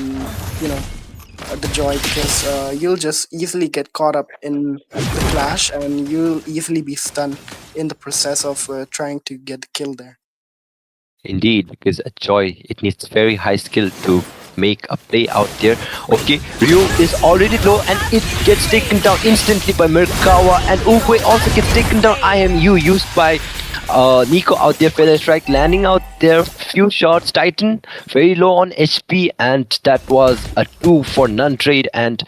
[SPEAKER 10] the joy, because you'll just easily get caught up in the clash, and you'll easily be stunned in the process of trying to get the kill there.
[SPEAKER 8] Indeed, because a Joy, it needs very high skill to make a play out there. Okay, Ryu is already low and it gets taken down instantly by Merkawa, and Uguay also gets taken down. IMU used by Nico out there, Feather Strike landing out there, few shots. Titan very low on HP, and that was a 2 for none trade, and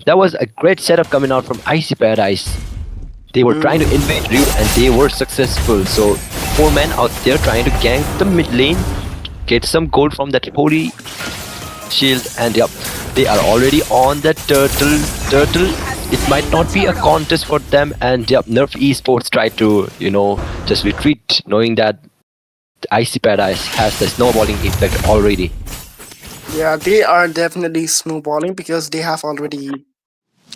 [SPEAKER 8] that was a great setup coming out from Icy Paradise. They were trying to invade Ryu and they were successful. So 4 men out there trying to gank the mid lane, get some gold from that holy shield, and yep, they are already on that turtle. It might not be a contest for them, and yep, Nerf Esports tried to just retreat, knowing that Icy Paradise has the snowballing effect already.
[SPEAKER 10] Yeah, they are definitely snowballing, because they have already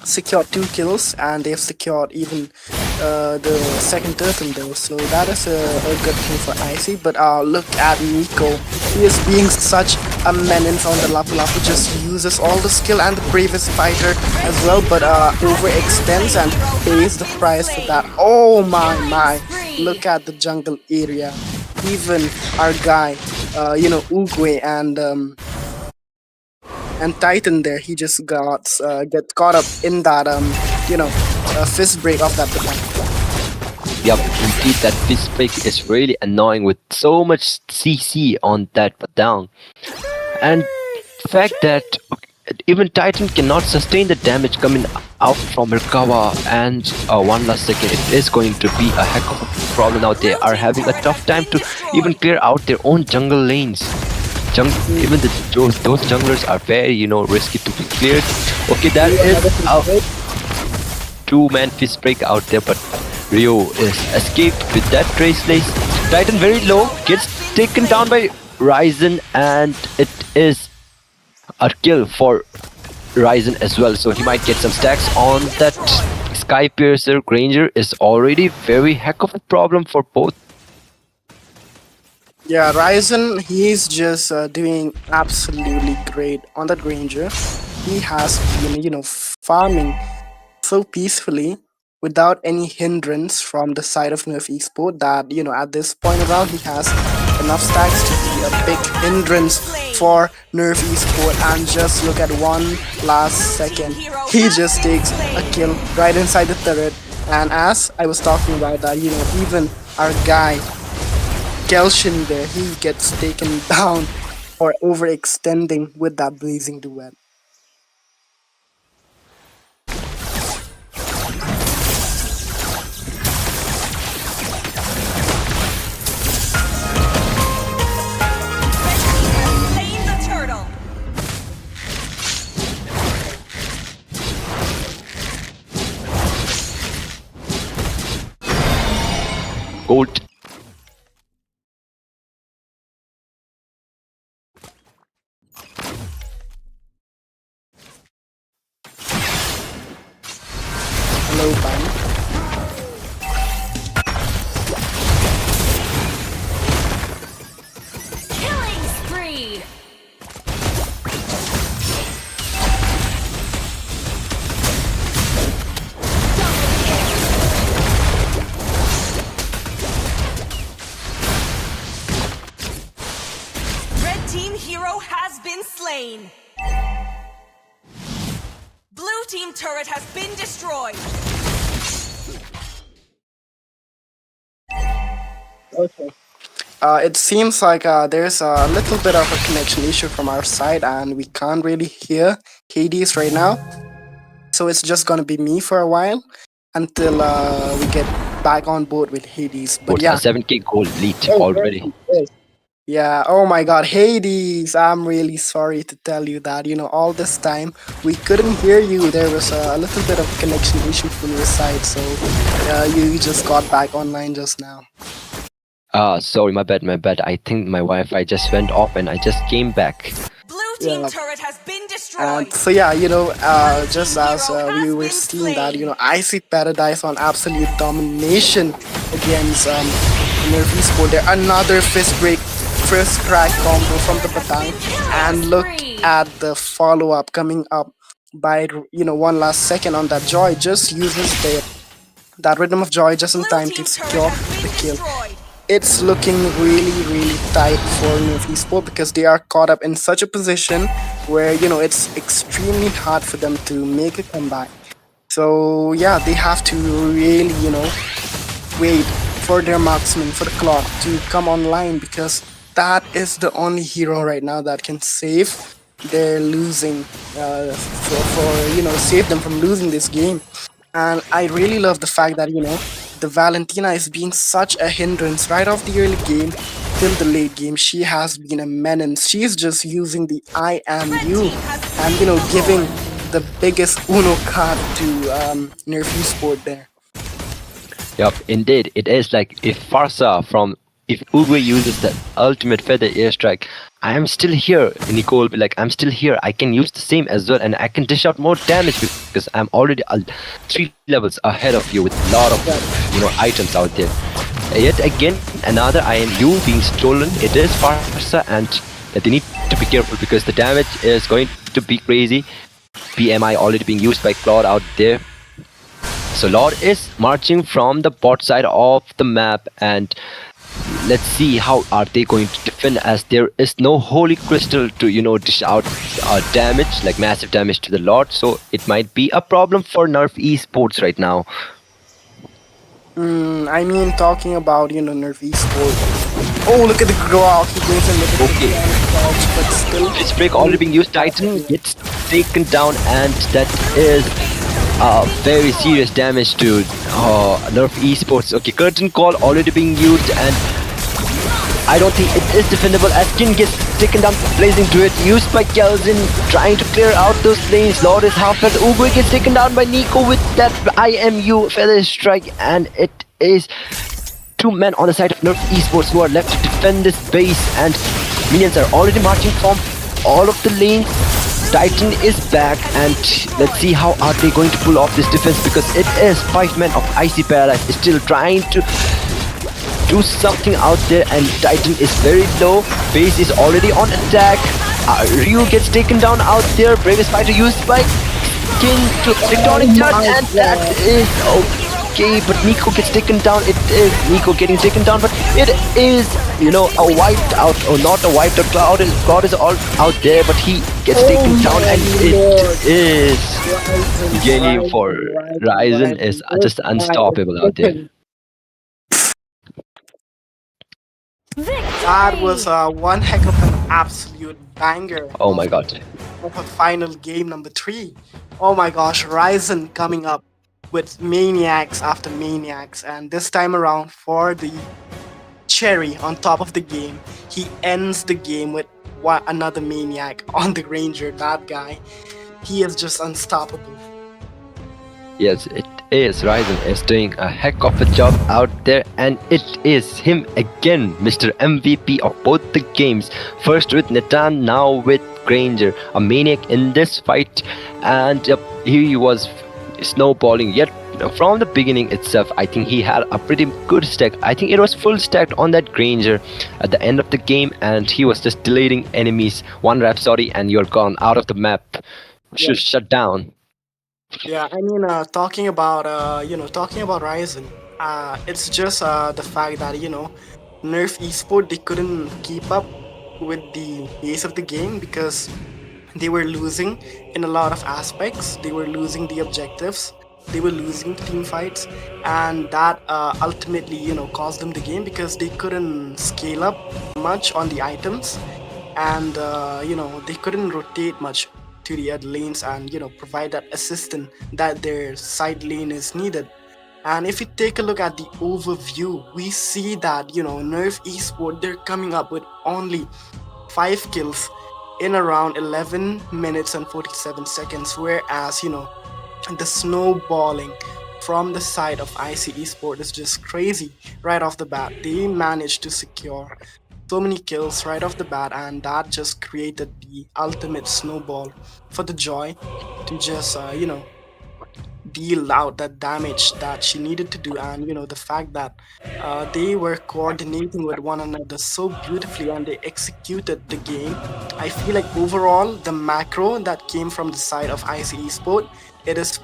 [SPEAKER 10] secured 2 kills, and they've secured even the second turtle there. So that is a good thing for Icy. But look at Nico. He is being such a menace on the Lapu Lapu. Just uses all the skill and the bravest fighter as well, but overextends and pays the price for that. Oh my. Look at the jungle area. Even our guy, Uguay and Titan there, he just get caught up in that fist break of that Badang.
[SPEAKER 8] Yup, indeed, that fist break is really annoying with so much CC on that Badang. And the fact that even Titan cannot sustain the damage coming out from Merkawa, and one last second, it is going to be a heck of a problem out there. Are having a tough time to even clear out their own jungle lanes. Even those junglers are very risky to be cleared. Okay, that is a 2-man fist break out there, but Ryu is escaped with that trace lace. Titan very low, gets taken down by Ryzen, and it is a kill for Ryzen as well, so he might get some stacks on that Sky Piercer. Granger is already very heck of a problem for both.
[SPEAKER 10] Yeah, Ryzen, he's just doing absolutely great on that Granger. He has been, farming so peacefully without any hindrance from the side of Nerf Esport that, at this point around, he has enough stacks to be a big hindrance for Nerf Esport. And just look at one last second. He just takes a kill right inside the turret. And as I was talking about that, even our guy, Gelshin there, he gets taken down for overextending with that blazing duet.
[SPEAKER 5] Slaying the turtle.
[SPEAKER 8] Gold.
[SPEAKER 10] Hello, Pan.
[SPEAKER 5] Killing spree. team turret has been destroyed.
[SPEAKER 2] Okay.
[SPEAKER 10] It seems like there's a little bit of a connection issue from our side, and we can't really hear Hades right now. So it's just gonna be me for a while until we get back on board with Hades. But
[SPEAKER 8] What's a
[SPEAKER 10] yeah.
[SPEAKER 8] 7K gold lead
[SPEAKER 10] Oh,
[SPEAKER 8] already?
[SPEAKER 10] yes. Yeah, oh my god, Hades, I'm really sorry to tell you that, all this time we couldn't hear you. There was a little bit of connection issue from your side, so you just got back online just now.
[SPEAKER 8] Sorry, my bad, my bad. I think my Wi-Fi just went off and I just came back.
[SPEAKER 5] Blue team
[SPEAKER 10] Yeah.
[SPEAKER 5] turret has been destroyed.
[SPEAKER 10] And so yeah, just as we were seeing that, Icy Paradise on absolute domination against Nerf Esport. There another first crack combo from the Batang, and look at the follow up coming up by one last second on that Joy. Just uses that Rhythm of Joy just in time to secure the kill. It's looking really, really tight for Nerf Esport because they are caught up in such a position where, it's extremely hard for them to make a comeback. So, yeah, they have to really, wait for their marksman, for the clock to come online because that is the only hero right now that can save their losing, save them from losing this game. And I really love the fact that, the Valentina is being such a hindrance right off the early game till the late game. She has been a menace. She's just using the I am you and, giving the biggest Uno card to Nerf Esport there.
[SPEAKER 8] Yup, indeed. It is like if if Uruguay uses the ultimate feather airstrike, I am still here. Nicole will be like, I'm still here. I can use the same as well and I can dish out more damage because I'm already 3 levels ahead of you with a lot of items out there. Yet again, another IMU being stolen. It is Farsa and they need to be careful because the damage is going to be crazy. PMI already being used by Claude out there. So Lord is marching from the bot side of the map and let's see how are they going to defend as there is no holy crystal to dish out damage, like massive damage to the Lord. So it might be a problem for Nerf Esports right now.
[SPEAKER 10] I mean, talking about, Nerf Esport. Oh, look at the Grok. He goes in with the dodge, but still.
[SPEAKER 8] This break already being used. Titan gets taken down, and that is very serious damage to Nerf Esports. Okay, curtain call already being used, and I don't think it is defendable as Jin gets taken down. Blazing to it, used by Kelvin, trying to clear out those lanes. Lord is half health. Uguay gets taken down by Nico with that IMU feather strike, and it is 2 men on the side of Nerf Esports who are left to defend this base, and minions are already marching from all of the lanes. Titan is back, and let's see how are they going to pull off this defense because it is 5 men of Icy Paradise still trying to do something out there, and Titan is very low. Base is already on attack. Ryu gets taken down out there. Bravest fighter used by King to tectonic charge, and that is okay. But Nico gets taken down. It is Nico getting taken down, but it is a wiped out or not a wiped out. Cloud is all out there, but he gets taken down, and it is game for Ryzen is just unstoppable out there.
[SPEAKER 10] That was one heck of an absolute banger.
[SPEAKER 8] Oh my god.
[SPEAKER 10] Of a final game number 3. Oh my gosh, Ryzen coming up with maniacs after maniacs, and this time around for the cherry on top of the game, he ends the game with another maniac on the Ranger. That guy, he is just unstoppable.
[SPEAKER 8] Yes, it is. Ryzen is doing a heck of a job out there, and it is him again, Mr. MVP of both the games. First with Natan, now with Granger, a maniac in this fight, and he was snowballing. Yet from the beginning itself, I think he had a pretty good stack. I think it was full stacked on that Granger at the end of the game, and he was just deleting enemies. One Rhapsody, and you're gone out of the map. Shut down.
[SPEAKER 10] Yeah, I mean, talking about Ryzen, it's just the fact that Nerf Esport, they couldn't keep up with the pace of the game because they were losing in a lot of aspects. They were losing the objectives. They were losing team fights, and that ultimately, caused them the game because they couldn't scale up much on the items, and they couldn't rotate much to the other lanes and provide that assistance that their side lane is needed. And if you take a look at the overview, we see that Nerf Esport, they're coming up with only 5 kills in around 11 minutes and 47 seconds, whereas the snowballing from the side of IC Esport is just crazy. Right off the bat, they managed to secure so many kills right off the bat, and that just created the ultimate snowball for the Joy to just deal out that damage that she needed to do. And the fact that they were coordinating with one another so beautifully and they executed the game, I feel like overall the macro that came from the side of IC Esport, it is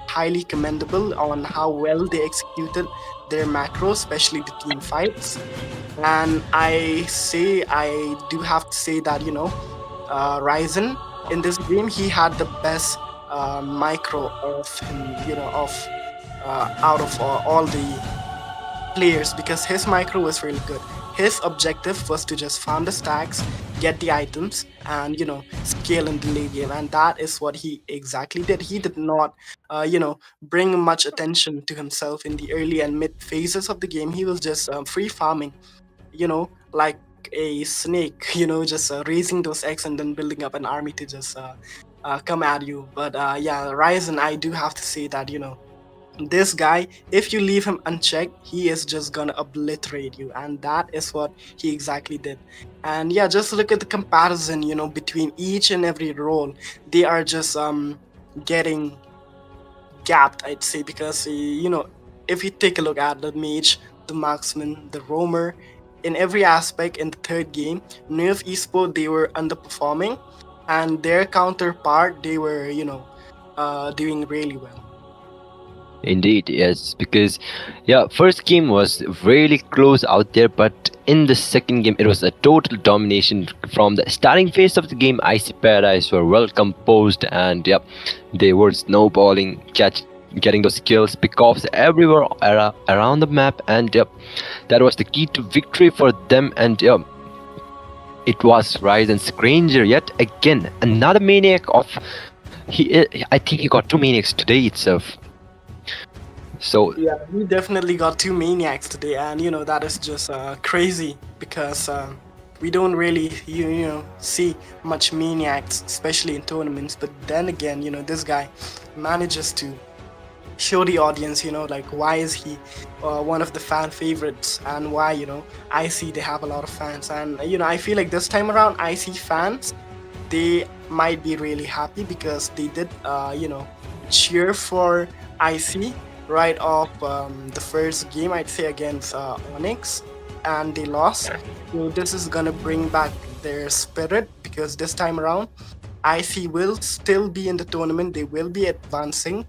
[SPEAKER 10] highly commendable on how well they executed their macro, especially the team fights. And I do have to say that Ryzen in this game, he had the best micro of him, out of all the players, because his micro was really good. His objective was to just farm the stacks, get the items, and scale in the late game, and that is what he exactly did. He did not, bring much attention to himself in the early and mid phases of the game. He was just free farming, like a snake, just raising those eggs and then building up an army to just come at you. But yeah, Ryzen, I do have to say that this guy, if you leave him unchecked, he is just gonna obliterate you, and that is what he exactly did. And yeah, just look at the comparison between each and every role. They are just getting gapped, I'd say, because if you take a look at the mage, the marksman, the roamer, in every aspect in the third game, Nerf Esport, they were underperforming, and their counterpart, they were doing really well.
[SPEAKER 8] Indeed, yes, because first game was really close out there, but in the second game it was a total domination. From the starting phase of the game, Icy Paradise were well composed, and they were snowballing, getting those kills, pickoffs everywhere around the map, and that was the key to victory for them. And it was Ryzen's Granger yet again, another maniac of I think he got 2 maniacs today itself. So
[SPEAKER 10] yeah, we definitely got 2 maniacs today, and that is just crazy, because we don't really see much maniacs, especially in tournaments. But then again, this guy manages to show the audience, like why is he one of the fan favorites, and why IC, they have a lot of fans. And I feel like this time around, IC fans, they might be really happy because they did cheer for IC right off the first game, I'd say, against Onyx, and they lost. So this is gonna bring back their spirit, because this time around IC will still be in the tournament. They will be advancing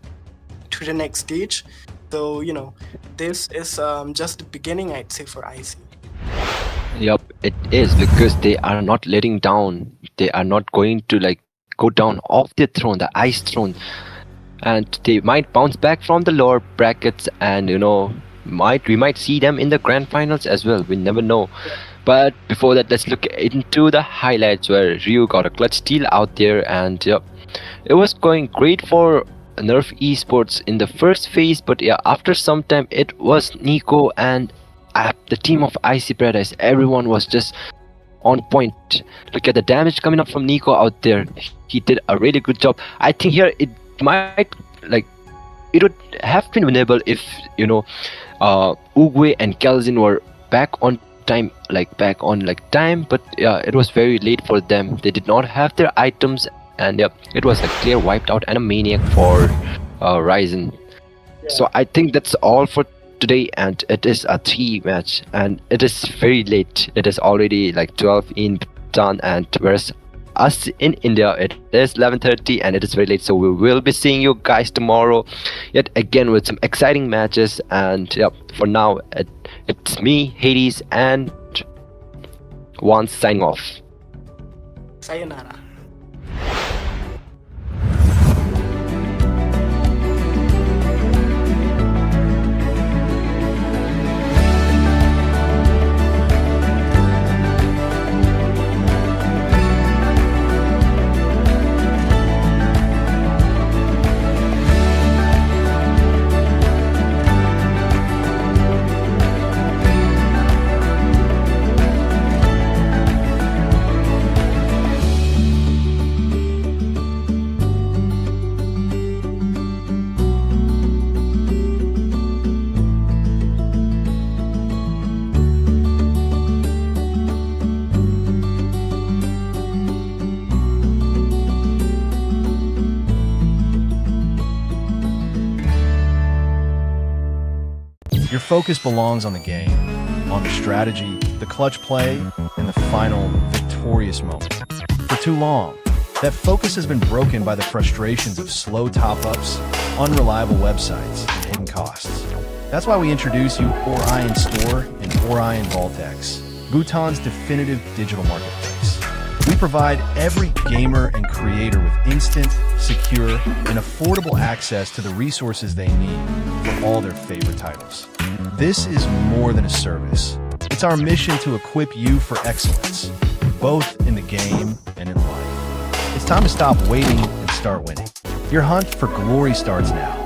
[SPEAKER 10] to the next stage. So this is just the beginning, I'd say, for IC.
[SPEAKER 8] Yep, it is, because they are not letting down. They are not going to go down off their throne, the ice throne, and they might bounce back from the lower brackets, and we might see them in the grand finals as well. We never know. But before that, let's look into the highlights, where Ryu got a clutch steal out there, and it was going great for Nerf Esports in the first phase, but after some time it was Nico and the team of Icy Paradise. Everyone was just on point. Look at the damage coming up from Nico out there. He did a really good job. I think here it might it would have been winnable if Uguay and Kelzin were back on time, but it was very late for them. They did not have their items, and it was a clear wiped out and a maniac for Ryzen. So I think that's all for today, and it is a 3 match, and it is very late. It is already 12 in Bhutan, and whereas us in India it is 11:30, and it is very late. So we will be seeing you guys tomorrow yet again with some exciting matches. And for now it's me, Hades, and Juan signing off.
[SPEAKER 10] Sayonara.
[SPEAKER 1] focus belongs on the game, on the strategy, the clutch play, and the final victorious moment. For too long, that focus has been broken by the frustrations of slow top-ups, unreliable websites, and hidden costs. That's why we introduce you Orion Store and Orion Vaultex, Bhutan's definitive digital marketplace. We provide every gamer and creator with instant, secure, and affordable access to the resources they need for all their favorite titles. This is more than a service. It's our mission to equip you for excellence, both in the game and in life. It's time to stop waiting and start winning. Your hunt for glory starts now.